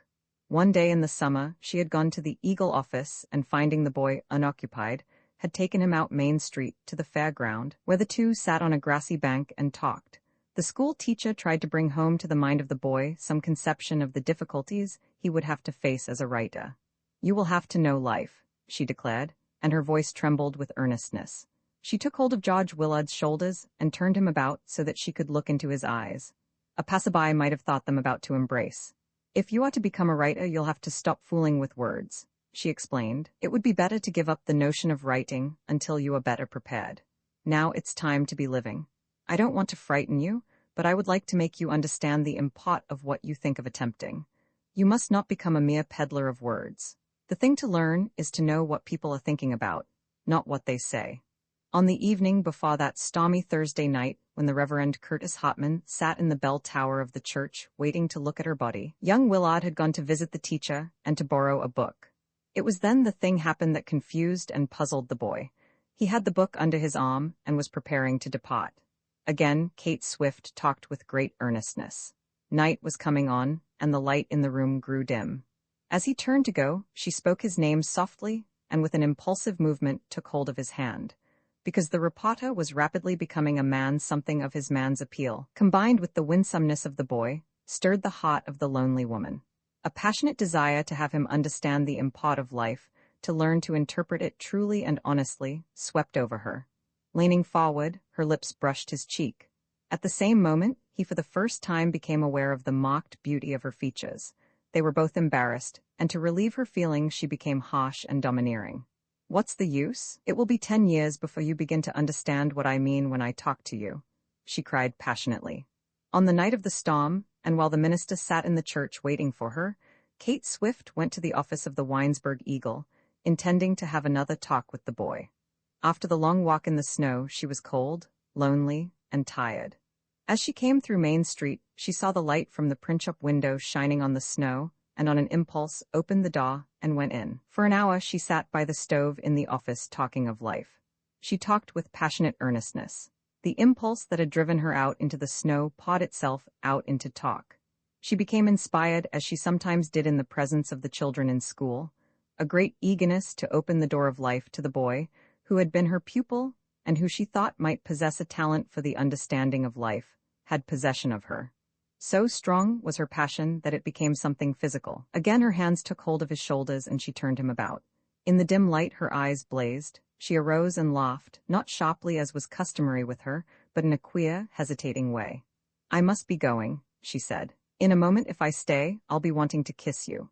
One day in the summer, she had gone to the Eagle office and, finding the boy unoccupied, had taken him out Main Street to the fairground, where the two sat on a grassy bank and talked. The school teacher tried to bring home to the mind of the boy some conception of the difficulties he would have to face as a writer. "You will have to know life," she declared, and her voice trembled with earnestness. She took hold of George Willard's shoulders and turned him about so that she could look into his eyes. A passerby might have thought them about to embrace. "If you are to become a writer, you'll have to stop fooling with words," she explained. "It would be better to give up the notion of writing until you are better prepared. Now it's time to be living. I don't want to frighten you, but I would like to make you understand the import of what you think of attempting. You must not become a mere peddler of words. The thing to learn is to know what people are thinking about, not what they say." On the evening before that stormy Thursday night, when the Reverend Curtis Hartman sat in the bell tower of the church waiting to look at her body, young Willard had gone to visit the teacher and to borrow a book. It was then the thing happened that confused and puzzled the boy. He had the book under his arm and was preparing to depart. Again, Kate Swift talked with great earnestness. Night was coming on, and the light in the room grew dim. As he turned to go, she spoke his name softly and with an impulsive movement took hold of his hand. Because the reporter was rapidly becoming a man, something of his man's appeal, combined with the winsomeness of the boy, stirred the heart of the lonely woman. A passionate desire to have him understand the import of life, to learn to interpret it truly and honestly, swept over her. Leaning forward, her lips brushed his cheek. At the same moment, he for the first time became aware of the mocked beauty of her features. They were both embarrassed, and to relieve her feelings she became harsh and domineering. "What's the use? It will be 10 years before you begin to understand what I mean when I talk to you," she cried passionately. On the night of the storm, and while the minister sat in the church waiting for her, Kate Swift went to the office of the Winesburg Eagle, intending to have another talk with the boy. After the long walk in the snow, she was cold, lonely, and tired. As she came through Main Street, she saw the light from the print-shop window shining on the snow, and on an impulse opened the door and went in. For an hour she sat by the stove in the office talking of life. She talked with passionate earnestness. The impulse that had driven her out into the snow poured itself out into talk. She became inspired, as she sometimes did in the presence of the children in school, a great eagerness to open the door of life to the boy who had been her pupil and who she thought might possess a talent for the understanding of life, had possession of her. So strong was her passion that it became something physical. Again her hands took hold of his shoulders and she turned him about. In the dim light her eyes blazed. She arose and laughed, not sharply as was customary with her, but in a queer, hesitating way. "I must be going," she said. "In a moment, if I stay, I'll be wanting to kiss you."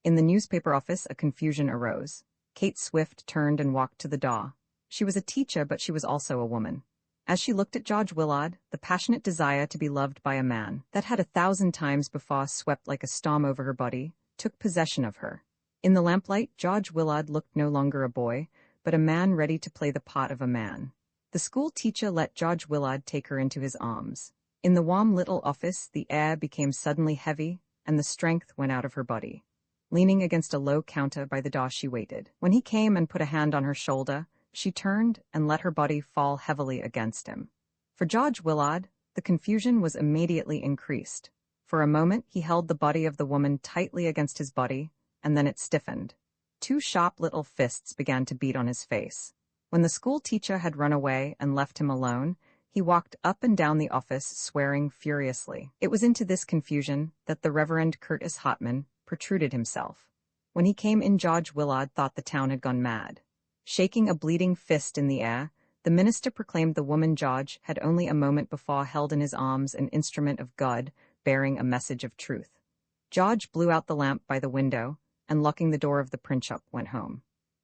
In the newspaper office a confusion arose. Kate Swift turned and walked to the door. She was a teacher, but she was also a woman. As she looked at George Willard, the passionate desire to be loved by a man, that had 1,000 times before swept like a storm over her body, took possession of her. In the lamplight, George Willard looked no longer a boy, but a man ready to play the part of a man. The school teacher let George Willard take her into his arms. In the warm little office, the air became suddenly heavy, and the strength went out of her body. Leaning against a low counter by the door she waited. When he came and put a hand on her shoulder, she turned and let her body fall heavily against him. For George Willard, the confusion was immediately increased. For a moment he held the body of the woman tightly against his body, and then it stiffened. Two sharp little fists began to beat on his face. When the school teacher had run away and left him alone, he walked up and down the office swearing furiously. It was into this confusion that the Reverend Curtis Hartman protruded himself. When he came in, George Willard thought the town had gone mad. Shaking a bleeding fist in the air, the minister proclaimed the woman George had only a moment before held in his arms an instrument of God bearing a message of truth. George blew out the lamp by the window, and locking the door of the print shop, went home.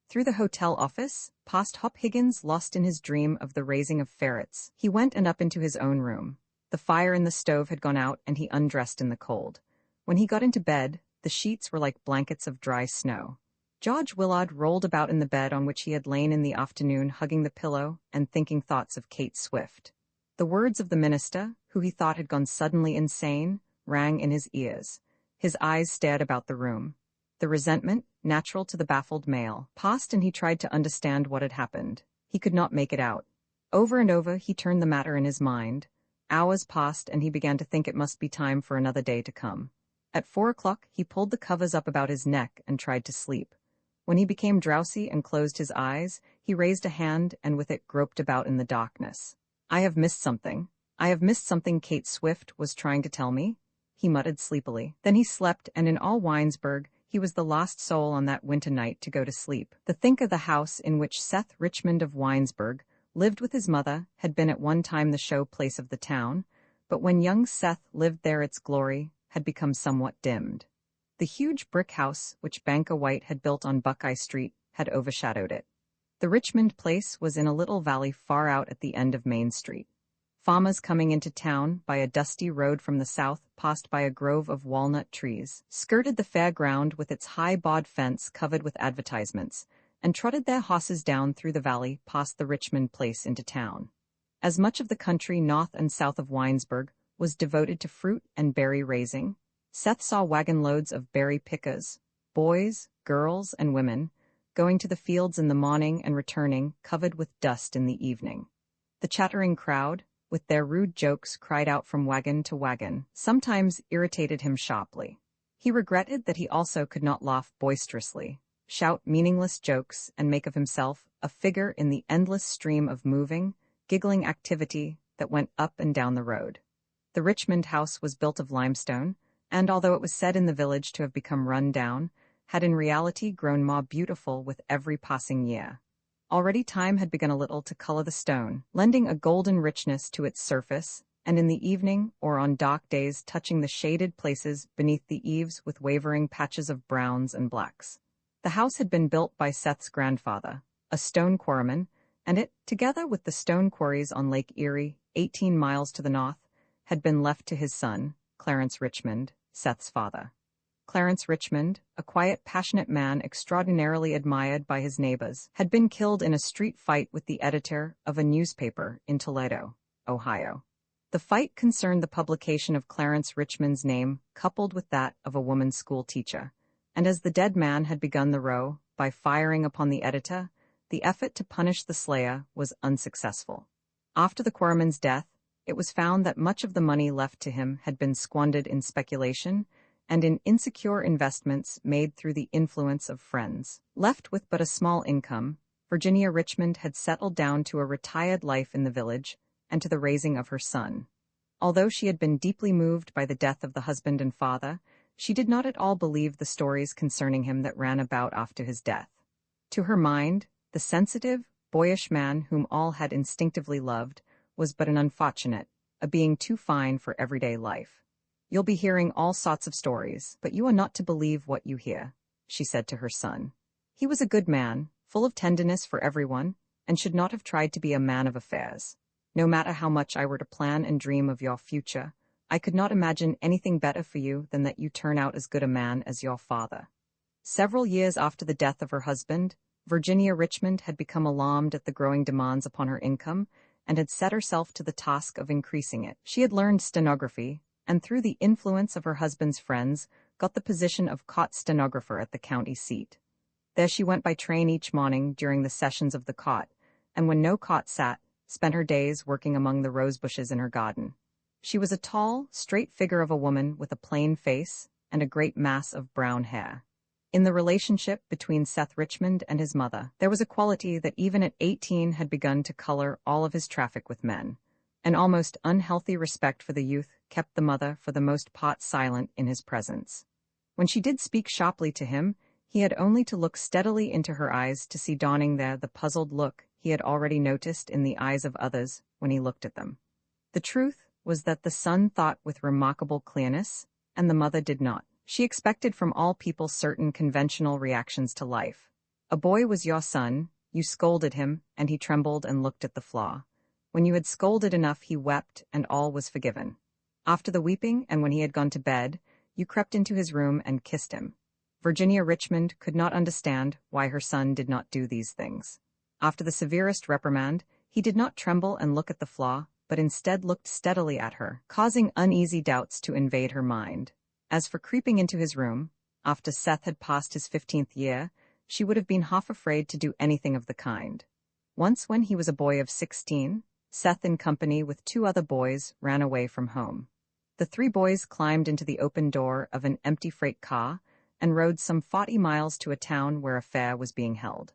Through the hotel office, past Hop Higgins, lost in his dream of the raising of ferrets, he went and up into his own room. The fire in the stove had gone out, and he undressed in the cold. When he got into bed, the sheets were like blankets of dry snow. George Willard rolled about in the bed on which he had lain in the afternoon, hugging the pillow and thinking thoughts of Kate Swift. The words of the minister, who he thought had gone suddenly insane, rang in his ears. His eyes stared about the room. The resentment, natural to the baffled male, passed, and he tried to understand what had happened. He could not make it out. Over and over he turned the matter in his mind. Hours passed, and he began to think it must be time for another day to come. At 4 o'clock he pulled the covers up about his neck and tried to sleep. When he became drowsy and closed his eyes, he raised a hand and with it groped about in the darkness. "I have missed something. I have missed something Kate Swift was trying to tell me," he muttered sleepily. Then he slept, and in all Winesburg, he was the last soul on that winter night to go to sleep. To think of the house in which Seth Richmond of Winesburg lived with his mother had been at one time the show place of the town, but when young Seth lived there its glory had become somewhat dimmed. The huge brick house which Banker White had built on Buckeye Street had overshadowed it. The Richmond place was in a little valley far out at the end of Main Street. Farmers coming into town by a dusty road from the south, passed by a grove of walnut trees, skirted the fairground with its high board fence covered with advertisements, and trotted their horses down through the valley past the Richmond place into town. As much of the country north and south of Winesburg was devoted to fruit and berry raising, Seth saw wagon loads of berry pickers, boys, girls, and women, going to the fields in the morning and returning covered with dust in the evening. The chattering crowd, with their rude jokes cried out from wagon to wagon, sometimes irritated him sharply. He regretted that he also could not laugh boisterously, shout meaningless jokes, and make of himself a figure in the endless stream of moving, giggling activity that went up and down the road. The Richmond house was built of limestone, and although it was said in the village to have become run down, had in reality grown more beautiful with every passing year. Already time had begun a little to color the stone, lending a golden richness to its surface, and in the evening or on dark days touching the shaded places beneath the eaves with wavering patches of browns and blacks. The house had been built by Seth's grandfather, a stone quarryman, and it, together with the stone quarries on Lake Erie, 18 miles to the north, had been left to his son, Clarence Richmond, Seth's father. Clarence Richmond, a quiet, passionate man extraordinarily admired by his neighbors, had been killed in a street fight with the editor of a newspaper in Toledo, Ohio. The fight concerned the publication of Clarence Richmond's name coupled with that of a woman school teacher, and as the dead man had begun the row by firing upon the editor, the effort to punish the slayer was unsuccessful. After the quarryman's death, it was found that much of the money left to him had been squandered in speculation and in insecure investments made through the influence of friends. Left with but a small income, Virginia Richmond had settled down to a retired life in the village and to the raising of her son. Although she had been deeply moved by the death of the husband and father, she did not at all believe the stories concerning him that ran about after his death. To her mind, the sensitive, boyish man whom all had instinctively loved was but an unfortunate, a being too fine for everyday life. "You'll be hearing all sorts of stories, but you are not to believe what you hear," she said to her son. He was a good man, full of tenderness for everyone, and should not have tried to be a man of affairs. No matter how much I were to plan and dream of your future, I could not imagine anything better for you than that you turn out as good a man as your father. Several years after the death of her husband, Virginia Richmond had become alarmed at the growing demands upon her income and had set herself to the task of increasing it. She had learned stenography, and through the influence of her husband's friends, got the position of court stenographer at the county seat. There she went by train each morning during the sessions of the court, and when no cot sat, spent her days working among the rose bushes in her garden. She was a tall, straight figure of a woman with a plain face and a great mass of brown hair. In the relationship between Seth Richmond and his mother, there was a quality that even at 18 had begun to color all of his traffic with men. An almost unhealthy respect for the youth kept the mother for the most part silent in his presence. When she did speak sharply to him, he had only to look steadily into her eyes to see dawning there the puzzled look he had already noticed in the eyes of others when he looked at them. The truth was that the son thought with remarkable clearness, and the mother did not. She expected from all people certain conventional reactions to life. A boy was your son, you scolded him, and he trembled and looked at the flaw. When you had scolded enough, he wept, and all was forgiven. After the weeping, and when he had gone to bed, you crept into his room and kissed him. Virginia Richmond could not understand why her son did not do these things. After the severest reprimand, he did not tremble and look at the flaw, but instead looked steadily at her, causing uneasy doubts to invade her mind. As for creeping into his room, after Seth had passed his 15th year, she would have been half afraid to do anything of the kind. Once when he was a boy of 16, Seth in company with 2 other boys ran away from home. The 3 boys climbed into the open door of an empty freight car and rode some 40 miles to a town where a fair was being held.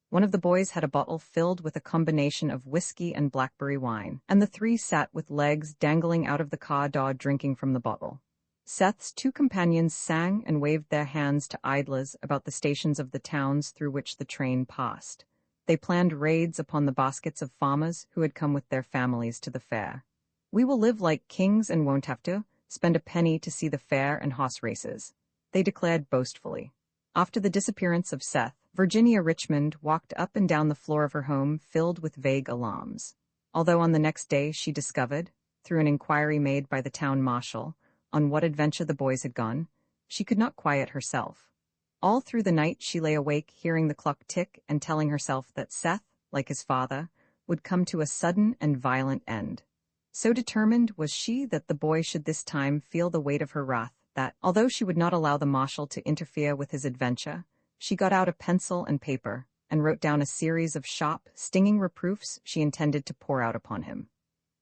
One of the boys had a bottle filled with a combination of whiskey and blackberry wine, and the 3 sat with legs dangling out of the car door drinking from the bottle. Seth's 2 companions sang and waved their hands to idlers about the stations of the towns through which the train passed. They planned raids upon the baskets of farmers who had come with their families to the fair. "We will live like kings and won't have to spend a penny to see the fair and horse races," they declared boastfully. After the disappearance of Seth, Virginia Richmond walked up and down the floor of her home filled with vague alarms. Although on the next day she discovered, through an inquiry made by the town marshal, on what adventure the boys had gone, she could not quiet herself. All through the night she lay awake hearing the clock tick and telling herself that Seth, like his father, would come to a sudden and violent end. So determined was she that the boy should this time feel the weight of her wrath that, although she would not allow the marshal to interfere with his adventure, she got out a pencil and paper and wrote down a series of sharp, stinging reproofs she intended to pour out upon him.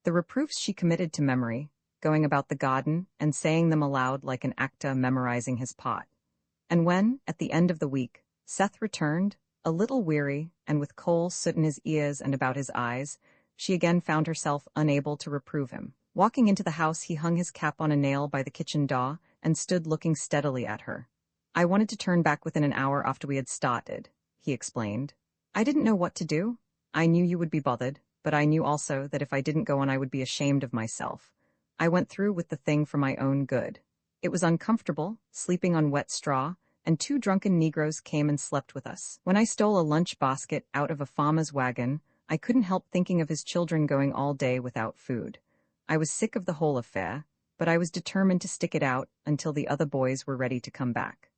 The reproofs she committed to memory, going about the garden and saying them aloud like an actor memorizing his part. And when, at the end of the week, Seth returned, a little weary and with coal soot in his ears and about his eyes, she again found herself unable to reprove him. Walking into the house, he hung his cap on a nail by the kitchen door and stood looking steadily at her. "I wanted to turn back within an hour after we had started," he explained. "I didn't know what to do. I knew you would be bothered, but I knew also that if I didn't go on I would be ashamed of myself. I went through with the thing for my own good. It was uncomfortable, sleeping on wet straw, and 2 drunken Negroes came and slept with us. When I stole a lunch basket out of a farmer's wagon, I couldn't help thinking of his children going all day without food. I was sick of the whole affair, but I was determined to stick it out until the other boys were ready to come back."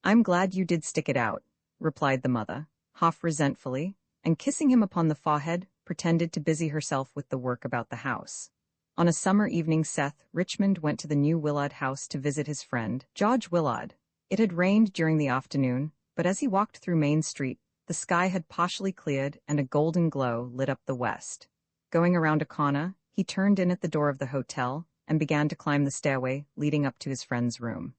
"I'm glad you did stick it out," replied the mother, half resentfully, and kissing him upon the forehead, pretended to busy herself with the work about the house. On a summer evening Seth Richmond went to the new Willard house to visit his friend, George Willard. It had rained during the afternoon, but as he walked through Main Street, the sky had partially cleared and a golden glow lit up the west. Going around a corner, he turned in at the door of the hotel and began to climb the stairway leading up to his friend's room.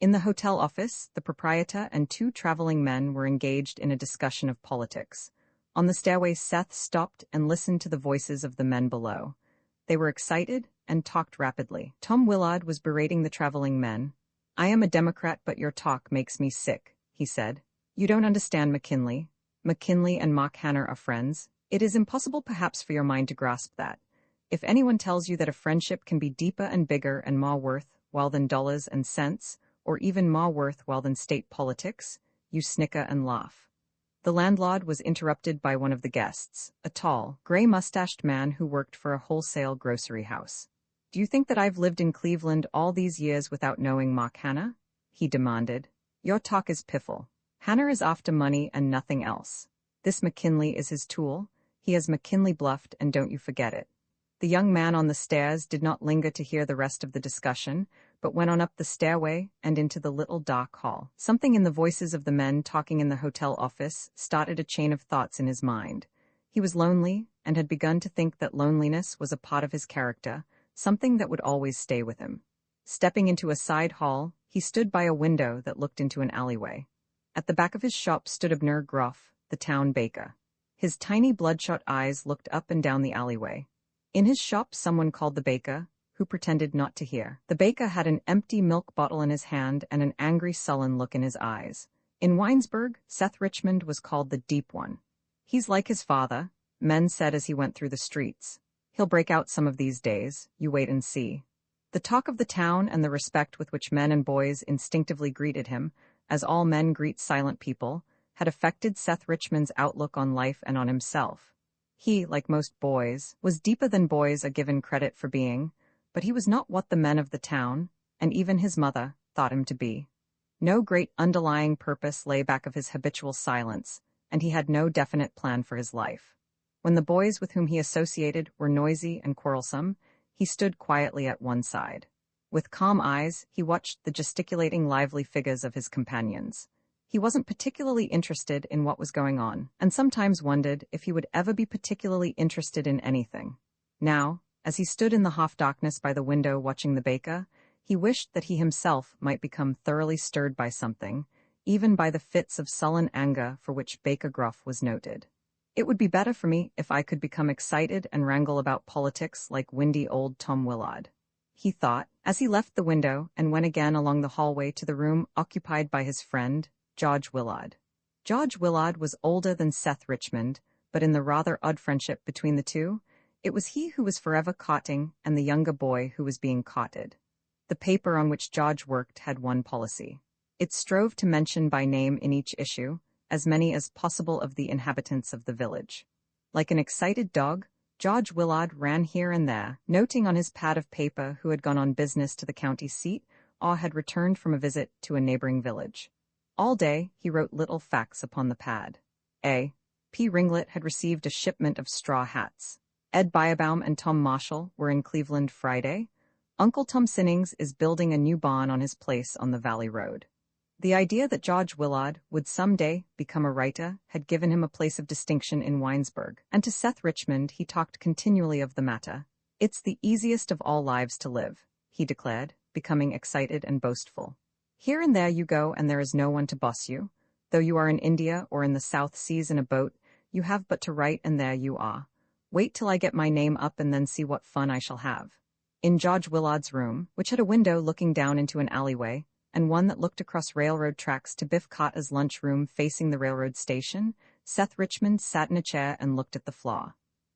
In the hotel office, the proprietor and 2 traveling men were engaged in a discussion of politics. On the stairway, Seth stopped and listened to the voices of the men below. They were excited and talked rapidly. Tom Willard was berating the traveling men. "I am a Democrat, but your talk makes me sick," he said. "You don't understand McKinley. McKinley and Mark Hanna are friends. It is impossible perhaps for your mind to grasp that. If anyone tells you that a friendship can be deeper and bigger and more worthwhile than dollars and cents, or even more worthwhile than state politics, you snicker and laugh." The landlord was interrupted by one of the guests, a tall, gray-mustached man who worked for a wholesale grocery house. "Do you think that I've lived in Cleveland all these years without knowing Mark Hanna?" he demanded. "Your talk is piffle. Hanna is after money and nothing else. This McKinley is his tool. He has McKinley bluffed, and don't you forget it." The young man on the stairs did not linger to hear the rest of the discussion, but went on up the stairway and into the little dark hall. Something in the voices of the men talking in the hotel office started a chain of thoughts in his mind. He was lonely, and had begun to think that loneliness was a part of his character, something that would always stay with him. Stepping into a side hall, he stood by a window that looked into an alleyway. At the back of his shop stood Abner Groff, the town baker. His tiny bloodshot eyes looked up and down the alleyway. In his shop someone called the baker, who pretended not to hear. The baker had an empty milk bottle in his hand and an angry, sullen look in his eyes. In Winesburg, Seth Richmond was called the Deep One. He's like his father, men said as he went through the streets. He'll break out some of these days, you wait and see. The talk of the town and the respect with which men and boys instinctively greeted him, as all men greet silent people, had affected Seth Richmond's outlook on life and on himself. He, like most boys, was deeper than boys are given credit for being, but he was not what the men of the town, and even his mother, thought him to be. No great underlying purpose lay back of his habitual silence, and he had no definite plan for his life. When the boys with whom he associated were noisy and quarrelsome, he stood quietly at one side. With calm eyes, he watched the gesticulating lively figures of his companions. He wasn't particularly interested in what was going on, and sometimes wondered if he would ever be particularly interested in anything. Now, as he stood in the half-darkness by the window watching the baker, he wished that he himself might become thoroughly stirred by something, even by the fits of sullen anger for which Baker Gruff was noted. It would be better for me if I could become excited and wrangle about politics like windy old Tom Willard, he thought, as he left the window and went again along the hallway to the room occupied by his friend, George Willard. George Willard was older than Seth Richmond, but in the rather odd friendship between the two, it was he who was forever cotting and the younger boy who was being cotted. The paper on which George worked had one policy. It strove to mention by name in each issue as many as possible of the inhabitants of the village. Like an excited dog, George Willard ran here and there, noting on his pad of paper who had gone on business to the county seat or had returned from a visit to a neighboring village. All day he wrote little facts upon the pad. A. P. Ringlet had received a shipment of straw hats. Ed Biobaum and Tom Marshall were in Cleveland Friday. Uncle Tom Sinnings is building a new barn on his place on the Valley Road. The idea that George Willard would someday become a writer had given him a place of distinction in Winesburg, and to Seth Richmond he talked continually of the matter. It's the easiest of all lives to live, he declared, becoming excited and boastful. Here and there you go and there is no one to boss you. Though you are in India or in the South Seas in a boat, you have but to write and there you are. Wait till I get my name up and then see what fun I shall have. In George Willard's room, which had a window looking down into an alleyway, and one that looked across railroad tracks to Biff Carter's lunchroom facing the railroad station, Seth Richmond sat in a chair and looked at the floor.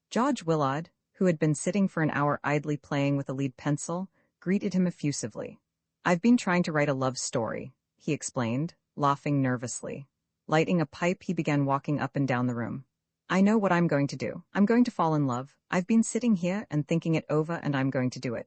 George Willard, who had been sitting for an hour idly playing with a lead pencil, greeted him effusively. I've been trying to write a love story, he explained, laughing nervously. Lighting a pipe, he began walking up and down the room. I know what I'm going to do. I'm going to fall in love. I've been sitting here and thinking it over and I'm going to do it.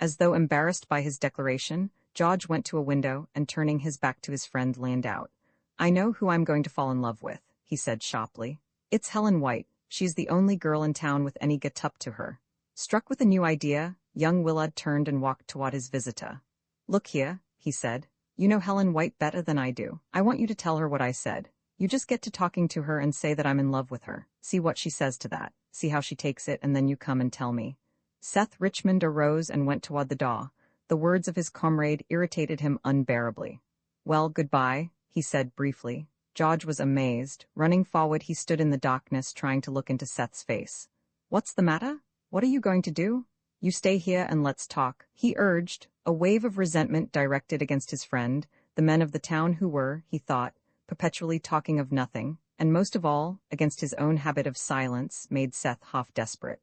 As though embarrassed by his declaration, George went to a window and turning his back to his friend leaned out. I know who I'm going to fall in love with, he said sharply. It's Helen White. She's the only girl in town with any get-up to her. Struck with a new idea, young Willard turned and walked toward his visitor. Look here, he said. You know Helen White better than I do. I want you to tell her what I said. You just get to talking to her and say that I'm in love with her. See what she says to that. See how she takes it and then you come and tell me. Seth Richmond arose and went toward the door. The words of his comrade irritated him unbearably. Well, goodbye, he said briefly. George was amazed. Running forward, he stood in the darkness trying to look into Seth's face. What's the matter? What are you going to do? You stay here and let's talk, he urged, a wave of resentment directed against his friend, the men of the town who were, he thought, perpetually talking of nothing, and most of all, against his own habit of silence, made Seth half desperate.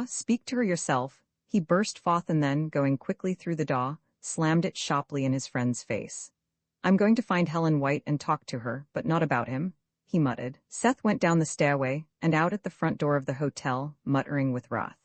Speak to her yourself, he burst forth and then, going quickly through the door, slammed it sharply in his friend's face. I'm going to find Helen White and talk to her, but not about him, he muttered. Seth went down the stairway and out at the front door of the hotel, muttering with wrath.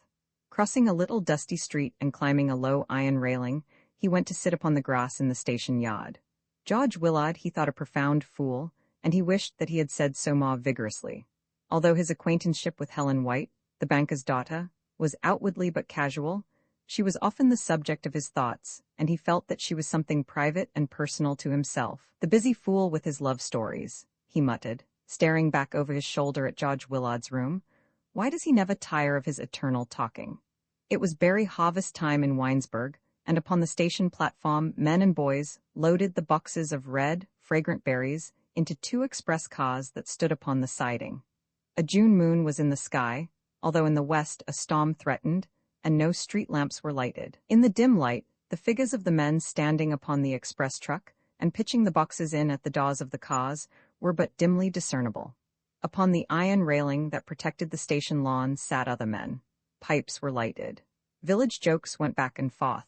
Crossing a little dusty street and climbing a low iron railing, he went to sit upon the grass in the station yard. George Willard he thought a profound fool, and he wished that he had said so more vigorously. Although his acquaintanceship with Helen White, the banker's daughter, was outwardly but casual, she was often the subject of his thoughts, and he felt that she was something private and personal to himself. The busy fool with his love stories, he muttered, staring back over his shoulder at Judge Willard's room. Why does he never tire of his eternal talking? It was berry harvest time in Winesburg, and upon the station platform, men and boys loaded the boxes of red, fragrant berries into 2 express cars that stood upon the siding. A June moon was in the sky, although in the west a storm threatened, and no street lamps were lighted. In the dim light, the figures of the men standing upon the express truck and pitching the boxes in at the doors of the cars were but dimly discernible. Upon the iron railing that protected the station lawn sat other men. Pipes were lighted. Village jokes went back and forth.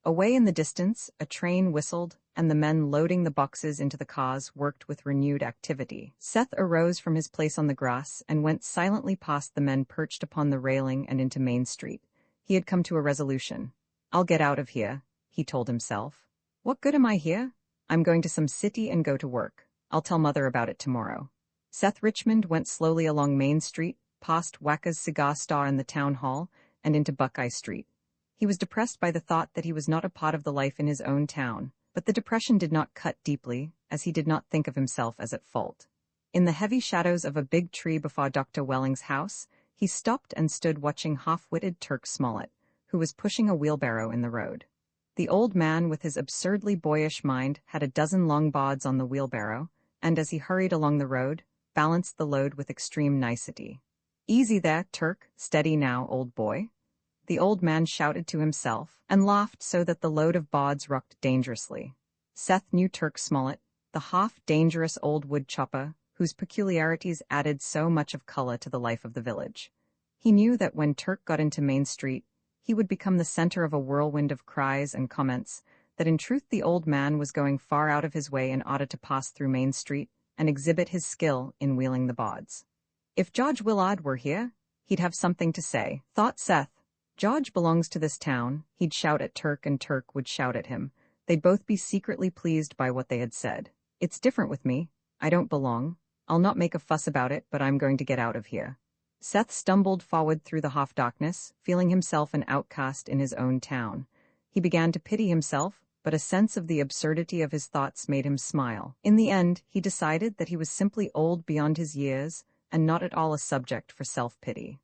Away in the distance, a train whistled, and the men loading the boxes into the cars worked with renewed activity. Seth arose from his place on the grass and went silently past the men perched upon the railing and into Main Street. He had come to a resolution. "I'll get out of here," he told himself. "What good am I here? I'm going to some city and go to work. I'll tell Mother about it tomorrow." Seth Richmond went slowly along Main Street, past Wacker's cigar store in the town hall, and into Buckeye Street. He was depressed by the thought that he was not a part of the life in his own town, but the depression did not cut deeply, as he did not think of himself as at fault. In the heavy shadows of a big tree before Dr. Welling's house, he stopped and stood watching half-witted Turk Smollett, who was pushing a wheelbarrow in the road. The old man, with his absurdly boyish mind, had a dozen long bods on the wheelbarrow, and as he hurried along the road, balanced the load with extreme nicety. "Easy there, Turk, steady now, old boy," the old man shouted to himself, and laughed so that the load of bods rocked dangerously. Seth knew Turk Smollett, the half-dangerous old wood chopper, whose peculiarities added so much of color to the life of the village. He knew that when Turk got into Main Street, he would become the center of a whirlwind of cries and comments, that in truth the old man was going far out of his way in order to pass through Main Street and exhibit his skill in wheeling the bods. If Judge Willard were here, he'd have something to say, thought Seth. Judge belongs to this town, he'd shout at Turk and Turk would shout at him. They'd both be secretly pleased by what they had said. "It's different with me. I don't belong. I'll not make a fuss about it, but I'm going to get out of here." Seth stumbled forward through the half-darkness, feeling himself an outcast in his own town. He began to pity himself, but a sense of the absurdity of his thoughts made him smile. In the end, he decided that he was simply old beyond his years and not at all a subject for self-pity.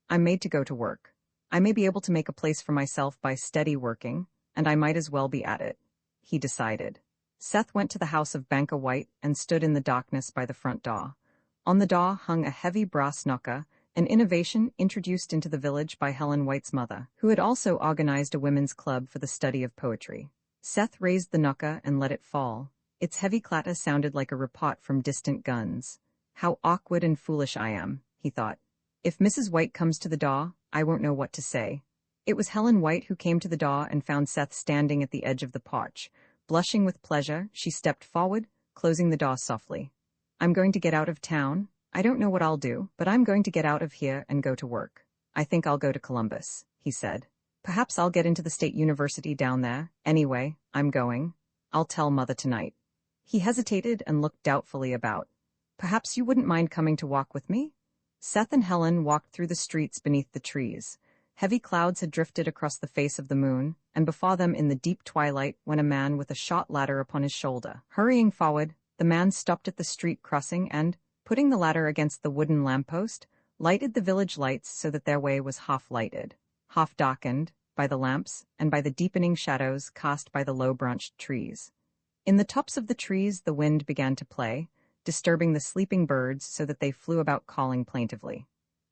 "I'm made to go to work. I may be able to make a place for myself by steady working, and I might as well be at it," he decided. Seth went to the house of Banker White and stood in the darkness by the front door. On the door hung a heavy brass knocker, an innovation introduced into the village by Helen White's mother, who had also organized a women's club for the study of poetry. Seth raised the knocker and let it fall. Its heavy clatter sounded like a report from distant guns. "How awkward and foolish I am," he thought. "If Mrs. White comes to the door, I won't know what to say." It was Helen White who came to the door and found Seth standing at the edge of the porch. Blushing with pleasure, she stepped forward, closing the door softly. "I'm going to get out of town. I don't know what I'll do, but I'm going to get out of here and go to work. I think I'll go to Columbus," he said. "Perhaps I'll get into the State University down there. Anyway, I'm going. I'll tell Mother tonight." He hesitated and looked doubtfully about. "Perhaps you wouldn't mind coming to walk with me?" Seth and Helen walked through the streets beneath the trees. Heavy clouds had drifted across the face of the moon, and before them in the deep twilight went a man with a short ladder upon his shoulder. Hurrying forward, the man stopped at the street crossing and, putting the ladder against the wooden lamppost, lighted the village lights so that their way was half-lighted, half-darkened, by the lamps and by the deepening shadows cast by the low-branched trees. In the tops of the trees the wind began to play, disturbing the sleeping birds so that they flew about calling plaintively.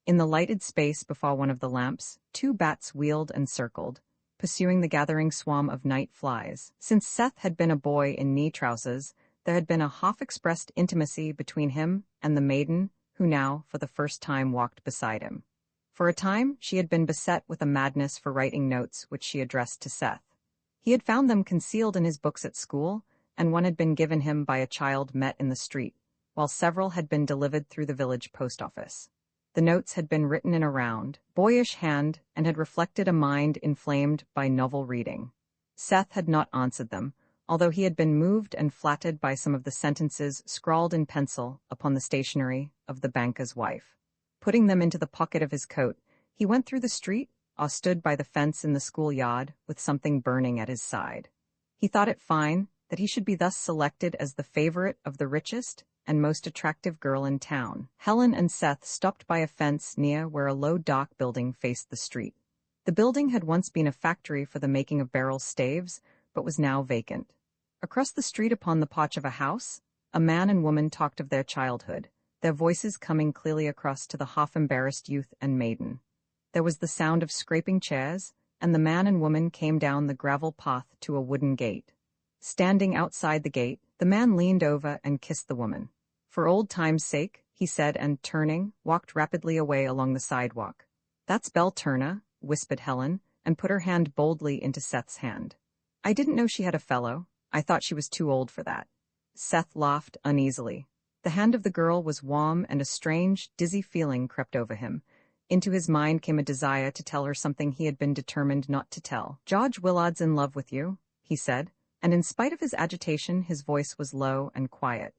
In the lighted space before one of the lamps, 2 bats wheeled and circled, pursuing the gathering swarm of night flies. Since Seth had been a boy in knee trousers, there had been a half-expressed intimacy between him and the maiden who now, for the first time, walked beside him. For a time, she had been beset with a madness for writing notes which she addressed to Seth. He had found them concealed in his books at school, and one had been given him by a child met in the street, while several had been delivered through the village post office. The notes had been written in a round, boyish hand and had reflected a mind inflamed by novel reading. Seth had not answered them, although he had been moved and flattered by some of the sentences scrawled in pencil upon the stationery of the banker's wife. Putting them into the pocket of his coat, he went through the street or stood by the fence in the schoolyard with something burning at his side. He thought it fine that he should be thus selected as the favorite of the richest and most attractive girl in town. Helen and Seth stopped by a fence near where a low dock building faced the street. The building had once been a factory for the making of barrel staves, but was now vacant. Across the street upon the porch of a house, a man and woman talked of their childhood, their voices coming clearly across to the half-embarrassed youth and maiden. There was the sound of scraping chairs, and the man and woman came down the gravel path to a wooden gate. Standing outside the gate, the man leaned over and kissed the woman. "For old time's sake," he said, and turning, walked rapidly away along the sidewalk. "That's Belle Turner," whispered Helen, and put her hand boldly into Seth's hand. "I didn't know she had a fellow. I thought she was too old for that." Seth laughed uneasily. The hand of the girl was warm, and a strange, dizzy feeling crept over him. Into his mind came a desire to tell her something he had been determined not to tell. "George Willard's in love with you," he said, and in spite of his agitation, his voice was low and quiet.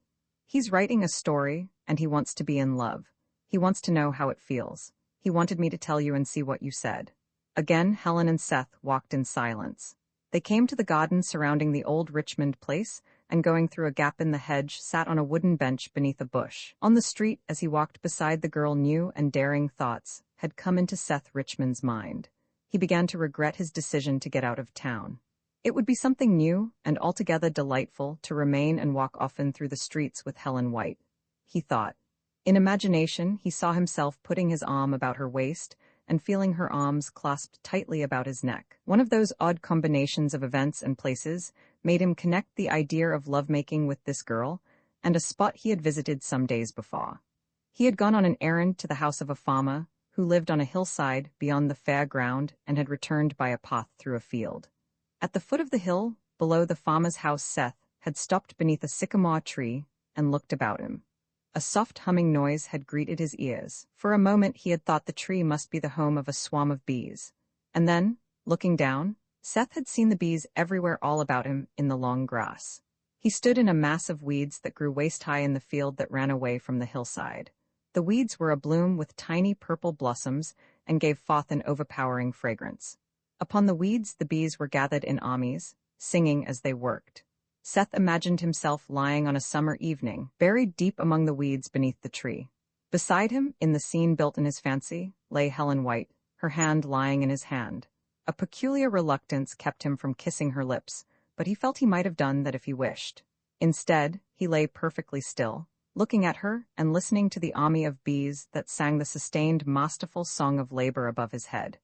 "He's writing a story, and he wants to be in love. He wants to know how it feels. He wanted me to tell you and see what you said." Again, Helen and Seth walked in silence. They came to the garden surrounding the old Richmond place, and going through a gap in the hedge, sat on a wooden bench beneath a bush. On the street, as he walked beside the girl, new and daring thoughts had come into Seth Richmond's mind. He began to regret his decision to get out of town. It would be something new and altogether delightful to remain and walk often through the streets with Helen White, he thought. In imagination, he saw himself putting his arm about her waist and feeling her arms clasped tightly about his neck. One of those odd combinations of events and places made him connect the idea of lovemaking with this girl and a spot he had visited some days before. He had gone on an errand to the house of a farmer who lived on a hillside beyond the fair ground and had returned by a path through a field. At the foot of the hill, below the farmer's house, Seth had stopped beneath a sycamore tree and looked about him. A soft humming noise had greeted his ears. For a moment he had thought the tree must be the home of a swarm of bees. And then, looking down, Seth had seen the bees everywhere all about him in the long grass. He stood in a mass of weeds that grew waist-high in the field that ran away from the hillside. The weeds were abloom with tiny purple blossoms and gave forth an overpowering fragrance. Upon the weeds the bees were gathered in armies, singing as they worked. Seth imagined himself lying on a summer evening, buried deep among the weeds beneath the tree. Beside him, in the scene built in his fancy, lay Helen White, her hand lying in his hand. A peculiar reluctance kept him from kissing her lips, but he felt he might have done that if he wished. Instead, he lay perfectly still, looking at her and listening to the army of bees that sang the sustained, masterful song of labor above his head.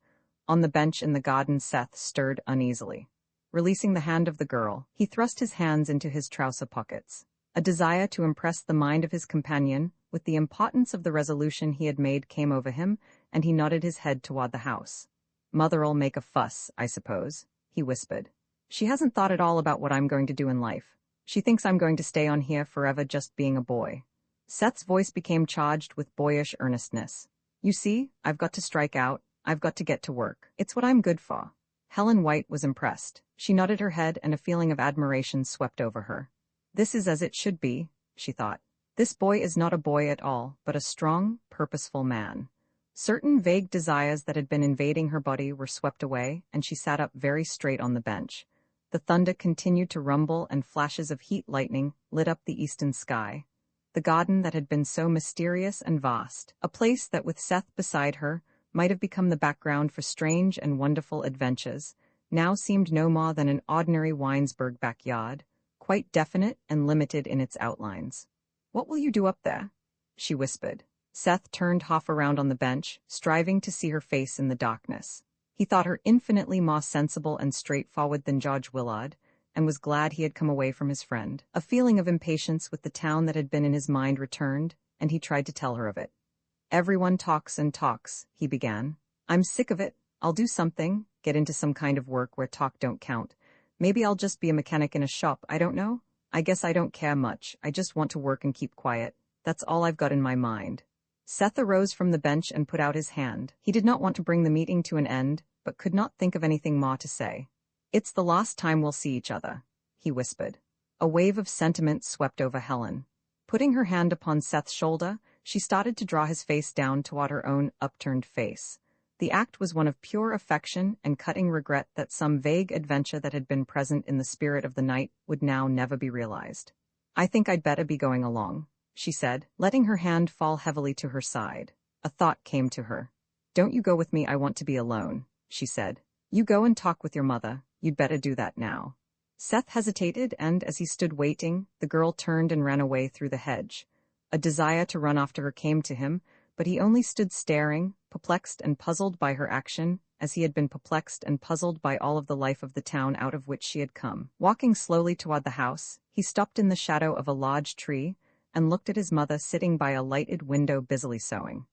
On the bench in the garden, Seth stirred uneasily. Releasing the hand of the girl, he thrust his hands into his trouser pockets. A desire to impress the mind of his companion with the importance of the resolution he had made came over him, and he nodded his head toward the house. "Mother'll make a fuss, I suppose," he whispered. "She hasn't thought at all about what I'm going to do in life. She thinks I'm going to stay on here forever just being a boy." Seth's voice became charged with boyish earnestness. "You see, I've got to strike out. I've got to get to work. It's what I'm good for." Helen White was impressed. She nodded her head, and a feeling of admiration swept over her. "This is as it should be," she thought. "This boy is not a boy at all, but a strong, purposeful man." Certain vague desires that had been invading her body were swept away, and she sat up very straight on the bench. The thunder continued to rumble, and flashes of heat lightning lit up the eastern sky. The garden that had been so mysterious and vast, a place that with Seth beside her might have become the background for strange and wonderful adventures, now seemed no more than an ordinary Winesburg backyard, quite definite and limited in its outlines. "What will you do up there?" she whispered. Seth turned half around on the bench, striving to see her face in the darkness. He thought her infinitely more sensible and straightforward than George Willard, and was glad he had come away from his friend. A feeling of impatience with the town that had been in his mind returned, and he tried to tell her of it. "Everyone talks and talks," he began. "I'm sick of it. I'll do something, get into some kind of work where talk don't count. Maybe I'll just be a mechanic in a shop, I don't know. I guess I don't care much. I just want to work and keep quiet. That's all I've got in my mind." Seth arose from the bench and put out his hand. He did not want to bring the meeting to an end, but could not think of anything more to say. "It's the last time we'll see each other," he whispered. A wave of sentiment swept over Helen. Putting her hand upon Seth's shoulder, she started to draw his face down toward her own upturned face. The act was one of pure affection and cutting regret that some vague adventure that had been present in the spirit of the night would now never be realized. "I think I'd better be going along," she said, letting her hand fall heavily to her side. A thought came to her. Don't you go with me, I want to be alone, she said. You go and talk with your mother, you'd better do that now. Seth hesitated, and as he stood waiting, the girl turned and ran away through the hedge. A desire to run after her came to him, but he only stood staring, perplexed and puzzled by her action, as he had been perplexed and puzzled by all of the life of the town out of which she had come. Walking slowly toward the house, he stopped in the shadow of a large tree and looked at his mother sitting by a lighted window busily sewing.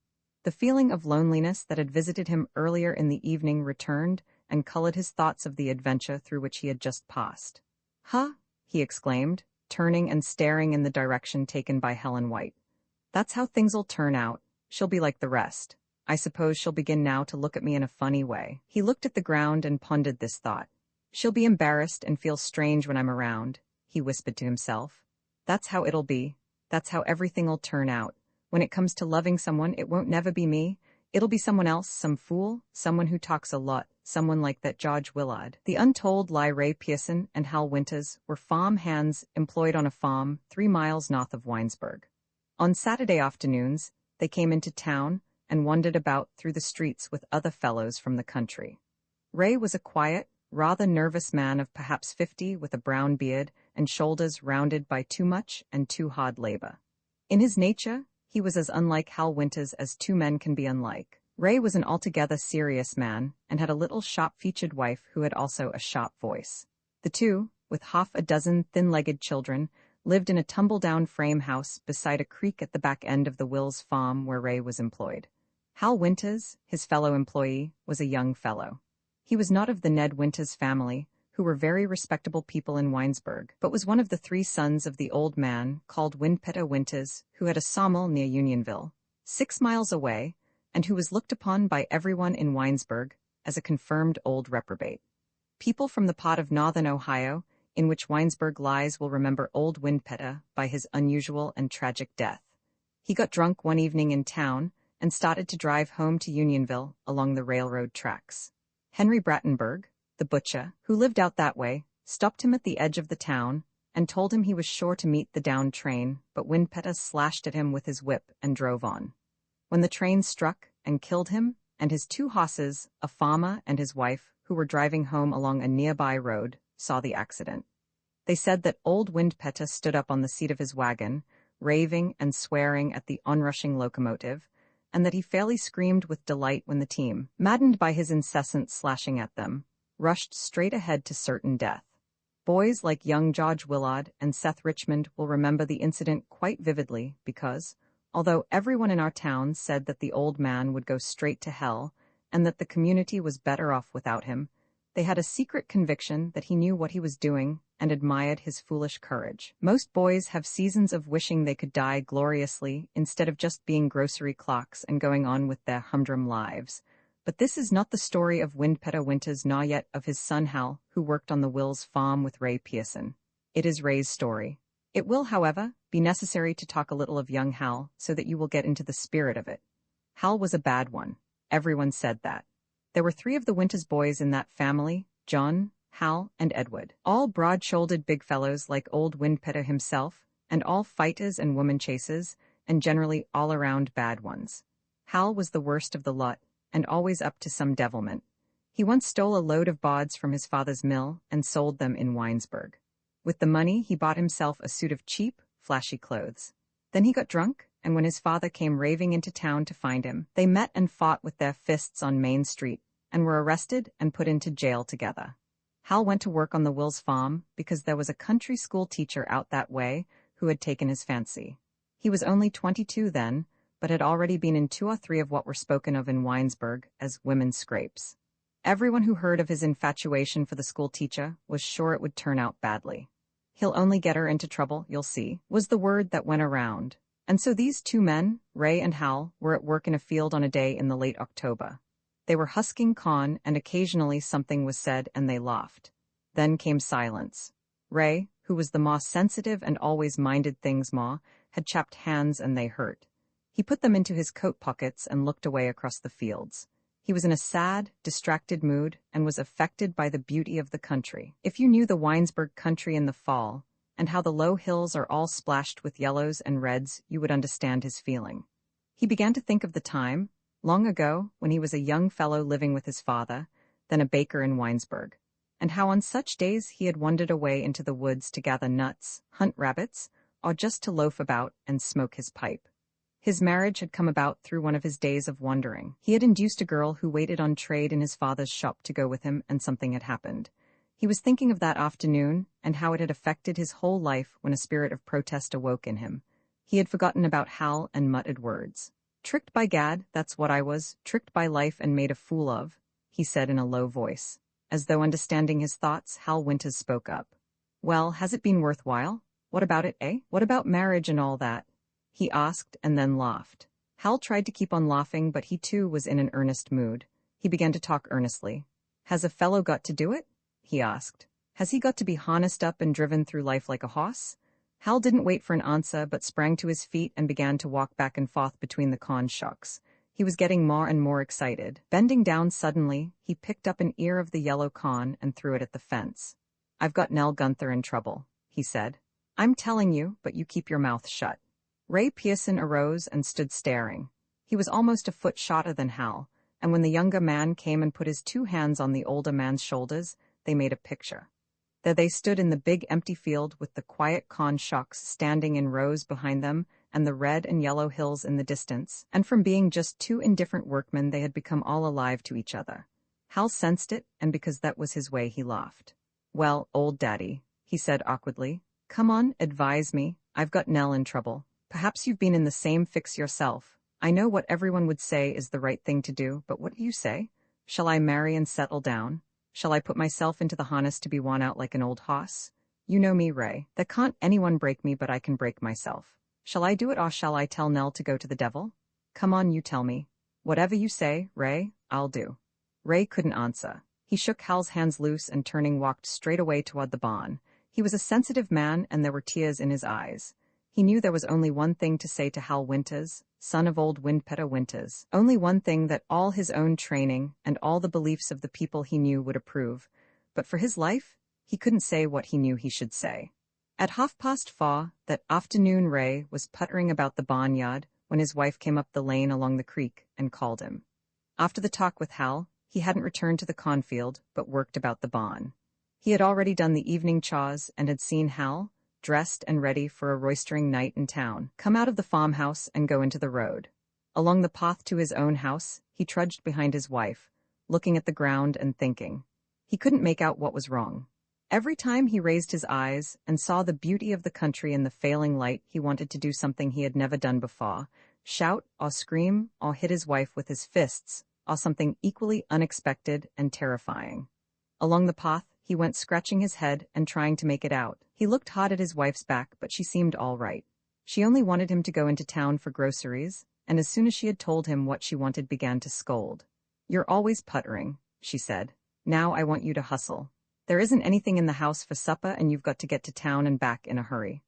The feeling of loneliness that had visited him earlier in the evening returned and colored his thoughts of the adventure through which he had just passed. Huh? He exclaimed, turning and staring in the direction taken by Helen White. That's how things'll turn out. She'll be like the rest. I suppose she'll begin now to look at me in a funny way. He looked at the ground and pondered this thought. She'll be embarrassed and feel strange when I'm around, he whispered to himself. That's how it'll be. That's how everything'll turn out. When it comes to loving someone, it won't never be me. It'll be someone else, some fool, someone who talks a lot, someone like that George Willard. The untold lie Ray Pearson and Hal Winters were farm hands employed on a farm 3 miles north of Winesburg. On Saturday afternoons, they came into town and wandered about through the streets with other fellows from the country. Ray was a quiet, rather nervous man of perhaps 50 with a brown beard and shoulders rounded by too much and too hard labor. In his nature, he was as unlike Hal Winters as two men can be unlike. Ray was an altogether serious man and had a little sharp-featured wife who had also a sharp voice. The two, with half a dozen thin-legged children, lived in a tumble-down frame house beside a creek at the back end of the Wills farm where Ray was employed. Hal Winters, his fellow employee, was a young fellow. He was not of the Ned Winters family, who were very respectable people in Winesburg, but was one of the 3 sons of the old man called Windpeter Winters, who had a sawmill near Unionville, 6 miles away, and who was looked upon by everyone in Winesburg as a confirmed old reprobate. People from the part of northern Ohio, in which Winesburg lies, will remember old Windpeter by his unusual and tragic death. He got drunk one evening in town and started to drive home to Unionville along the railroad tracks. Henry Brattenberg, the butcher, who lived out that way, stopped him at the edge of the town and told him he was sure to meet the down train, but Windpeter slashed at him with his whip and drove on. When the train struck and killed him and his 2 horses, a farmer and his wife, who were driving home along a nearby road, saw the accident. They said that old Windpeter stood up on the seat of his wagon, raving and swearing at the onrushing locomotive, and that he fairly screamed with delight when the team, maddened by his incessant slashing at them, rushed straight ahead to certain death. Boys like young George Willard and Seth Richmond will remember the incident quite vividly because, although everyone in our town said that the old man would go straight to hell and that the community was better off without him, they had a secret conviction that he knew what he was doing and admired his foolish courage. Most boys have seasons of wishing they could die gloriously instead of just being grocery clerks and going on with their humdrum lives. But this is not the story of Windpeter Winters nor yet of his son Hal, who worked on the Wills farm with Ray Pearson. It is Ray's story. It will, however, be necessary to talk a little of young Hal so that you will get into the spirit of it. Hal was a bad one. Everyone said that. There were 3 of the Winters boys in that family, John, Hal, and Edward, all broad-shouldered big fellows like old Windpeter himself, and all fighters and woman chasers, and generally all-around bad ones. Hal was the worst of the lot, and always up to some devilment. He once stole a load of bods from his father's mill and sold them in Winesburg. With the money, he bought himself a suit of cheap, flashy clothes. Then he got drunk, and when his father came raving into town to find him, they met and fought with their fists on Main Street, and were arrested and put into jail together. Hal went to work on the Wills farm because there was a country school teacher out that way who had taken his fancy. He was only 22 then, but had already been in 2 or 3 of what were spoken of in Winesburg as women's scrapes. Everyone who heard of his infatuation for the school teacher was sure it would turn out badly. He'll only get her into trouble, you'll see, was the word that went around. And so these 2 men, Ray and Hal, were at work in a field on a day in the late October. They were husking corn, and occasionally something was said and they laughed. Then came silence. Ray, who was the more sensitive and always minded things more, had chapped hands and they hurt. He put them into his coat pockets and looked away across the fields. He was in a sad, distracted mood and was affected by the beauty of the country. If you knew the Winesburg country in the fall, and how the low hills are all splashed with yellows and reds, you would understand his feeling. He began to think of the time, long ago, when he was a young fellow living with his father, then a baker in Winesburg, and how on such days he had wandered away into the woods to gather nuts, hunt rabbits, or just to loaf about and smoke his pipe. His marriage had come about through one of his days of wandering. He had induced a girl who waited on trade in his father's shop to go with him, and something had happened. He was thinking of that afternoon and how it had affected his whole life when a spirit of protest awoke in him. He had forgotten about Hal and muttered words. "Tricked by Gad, that's what I was, tricked by life and made a fool of," he said in a low voice. As though understanding his thoughts, Hal Winters spoke up. "Well, has it been worthwhile? What about it, eh? What about marriage and all that?" he asked, and then laughed. Hal tried to keep on laughing, but he too was in an earnest mood. He began to talk earnestly. "Has a fellow got to do it?" he asked. "Has he got to be harnessed up and driven through life like a hoss?" Hal didn't wait for an answer, but sprang to his feet and began to walk back and forth between the corn shocks. He was getting more and more excited. Bending down suddenly, he picked up an ear of the yellow corn and threw it at the fence. "I've got Nell Gunther in trouble," he said. "I'm telling you, but you keep your mouth shut." Ray Pearson arose and stood staring. He was almost a foot shorter than Hal, and when the younger man came and put his 2 hands on the older man's shoulders, they made a picture. There they stood in the big empty field with the quiet corn shocks standing in rows behind them and the red and yellow hills in the distance, and from being just 2 indifferent workmen they had become all alive to each other. Hal sensed it, and because that was his way he laughed. "Well, old daddy," he said awkwardly, "come on, advise me. I've got Nell in trouble. Perhaps you've been in the same fix yourself. I know what everyone would say is the right thing to do, but what do you say? Shall I marry and settle down? Shall I put myself into the harness to be worn out like an old hoss? You know me, Ray. There can't anyone break me, but I can break myself. Shall I do it, or shall I tell Nell to go to the devil? Come on, you tell me. Whatever you say, Ray, I'll do." Ray couldn't answer. He shook Hal's hands loose and turning walked straight away toward the barn. He was a sensitive man, and there were tears in his eyes. He knew there was only one thing to say to Hal Winters, son of old Windpeter Winters. Only one thing that all his own training and all the beliefs of the people he knew would approve. But for his life, he couldn't say what he knew he should say. At 4:30 that afternoon, Ray was puttering about the barnyard when his wife came up the lane along the creek and called him. After the talk with Hal, he hadn't returned to the cornfield, but worked about the barn. He had already done the evening chores and had seen Hal, dressed and ready for a roistering night in town, come out of the farmhouse and go into the road. Along the path to his own house, he trudged behind his wife, looking at the ground and thinking. He couldn't make out what was wrong. Every time he raised his eyes and saw the beauty of the country in the failing light, he wanted to do something he had never done before, shout or scream or hit his wife with his fists, or something equally unexpected and terrifying. Along the path, he went scratching his head and trying to make it out. He looked hard at his wife's back, but she seemed all right. She only wanted him to go into town for groceries, and as soon as she had told him what she wanted, began to scold. "You're always puttering," she said. "Now I want you to hustle. There isn't anything in the house for supper, and you've got to get to town and back in a hurry."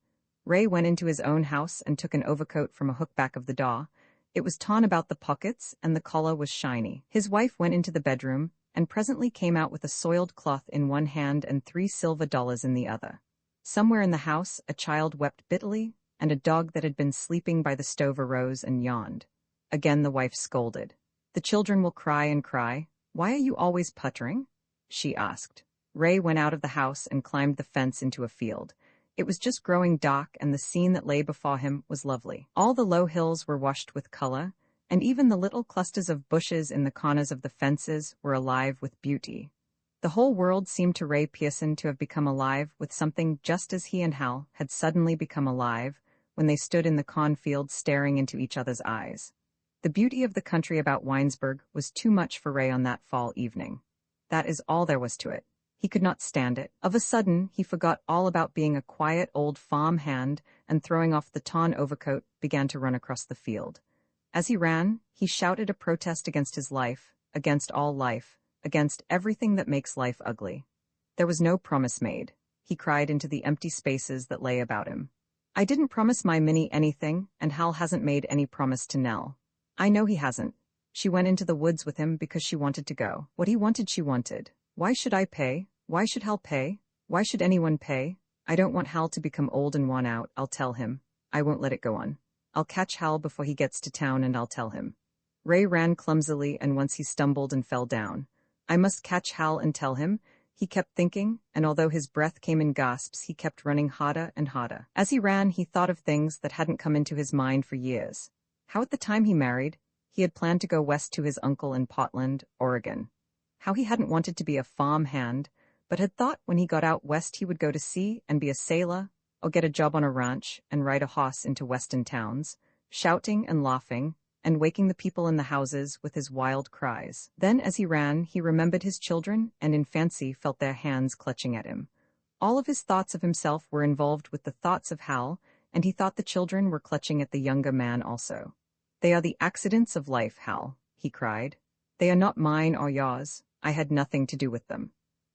Ray went into his own house and took an overcoat from a hook back of the door. It was torn about the pockets, and the collar was shiny. His wife went into the bedroom, and presently came out with a soiled cloth in one hand and $3 silver in the other. Somewhere in the house, a child wept bitterly, and a dog that had been sleeping by the stove arose and yawned. Again the wife scolded. "The children will cry and cry. Why are you always puttering?" she asked. Ray went out of the house and climbed the fence into a field. It was just growing dark, and the scene that lay before him was lovely. All the low hills were washed with color, and even the little clusters of bushes in the corners of the fences were alive with beauty. The whole world seemed to Ray Pearson to have become alive with something, just as he and Hal had suddenly become alive when they stood in the cornfield staring into each other's eyes. The beauty of the country about Winesburg was too much for Ray on that fall evening. That is all there was to it. He could not stand it. Of a sudden, he forgot all about being a quiet old farm hand, and throwing off the torn overcoat, began to run across the field. As he ran, he shouted a protest against his life, against all life, against everything that makes life ugly. There was no promise made, he cried into the empty spaces that lay about him. "I didn't promise my Minnie anything, and Hal hasn't made any promise to Nell. I know he hasn't. She went into the woods with him because she wanted to go. What he wanted, she wanted. Why should I pay? Why should Hal pay? Why should anyone pay? I don't want Hal to become old and worn out, I'll tell him. I won't let it go on. I'll catch Hal before he gets to town and I'll tell him. Ray ran clumsily and once he stumbled and fell down. I must catch Hal and tell him, he kept thinking, and although his breath came in gasps, he kept running harder and harder. As he ran, he thought of things that hadn't come into his mind for years. How at the time he married, he had planned to go west to his uncle in Portland, Oregon. How he hadn't wanted to be a farm hand, but had thought when he got out west he would go to sea and be a sailor, or get a job on a ranch and ride a horse into western towns, shouting and laughing, and waking the people in the houses with his wild cries. Then, as he ran, he remembered his children and in fancy felt their hands clutching at him. All of his thoughts of himself were involved with the thoughts of Hal, and he thought the children were clutching at the younger man also. They are the accidents of life, Hal, he cried. They are not mine or yours. I had nothing to do with them.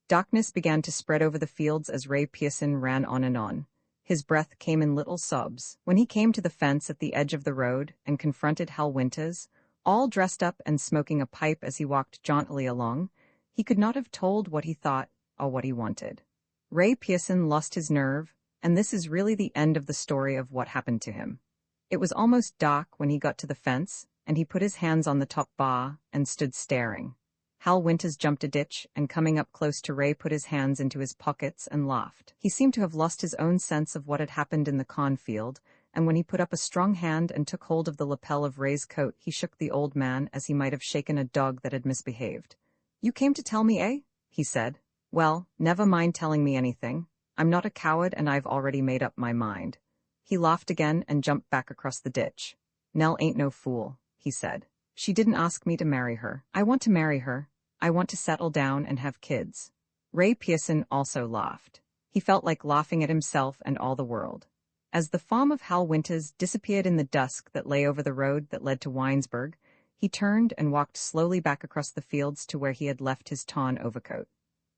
Darkness began to spread over the fields as Ray Pearson ran on and on. His breath came in little sobs. When he came to the fence at the edge of the road and confronted Hal Winters, all dressed up and smoking a pipe as he walked jauntily along, he could not have told what he thought or what he wanted. Ray Pearson lost his nerve, and this is really the end of the story of what happened to him. It was almost dark when he got to the fence, and he put his hands on the top bar and stood staring. Hal Winters jumped a ditch and coming up close to Ray put his hands into his pockets and laughed. He seemed to have lost his own sense of what had happened in the cornfield, and when he put up a strong hand and took hold of the lapel of Ray's coat, he shook the old man as he might have shaken a dog that had misbehaved. "You came to tell me, eh?" he said. "Well, never mind telling me anything. I'm not a coward and I've already made up my mind." He laughed again and jumped back across the ditch. "Nell ain't no fool," he said. "She didn't ask me to marry her. I want to marry her. I want to settle down and have kids." Ray Pearson also laughed. He felt like laughing at himself and all the world. As the farm of Hal Winters disappeared in the dusk that lay over the road that led to Winesburg, he turned and walked slowly back across the fields to where he had left his torn overcoat.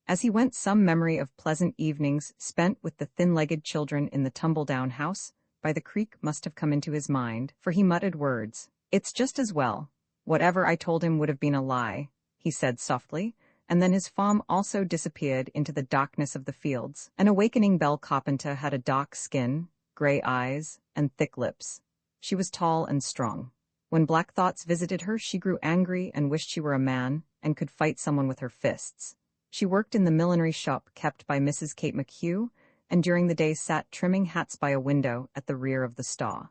As he went, some memory of pleasant evenings spent with the thin-legged children in the tumble-down house by the creek must have come into his mind, for he muttered words. "It's just as well. Whatever I told him would have been a lie," he said softly, and then his farm also disappeared into the darkness of the fields. An awakening Belle Carpenter had a dark skin, gray eyes, and thick lips. She was tall and strong. When black thoughts visited her, she grew angry and wished she were a man and could fight someone with her fists. She worked in the millinery shop kept by Mrs. Kate McHugh, and during the day sat trimming hats by a window at the rear of the store.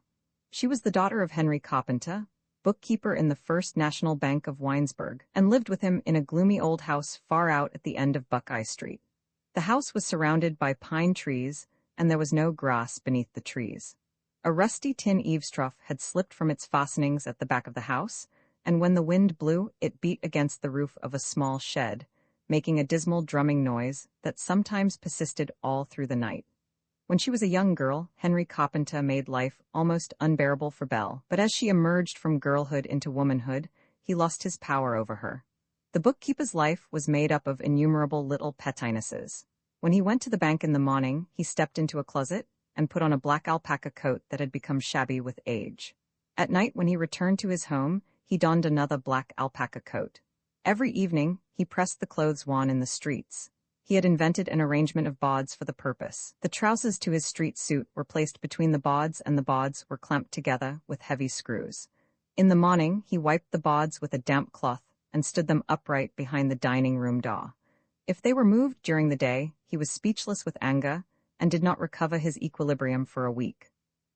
She was the daughter of Henry Carpenter, bookkeeper in the First National Bank of Winesburg, and lived with him in a gloomy old house far out at the end of Buckeye Street. The house was surrounded by pine trees, and there was no grass beneath the trees. A rusty tin eaves trough had slipped from its fastenings at the back of the house, and when the wind blew, it beat against the roof of a small shed, making a dismal drumming noise that sometimes persisted all through the night. When she was a young girl, Henry Carpenter made life almost unbearable for Belle, but as she emerged from girlhood into womanhood, he lost his power over her. The bookkeeper's life was made up of innumerable little pettinesses. When he went to the bank in the morning, he stepped into a closet and put on a black alpaca coat that had become shabby with age. At night, when he returned to his home, he donned another black alpaca coat. Every evening, he pressed the clothes on in the streets. He had invented an arrangement of bods for the purpose. The trousers to his street suit were placed between the bods, and the bods were clamped together with heavy screws. In the morning, he wiped the bods with a damp cloth and stood them upright behind the dining room door. If they were moved during the day, he was speechless with anger and did not recover his equilibrium for a week.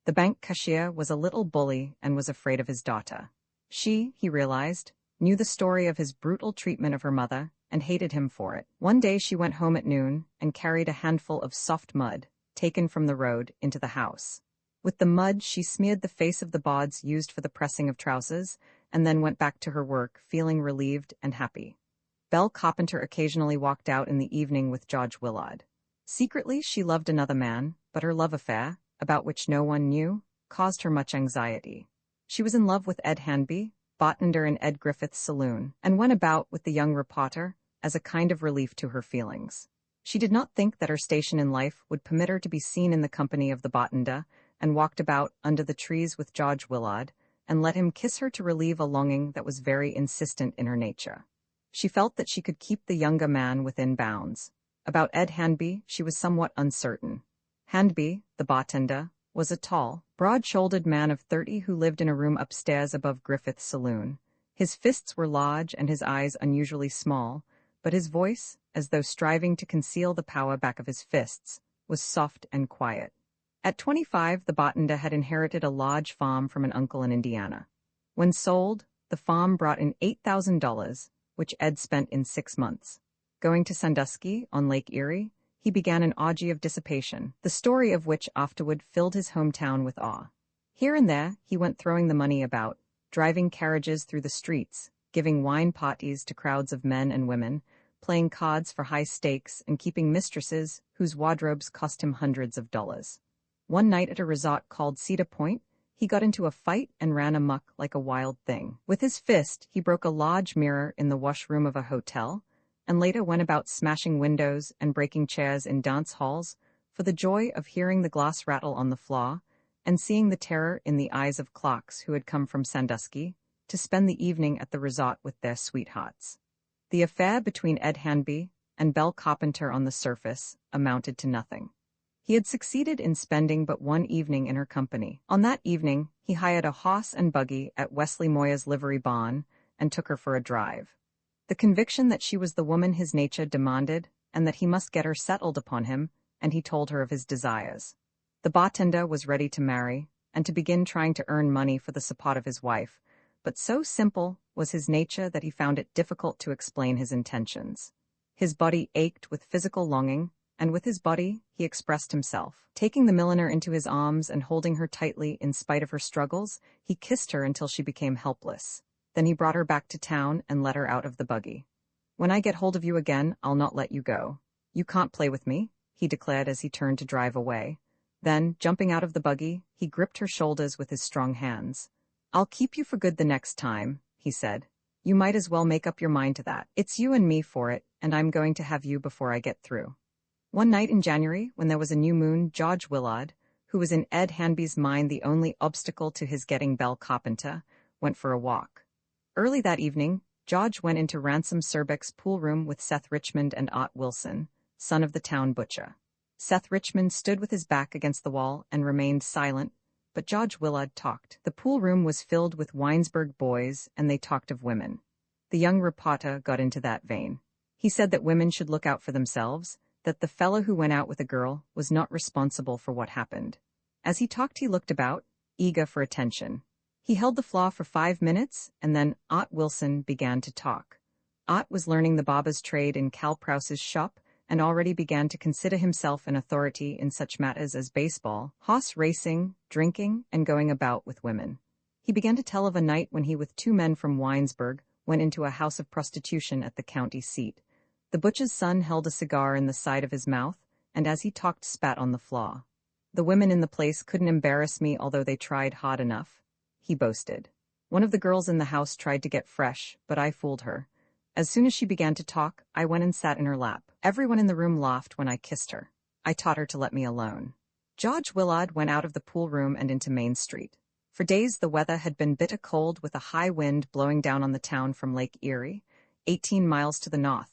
The bank cashier was a little bully and was afraid of his daughter. She, he realized, knew the story of his brutal treatment of her mother and hated him for it. One day she went home at noon and carried a handful of soft mud, taken from the road, into the house. With the mud she smeared the face of the bods used for the pressing of trousers, and then went back to her work, feeling relieved and happy. Belle Carpenter occasionally walked out in the evening with George Willard. Secretly she loved another man, but her love affair, about which no one knew, caused her much anxiety. She was in love with Ed Hanby, bartender in Ed Griffith's saloon, and went about with the young reporter as a kind of relief to her feelings. She did not think that her station in life would permit her to be seen in the company of the bartender, and walked about under the trees with George Willard, and let him kiss her to relieve a longing that was very insistent in her nature. She felt that she could keep the younger man within bounds. About Ed Hanby she was somewhat uncertain. Handby, the bartender, was a tall, broad-shouldered man of 30 who lived in a room upstairs above Griffith's saloon. His fists were large and his eyes unusually small, but his voice, as though striving to conceal the power back of his fists, was soft and quiet. At 25, the bartender had inherited a large farm from an uncle in Indiana. When sold, the farm brought in $8,000, which Ed spent in 6 months. Going to Sandusky, on Lake Erie, he began an orgy of dissipation, the story of which afterward filled his hometown with awe. Here and there, he went throwing the money about, driving carriages through the streets, giving wine parties to crowds of men and women, playing cards for high stakes, and keeping mistresses whose wardrobes cost him hundreds of dollars. One night at a resort called Cedar Point, he got into a fight and ran amok like a wild thing. With his fist, he broke a large mirror in the washroom of a hotel, and later went about smashing windows and breaking chairs in dance halls for the joy of hearing the glass rattle on the floor and seeing the terror in the eyes of clerks who had come from Sandusky to spend the evening at the resort with their sweethearts. The affair between Ed Handby and Belle Carpenter on the surface amounted to nothing. He had succeeded in spending but one evening in her company. On that evening, he hired a horse and buggy at Wesley Moya's livery barn and took her for a drive. The conviction that she was the woman his nature demanded and that he must get her settled upon him, and he told her of his desires. The bartender was ready to marry and to begin trying to earn money for the support of his wife, but so simple was his nature that he found it difficult to explain his intentions. His body ached with physical longing, and with his body he expressed himself. Taking the milliner into his arms and holding her tightly in spite of her struggles, he kissed her until she became helpless. Then he brought her back to town and let her out of the buggy. "When I get hold of you again, I'll not let you go. You can't play with me," he declared as he turned to drive away. Then, jumping out of the buggy, he gripped her shoulders with his strong hands. "I'll keep you for good the next time," he said. "You might as well make up your mind to that. It's you and me for it, and I'm going to have you before I get through." One night in January, when there was a new moon, George Willard, who was in Ed Handby's mind the only obstacle to his getting Belle Carpenter, went for a walk. Early that evening, George went into Ransom Serbeck's pool room with Seth Richmond and Art Wilson, son of the town butcher. Seth Richmond stood with his back against the wall and remained silent, but George Willard talked. The pool room was filled with Winesburg boys, and they talked of women. The young reporter got into that vein. He said that women should look out for themselves, that the fellow who went out with a girl was not responsible for what happened. As he talked, he looked about, eager for attention. He held the floor for 5 minutes, and then Art Wilson began to talk. Art was learning the barber's trade in Cal Prouse's shop and already began to consider himself an authority in such matters as baseball, horse racing, drinking, and going about with women. He began to tell of a night when he with 2 men from Winesburg went into a house of prostitution at the county seat. The butcher's son held a cigar in the side of his mouth, and as he talked spat on the floor. "The women in the place couldn't embarrass me although they tried hard enough," he boasted. "One of the girls in the house tried to get fresh, but I fooled her. As soon as she began to talk, I went and sat in her lap. Everyone in the room laughed when I kissed her. I taught her to let me alone." George Willard went out of the pool room and into Main Street. For days the weather had been bitter cold with a high wind blowing down on the town from Lake Erie, 18 miles to the north.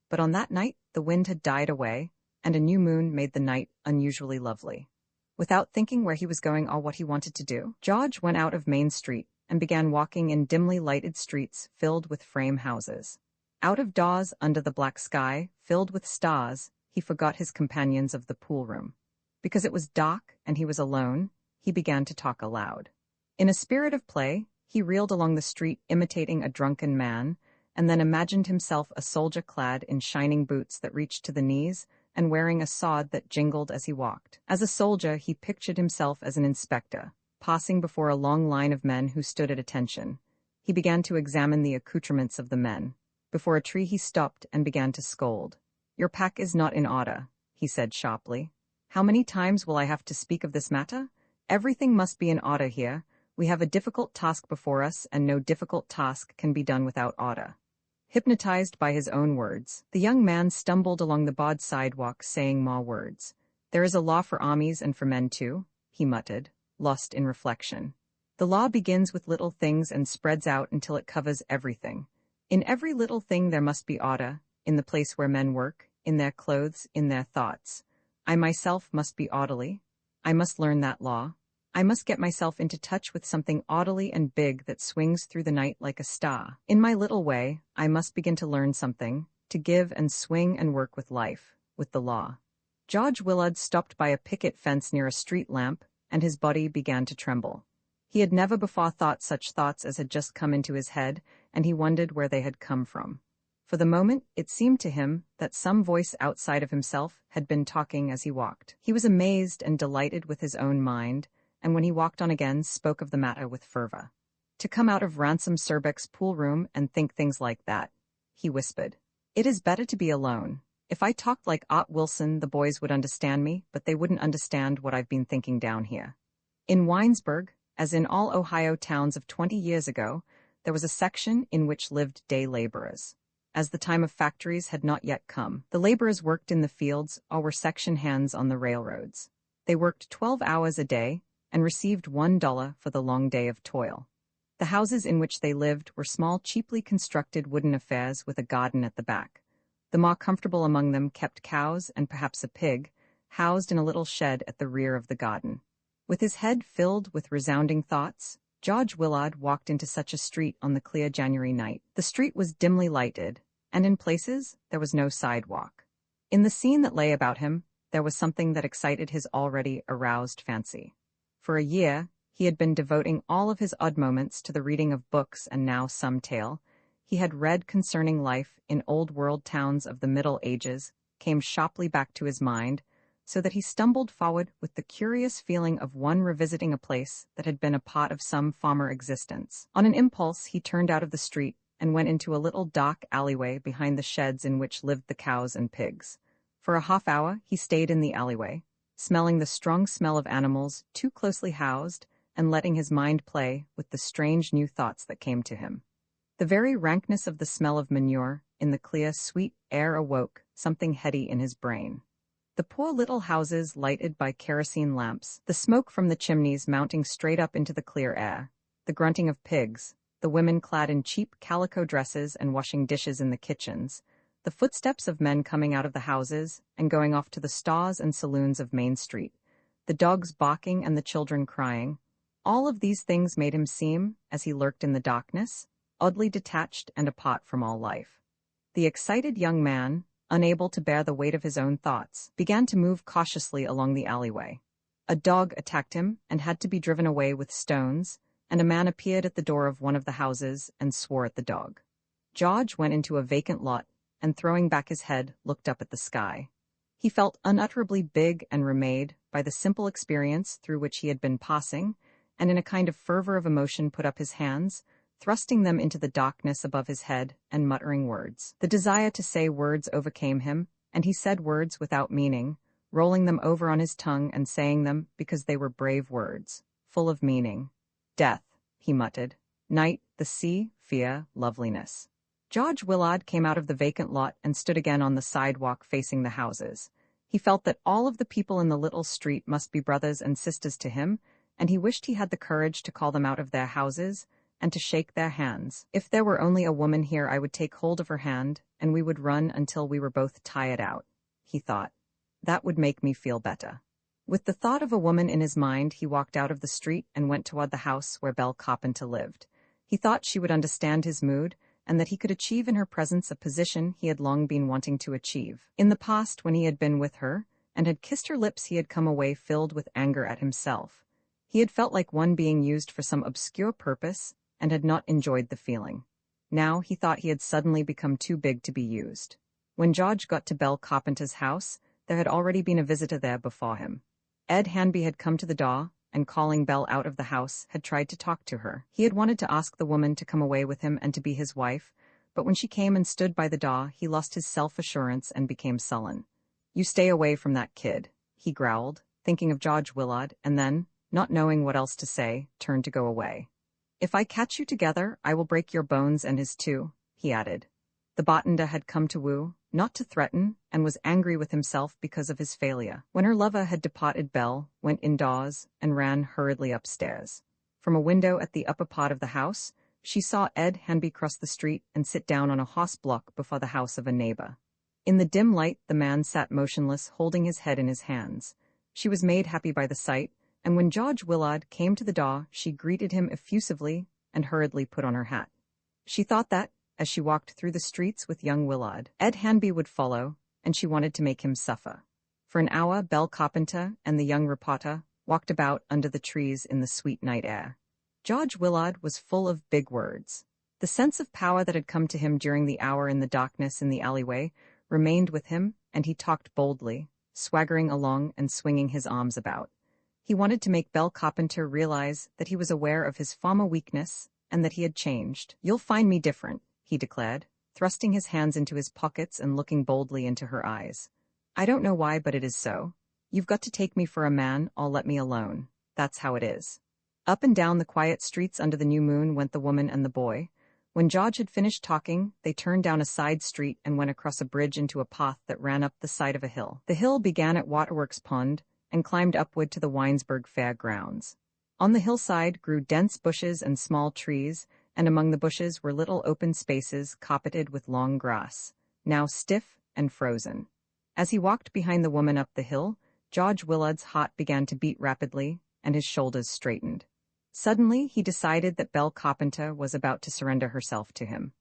But on that night, the wind had died away, and a new moon made the night unusually lovely. Without thinking where he was going or what he wanted to do, George went out of Main Street and began walking in dimly lighted streets filled with frame houses. Out of doors under the black sky, filled with stars, he forgot his companions of the pool room. Because it was dark and he was alone, he began to talk aloud. In a spirit of play, he reeled along the street imitating a drunken man, and then imagined himself a soldier clad in shining boots that reached to the knees and wearing a sword that jingled as he walked. As a soldier, he pictured himself as an inspector, passing before a long line of men who stood at attention. He began to examine the accoutrements of the men. Before a tree he stopped and began to scold. "Your pack is not in order," he said sharply. "How many times will I have to speak of this matter? Everything must be in order here. We have a difficult task before us, and no difficult task can be done without order." Hypnotized by his own words, the young man stumbled along the broad sidewalk saying more words. "There is a law for armies and for men too," he muttered, lost in reflection. "The law begins with little things and spreads out until it covers everything. In every little thing there must be order, in the place where men work, in their clothes, in their thoughts. I myself must be orderly. I must learn that law. I must get myself into touch with something orderly and big that swings through the night like a star. In my little way, I must begin to learn something, to give and swing and work with life, with the law. George Willard stopped by a picket fence near a street lamp, and his body began to tremble. He had never before thought such thoughts as had just come into his head, and he wondered where they had come from. For the moment, it seemed to him that some voice outside of himself had been talking as he walked. He was amazed and delighted with his own mind, and when he walked on again, spoke of the matter with fervor. To come out of Ransom Surbeck's pool room and think things like that, he whispered. It is better to be alone. If I talked like Art Wilson, the boys would understand me, but they wouldn't understand what I've been thinking down here. In Winesburg, as in all Ohio towns of 20 years ago, there was a section in which lived day laborers. As the time of factories had not yet come, the laborers worked in the fields or were section hands on the railroads. They worked 12 hours a day and received $1 for the long day of toil. The houses in which they lived were small, cheaply constructed wooden affairs with a garden at the back. The more comfortable among them kept cows and perhaps a pig, housed in a little shed at the rear of the garden. With his head filled with resounding thoughts, George Willard walked into such a street on the clear January night. The street was dimly lighted, and in places there was no sidewalk. In the scene that lay about him, there was something that excited his already aroused fancy. For a year, he had been devoting all of his odd moments to the reading of books and now some tale he had read concerning life in old-world towns of the Middle Ages came sharply back to his mind, so that he stumbled forward with the curious feeling of one revisiting a place that had been a part of some former existence. On an impulse, he turned out of the street and went into a little dark alleyway behind the sheds in which lived the cows and pigs. For a half hour, he stayed in the alleyway, smelling the strong smell of animals too closely housed and letting his mind play with the strange new thoughts that came to him. The very rankness of the smell of manure in the clear, sweet air awoke something heady in his brain. The poor little houses lighted by kerosene lamps, the smoke from the chimneys mounting straight up into the clear air, the grunting of pigs, the women clad in cheap calico dresses and washing dishes in the kitchens, the footsteps of men coming out of the houses and going off to the stores and saloons of Main Street, the dogs barking and the children crying, all of these things made him seem, as he lurked in the darkness, oddly detached and apart from all life. The excited young man, unable to bear the weight of his own thoughts, began to move cautiously along the alleyway. A dog attacked him and had to be driven away with stones, and a man appeared at the door of one of the houses and swore at the dog. George went into a vacant lot and, throwing back his head, looked up at the sky. He felt unutterably big and remade by the simple experience through which he had been passing, and in a kind of fervor of emotion put up his hands, thrusting them into the darkness above his head and muttering words. The desire to say words overcame him, and he said words without meaning, rolling them over on his tongue and saying them because they were brave words, full of meaning. Death, he muttered. Night, the sea, fear, loveliness. George Willard came out of the vacant lot and stood again on the sidewalk facing the houses. He felt that all of the people in the little street must be brothers and sisters to him, and he wished he had the courage to call them out of their houses and to shake their hands. If there were only a woman here, I would take hold of her hand, and we would run until we were both tired out, he thought. That would make me feel better. With the thought of a woman in his mind, he walked out of the street and went toward the house where Belle Carpenter lived. He thought she would understand his mood, and that he could achieve in her presence a position he had long been wanting to achieve. In the past, when he had been with her and had kissed her lips, he had come away filled with anger at himself. He had felt like one being used for some obscure purpose and had not enjoyed the feeling. Now he thought he had suddenly become too big to be used. When George got to Belle Carpenter's house, there had already been a visitor there before him. Ed Hanby had come to the door, and calling Belle out of the house, had tried to talk to her. He had wanted to ask the woman to come away with him and to be his wife, but when she came and stood by the door, he lost his self-assurance and became sullen. You stay away from that kid, he growled, thinking of George Willard, and then, not knowing what else to say, turned to go away. If I catch you together, I will break your bones and his too, he added. The bartender had come to woo, not to threaten, and was angry with himself because of his failure. When her lover had departed, Belle went indoors and ran hurriedly upstairs. From a window at the upper part of the house, she saw Ed Hanby cross the street and sit down on a horse block before the house of a neighbor. In the dim light, the man sat motionless, holding his head in his hands. She was made happy by the sight, and when George Willard came to the door, she greeted him effusively and hurriedly put on her hat. She thought that, as she walked through the streets with young Willard, Ed Hanby would follow, and she wanted to make him suffer. For an hour, Belle Carpenter and the young reporter walked about under the trees in the sweet night air. George Willard was full of big words. The sense of power that had come to him during the hour in the darkness in the alleyway remained with him, and he talked boldly, swaggering along and swinging his arms about. He wanted to make Belle Carpenter realize that he was aware of his former weakness and that he had changed. "You'll find me different," he declared, thrusting his hands into his pockets and looking boldly into her eyes. "I don't know why, but it is so. You've got to take me for a man or let me alone. That's how it is." Up and down the quiet streets under the new moon went the woman and the boy. When George had finished talking, they turned down a side street and went across a bridge into a path that ran up the side of a hill. The hill began at Waterworks Pond and climbed upward to the Winesburg Fair grounds. On the hillside grew dense bushes and small trees, and among the bushes were little open spaces carpeted with long grass, now stiff and frozen. As he walked behind the woman up the hill, George Willard's heart began to beat rapidly, and his shoulders straightened. Suddenly, he decided that Belle Carpenter was about to surrender herself to him.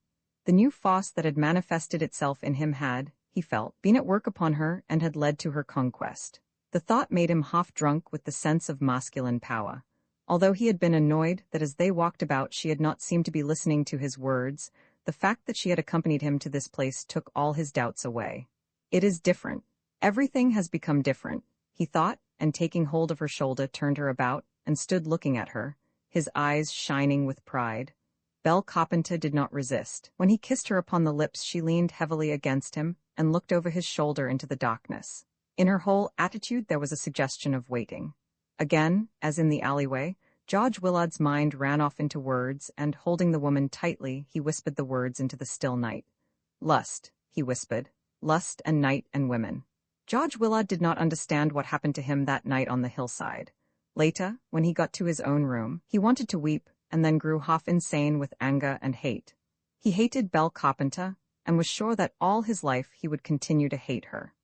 The new force that had manifested itself in him had, he felt, been at work upon her and had led to her conquest. The thought made him half drunk with the sense of masculine power. Although he had been annoyed that as they walked about she had not seemed to be listening to his words, the fact that she had accompanied him to this place took all his doubts away. "It is different. Everything has become different," he thought, and taking hold of her shoulder turned her about and stood looking at her, his eyes shining with pride. Belle Carpenter did not resist. When he kissed her upon the lips, she leaned heavily against him and looked over his shoulder into the darkness. In her whole attitude there was a suggestion of waiting. Again, as in the alleyway, George Willard's mind ran off into words, and holding the woman tightly, he whispered the words into the still night. "Lust," he whispered. "Lust and night and women." George Willard did not understand what happened to him that night on the hillside. Later, when he got to his own room, he wanted to weep and then grew half insane with anger and hate. He hated Belle Carpenter and was sure that all his life he would continue to hate her.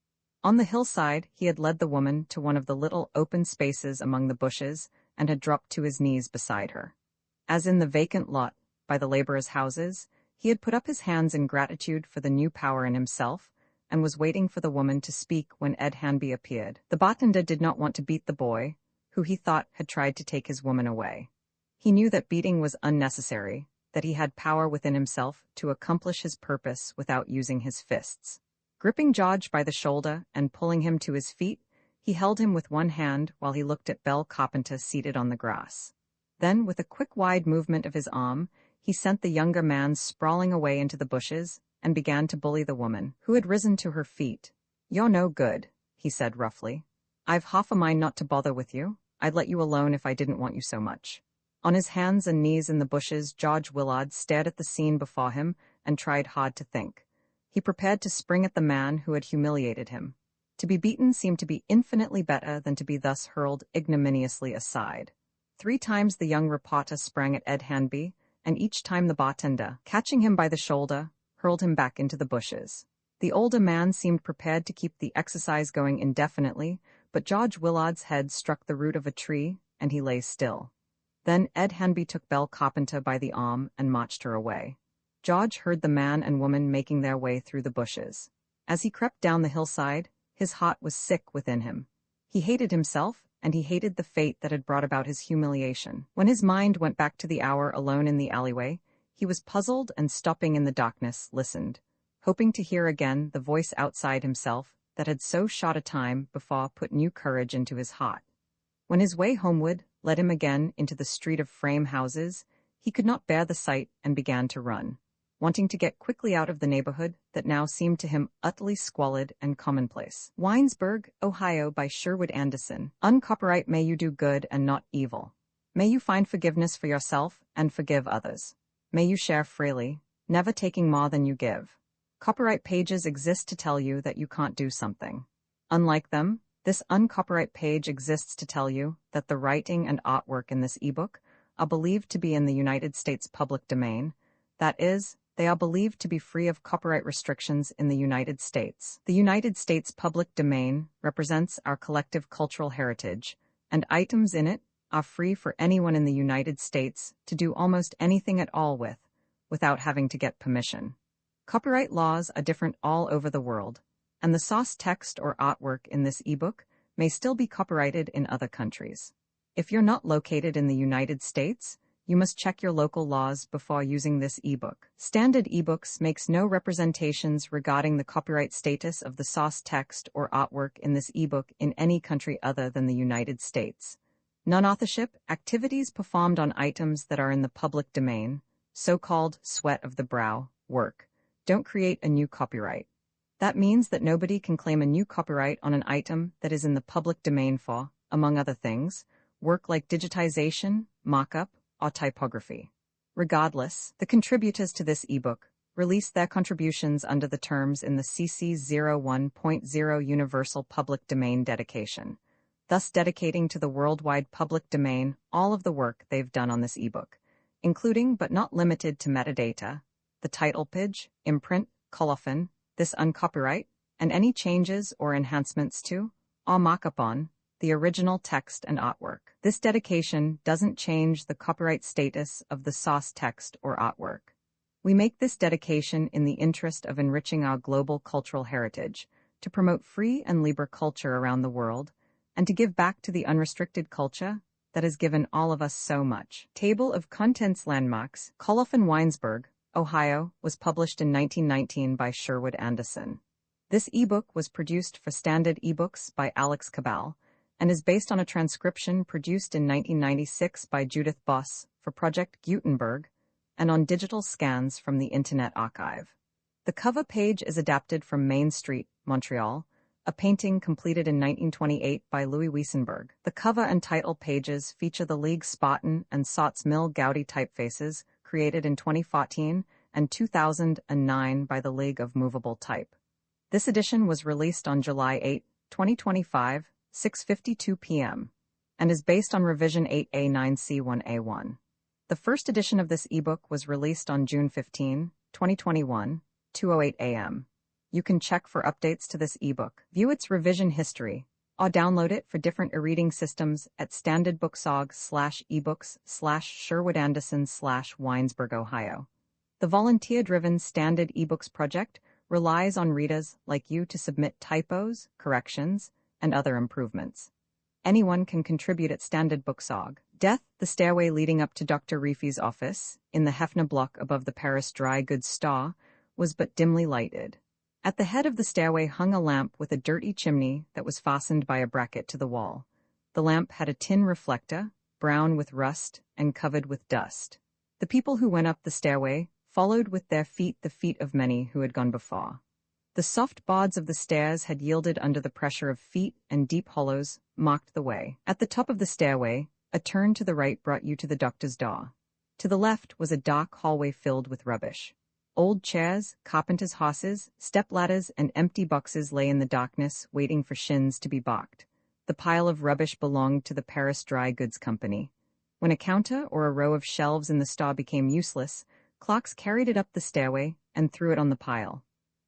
On the hillside, he had led the woman to one of the little open spaces among the bushes and had dropped to his knees beside her. As in the vacant lot by the laborers' houses, he had put up his hands in gratitude for the new power in himself and was waiting for the woman to speak when Ed Hanby appeared. The bartender did not want to beat the boy, who he thought had tried to take his woman away. He knew that beating was unnecessary, that he had power within himself to accomplish his purpose without using his fists. Gripping George by the shoulder and pulling him to his feet, he held him with one hand while he looked at Belle Carpenter seated on the grass. Then, with a quick wide movement of his arm, he sent the younger man sprawling away into the bushes and began to bully the woman, who had risen to her feet. "You're no good," he said roughly. "I've half a mind not to bother with you. I'd let you alone if I didn't want you so much." On his hands and knees in the bushes, George Willard stared at the scene before him and tried hard to think. He prepared to spring at the man who had humiliated him. To be beaten seemed to be infinitely better than to be thus hurled ignominiously aside. 3 times the young reporter sprang at Ed Hanby, and each time the bartender, catching him by the shoulder, hurled him back into the bushes. The older man seemed prepared to keep the exercise going indefinitely, but George Willard's head struck the root of a tree, and he lay still. Then Ed Hanby took Belle Carpenter by the arm and marched her away. George heard the man and woman making their way through the bushes. As he crept down the hillside, his heart was sick within him. He hated himself, and he hated the fate that had brought about his humiliation. When his mind went back to the hour alone in the alleyway, he was puzzled and stopping in the darkness, listened, hoping to hear again the voice outside himself that had so short a time before put new courage into his heart. When his way homeward led him again into the street of frame houses, he could not bear the sight and began to run, wanting to get quickly out of the neighborhood that now seemed to him utterly squalid and commonplace. Winesburg, Ohio by Sherwood Anderson. Uncopyright. May you do good and not evil. May you find forgiveness for yourself and forgive others. May you share freely, never taking more than you give. Copyright pages exist to tell you that you can't do something. Unlike them, this uncopyright page exists to tell you that the writing and artwork in this ebook are believed to be in the United States public domain, that is, They are believed to be free of copyright restrictions in the United States. The United States public domain represents our collective cultural heritage, and items in it are free for anyone in the United States to do almost anything at all with, without having to get permission. Copyright laws are different all over the world, and the source text or artwork in this ebook may still be copyrighted in other countries. If you're not located in the United States, you must check your local laws before using this ebook. Standard ebooks makes no representations regarding the copyright status of the source text or artwork in this ebook in any country other than the United States. Non-authorship activities performed on items that are in the public domain, so-called sweat of the brow work, don't create a new copyright. That means that nobody can claim a new copyright on an item that is in the public domain for, among other things, work like digitization, mock-up, or typography. Regardless, the contributors to this ebook release their contributions under the terms in the CC 01.0 Universal Public Domain dedication, thus dedicating to the worldwide public domain all of the work they've done on this ebook, including but not limited to metadata, the title page, imprint, colophon, this uncopyright, and any changes or enhancements to, or mock-up on, the original text and artwork. This dedication doesn't change the copyright status of the source text or artwork. We make this dedication in the interest of enriching our global cultural heritage, to promote free and libre culture around the world, and to give back to the unrestricted culture that has given all of us so much. Table of Contents Landmarks, Colophon, Winesburg, Ohio, was published in 1919 by Sherwood Anderson. This ebook was produced for Standard Ebooks by Alex Cabal, and is based on a transcription produced in 1996 by Judith Boss for Project Gutenberg, and on digital scans from the Internet Archive. The cover page is adapted from Main Street, Montreal, a painting completed in 1928 by Louis Winesburg. The cover and title pages feature the League Spartan and Sots Mill Gaudi typefaces created in 2014 and 2009 by the League of Movable Type. This edition was released on July 8, 2025, 6:52 p.m., and is based on revision 8A9C1A1. The first edition of this ebook was released on June 15, 2021, 2:08 a.m. You can check for updates to this ebook, view its revision history, or download it for different e-reading systems at standardbooksorg/ebooks/Sherwood-Anderson/Winesburg, Ohio. The volunteer-driven Standard eBooks project relies on readers like you to submit typos, corrections, and other improvements. Anyone can contribute at Standard Booksorg. Death, the stairway leading up to Dr. Reefy's office, in the Hefner block above the Paris dry goods store, was but dimly lighted. At the head of the stairway hung a lamp with a dirty chimney that was fastened by a bracket to the wall. The lamp had a tin reflector, brown with rust and covered with dust. The people who went up the stairway followed with their feet the feet of many who had gone before. The soft boards of the stairs had yielded under the pressure of feet, and deep hollows marked the way. At the top of the stairway, a turn to the right brought you to the doctor's door. To the left was a dark hallway filled with rubbish. Old chairs, carpenter's horses, stepladders, and empty boxes lay in the darkness, waiting for shins to be balked. The pile of rubbish belonged to the Paris Dry Goods Company. When a counter or a row of shelves in the store became useless, clerks carried it up the stairway and threw it on the pile.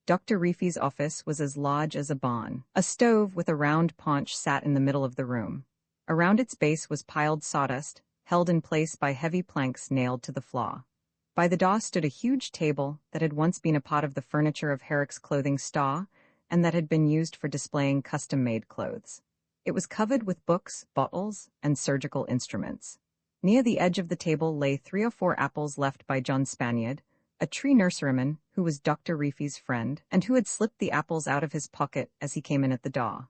Dr. Reefy's office was as large as a barn. A stove with a round paunch sat in the middle of the room. Around its base was piled sawdust, held in place by heavy planks nailed to the floor. By the door stood a huge table that had once been a part of the furniture of Herrick's clothing store, and that had been used for displaying custom-made clothes. It was covered with books, bottles, and surgical instruments. Near the edge of the table lay 3 or 4 apples left by John Spaniard, a tree nurseryman who was Dr. Reefy's friend, and who had slipped the apples out of his pocket as he came in at the door.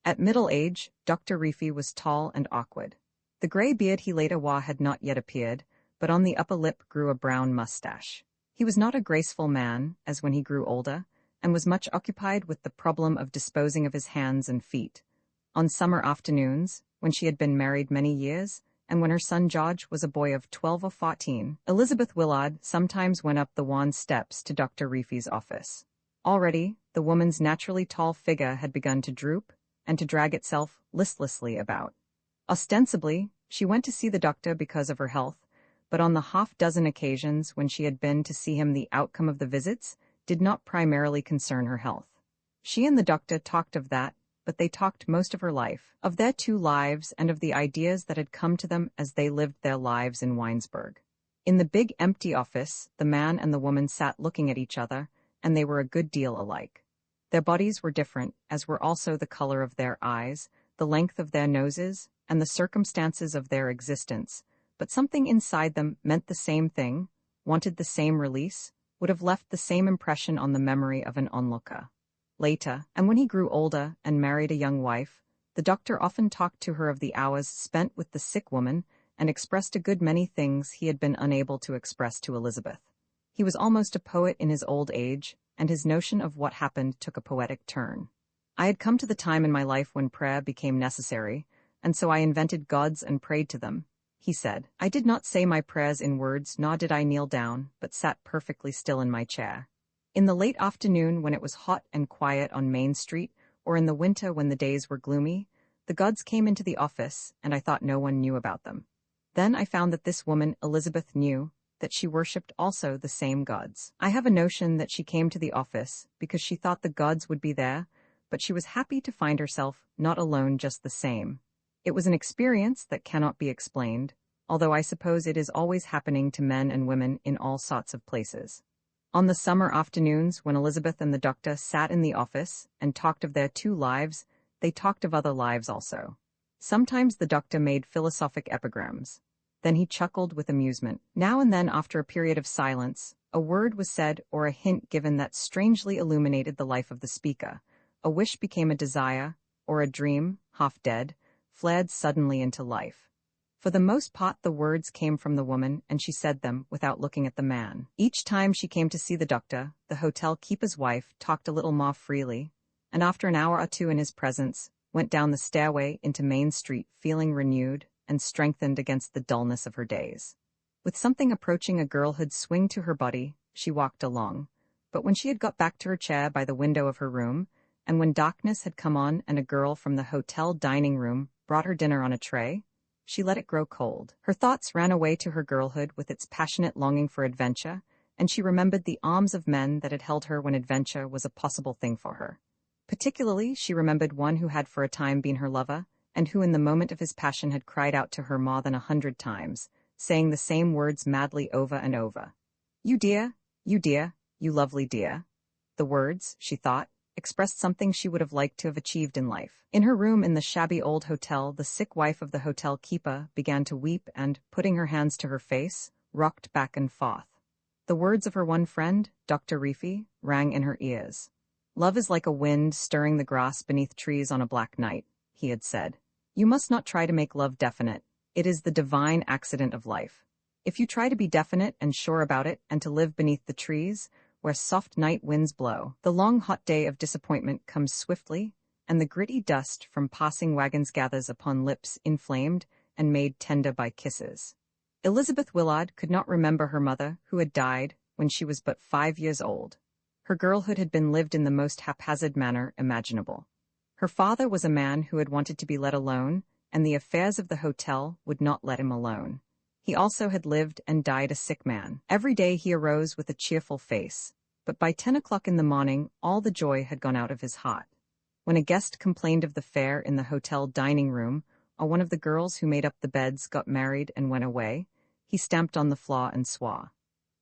At middle age, Dr. Reefy was tall and awkward. The gray beard he later wore had not yet appeared, but on the upper lip grew a brown mustache. He was not a graceful man, as when he grew older, and was much occupied with the problem of disposing of his hands and feet. On summer afternoons, when she had been married many years, and when her son George was a boy of 12 or 14, Elizabeth Willard sometimes went up the wan steps to Dr. Reefy's office. Already, the woman's naturally tall figure had begun to droop and to drag itself listlessly about. Ostensibly, she went to see the doctor because of her health, but on the half-dozen occasions when she had been to see him, the outcome of the visits did not primarily concern her health. She and the doctor talked of that, but they talked most of her life, of their two lives and of the ideas that had come to them as they lived their lives in Winesburg. In the big empty office, the man and the woman sat looking at each other, and they were a good deal alike. Their bodies were different, as were also the color of their eyes, the length of their noses, and the circumstances of their existence, but something inside them meant the same thing, wanted the same release, would have left the same impression on the memory of an onlooker. Later, and when he grew older and married a young wife, the doctor often talked to her of the hours spent with the sick woman and expressed a good many things he had been unable to express to Elizabeth. He was almost a poet in his old age, and his notion of what happened took a poetic turn. I had come to the time in my life when prayer became necessary, and so I invented gods and prayed to them, he said. I did not say my prayers in words, nor did I kneel down, but sat perfectly still in my chair. In the late afternoon when it was hot and quiet on Main Street, or in the winter when the days were gloomy, the gods came into the office, and I thought no one knew about them. Then I found that this woman, Elizabeth, knew that she worshipped also the same gods. I have a notion that she came to the office because she thought the gods would be there, but she was happy to find herself not alone, just the same. It was an experience that cannot be explained, although I suppose it is always happening to men and women in all sorts of places. On the summer afternoons when Elizabeth and the doctor sat in the office and talked of their two lives, they talked of other lives also. Sometimes the doctor made philosophic epigrams. Then he chuckled with amusement. Now and then, after a period of silence, a word was said or a hint given that strangely illuminated the life of the speaker. A wish became a desire, or a dream, half dead, flared suddenly into life. For the most part the words came from the woman, and she said them without looking at the man. Each time she came to see the doctor, the hotel keeper's wife talked a little more freely, and after an hour or two in his presence, went down the stairway into Main Street feeling renewed and strengthened against the dullness of her days. With something approaching a girlhood swing to her body, she walked along, but when she had got back to her chair by the window of her room, and when darkness had come on and a girl from the hotel dining room brought her dinner on a tray, she let it grow cold. Her thoughts ran away to her girlhood with its passionate longing for adventure, and she remembered the arms of men that had held her when adventure was a possible thing for her. Particularly, she remembered one who had for a time been her lover, and who in the moment of his passion had cried out to her more than 100 times, saying the same words madly over and over. You dear, you lovely dear." The words, she thought, expressed something she would have liked to have achieved in life. In her room in the shabby old hotel, the sick wife of the hotel keeper began to weep and, putting her hands to her face, rocked back and forth. The words of her one friend, Dr. Reefy, rang in her ears. "Love is like a wind stirring the grass beneath trees on a black night," he had said. "You must not try to make love definite. It is the divine accident of life. If you try to be definite and sure about it and to live beneath the trees, where soft night winds blow, the long hot day of disappointment comes swiftly, and the gritty dust from passing wagons gathers upon lips inflamed and made tender by kisses." Elizabeth Willard could not remember her mother, who had died when she was but 5 years old. Her girlhood had been lived in the most haphazard manner imaginable. Her father was a man who had wanted to be let alone, and the affairs of the hotel would not let him alone. He also had lived and died a sick man. Every day he arose with a cheerful face, but by 10 o'clock in the morning all the joy had gone out of his heart. When a guest complained of the fare in the hotel dining room, or one of the girls who made up the beds got married and went away, he stamped on the floor and swore.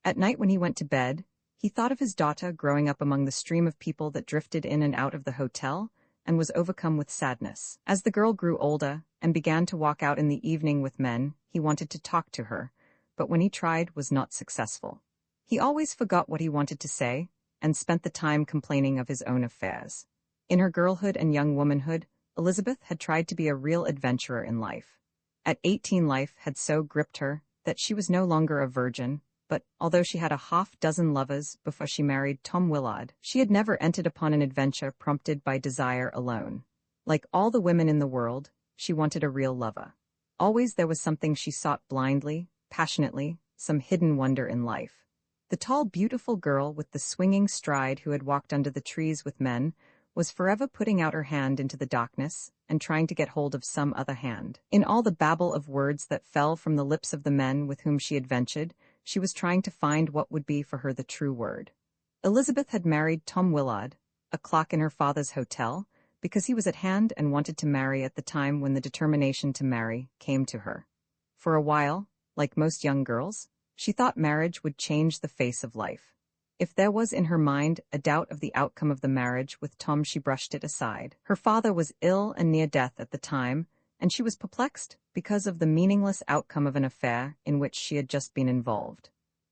At night when he went to bed, he thought of his daughter growing up among the stream of people that drifted in and out of the hotel, and was overcome with sadness. As the girl grew older and began to walk out in the evening with men, he wanted to talk to her, but when he tried was not successful. He always forgot what he wanted to say, and spent the time complaining of his own affairs. In her girlhood and young womanhood, Elizabeth had tried to be a real adventurer in life. At 18 life had so gripped her that she was no longer a virgin, but, although she had a half-dozen lovers before she married Tom Willard, she had never entered upon an adventure prompted by desire alone. Like all the women in the world, she wanted a real lover. Always there was something she sought blindly, passionately, some hidden wonder in life. The tall, beautiful girl with the swinging stride who had walked under the trees with men was forever putting out her hand into the darkness and trying to get hold of some other hand. In all the babble of words that fell from the lips of the men with whom she had ventured, she was trying to find what would be for her the true word. Elizabeth had married Tom Willard, a clerk in her father's hotel, because he was at hand and wanted to marry at the time when the determination to marry came to her. For a while, like most young girls, she thought marriage would change the face of life. If there was in her mind a doubt of the outcome of the marriage with Tom, she brushed it aside. Her father was ill and near death at the time, and she was perplexed because of the meaningless outcome of an affair in which she had just been involved.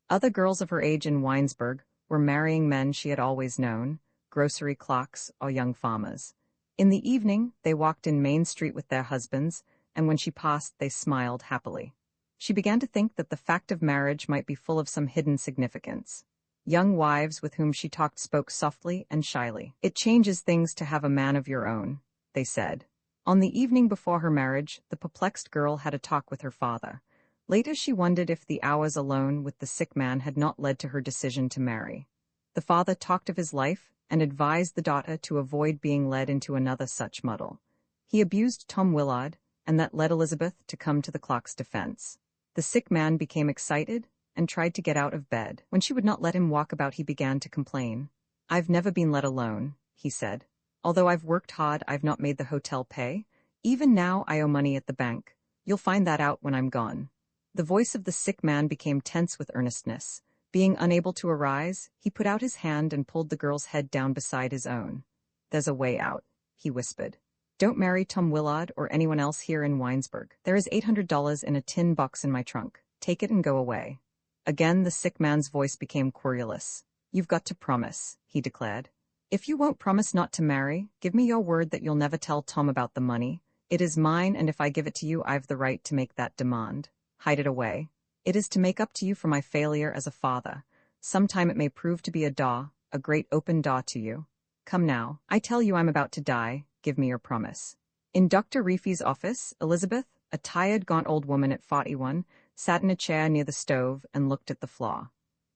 Other girls of her age in Winesburg were marrying men she had always known, grocery clerks or young farmers. In the evening, they walked in Main Street with their husbands, and when she passed, they smiled happily. She began to think that the fact of marriage might be full of some hidden significance. Young wives with whom she talked spoke softly and shyly. "It changes things to have a man of your own," they said. On the evening before her marriage, the perplexed girl had a talk with her father. Later she wondered if the hours alone with the sick man had not led to her decision to marry. The father talked of his life and advised the daughter to avoid being led into another such muddle. He abused Tom Willard, and that led Elizabeth to come to the clerk's defense. The sick man became excited and tried to get out of bed. When she would not let him walk about, he began to complain. "I've never been let alone," he said. "Although I've worked hard, I've not made the hotel pay. Even now I owe money at the bank. You'll find that out when I'm gone." The voice of the sick man became tense with earnestness. Being unable to arise, he put out his hand and pulled the girl's head down beside his own. "There's a way out," he whispered. "Don't marry Tom Willard or anyone else here in Winesburg. There is $800 in a tin box in my trunk. Take it and go away." Again the sick man's voice became querulous. "You've got to promise," he declared. "If you won't promise not to marry, give me your word that you'll never tell Tom about the money. It is mine, and if I give it to you, I've the right to make that demand. Hide it away. It is to make up to you for my failure as a father. Sometime it may prove to be a great open door to you. Come now. I tell you I'm about to die. Give me your promise." In Dr. Reefy's office, Elizabeth, a tired, gaunt old woman at 41, sat in a chair near the stove and looked at the floor.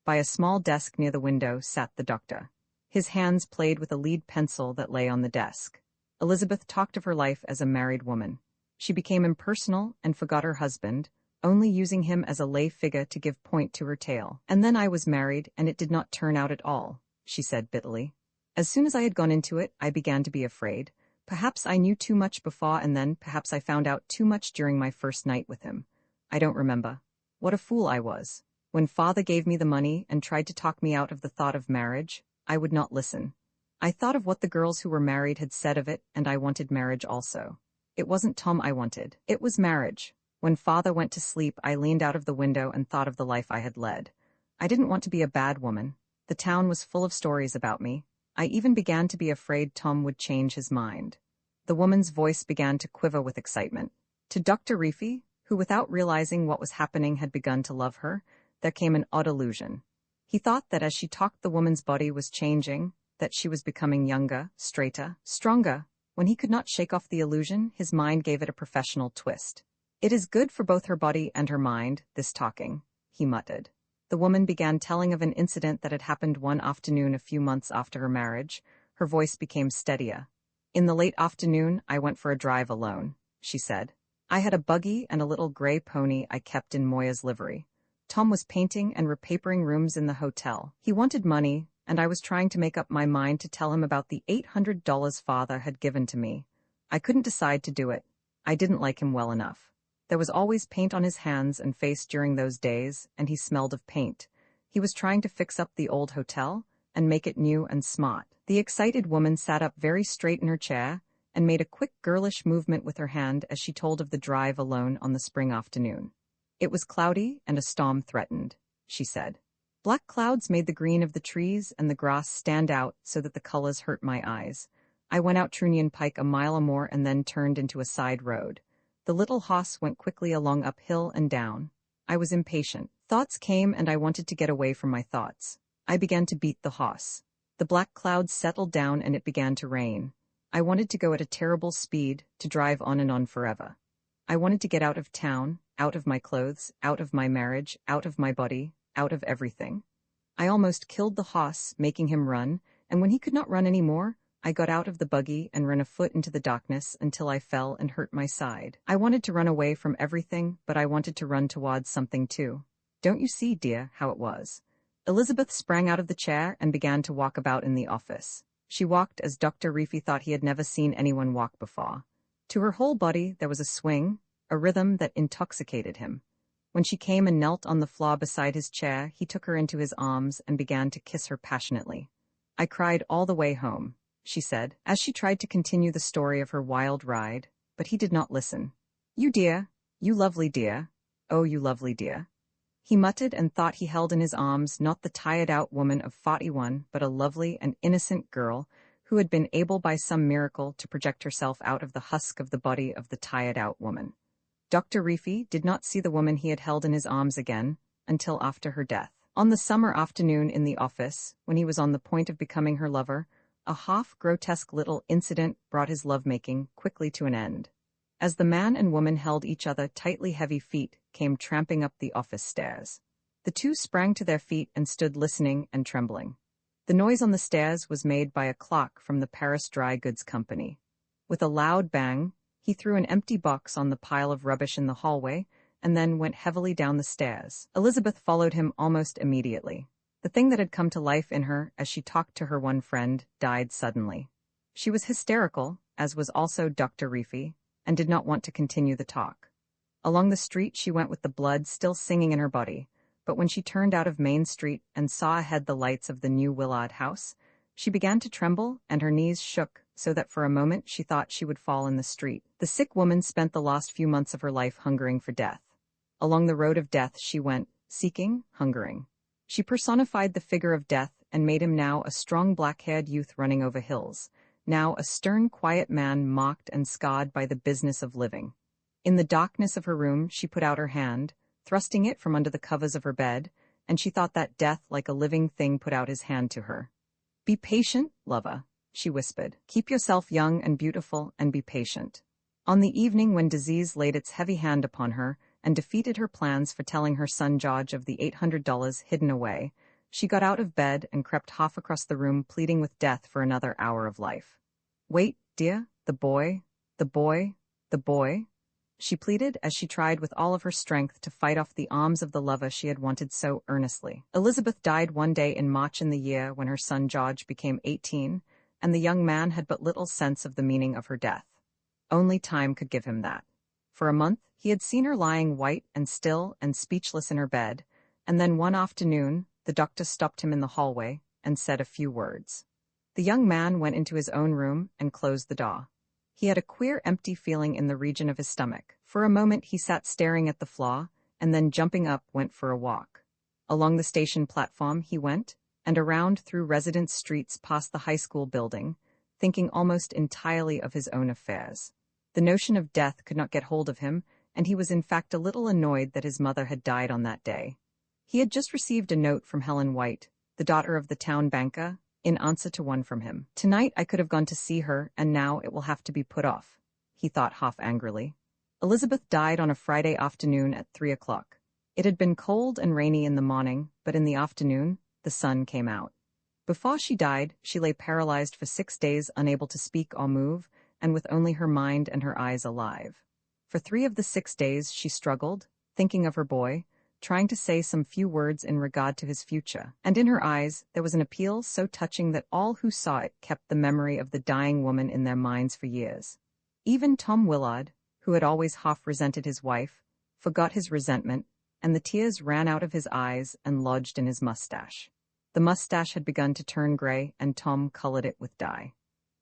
By a small desk near the window sat the doctor. His hands played with a lead pencil that lay on the desk. Elizabeth talked of her life as a married woman. She became impersonal and forgot her husband, only using him as a lay figure to give point to her tale. "And then I was married, and it did not turn out at all," she said bitterly. "As soon as I had gone into it, I began to be afraid. Perhaps I knew too much before, and then perhaps I found out too much during my first night with him. I don't remember. What a fool I was. When father gave me the money and tried to talk me out of the thought of marriage, I would not listen. I thought of what the girls who were married had said of it, and I wanted marriage also. It wasn't Tom I wanted. It was marriage. When father went to sleep, I leaned out of the window and thought of the life I had led. I didn't want to be a bad woman. The town was full of stories about me. I even began to be afraid Tom would change his mind." The woman's voice began to quiver with excitement. To Dr. Reefy, who without realizing what was happening had begun to love her, there came an odd illusion. He thought that as she talked the woman's body was changing, that she was becoming younger, straighter, stronger. When he could not shake off the illusion, his mind gave it a professional twist. "It is good for both her body and her mind, this talking," he muttered. The woman began telling of an incident that had happened one afternoon a few months after her marriage. Her voice became steadier. "In the late afternoon, I went for a drive alone," she said. "I had a buggy and a little gray pony I kept in Moya's livery. Tom was painting and repapering rooms in the hotel. He wanted money, and I was trying to make up my mind to tell him about the $800 father had given to me. I couldn't decide to do it. I didn't like him well enough. There was always paint on his hands and face during those days, and he smelled of paint. He was trying to fix up the old hotel and make it new and smart." The excited woman sat up very straight in her chair and made a quick girlish movement with her hand as she told of the drive alone on the spring afternoon. "It was cloudy and a storm threatened," she said. "Black clouds made the green of the trees and the grass stand out so that the colors hurt my eyes. I went out Trunion Pike a mile or more and then turned into a side road. The little hoss went quickly along uphill and down. I was impatient. Thoughts came and I wanted to get away from my thoughts. I began to beat the hoss. The black clouds settled down and it began to rain. I wanted to go at a terrible speed, to drive on and on forever. I wanted to get out of town, out of my clothes, out of my marriage, out of my body, out of everything. I almost killed the hoss, making him run, and when he could not run any more, I got out of the buggy and ran afoot into the darkness until I fell and hurt my side. I wanted to run away from everything, but I wanted to run towards something too. Don't you see, dear, how it was? Elizabeth sprang out of the chair and began to walk about in the office. She walked as Dr. Reefy thought he had never seen anyone walk before. To her whole body there was a swing, a rhythm that intoxicated him. When she came and knelt on the floor beside his chair, he took her into his arms and began to kiss her passionately. I cried all the way home, she said, as she tried to continue the story of her wild ride, but he did not listen. You dear, you lovely dear, oh you lovely dear. He muttered and thought he held in his arms not the tired-out woman of 41, but a lovely and innocent girl who had been able by some miracle to project herself out of the husk of the body of the tired-out woman. Dr. Reefy did not see the woman he had held in his arms again until after her death. On the summer afternoon in the office, when he was on the point of becoming her lover, a half-grotesque little incident brought his lovemaking quickly to an end. As the man and woman held each other, tightly heavy feet came tramping up the office stairs. The two sprang to their feet and stood listening and trembling. The noise on the stairs was made by a clock from the Paris Dry Goods Company. With a loud bang, he threw an empty box on the pile of rubbish in the hallway and then went heavily down the stairs. Elizabeth followed him almost immediately. The thing that had come to life in her as she talked to her one friend died suddenly. She was hysterical, as was also Dr. Reefy, and did not want to continue the talk. Along the street she went with the blood still singing in her body, but when she turned out of Main Street and saw ahead the lights of the new Willard house, she began to tremble and her knees shook so that for a moment she thought she would fall in the street. The sick woman spent the last few months of her life hungering for death. Along the road of death she went, seeking, hungering. She personified the figure of death and made him now a strong black-haired youth running over hills, now a stern, quiet man mocked and scarred by the business of living. In the darkness of her room she put out her hand, thrusting it from under the covers of her bed, and she thought that death, like a living thing, put out his hand to her. Be patient, lover, she whispered. Keep yourself young and beautiful and be patient. On the evening when disease laid its heavy hand upon her and defeated her plans for telling her son George of the $800 hidden away, she got out of bed and crept half across the room, pleading with death for another hour of life. Wait, dear, the boy, the boy, the boy, she pleaded as she tried with all of her strength to fight off the arms of the lover she had wanted so earnestly. Elizabeth died one day in March in the year when her son George became 18, and the young man had but little sense of the meaning of her death. Only time could give him that. For a month, he had seen her lying white and still and speechless in her bed, and then one afternoon, the doctor stopped him in the hallway and said a few words. The young man went into his own room and closed the door. He had a queer empty feeling in the region of his stomach. For a moment he sat staring at the floor, and then jumping up went for a walk. Along the station platform he went, and around through residence streets past the high school building, thinking almost entirely of his own affairs. The notion of death could not get hold of him, and he was in fact a little annoyed that his mother had died on that day. He had just received a note from Helen White, the daughter of the town banker, in answer to one from him. Tonight I could have gone to see her, and now it will have to be put off, he thought half angrily. Elizabeth died on a Friday afternoon at 3 o'clock. It had been cold and rainy in the morning, but in the afternoon, the sun came out. Before she died, she lay paralyzed for 6 days, unable to speak or move, and with only her mind and her eyes alive. For 3 of the 6 days she struggled, thinking of her boy, trying to say some few words in regard to his future, and in her eyes there was an appeal so touching that all who saw it kept the memory of the dying woman in their minds for years. Even Tom Willard, who had always half resented his wife, forgot his resentment, and the tears ran out of his eyes and lodged in his mustache. The mustache had begun to turn gray, and Tom colored it with dye.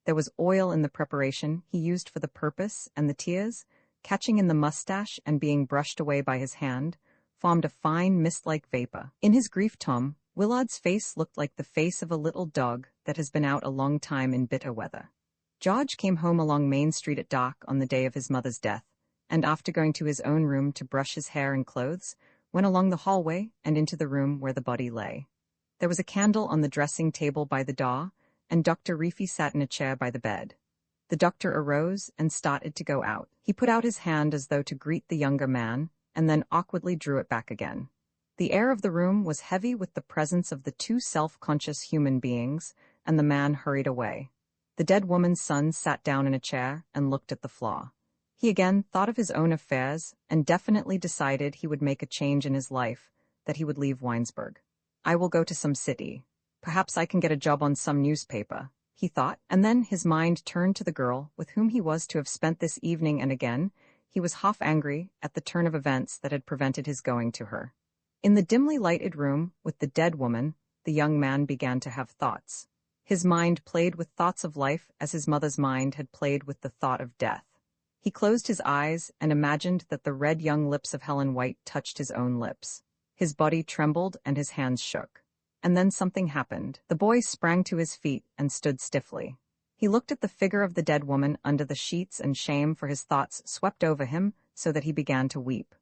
There was oil in the preparation he used for the purpose, and the tears, catching in the mustache and being brushed away by his hand, formed a fine mist-like vapor. In his grief, Tom Willard's face looked like the face of a little dog that has been out a long time in bitter weather. George came home along Main Street at dark on the day of his mother's death, and after going to his own room to brush his hair and clothes, went along the hallway and into the room where the body lay. There was a candle on the dressing table by the door, and Dr. Reefy sat in a chair by the bed. The doctor arose and started to go out. He put out his hand as though to greet the younger man, and then awkwardly drew it back again. The air of the room was heavy with the presence of the 2 self-conscious human beings, and the man hurried away. The dead woman's son sat down in a chair and looked at the floor. He again thought of his own affairs and definitely decided he would make a change in his life, that he would leave Winesburg. I will go to some city. Perhaps I can get a job on some newspaper, he thought, and then his mind turned to the girl with whom he was to have spent this evening, and again he was half angry at the turn of events that had prevented his going to her. In the dimly lighted room with the dead woman, the young man began to have thoughts. His mind played with thoughts of life as his mother's mind had played with the thought of death. He closed his eyes and imagined that the red young lips of Helen White touched his own lips. His body trembled and his hands shook. And then something happened. The boy sprang to his feet and stood stiffly. He looked at the figure of the dead woman under the sheets, and shame for his thoughts swept over him so that he began to weep.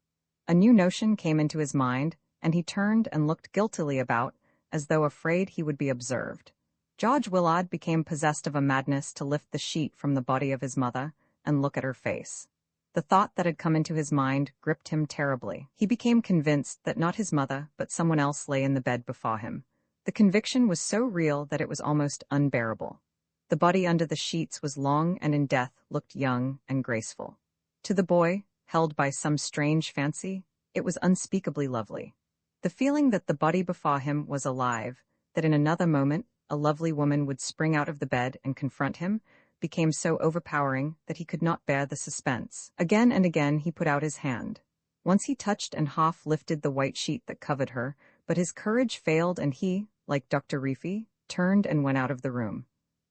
A new notion came into his mind, and he turned and looked guiltily about, as though afraid he would be observed. George Willard became possessed of a madness to lift the sheet from the body of his mother and look at her face. The thought that had come into his mind gripped him terribly. He became convinced that not his mother, but someone else lay in the bed before him. The conviction was so real that it was almost unbearable. The body under the sheets was long and in death looked young and graceful. To the boy, held by some strange fancy, it was unspeakably lovely. The feeling that the body before him was alive, that in another moment a lovely woman would spring out of the bed and confront him, became so overpowering that he could not bear the suspense. Again and again he put out his hand. Once he touched and half lifted the white sheet that covered her, but his courage failed and he, like Dr. Reefy, turned and went out of the room.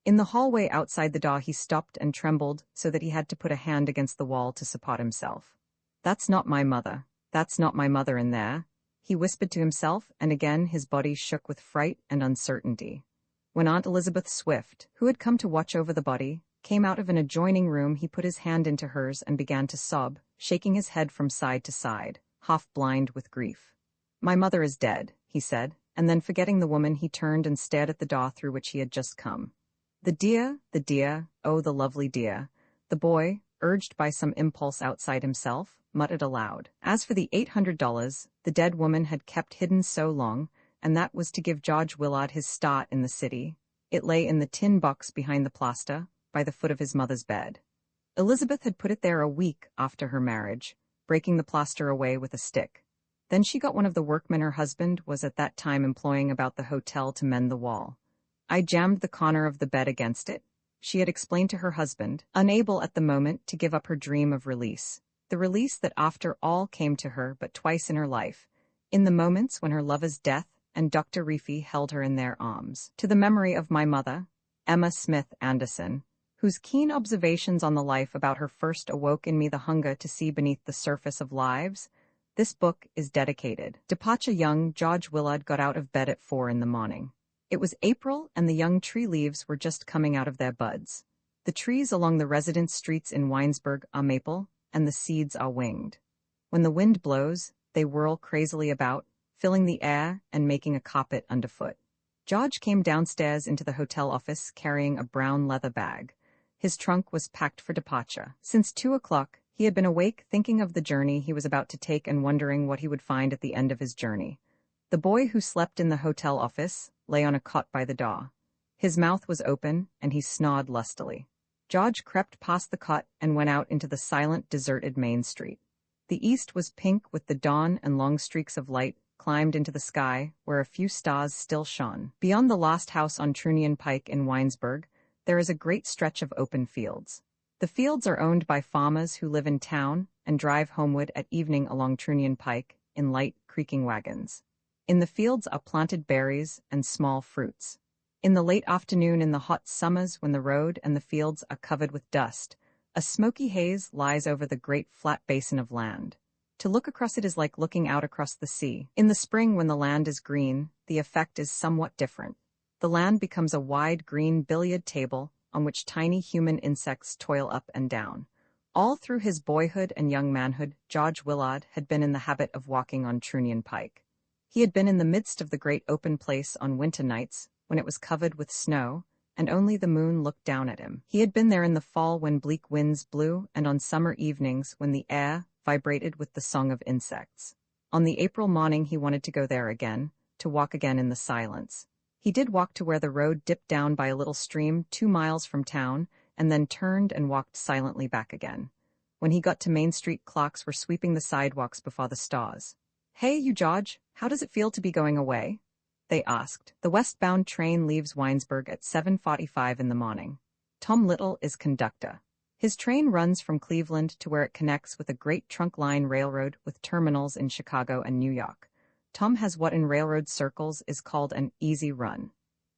In the hallway outside the door he stopped and trembled so that he had to put a hand against the wall to support himself. "That's not my mother. That's not my mother in there," he whispered to himself, and again his body shook with fright and uncertainty. When Aunt Elizabeth Swift, who had come to watch over the body, came out of an adjoining room, he put his hand into hers and began to sob, shaking his head from side to side, half blind with grief. "My mother is dead," he said, and then forgetting the woman he turned and stared at the door through which he had just come. The dear, oh the lovely dear," the boy, urged by some impulse outside himself, muttered aloud. As for the $800 the dead woman had kept hidden so long, and that was to give George Willard his start in the city, it lay in the tin box behind the plaster, by the foot of his mother's bed. Elizabeth had put it there a week after her marriage, breaking the plaster away with a stick. Then she got one of the workmen her husband was at that time employing about the hotel to mend the wall. "I jammed the corner of the bed against it," she had explained to her husband, unable at the moment to give up her dream of release, the release that after all came to her but twice in her life, in the moments when her lover's death and Dr. Reefy held her in their arms. "To the memory of my mother, Emma Smith Anderson, whose keen observations on the life about her first awoke in me the hunger to see beneath the surface of lives, this book is dedicated." Departure young George Willard got out of bed at 4 in the morning. It was April and the young tree leaves were just coming out of their buds. The trees along the residence streets in Winesburg are maple, and the seeds are winged. When the wind blows, they whirl crazily about, filling the air and making a carpet underfoot. George came downstairs into the hotel office carrying a brown leather bag. His trunk was packed for departure. Since 2 o'clock, he had been awake thinking of the journey he was about to take and wondering what he would find at the end of his journey. The boy who slept in the hotel office lay on a cot by the door. His mouth was open, and he snored lustily. George crept past the cot and went out into the silent, deserted Main Street. The east was pink with the dawn, and long streaks of light climbed into the sky where a few stars still shone. Beyond the last house on Trunion Pike in Winesburg, there is a great stretch of open fields. The fields are owned by farmers who live in town and drive homeward at evening along Trunion Pike in light, creaking wagons. In the fields are planted berries and small fruits. In the late afternoon in the hot summers when the road and the fields are covered with dust, a smoky haze lies over the great flat basin of land. To look across it is like looking out across the sea. In the spring when the land is green, the effect is somewhat different. The land becomes a wide green billiard table on which tiny human insects toil up and down. All through his boyhood and young manhood, George Willard had been in the habit of walking on Trunion Pike. He had been in the midst of the great open place on winter nights, when it was covered with snow, and only the moon looked down at him. He had been there in the fall when bleak winds blew, and on summer evenings when the air vibrated with the song of insects. On the April morning he wanted to go there again, to walk again in the silence. He did walk to where the road dipped down by a little stream 2 miles from town, and then turned and walked silently back again. When he got to Main Street, clocks were sweeping the sidewalks before the stars. "Hey, you George, how does it feel to be going away?" they asked. "The westbound train leaves Winesburg at 7:45 in the morning. Tom Little is conductor. His train runs from Cleveland to where it connects with a great trunk line railroad with terminals in Chicago and New York. Tom has what in railroad circles is called an easy run.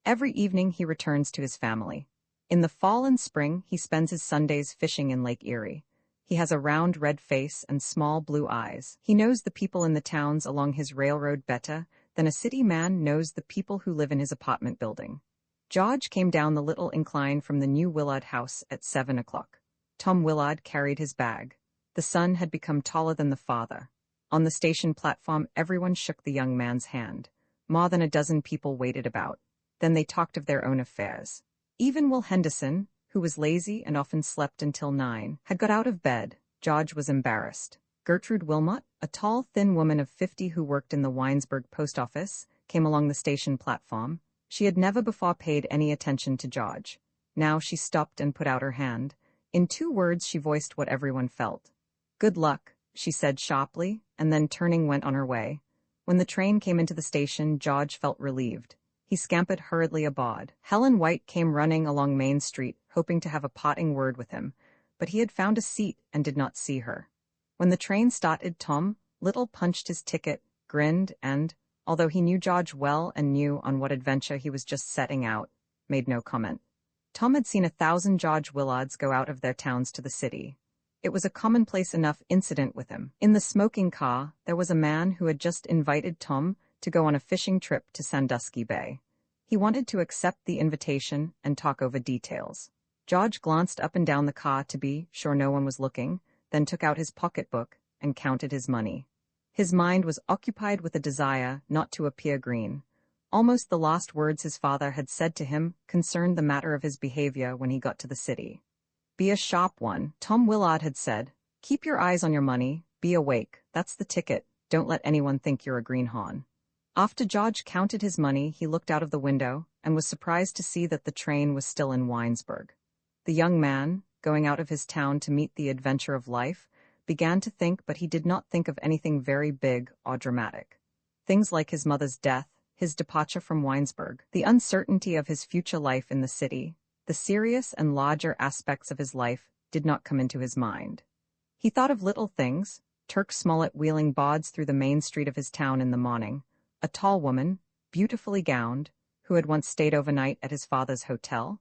Every evening he returns to his family. In the fall and spring he spends his Sundays fishing in Lake Erie. He has a round red face and small blue eyes. He knows the people in the towns along his railroad better than a city man knows the people who live in his apartment building." George came down the little incline from the new Willard house at 7 o'clock. Tom Willard carried his bag. The son had become taller than the father. On the station platform, everyone shook the young man's hand. More than a dozen people waited about. Then they talked of their own affairs. Even Will Henderson, who was lazy and often slept until 9, had got out of bed. George was embarrassed. Gertrude Wilmot, a tall, thin woman of 50 who worked in the Winesburg post office, came along the station platform. She had never before paid any attention to George. Now she stopped and put out her hand. In 2 words she voiced what everyone felt. "Good luck," she said sharply, and then turning went on her way. When the train came into the station, George felt relieved. He scampered hurriedly aboard. Helen White came running along Main Street, hoping to have a parting word with him, but he had found a seat and did not see her. When the train started, Tom Little punched his ticket, grinned, and, although he knew George well and knew on what adventure he was just setting out, made no comment. Tom had seen 1,000 George Willards go out of their towns to the city. It was a commonplace enough incident with him. In the smoking car, there was a man who had just invited Tom to go on a fishing trip to Sandusky Bay. He wanted to accept the invitation and talk over details. George glanced up and down the car to be sure no one was looking, then took out his pocketbook and counted his money. His mind was occupied with a desire not to appear green. Almost the last words his father had said to him concerned the matter of his behavior when he got to the city. "Be a sharp one," Tom Willard had said. "Keep your eyes on your money, be awake, that's the ticket, don't let anyone think you're a greenhorn." After George counted his money, he looked out of the window and was surprised to see that the train was still in Winesburg. The young man, going out of his town to meet the adventure of life, began to think, but he did not think of anything very big or dramatic. Things like his mother's death, his departure from Winesburg, the uncertainty of his future life in the city, the serious and larger aspects of his life did not come into his mind. He thought of little things, Turk Smollett wheeling bods through the main street of his town in the morning, a tall woman, beautifully gowned, who had once stayed overnight at his father's hotel,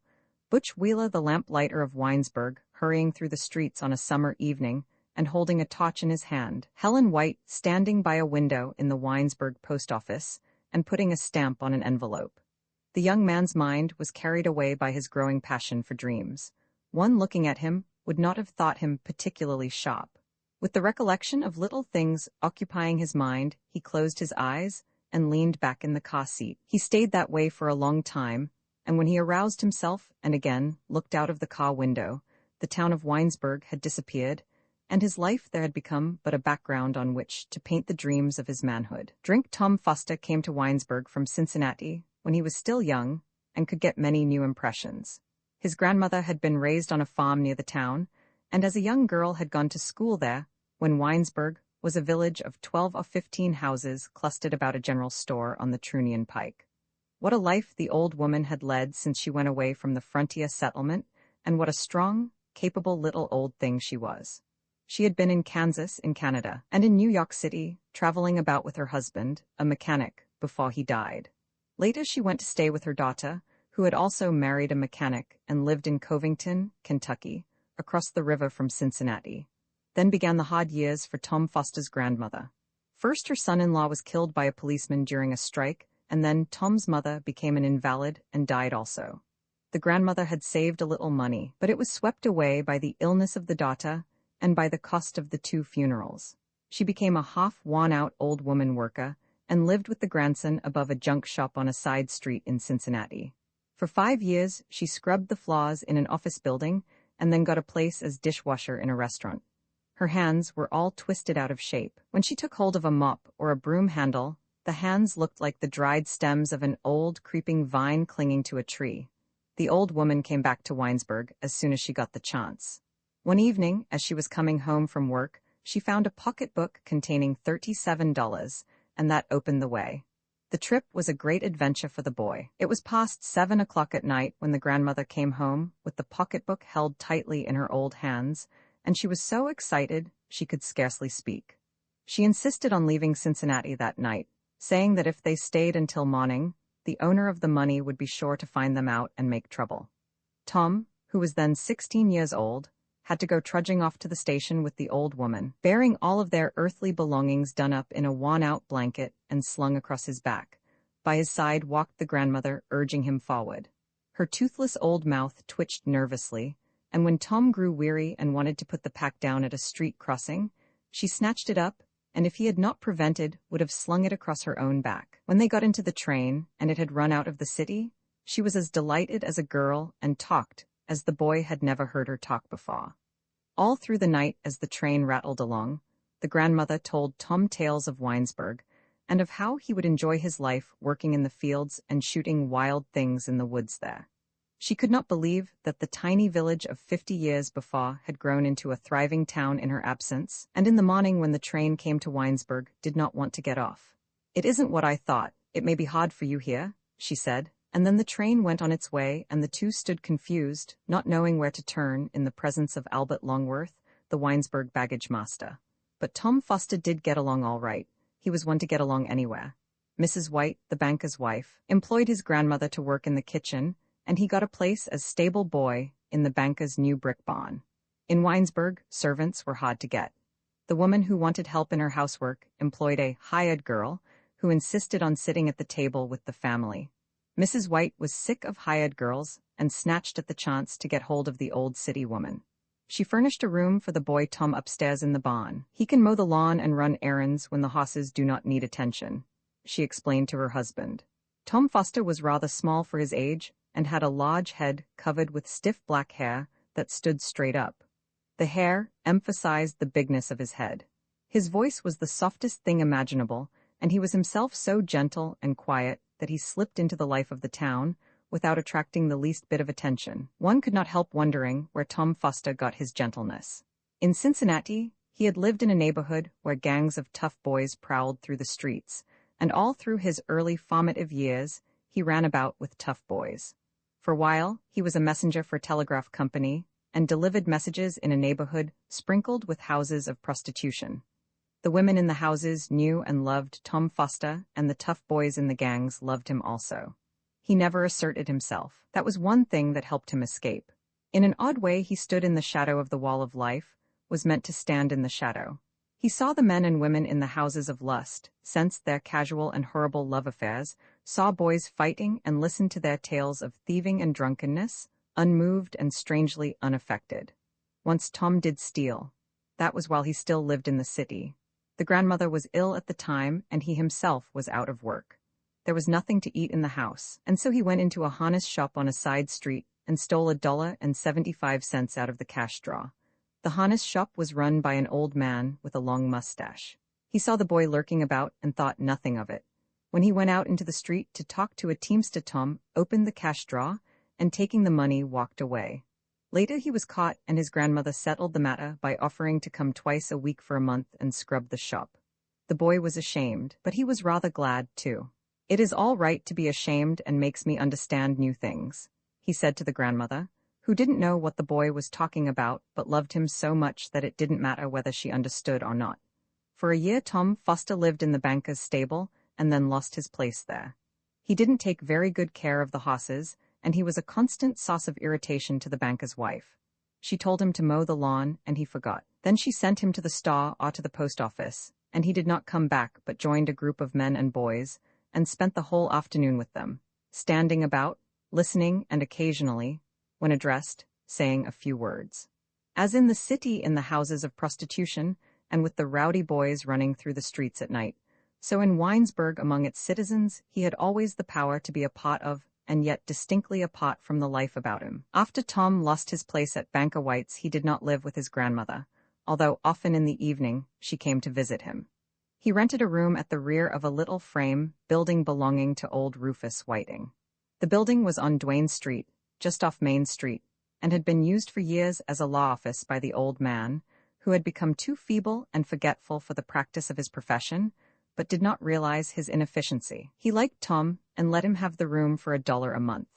Butch Wheeler, the lamplighter of Winesburg, hurrying through the streets on a summer evening and holding a torch in his hand, Helen White standing by a window in the Winesburg post office and putting a stamp on an envelope. The young man's mind was carried away by his growing passion for dreams. One looking at him would not have thought him particularly sharp. With the recollection of little things occupying his mind, he closed his eyes and leaned back in the car seat. He stayed that way for a long time, and when he aroused himself and again looked out of the car window, the town of Winesburg had disappeared, and his life there had become but a background on which to paint the dreams of his manhood. Tom Foster came to Winesburg from Cincinnati when he was still young and could get many new impressions. His grandmother had been raised on a farm near the town, and as a young girl had gone to school there when Winesburg was a village of 12 or 15 houses clustered about a general store on the Trunion Pike. What a life the old woman had led since she went away from the frontier settlement, and what a strong, capable little old thing she was. She had been in Kansas, in Canada, and in New York City, traveling about with her husband, a mechanic, before he died. Later she went to stay with her daughter, who had also married a mechanic and lived in Covington, Kentucky, across the river from Cincinnati. Then began the hard years for Tom Foster's grandmother. First her son-in-law was killed by a policeman during a strike, and then Tom's mother became an invalid and died also. The grandmother had saved a little money, but it was swept away by the illness of the daughter and by the cost of the 2 funerals. She became a half-worn-out old woman worker and lived with the grandson above a junk shop on a side street in Cincinnati. For 5 years, she scrubbed the floors in an office building and then got a place as dishwasher in a restaurant. Her hands were all twisted out of shape. When she took hold of a mop or a broom handle, The hands looked like the dried stems of an old, creeping vine clinging to a tree. The old woman came back to Winesburg as soon as she got the chance. One evening, as she was coming home from work, she found a pocketbook containing $37, and that opened the way. The trip was a great adventure for the boy. It was past 7 o'clock at night when the grandmother came home with the pocketbook held tightly in her old hands, and she was so excited she could scarcely speak. She insisted on leaving Cincinnati that night, saying that if they stayed until morning, the owner of the money would be sure to find them out and make trouble. Tom, who was then 16 years old, had to go trudging off to the station with the old woman, bearing all of their earthly belongings done up in a worn-out blanket and slung across his back. By his side walked the grandmother, urging him forward. Her toothless old mouth twitched nervously, and when Tom grew weary and wanted to put the pack down at a street crossing, she snatched it up, and if he had not prevented, would have slung it across her own back. When they got into the train, and it had run out of the city, she was as delighted as a girl and talked as the boy had never heard her talk before. All through the night as the train rattled along, the grandmother told Tom tales of Winesburg, and of how he would enjoy his life working in the fields and shooting wild things in the woods there. She could not believe that the tiny village of 50 years before had grown into a thriving town in her absence, and in the morning when the train came to Winesburg did not want to get off. "It isn't what I thought. It may be hard for you here," she said. And then the train went on its way, and the two stood confused, not knowing where to turn in the presence of Albert Longworth, the Winesburg baggage master. But Tom Foster did get along all right. He was one to get along anywhere. Mrs. White, the banker's wife, employed his grandmother to work in the kitchen, and he got a place as stable boy in the banker's new brick barn. In Winesburg, servants were hard to get. The woman who wanted help in her housework employed a hired girl who insisted on sitting at the table with the family. Mrs. White was sick of hired girls and snatched at the chance to get hold of the old city woman. She furnished a room for the boy Tom upstairs in the barn. "He can mow the lawn and run errands when the horses do not need attention," she explained to her husband. Tom Foster was rather small for his age and had a large head covered with stiff black hair that stood straight up. The hair emphasized the bigness of his head. His voice was the softest thing imaginable, and he was himself so gentle and quiet that he slipped into the life of the town without attracting the least bit of attention. One could not help wondering where Tom Foster got his gentleness. In Cincinnati, he had lived in a neighborhood where gangs of tough boys prowled through the streets, and all through his early formative years, he ran about with tough boys. For a while, he was a messenger for a telegraph company and delivered messages in a neighborhood sprinkled with houses of prostitution. The women in the houses knew and loved Tom Foster, and the tough boys in the gangs loved him also. He never asserted himself. That was one thing that helped him escape. In an odd way, he stood in the shadow of the wall of life, was meant to stand in the shadow. He saw the men and women in the houses of lust, sensed their casual and horrible love affairs, saw boys fighting and listened to their tales of thieving and drunkenness, unmoved and strangely unaffected. Once Tom did steal. That was while he still lived in the city. The grandmother was ill at the time, and he himself was out of work. There was nothing to eat in the house, and so he went into a harness shop on a side street and stole $1.75 out of the cash drawer. The harness shop was run by an old man with a long mustache. He saw the boy lurking about and thought nothing of it. When he went out into the street to talk to a teamster, Tom opened the cash drawer and, taking the money, walked away. Later he was caught, and his grandmother settled the matter by offering to come twice a week for a month and scrub the shop. The boy was ashamed, but he was rather glad, too. "It is all right to be ashamed and makes me understand new things," he said to the grandmother, who didn't know what the boy was talking about but loved him so much that it didn't matter whether she understood or not. For a year Tom Foster lived in the banker's stable and then lost his place there. He didn't take very good care of the horses, and he was a constant source of irritation to the banker's wife. She told him to mow the lawn, and he forgot. Then she sent him to the store or to the post office, and he did not come back but joined a group of men and boys, and spent the whole afternoon with them, standing about, listening, and occasionally, when addressed, saying a few words. As in the city, in the houses of prostitution, and with the rowdy boys running through the streets at night, so in Winesburg among its citizens he had always the power to be a part of, and yet distinctly apart from the life about him. After Tom lost his place at Banker White's, he did not live with his grandmother, although often in the evening she came to visit him. He rented a room at the rear of a little frame building belonging to old Rufus Whiting. The building was on Duane Street, just off Main Street, and had been used for years as a law office by the old man, who had become too feeble and forgetful for the practice of his profession, but did not realize his inefficiency. He liked Tom and let him have the room for $1 a month.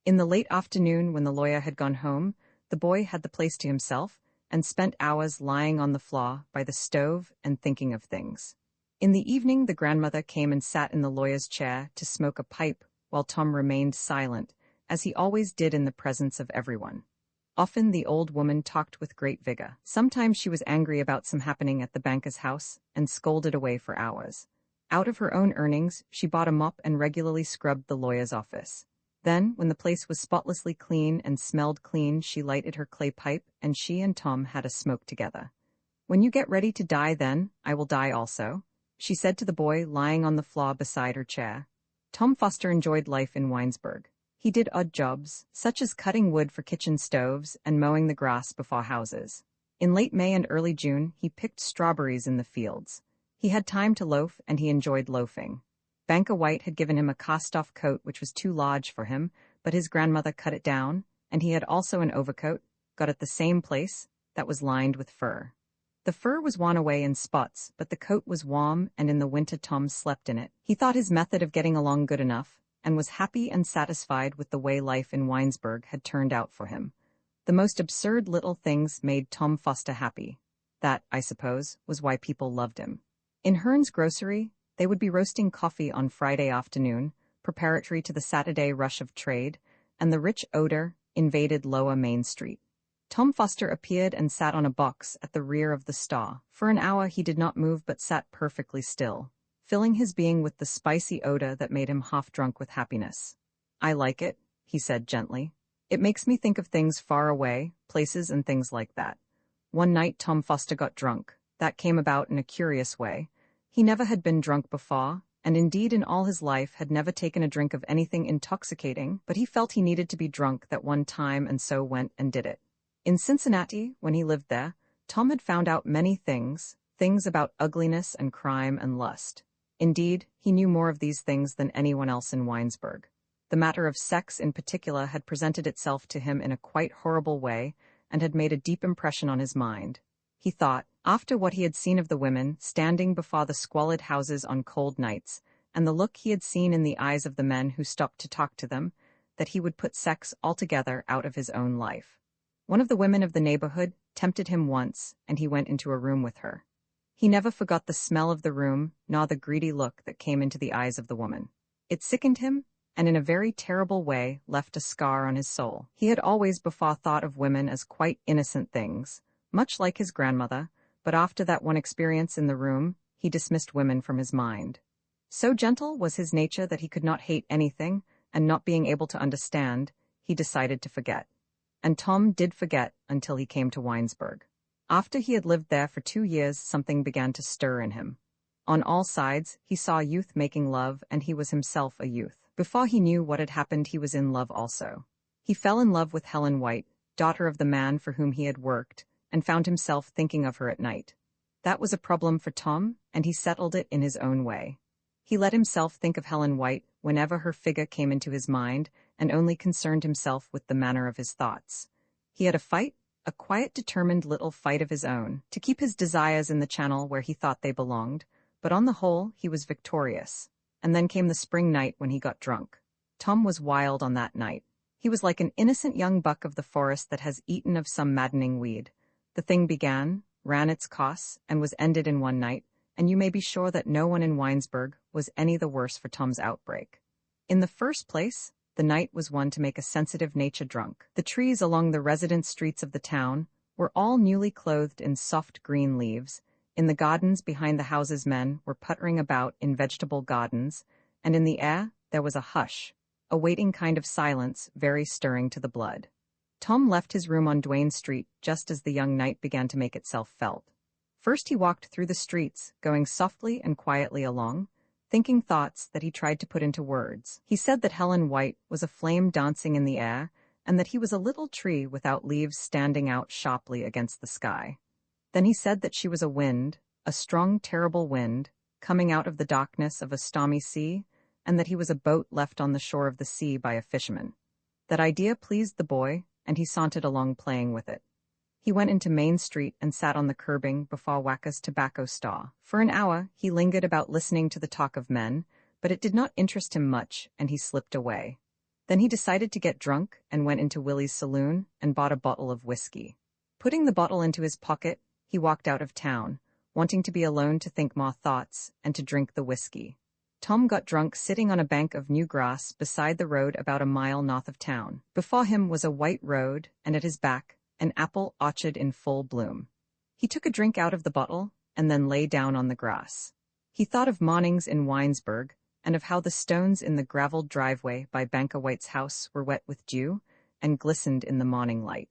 In the late afternoon, when the lawyer had gone home, the boy had the place to himself and spent hours lying on the floor by the stove and thinking of things. In the evening, the grandmother came and sat in the lawyer's chair to smoke a pipe while Tom remained silent, as he always did in the presence of everyone. Often the old woman talked with great vigor. Sometimes she was angry about some happening at the banker's house and scolded away for hours. Out of her own earnings, she bought a mop and regularly scrubbed the lawyer's office. Then, when the place was spotlessly clean and smelled clean, she lighted her clay pipe, and she and Tom had a smoke together. "When you get ready to die, then, I will die also," she said to the boy lying on the floor beside her chair. Tom Foster enjoyed life in Winesburg. He did odd jobs, such as cutting wood for kitchen stoves and mowing the grass before houses. In late May and early June, he picked strawberries in the fields. He had time to loaf, and he enjoyed loafing. Banker White had given him a cast-off coat which was too large for him, but his grandmother cut it down, and he had also an overcoat, got at the same place, that was lined with fur. The fur was worn away in spots, but the coat was warm, and in the winter Tom slept in it. He thought his method of getting along good enough, and was happy and satisfied with the way life in Winesburg had turned out for him. The most absurd little things made Tom Foster happy. That, I suppose, was why people loved him. In Hearn's grocery, they would be roasting coffee on Friday afternoon, preparatory to the Saturday rush of trade, and the rich odor invaded Lower Main Street. Tom Foster appeared and sat on a box at the rear of the store. For an hour he did not move but sat perfectly still, filling his being with the spicy odor that made him half drunk with happiness. "I like it," he said gently. "It makes me think of things far away, places and things like that." One night Tom Foster got drunk. That came about in a curious way. He never had been drunk before, and indeed in all his life had never taken a drink of anything intoxicating, but he felt he needed to be drunk that one time and so went and did it. In Cincinnati, when he lived there, Tom had found out many things about ugliness and crime and lust. Indeed, he knew more of these things than anyone else in Winesburg. The matter of sex in particular had presented itself to him in a quite horrible way and had made a deep impression on his mind. He thought, after what he had seen of the women standing before the squalid houses on cold nights, and the look he had seen in the eyes of the men who stopped to talk to them, that he would put sex altogether out of his own life. One of the women of the neighborhood tempted him once, and he went into a room with her. He never forgot the smell of the room, nor the greedy look that came into the eyes of the woman. It sickened him, and in a very terrible way left a scar on his soul. He had always before thought of women as quite innocent things, much like his grandmother, but after that one experience in the room, he dismissed women from his mind. So gentle was his nature that he could not hate anything, and not being able to understand, he decided to forget. And Tom did forget until he came to Winesburg. After he had lived there for 2 years, something began to stir in him. On all sides, he saw youth making love, and he was himself a youth. Before he knew what had happened, he was in love also. He fell in love with Helen White, daughter of the man for whom he had worked, and found himself thinking of her at night. That was a problem for Tom, and he settled it in his own way. He let himself think of Helen White whenever her figure came into his mind, and only concerned himself with the manner of his thoughts. He had a quiet, determined little fight of his own, to keep his desires in the channel where he thought they belonged, but on the whole he was victorious. And then came the spring night when he got drunk. Tom was wild on that night. He was like an innocent young buck of the forest that has eaten of some maddening weed. The thing began, ran its course, and was ended in one night, and you may be sure that no one in Winesburg was any the worse for Tom's outbreak. In the first place, the night was one to make a sensitive nature drunk. The trees along the residence streets of the town were all newly clothed in soft green leaves. In the gardens behind the houses men were puttering about in vegetable gardens, and in the air there was a hush, a waiting kind of silence very stirring to the blood. Tom left his room on Duane Street just as the young night began to make itself felt. First he walked through the streets, going softly and quietly along, thinking thoughts that he tried to put into words. He said that Helen White was a flame dancing in the air, and that he was a little tree without leaves standing out sharply against the sky. Then he said that she was a wind, a strong, terrible wind, coming out of the darkness of a stormy sea, and that he was a boat left on the shore of the sea by a fisherman. That idea pleased the boy, and he sauntered along playing with it. He went into Main Street and sat on the curbing before Wacker's tobacco stall. For an hour, he lingered about listening to the talk of men, but it did not interest him much, and he slipped away. Then he decided to get drunk and went into Willie's saloon and bought a bottle of whiskey. Putting the bottle into his pocket, he walked out of town, wanting to be alone to think more thoughts and to drink the whiskey. Tom got drunk sitting on a bank of new grass beside the road about a mile north of town. Before him was a white road, and at his back, an apple orchard in full bloom. He took a drink out of the bottle and then lay down on the grass. He thought of mornings in Winesburg and of how the stones in the graveled driveway by Banker White's house were wet with dew and glistened in the morning light.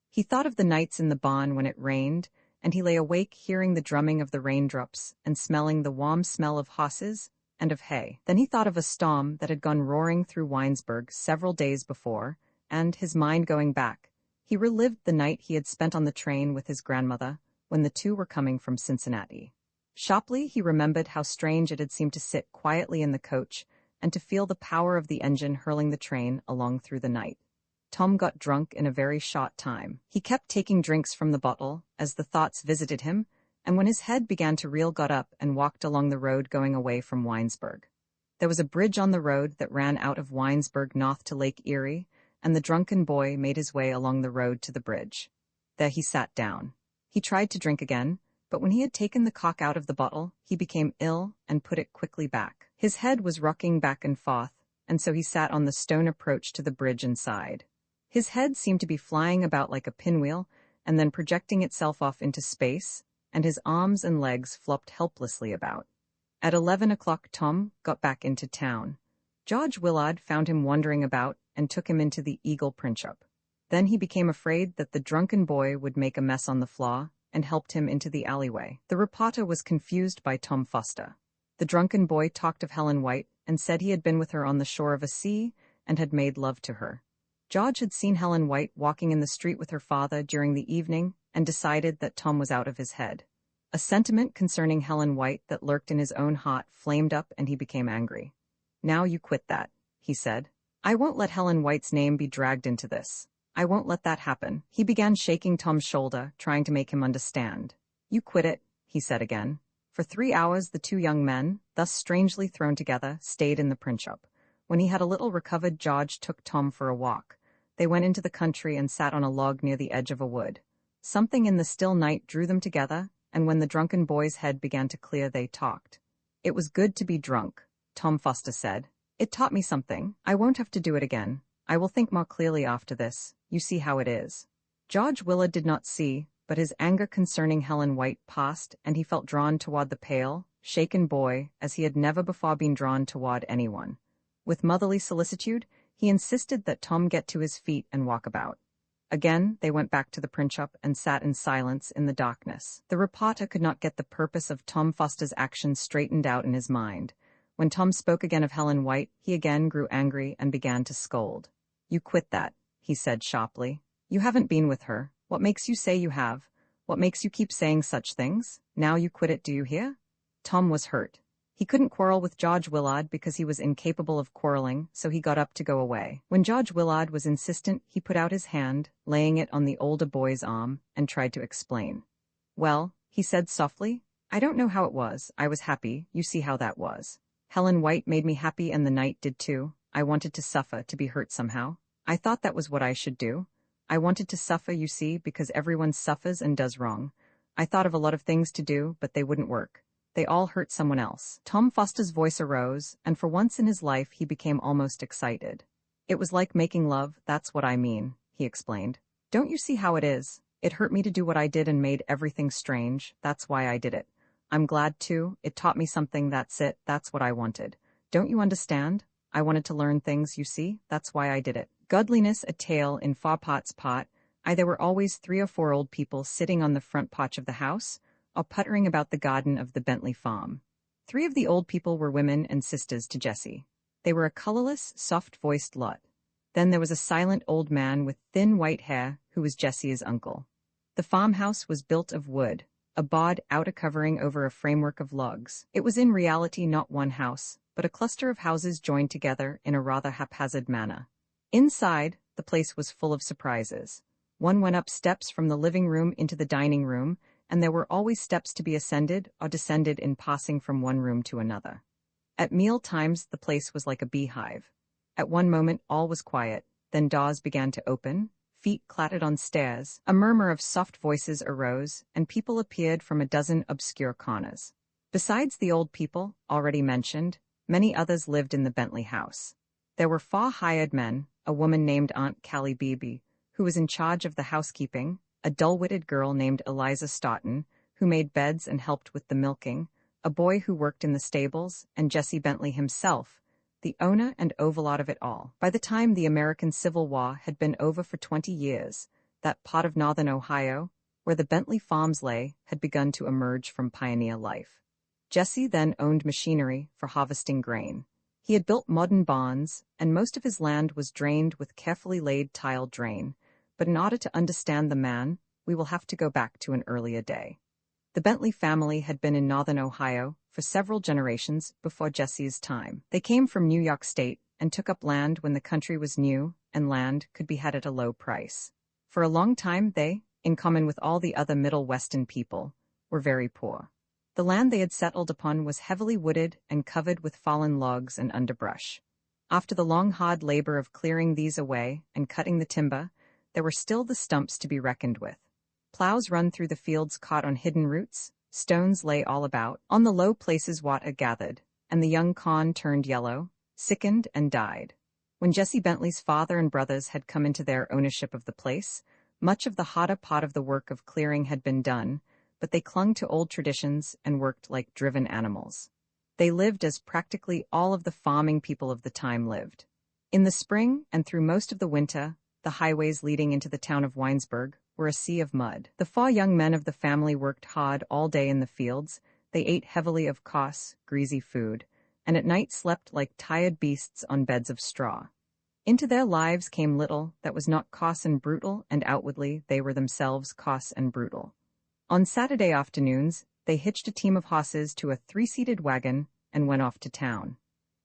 He thought of the nights in the barn when it rained, and he lay awake hearing the drumming of the raindrops and smelling the warm smell of horses and of hay. Then he thought of a storm that had gone roaring through Winesburg several days before, and, his mind going back, he relived the night he had spent on the train with his grandmother when the two were coming from Cincinnati. Sharply he remembered how strange it had seemed to sit quietly in the coach and to feel the power of the engine hurling the train along through the night. Tom got drunk in a very short time. He kept taking drinks from the bottle as the thoughts visited him, and when his head began to reel got up and walked along the road going away from Winesburg. There was a bridge on the road that ran out of Winesburg north to Lake Erie, and the drunken boy made his way along the road to the bridge. There he sat down. He tried to drink again, but when he had taken the cork out of the bottle, he became ill and put it quickly back. His head was rocking back and forth, and so he sat on the stone approach to the bridge and sighed. His head seemed to be flying about like a pinwheel and then projecting itself off into space, and his arms and legs flopped helplessly about. At 11 o'clock Tom got back into town. George Willard found him wandering about and took him into the Eagle print shop. Then he became afraid that the drunken boy would make a mess on the floor and helped him into the alleyway. The reporter was confused by Tom Foster. The drunken boy talked of Helen White and said he had been with her on the shore of a sea and had made love to her. George had seen Helen White walking in the street with her father during the evening and decided that Tom was out of his head. A sentiment concerning Helen White that lurked in his own heart flamed up and he became angry. "Now you quit that," he said. "I won't let Helen White's name be dragged into this. I won't let that happen." He began shaking Tom's shoulder, trying to make him understand. "You quit it," he said again. For 3 hours the two young men, thus strangely thrown together, stayed in the print shop. When he had a little recovered, George took Tom for a walk. They went into the country and sat on a log near the edge of a wood. Something in the still night drew them together, and when the drunken boy's head began to clear they talked. "It was good to be drunk," Tom Foster said. "It taught me something. I won't have to do it again. I will think more clearly after this. You see how it is." George Willard did not see, but his anger concerning Helen White passed, and he felt drawn toward the pale, shaken boy as he had never before been drawn toward anyone. With motherly solicitude, he insisted that Tom get to his feet and walk about. Again, they went back to the print shop and sat in silence in the darkness. The reporter could not get the purpose of Tom Foster's actions straightened out in his mind. When Tom spoke again of Helen White, he again grew angry and began to scold. "You quit that," he said sharply. "You haven't been with her. What makes you say you have? What makes you keep saying such things? Now you quit it, do you hear?" Tom was hurt. He couldn't quarrel with George Willard because he was incapable of quarreling, so he got up to go away. When George Willard was insistent, he put out his hand, laying it on the older boy's arm, and tried to explain. "Well," he said softly, "I don't know how it was. I was happy. You see how that was. Helen White made me happy and the night did too. I wanted to suffer, to be hurt somehow. I thought that was what I should do. I wanted to suffer, you see, because everyone suffers and does wrong. I thought of a lot of things to do, but they wouldn't work. They all hurt someone else." Tom Foster's voice arose, and for once in his life he became almost excited. "It was like making love, that's what I mean," he explained. "Don't you see how it is? It hurt me to do what I did and made everything strange. That's why I did it. I'm glad too. It taught me something, that's it. That's what I wanted. Don't you understand? I wanted to learn things, you see. That's why I did it." Godliness a tale in Farpot's pot. There were always 3 or 4 old people sitting on the front porch of the house, or puttering about the garden of the Bentley farm. 3 of the old people were women and sisters to Jessie. They were a colorless, soft-voiced lot. Then there was a silent old man with thin white hair who was Jessie's uncle. The farmhouse was built of wood, a bod outer covering over a framework of logs. It was in reality not one house, but a cluster of houses joined together in a rather haphazard manner. Inside, the place was full of surprises. One went up steps from the living room into the dining room, and there were always steps to be ascended or descended in passing from one room to another. At meal times, the place was like a beehive. At one moment, all was quiet, then doors began to open, feet clattered on stairs, a murmur of soft voices arose, and people appeared from a dozen obscure corners. Besides the old people, already mentioned, many others lived in the Bentley house. There were 4 hired men, a woman named Aunt Callie Beebe, who was in charge of the housekeeping, a dull-witted girl named Eliza Stoughton, who made beds and helped with the milking, a boy who worked in the stables, and Jesse Bentley himself, the owner and overlord of it all. By the time the American Civil War had been over for 20 years, that part of northern Ohio, where the Bentley farms lay, had begun to emerge from pioneer life. Jesse then owned machinery for harvesting grain. He had built modern barns, and most of his land was drained with carefully laid tile drain, but in order to understand the man, we will have to go back to an earlier day. The Bentley family had been in northern Ohio for several generations before Jesse's time. They came from New York State and took up land when the country was new and land could be had at a low price. For a long time they, in common with all the other Middle Western people, were very poor. The land they had settled upon was heavily wooded and covered with fallen logs and underbrush. After the long hard labor of clearing these away and cutting the timber, there were still the stumps to be reckoned with. Plows run through the fields caught on hidden roots, stones lay all about, on the low places water gathered, and the young corn turned yellow, sickened and died. When Jesse Bentley's father and brothers had come into their ownership of the place, much of the harder part of the work of clearing had been done, but they clung to old traditions and worked like driven animals. They lived as practically all of the farming people of the time lived. In the spring and through most of the winter, the highways leading into the town of Winesburg were a sea of mud. The 4 young men of the family worked hard all day in the fields. They ate heavily of coarse, greasy food, and at night slept like tired beasts on beds of straw. Into their lives came little that was not coarse and brutal, and outwardly they were themselves coarse and brutal. On Saturday afternoons, they hitched a team of horses to a 3-seated wagon and went off to town.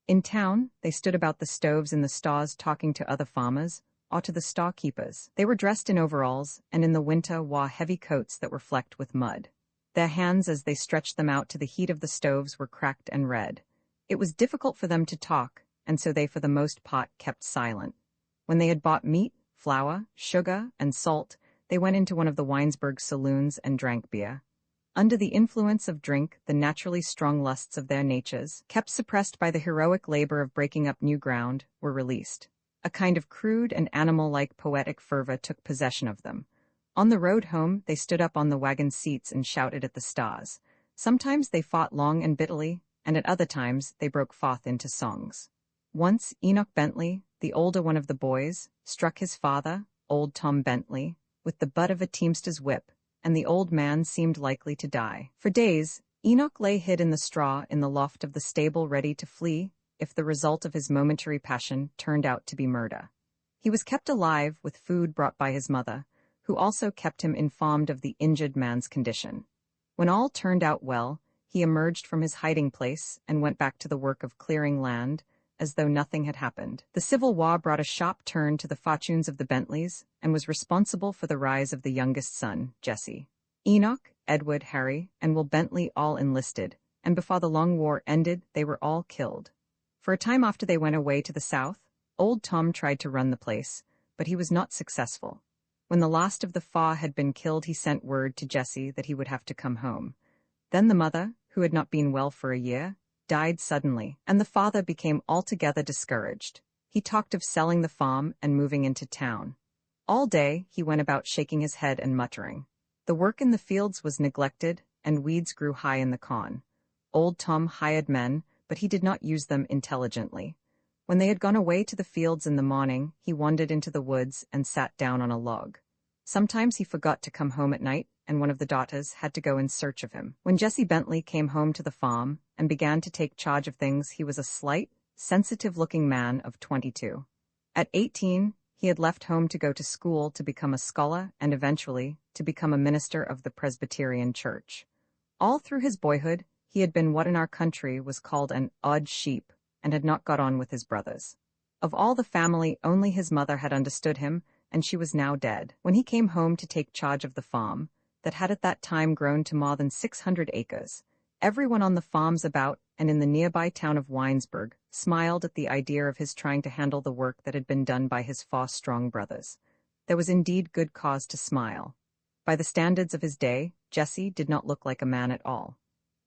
In town, they stood about the stoves in the stores talking to other farmers, or to the storekeepers. They were dressed in overalls, and in the winter wore heavy coats that were flecked with mud. Their hands, as they stretched them out to the heat of the stoves, were cracked and red. It was difficult for them to talk, and so they for the most part kept silent. When they had bought meat, flour, sugar, and salt, they went into one of the Winesburg saloons and drank beer. Under the influence of drink, the naturally strong lusts of their natures, kept suppressed by the heroic labor of breaking up new ground, were released. A kind of crude and animal-like poetic fervor took possession of them. On the road home, they stood up on the wagon seats and shouted at the stars. Sometimes they fought long and bitterly, and at other times they broke forth into songs. Once Enoch Bentley, the older one of the boys, struck his father, old Tom Bentley, with the butt of a teamster's whip, and the old man seemed likely to die. For days, Enoch lay hid in the straw in the loft of the stable ready to flee if the result of his momentary passion turned out to be murder. He was kept alive with food brought by his mother, who also kept him informed of the injured man's condition. When all turned out well, he emerged from his hiding place and went back to the work of clearing land, as though nothing had happened. The Civil War brought a sharp turn to the fortunes of the Bentleys and was responsible for the rise of the youngest son, Jesse. Enoch, Edward, Harry, and Will Bentley all enlisted, and before the long war ended, they were all killed. For a time after they went away to the south, old Tom tried to run the place, but he was not successful. When the last of the 4 had been killed, he sent word to Jesse that he would have to come home. Then the mother, who had not been well for a year, died suddenly, and the father became altogether discouraged. He talked of selling the farm and moving into town. All day he went about shaking his head and muttering. The work in the fields was neglected, and weeds grew high in the corn. Old Tom hired men, but he did not use them intelligently. When they had gone away to the fields in the morning, he wandered into the woods and sat down on a log. Sometimes he forgot to come home at night, and one of the daughters had to go in search of him. When Jesse Bentley came home to the farm and began to take charge of things, he was a slight, sensitive-looking man of 22. At 18, He had left home to go to school to become a scholar and eventually to become a minister of the Presbyterian Church. All through his boyhood, he had been what in our country was called an odd sheep and had not got on with his brothers. Of all the family, only his mother had understood him, and she was now dead. When he came home to take charge of the farm, that had at that time grown to more than 600 acres, everyone on the farms about and in the nearby town of Winesburg smiled at the idea of his trying to handle the work that had been done by his far strong brothers. There was indeed good cause to smile. By the standards of his day, Jesse did not look like a man at all.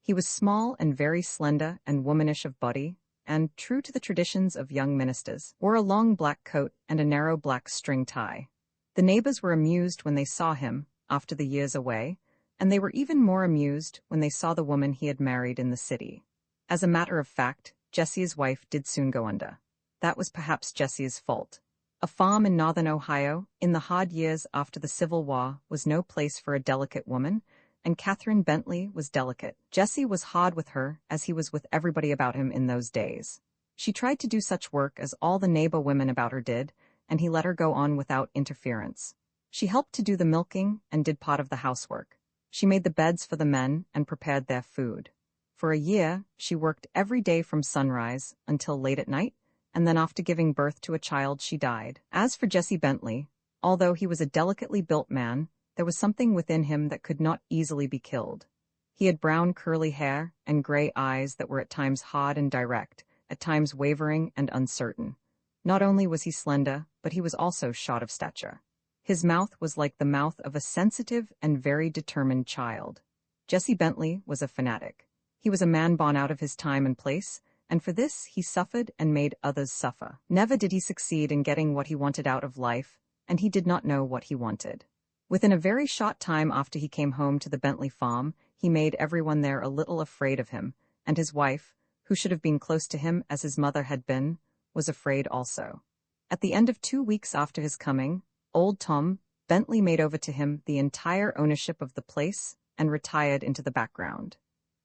He was small and very slender and womanish of body, and, true to the traditions of young ministers, wore a long black coat and a narrow black string tie. The neighbors were amused when they saw him, after the years away, and they were even more amused when they saw the woman he had married in the city. As a matter of fact, Jesse's wife did soon go under. That was perhaps Jesse's fault. A farm in northern Ohio, in the hard years after the Civil War, was no place for a delicate woman, and Catherine Bentley was delicate. Jesse was hard with her, as he was with everybody about him in those days. She tried to do such work as all the neighbor women about her did, and he let her go on without interference. She helped to do the milking and did part of the housework. She made the beds for the men and prepared their food. For a year, she worked every day from sunrise until late at night, and then after giving birth to a child she died. As for Jesse Bentley, although he was a delicately built man, there was something within him that could not easily be killed. He had brown curly hair and gray eyes that were at times hard and direct, at times wavering and uncertain. Not only was he slender, but he was also short of stature. His mouth was like the mouth of a sensitive and very determined child. Jesse Bentley was a fanatic. He was a man born out of his time and place, and for this he suffered and made others suffer. Never did he succeed in getting what he wanted out of life, and he did not know what he wanted. Within a very short time after he came home to the Bentley farm, he made everyone there a little afraid of him, and his wife, who should have been close to him as his mother had been, was afraid also. At the end of 2 weeks after his coming, old Tom Bentley made over to him the entire ownership of the place and retired into the background.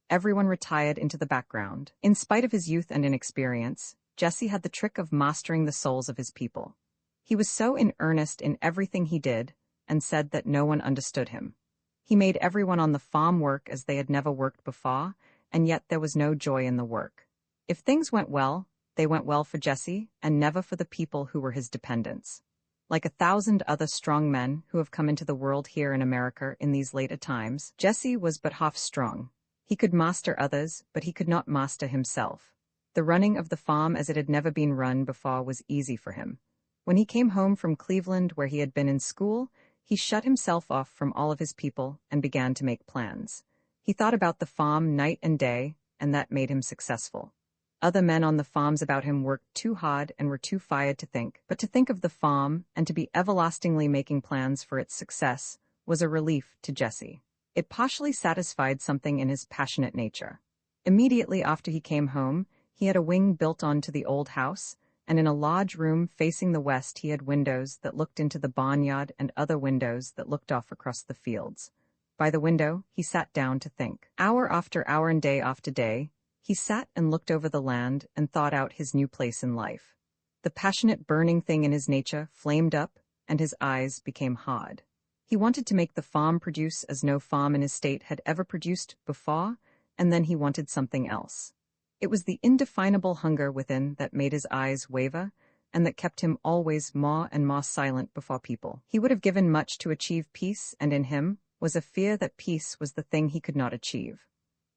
Everyone retired into the background. In spite of his youth and inexperience, Jesse had the trick of mastering the souls of his people. He was so in earnest in everything he did, and said that no one understood him. He made everyone on the farm work as they had never worked before, and yet there was no joy in the work. If things went well, they went well for Jesse, and never for the people who were his dependents. Like 1,000 other strong men who have come into the world here in America in these later times, Jesse was but half strong. He could master others, but he could not master himself. The running of the farm as it had never been run before was easy for him. When he came home from Cleveland, where he had been in school, he shut himself off from all of his people and began to make plans. He thought about the farm night and day, and that made him successful. Other men on the farms about him worked too hard and were too fired to think, but to think of the farm and to be everlastingly making plans for its success was a relief to Jesse. It partially satisfied something in his passionate nature. Immediately after he came home, he had a wing built onto the old house, and in a large room facing the west he had windows that looked into the barnyard and other windows that looked off across the fields. By the window, he sat down to think. Hour after hour and day after day, he sat and looked over the land and thought out his new place in life. The passionate burning thing in his nature flamed up, and his eyes became hard. He wanted to make the farm produce as no farm in his state had ever produced before, and then he wanted something else. It was the indefinable hunger within that made his eyes waver, and that kept him always more and more silent before people. He would have given much to achieve peace, and in him was a fear that peace was the thing he could not achieve.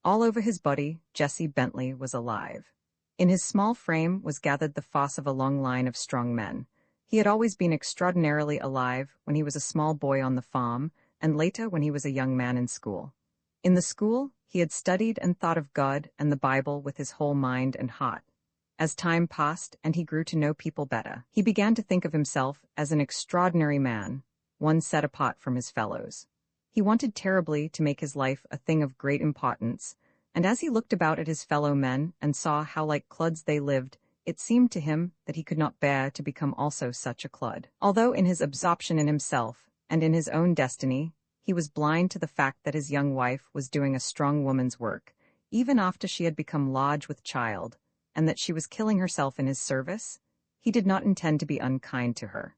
All over his body, Jesse Bentley was alive. In his small frame was gathered the force of a long line of strong men. He had always been extraordinarily alive when he was a small boy on the farm, and later when he was a young man in school. In the school, he had studied and thought of God and the Bible with his whole mind and heart. As time passed and he grew to know people better, he began to think of himself as an extraordinary man, one set apart from his fellows. He wanted terribly to make his life a thing of great importance, and as he looked about at his fellow men and saw how like clods they lived, it seemed to him that he could not bear to become also such a clod. Although in his absorption in himself and in his own destiny, he was blind to the fact that his young wife was doing a strong woman's work, even after she had become large with child, and that she was killing herself in his service, he did not intend to be unkind to her.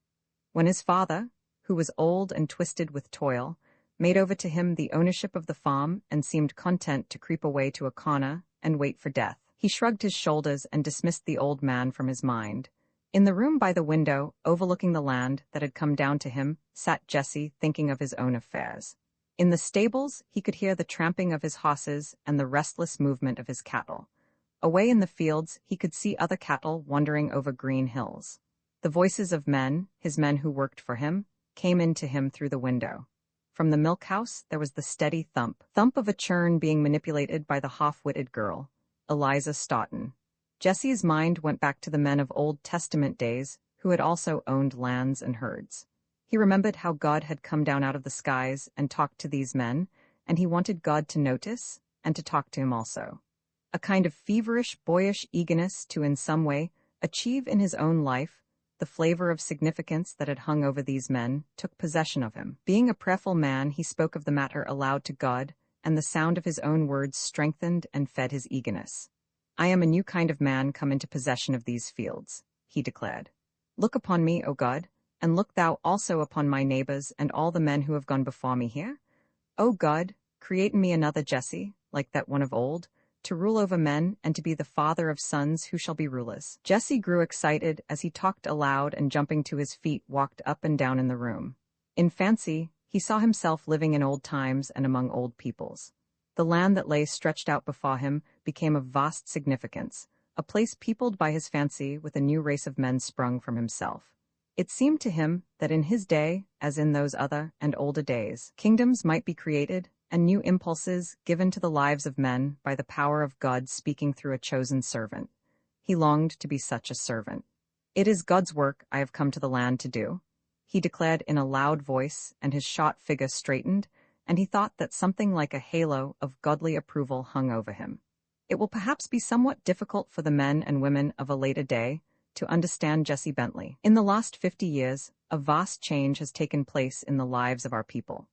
When his father, who was old and twisted with toil, made over to him the ownership of the farm and seemed content to creep away to a corner and wait for death, he shrugged his shoulders and dismissed the old man from his mind. In the room by the window, overlooking the land that had come down to him, sat Jesse thinking of his own affairs. In the stables, he could hear the tramping of his horses and the restless movement of his cattle. Away in the fields, he could see other cattle wandering over green hills. The voices of men, his men who worked for him, came in to him through the window. From the milk house, there was the steady thump of a churn being manipulated by the half-witted girl, Eliza Stoughton. Jesse's mind went back to the men of Old Testament days who had also owned lands and herds. He remembered how God had come down out of the skies and talked to these men, and he wanted God to notice and to talk to him also. A kind of feverish, boyish eagerness to in some way achieve in his own life the flavor of significance that had hung over these men took possession of him. Being a prayerful man, he spoke of the matter aloud to God, and the sound of his own words strengthened and fed his eagerness. "I am a new kind of man come into possession of these fields," he declared. "Look upon me, O God, and look thou also upon my neighbors and all the men who have gone before me here. O God, create in me another Jesse, like that one of old, to rule over men and to be the father of sons who shall be rulers." Jesse grew excited as he talked aloud and jumping to his feet walked up and down in the room. In fancy, he saw himself living in old times and among old peoples. The land that lay stretched out before him became of vast significance, a place peopled by his fancy with a new race of men sprung from himself. It seemed to him that in his day, as in those other and older days, kingdoms might be created and new impulses given to the lives of men by the power of God speaking through a chosen servant. He longed to be such a servant. "It is God's work I have come to the land to do," he declared in a loud voice, and his short figure straightened, and he thought that something like a halo of godly approval hung over him. It will perhaps be somewhat difficult for the men and women of a later day to understand Jesse Bentley. In the last 50 years, a vast change has taken place in the lives of our people.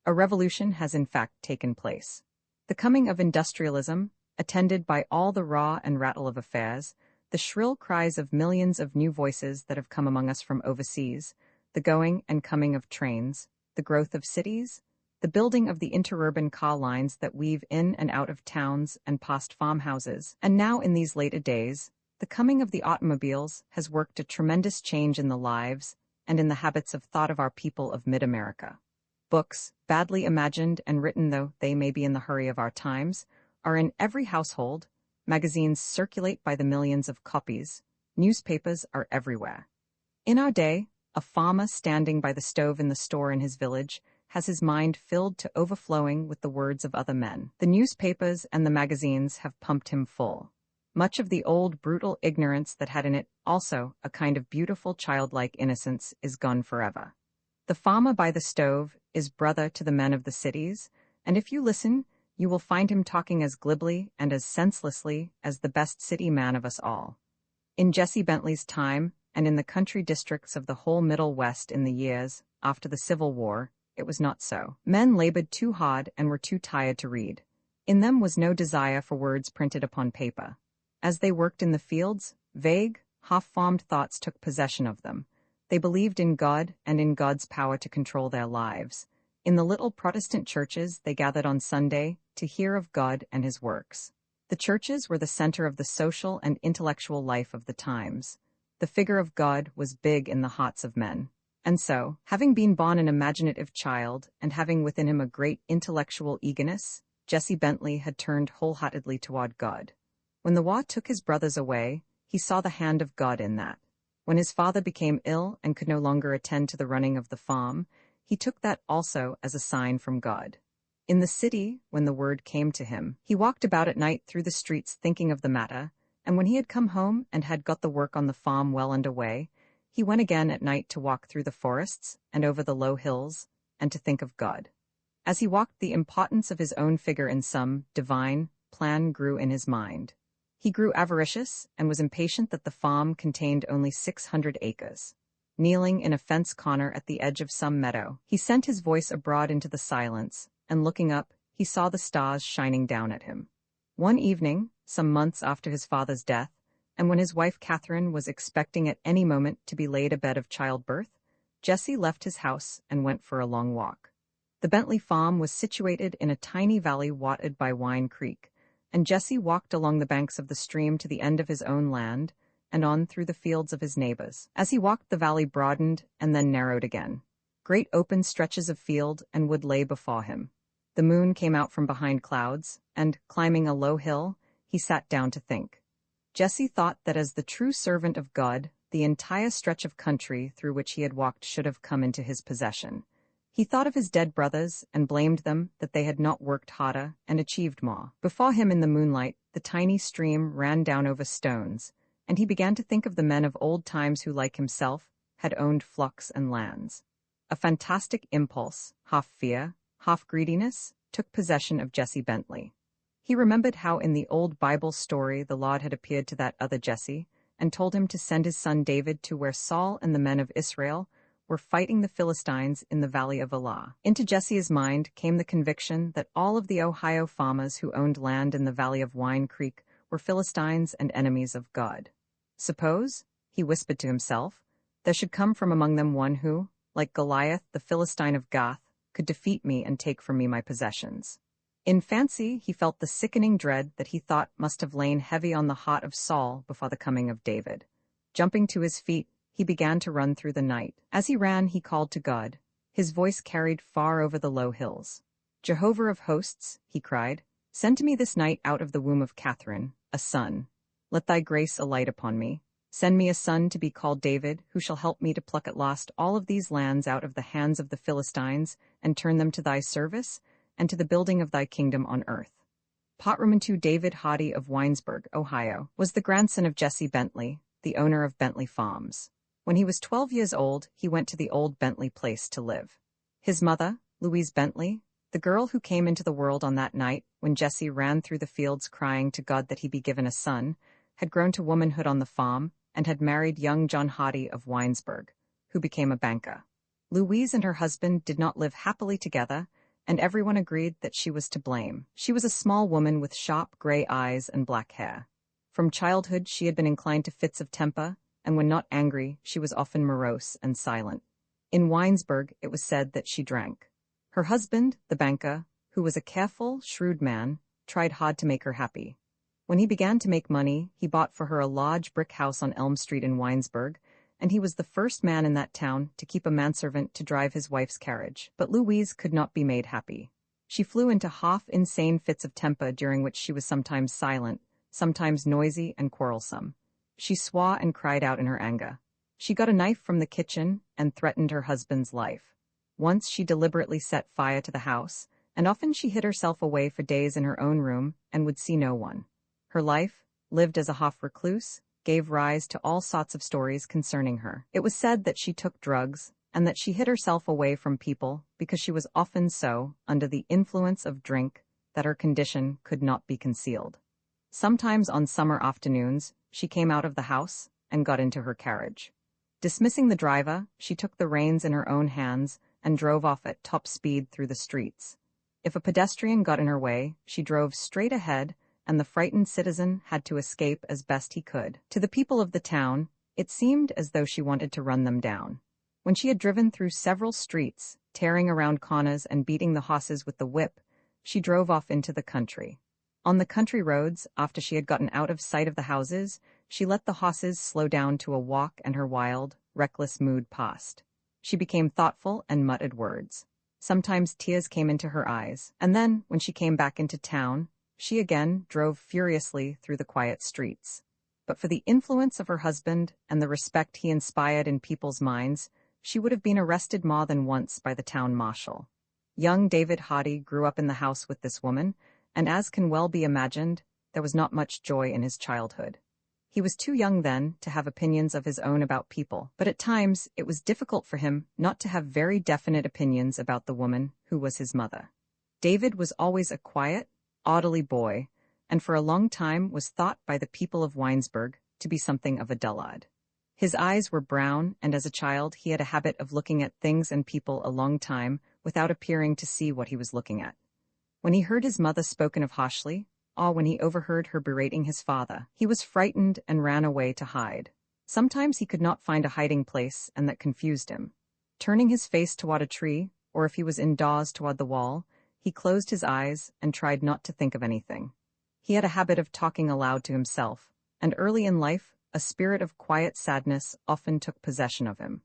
A revolution has in fact taken place. The coming of industrialism, attended by all the raw and rattle of affairs, the shrill cries of millions of new voices that have come among us from overseas, the going and coming of trains, the growth of cities, the building of the interurban car lines that weave in and out of towns and past farmhouses, and now in these later days, the coming of the automobiles has worked a tremendous change in the lives and in the habits of thought of our people of mid-America. Books, badly imagined and written though they may be in the hurry of our times, are in every household, magazines circulate by the millions of copies, newspapers are everywhere. In our day, a farmer standing by the stove in the store in his village has his mind filled to overflowing with the words of other men. The newspapers and the magazines have pumped him full. Much of the old brutal ignorance that had in it also a kind of beautiful childlike innocence is gone forever. The farmer by the stove is brother to the men of the cities, and if you listen, you will find him talking as glibly and as senselessly as the best city man of us all. In Jesse Bentley's time, and in the country districts of the whole Middle West in the years after the Civil War, it was not so. Men labored too hard and were too tired to read. In them was no desire for words printed upon paper. As they worked in the fields, vague, half-formed thoughts took possession of them. They believed in God and in God's power to control their lives. In the little Protestant churches they gathered on Sunday to hear of God and his works. The churches were the center of the social and intellectual life of the times. The figure of God was big in the hearts of men. And so, having been born an imaginative child and having within him a great intellectual eagerness, Jesse Bentley had turned wholeheartedly toward God. When the war took his brothers away, he saw the hand of God in that. When his father became ill and could no longer attend to the running of the farm, he took that also as a sign from God. In the city, when the word came to him, he walked about at night through the streets thinking of the matter, and when he had come home and had got the work on the farm well under way, he went again at night to walk through the forests and over the low hills, and to think of God. As he walked, the importance of his own figure in some divine plan grew in his mind. He grew avaricious and was impatient that the farm contained only 600 acres. Kneeling in a fence corner at the edge of some meadow, he sent his voice abroad into the silence, and looking up, he saw the stars shining down at him. One evening, some months after his father's death, and when his wife Catherine was expecting at any moment to be laid abed of childbirth, Jesse left his house and went for a long walk. The Bentley farm was situated in a tiny valley watered by Wine Creek, and Jesse walked along the banks of the stream to the end of his own land and on through the fields of his neighbors. As he walked, the valley broadened and then narrowed again. Great open stretches of field and wood lay before him. The moon came out from behind clouds, and, climbing a low hill, he sat down to think. Jesse thought that as the true servant of God, the entire stretch of country through which he had walked should have come into his possession. He thought of his dead brothers and blamed them that they had not worked harder and achieved more. Before him in the moonlight, the tiny stream ran down over stones, and he began to think of the men of old times who, like himself, had owned flocks and lands. A fantastic impulse, half fear, half greediness, took possession of Jesse Bentley. He remembered how in the old Bible story the Lord had appeared to that other Jesse and told him to send his son David to where Saul and the men of Israel were fighting the Philistines in the valley of Elah. Into Jesse's mind came the conviction that all of the Ohio farmers who owned land in the valley of Wine Creek were Philistines and enemies of God. Suppose, he whispered to himself, there should come from among them one who, like Goliath the Philistine of Gath, could defeat me and take from me my possessions. In fancy, he felt the sickening dread that he thought must have lain heavy on the heart of Saul before the coming of David. Jumping to his feet, he began to run through the night. As he ran, he called to God. His voice carried far over the low hills. Jehovah of hosts, he cried, send to me this night out of the womb of Catherine, a son. Let thy grace alight upon me. Send me a son to be called David, who shall help me to pluck at last all of these lands out of the hands of the Philistines and turn them to thy service and to the building of thy kingdom on earth. Potterman David Hardy of Winesburg, Ohio, was the grandson of Jesse Bentley, the owner of Bentley Farms. When he was 12 years old, he went to the old Bentley place to live. His mother, Louise Bentley, the girl who came into the world on that night when Jesse ran through the fields crying to God that he be given a son, had grown to womanhood on the farm and had married young John Hardy of Winesburg, who became a banker. Louise and her husband did not live happily together, and everyone agreed that she was to blame. She was a small woman with sharp gray eyes and black hair. From childhood, she had been inclined to fits of temper, and when not angry, she was often morose and silent. In Winesburg, it was said that she drank. Her husband, the banker, who was a careful, shrewd man, tried hard to make her happy. When he began to make money, he bought for her a large brick house on Elm Street in Winesburg, and he was the first man in that town to keep a manservant to drive his wife's carriage. But Louise could not be made happy. She flew into half-insane fits of temper during which she was sometimes silent, sometimes noisy and quarrelsome. She swore and cried out in her anger. She got a knife from the kitchen and threatened her husband's life. Once she deliberately set fire to the house, and often she hid herself away for days in her own room and would see no one. Her life, lived as a half recluse, gave rise to all sorts of stories concerning her. It was said that she took drugs, and that she hid herself away from people because she was often so, under the influence of drink, that her condition could not be concealed. Sometimes on summer afternoons, she came out of the house and got into her carriage. Dismissing the driver, she took the reins in her own hands and drove off at top speed through the streets. If a pedestrian got in her way, she drove straight ahead, and the frightened citizen had to escape as best he could. To the people of the town, it seemed as though she wanted to run them down. When she had driven through several streets, tearing around corners and beating the horses with the whip, she drove off into the country. On the country roads, after she had gotten out of sight of the houses, she let the horses slow down to a walk and her wild, reckless mood passed. She became thoughtful and muttered words. Sometimes tears came into her eyes, and then, when she came back into town, she again drove furiously through the quiet streets. But for the influence of her husband and the respect he inspired in people's minds, she would have been arrested more than once by the town marshal. Young David Hardy grew up in the house with this woman, and as can well be imagined, there was not much joy in his childhood. He was too young then to have opinions of his own about people, but at times it was difficult for him not to have very definite opinions about the woman who was his mother. David was always a quiet, orderly boy, and for a long time was thought by the people of Winesburg to be something of a dullard. His eyes were brown, and as a child he had a habit of looking at things and people a long time without appearing to see what he was looking at. When he heard his mother spoken of harshly, or when he overheard her berating his father, he was frightened and ran away to hide. Sometimes he could not find a hiding place, and that confused him. Turning his face toward a tree, or if he was indoors toward the wall, he closed his eyes and tried not to think of anything. He had a habit of talking aloud to himself, and early in life, a spirit of quiet sadness often took possession of him.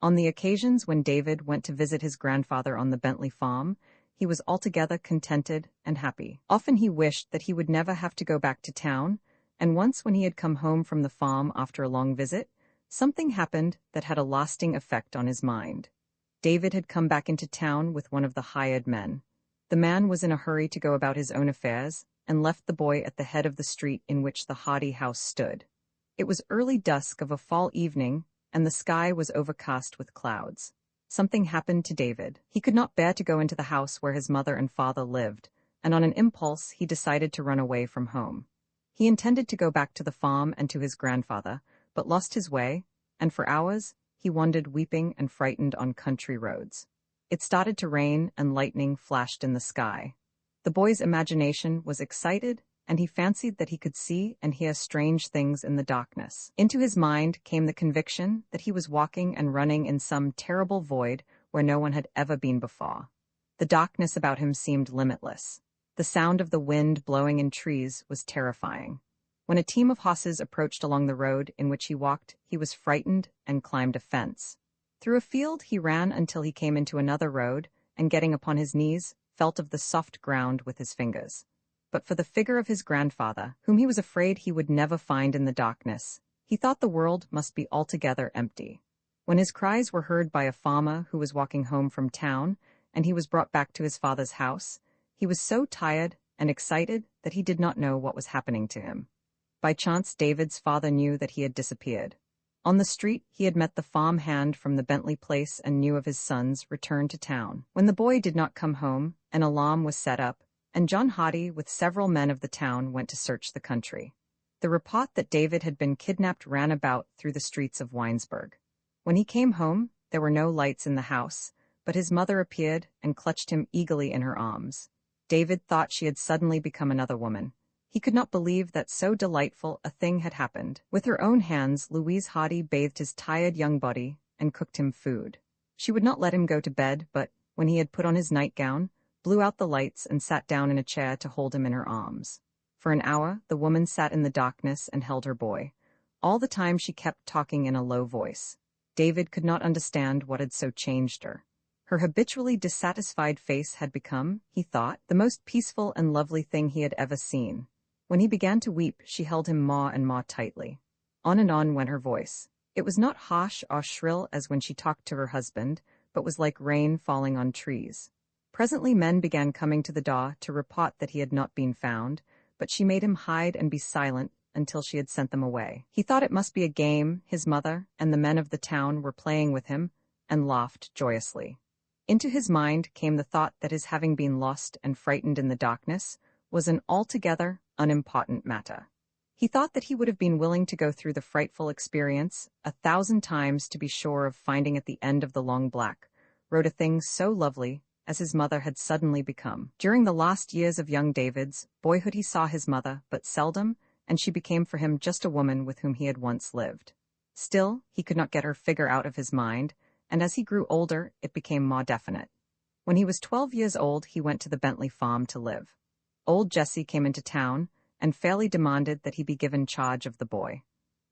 On the occasions when David went to visit his grandfather on the Bentley farm, he was altogether contented and happy. Often he wished that he would never have to go back to town, and once when he had come home from the farm after a long visit, something happened that had a lasting effect on his mind. David had come back into town with one of the hired men. The man was in a hurry to go about his own affairs, and left the boy at the head of the street in which the Hardy house stood. It was early dusk of a fall evening, and the sky was overcast with clouds. Something happened to David. He could not bear to go into the house where his mother and father lived, and on an impulse he decided to run away from home. He intended to go back to the farm and to his grandfather, but lost his way, and for hours he wandered weeping and frightened on country roads. It started to rain and lightning flashed in the sky. The boy's imagination was excited, and he fancied that he could see and hear strange things in the darkness. Into his mind came the conviction that he was walking and running in some terrible void where no one had ever been before. The darkness about him seemed limitless. The sound of the wind blowing in trees was terrifying. When a team of horses approached along the road in which he walked, he was frightened and climbed a fence. Through a field he ran until he came into another road, and getting upon his knees, felt of the soft ground with his fingers. But for the figure of his grandfather, whom he was afraid he would never find in the darkness, he thought the world must be altogether empty. When his cries were heard by a farmer who was walking home from town, and he was brought back to his father's house, he was so tired and excited that he did not know what was happening to him. By chance, David's father knew that he had disappeared. On the street, he had met the farm hand from the Bentley place and knew of his son's return to town. When the boy did not come home, an alarm was set up, and John Hardy with several men of the town went to search the country. The report that David had been kidnapped ran about through the streets of Winesburg. When he came home, there were no lights in the house, but his mother appeared and clutched him eagerly in her arms. David thought she had suddenly become another woman. He could not believe that so delightful a thing had happened. With her own hands, Louise Hardy bathed his tired young body and cooked him food. She would not let him go to bed, but, when he had put on his nightgown, blew out the lights and sat down in a chair to hold him in her arms. For an hour, the woman sat in the darkness and held her boy. All the time she kept talking in a low voice. David could not understand what had so changed her. Her habitually dissatisfied face had become, he thought, the most peaceful and lovely thing he had ever seen. When he began to weep, she held him more and more tightly. On and on went her voice. It was not harsh or shrill as when she talked to her husband, but was like rain falling on trees. Presently men began coming to the door to report that he had not been found, but she made him hide and be silent until she had sent them away. He thought it must be a game his mother and the men of the town were playing with him, and laughed joyously. Into his mind came the thought that his having been lost and frightened in the darkness was an altogether unimportant matter. He thought that he would have been willing to go through the frightful experience 1,000 times to be sure of finding at the end of the long black road a thing so lovely as his mother had suddenly become. During the last years of young David's boyhood he saw his mother but seldom, and she became for him just a woman with whom he had once lived. Still, he could not get her figure out of his mind, and as he grew older, it became more definite. When he was 12 years old, he went to the Bentley farm to live. Old Jesse came into town and fairly demanded that he be given charge of the boy.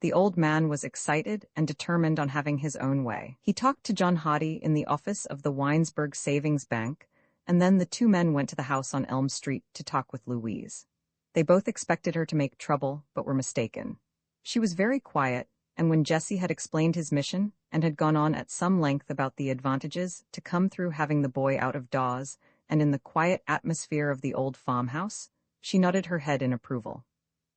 The old man was excited and determined on having his own way. He talked to John Hardy in the office of the Winesburg Savings Bank, and then the two men went to the house on Elm Street to talk with Louise. They both expected her to make trouble, but were mistaken. She was very quiet, and when Jesse had explained his mission and had gone on at some length about the advantages to come through having the boy out of doors and in the quiet atmosphere of the old farmhouse, she nodded her head in approval.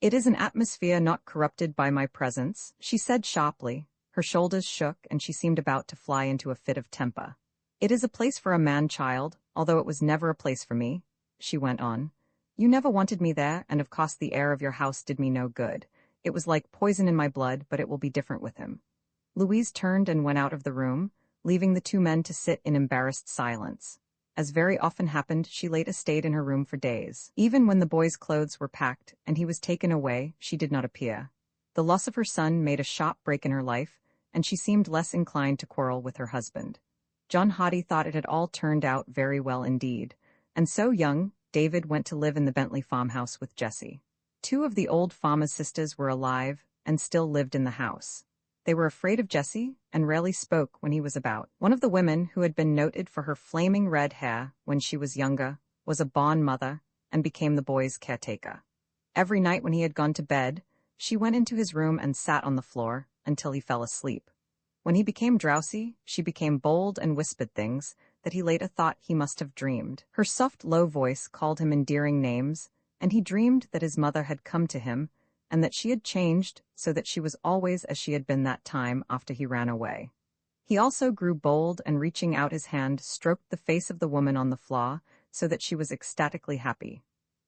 "It is an atmosphere not corrupted by my presence," she said sharply. Her shoulders shook and she seemed about to fly into a fit of temper. "It is a place for a man-child, although it was never a place for me," she went on. "You never wanted me there, and of course the air of your house did me no good. It was like poison in my blood, but it will be different with him." Louise turned and went out of the room, leaving the two men to sit in embarrassed silence. As very often happened, she later stayed in her room for days. Even when the boy's clothes were packed and he was taken away, she did not appear. The loss of her son made a sharp break in her life, and she seemed less inclined to quarrel with her husband. John Hottie thought it had all turned out very well indeed, and so young, David went to live in the Bentley farmhouse with Jessie. Two of the old farmer's sisters were alive and still lived in the house. They were afraid of Jessie and rarely spoke when he was about. One of the women, who had been noted for her flaming red hair when she was younger, was a born mother and became the boy's caretaker. Every night when he had gone to bed, she went into his room and sat on the floor until he fell asleep. When he became drowsy, she became bold and whispered things that he later thought he must have dreamed. Her soft, low voice called him endearing names, and he dreamed that his mother had come to him and that she had changed so that she was always as she had been that time after he ran away. He also grew bold and, reaching out his hand, stroked the face of the woman on the floor so that she was ecstatically happy.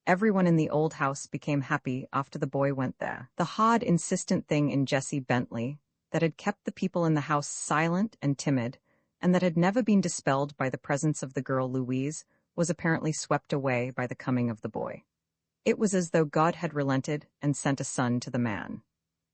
Everyone in the old house became happy after the boy went there. The hard, insistent thing in Jessie Bentley that had kept the people in the house silent and timid, and that had never been dispelled by the presence of the girl Louise, was apparently swept away by the coming of the boy. It was as though God had relented and sent a son to the man.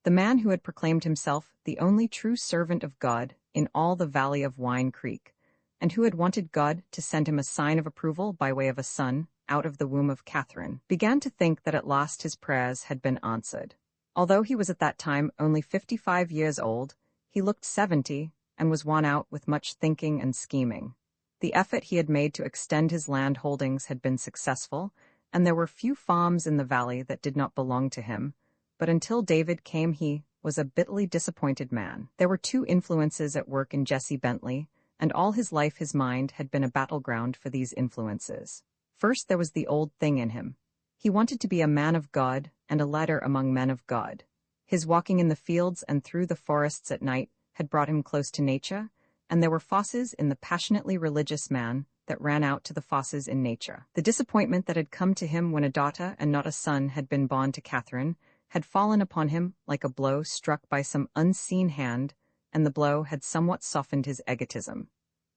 The man who had proclaimed himself the only true servant of God in all the valley of Wine Creek, and who had wanted God to send him a sign of approval by way of a son out of the womb of Catherine, began to think that at last his prayers had been answered. Although he was at that time only 55 years old, he looked 70 and was worn out with much thinking and scheming. The effort he had made to extend his land holdings had been successful, and there were few farms in the valley that did not belong to him, but until David came he was a bitterly disappointed man. There were two influences at work in Jessie Bentley, and all his life his mind had been a battleground for these influences. First, there was the old thing in him. He wanted to be a man of God and a leader among men of God. His walking in the fields and through the forests at night had brought him close to nature, and there were fosses in the passionately religious man that ran out to the fosses in nature. The disappointment that had come to him when a daughter and not a son had been born to Catherine had fallen upon him like a blow struck by some unseen hand, and the blow had somewhat softened his egotism.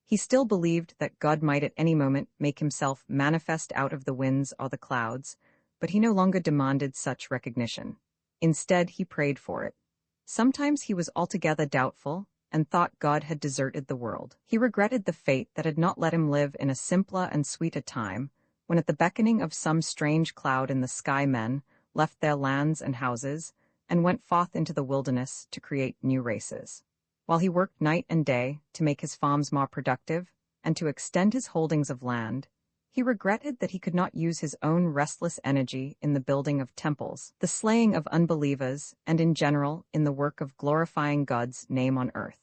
He still believed that God might at any moment make himself manifest out of the winds or the clouds, but he no longer demanded such recognition. Instead, he prayed for it. Sometimes he was altogether doubtful and thought God had deserted the world. He regretted the fate that had not let him live in a simpler and sweeter time, when at the beckoning of some strange cloud in the sky men left their lands and houses and went forth into the wilderness to create new races. While he worked night and day to make his farms more productive and to extend his holdings of land, he regretted that he could not use his own restless energy in the building of temples, the slaying of unbelievers, and in general in the work of glorifying God's name on earth.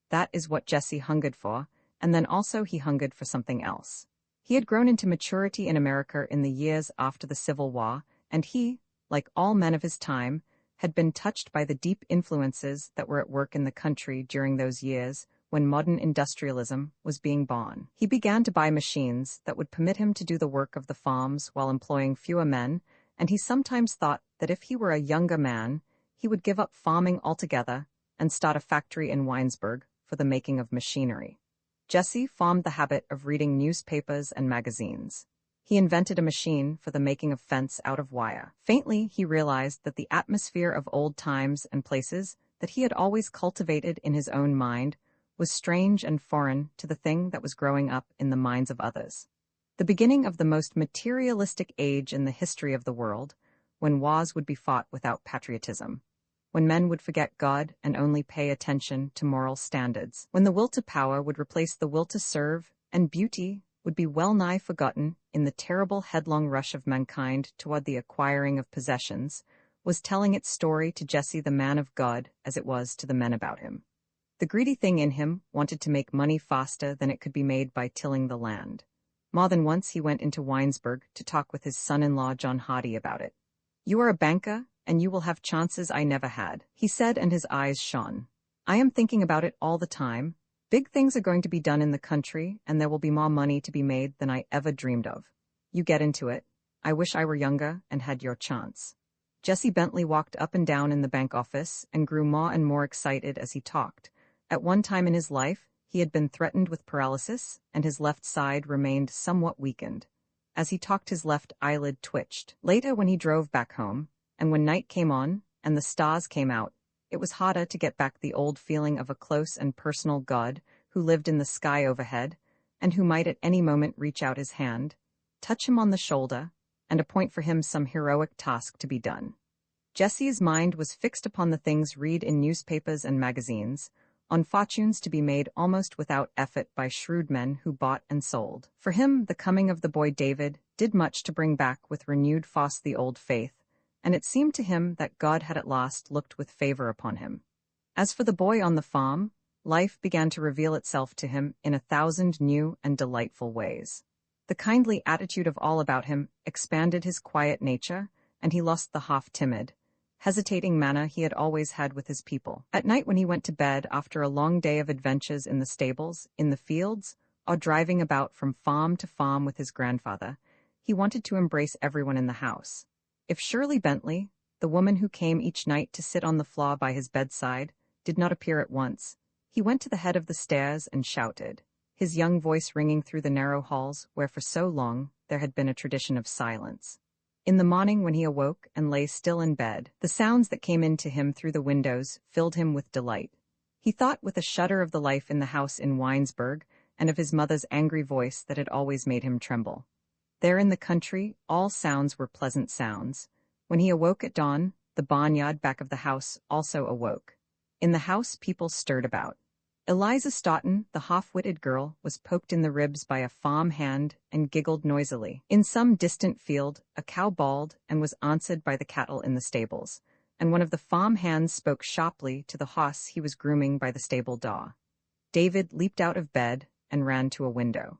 That is what Jessie hungered for, and then also he hungered for something else. He had grown into maturity in America in the years after the Civil War, and he, like all men of his time, had been touched by the deep influences that were at work in the country during those years when modern industrialism was being born. He began to buy machines that would permit him to do the work of the farms while employing fewer men, and he sometimes thought that if he were a younger man, he would give up farming altogether and start a factory in Winesburg for the making of machinery. Jessie formed the habit of reading newspapers and magazines. He invented a machine for the making of fence out of wire. Faintly, he realized that the atmosphere of old times and places that he had always cultivated in his own mind was strange and foreign to the thing that was growing up in the minds of others. The beginning of the most materialistic age in the history of the world, when wars would be fought without patriotism, when men would forget God and only pay attention to moral standards, when the will to power would replace the will to serve, and beauty would be well nigh forgotten in the terrible headlong rush of mankind toward the acquiring of possessions, was telling its story to Jessie the man of God as it was to the men about him. The greedy thing in him wanted to make money faster than it could be made by tilling the land. More than once he went into Winesburg to talk with his son-in-law John Hottie about it. "You are a banker, and you will have chances I never had," he said, and his eyes shone. "I am thinking about it all the time. Big things are going to be done in the country, and there will be more money to be made than I ever dreamed of. You get into it. I wish I were younger and had your chance." Jessie Bentley walked up and down in the bank office and grew more and more excited as he talked. At one time in his life, he had been threatened with paralysis, and his left side remained somewhat weakened. As he talked, his left eyelid twitched. Later, when he drove back home, and when night came on and the stars came out, it was harder to get back the old feeling of a close and personal God who lived in the sky overhead, and who might at any moment reach out his hand, touch him on the shoulder, and appoint for him some heroic task to be done. Jesse's mind was fixed upon the things read in newspapers and magazines, on fortunes to be made almost without effort by shrewd men who bought and sold. For him, the coming of the boy David did much to bring back with renewed force the old faith, and it seemed to him that God had at last looked with favor upon him. As for the boy on the farm, life began to reveal itself to him in 1,000 new and delightful ways. The kindly attitude of all about him expanded his quiet nature, and he lost the half-timid, hesitating manner he had always had with his people. At night when he went to bed after a long day of adventures in the stables, in the fields, or driving about from farm to farm with his grandfather, he wanted to embrace everyone in the house. If Shirley Bentley, the woman who came each night to sit on the floor by his bedside, did not appear at once, he went to the head of the stairs and shouted, his young voice ringing through the narrow halls where for so long there had been a tradition of silence. In the morning when he awoke and lay still in bed, the sounds that came in to him through the windows filled him with delight. He thought with a shudder of the life in the house in Winesburg and of his mother's angry voice that had always made him tremble. There in the country, all sounds were pleasant sounds. When he awoke at dawn, the barnyard back of the house also awoke. In the house, people stirred about. Eliza Stoughton, the half-witted girl, was poked in the ribs by a farm hand and giggled noisily. In some distant field, a cow bawled and was answered by the cattle in the stables, and one of the farm hands spoke sharply to the horse he was grooming by the stable door. David leaped out of bed and ran to a window.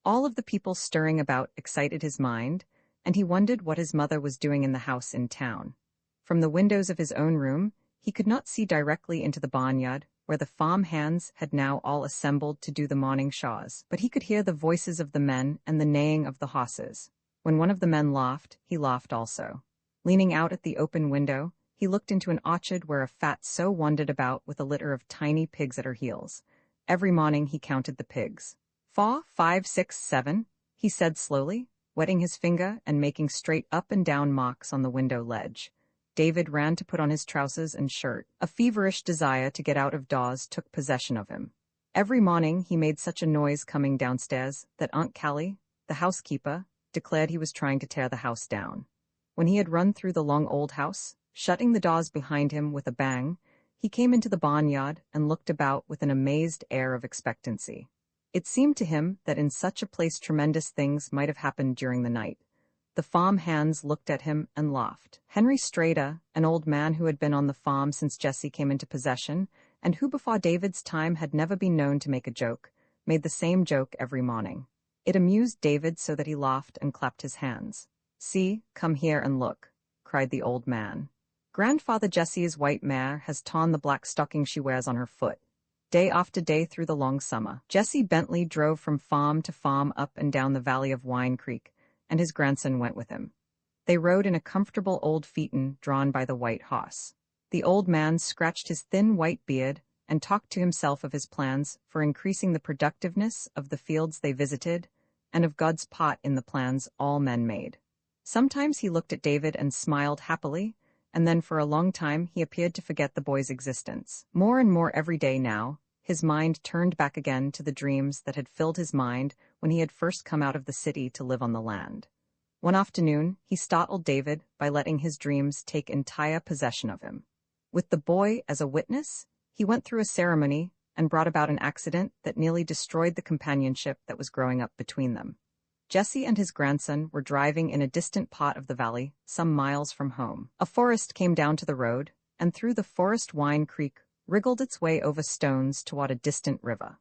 All of the people stirring about excited his mind, and he wondered what his mother was doing in the house in town. From the windows of his own room, he could not see directly into the barnyard, where the farm hands had now all assembled to do the morning chores, but he could hear the voices of the men and the neighing of the horses. When one of the men laughed, he laughed also. Leaning out at the open window, he looked into an orchard where a fat sow wandered about with a litter of tiny pigs at her heels. Every morning he counted the pigs. 4, 5, 6, 7, he said slowly, wetting his finger and making straight up and down marks on the window ledge. David ran to put on his trousers and shirt. A feverish desire to get out of doors took possession of him. Every morning he made such a noise coming downstairs that Aunt Callie, the housekeeper, declared he was trying to tear the house down. When he had run through the long old house, shutting the doors behind him with a bang, he came into the barnyard and looked about with an amazed air of expectancy. It seemed to him that in such a place tremendous things might have happened during the night. The farm hands looked at him and laughed. Henry Strader, an old man who had been on the farm since Jesse came into possession, and who before David's time had never been known to make a joke, made the same joke every morning. It amused David so that he laughed and clapped his hands. "See, come here and look," cried the old man. "Grandfather Jesse's white mare has torn the black stocking she wears on her foot. Day after day through the long summer, Jesse Bentley drove from farm to farm up and down the valley of Wine Creek, and his grandson went with him. They rode in a comfortable old phaeton drawn by the white horse. The old man scratched his thin white beard and talked to himself of his plans for increasing the productiveness of the fields they visited and of God's part in the plans all men made. Sometimes he looked at David and smiled happily, and then for a long time he appeared to forget the boy's existence. More and more every day now, his mind turned back again to the dreams that had filled his mind when he had first come out of the city to live on the land. One afternoon, he startled David by letting his dreams take entire possession of him. With the boy as a witness, he went through a ceremony and brought about an accident that nearly destroyed the companionship that was growing up between them. Jesse and his grandson were driving in a distant part of the valley, some miles from home. A forest came down to the road, and through the forest Wine Creek wriggled its way over stones toward a distant river.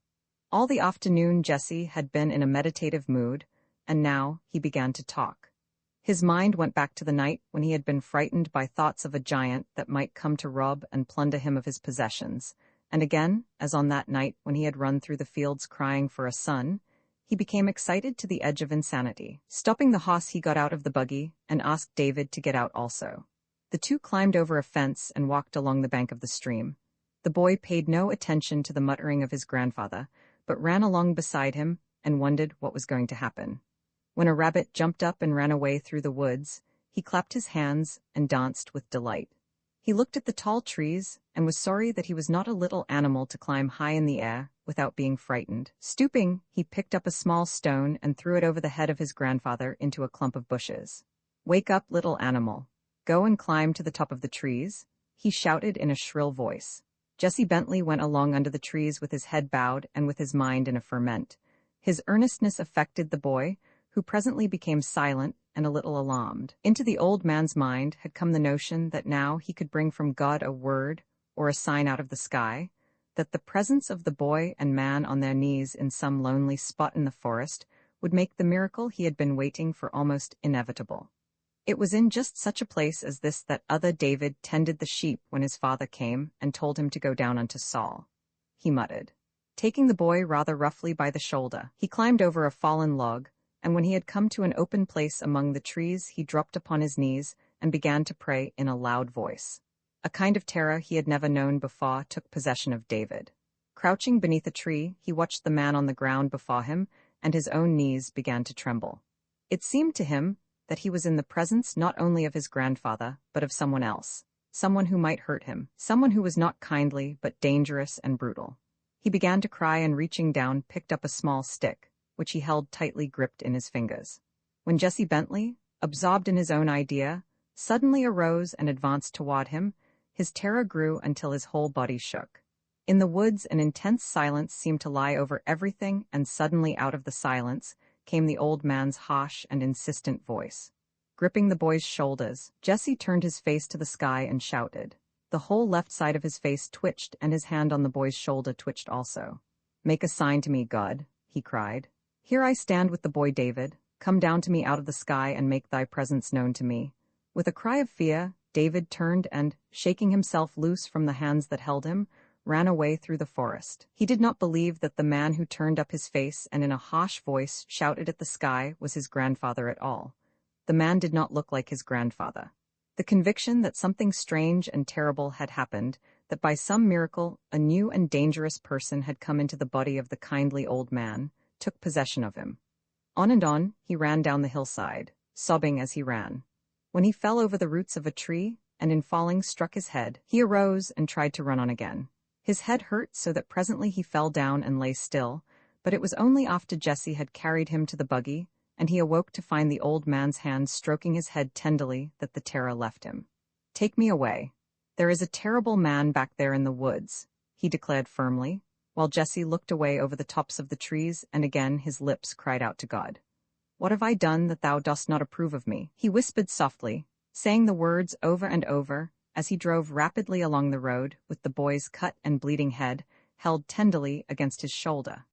All the afternoon Jesse had been in a meditative mood, and now he began to talk. His mind went back to the night when he had been frightened by thoughts of a giant that might come to rob and plunder him of his possessions, and again, as on that night when he had run through the fields crying for a son, he became excited to the edge of insanity. Stopping the horse, he got out of the buggy and asked David to get out also. The two climbed over a fence and walked along the bank of the stream. The boy paid no attention to the muttering of his grandfather, but ran along beside him and wondered what was going to happen. When a rabbit jumped up and ran away through the woods, he clapped his hands and danced with delight. He looked at the tall trees and was sorry that he was not a little animal to climb high in the air without being frightened. Stooping, he picked up a small stone and threw it over the head of his grandfather into a clump of bushes. "Wake up, little animal. Go and climb to the top of the trees," he shouted in a shrill voice. Jesse Bentley went along under the trees with his head bowed and with his mind in a ferment. His earnestness affected the boy, who presently became silent and a little alarmed. Into the old man's mind had come the notion that now he could bring from God a word or a sign out of the sky, that the presence of the boy and man on their knees in some lonely spot in the forest would make the miracle he had been waiting for almost inevitable. It was in just such a place as this that other David tended the sheep when his father came and told him to go down unto Saul. He muttered. Taking the boy rather roughly by the shoulder, he climbed over a fallen log, and when he had come to an open place among the trees, he dropped upon his knees and began to pray in a loud voice. A kind of terror he had never known before took possession of David. Crouching beneath a tree, he watched the man on the ground before him, and his own knees began to tremble. It seemed to him that he was in the presence not only of his grandfather, but of someone else, someone who might hurt him, someone who was not kindly but dangerous and brutal. He began to cry and reaching down picked up a small stick, which he held tightly gripped in his fingers. When Jesse Bentley, absorbed in his own idea, suddenly arose and advanced toward him, his terror grew until his whole body shook. In the woods an intense silence seemed to lie over everything, and suddenly out of the silence came the old man's harsh and insistent voice. Gripping the boy's shoulders, Jesse turned his face to the sky and shouted. The whole left side of his face twitched, and his hand on the boy's shoulder twitched also. "Make a sign to me, God," he cried. "Here I stand with the boy David. Come down to me out of the sky and make thy presence known to me." With a cry of fear, David turned and, shaking himself loose from the hands that held him, ran away through the forest. He did not believe that the man who turned up his face and in a harsh voice shouted at the sky was his grandfather at all. The man did not look like his grandfather. The conviction that something strange and terrible had happened, that by some miracle a new and dangerous person had come into the body of the kindly old man, took possession of him. On and on he ran down the hillside, sobbing as he ran. When he fell over the roots of a tree, and in falling struck his head, he arose and tried to run on again. His head hurt so that presently he fell down and lay still, but it was only after Jesse had carried him to the buggy, and he awoke to find the old man's hand stroking his head tenderly, that the terror left him. "Take me away. There is a terrible man back there in the woods," he declared firmly, while Jesse looked away over the tops of the trees, and again his lips cried out to God. "What have I done that thou dost not approve of me?" he whispered softly, saying the words over and over, as he drove rapidly along the road with the boy's cut and bleeding head held tenderly against his shoulder.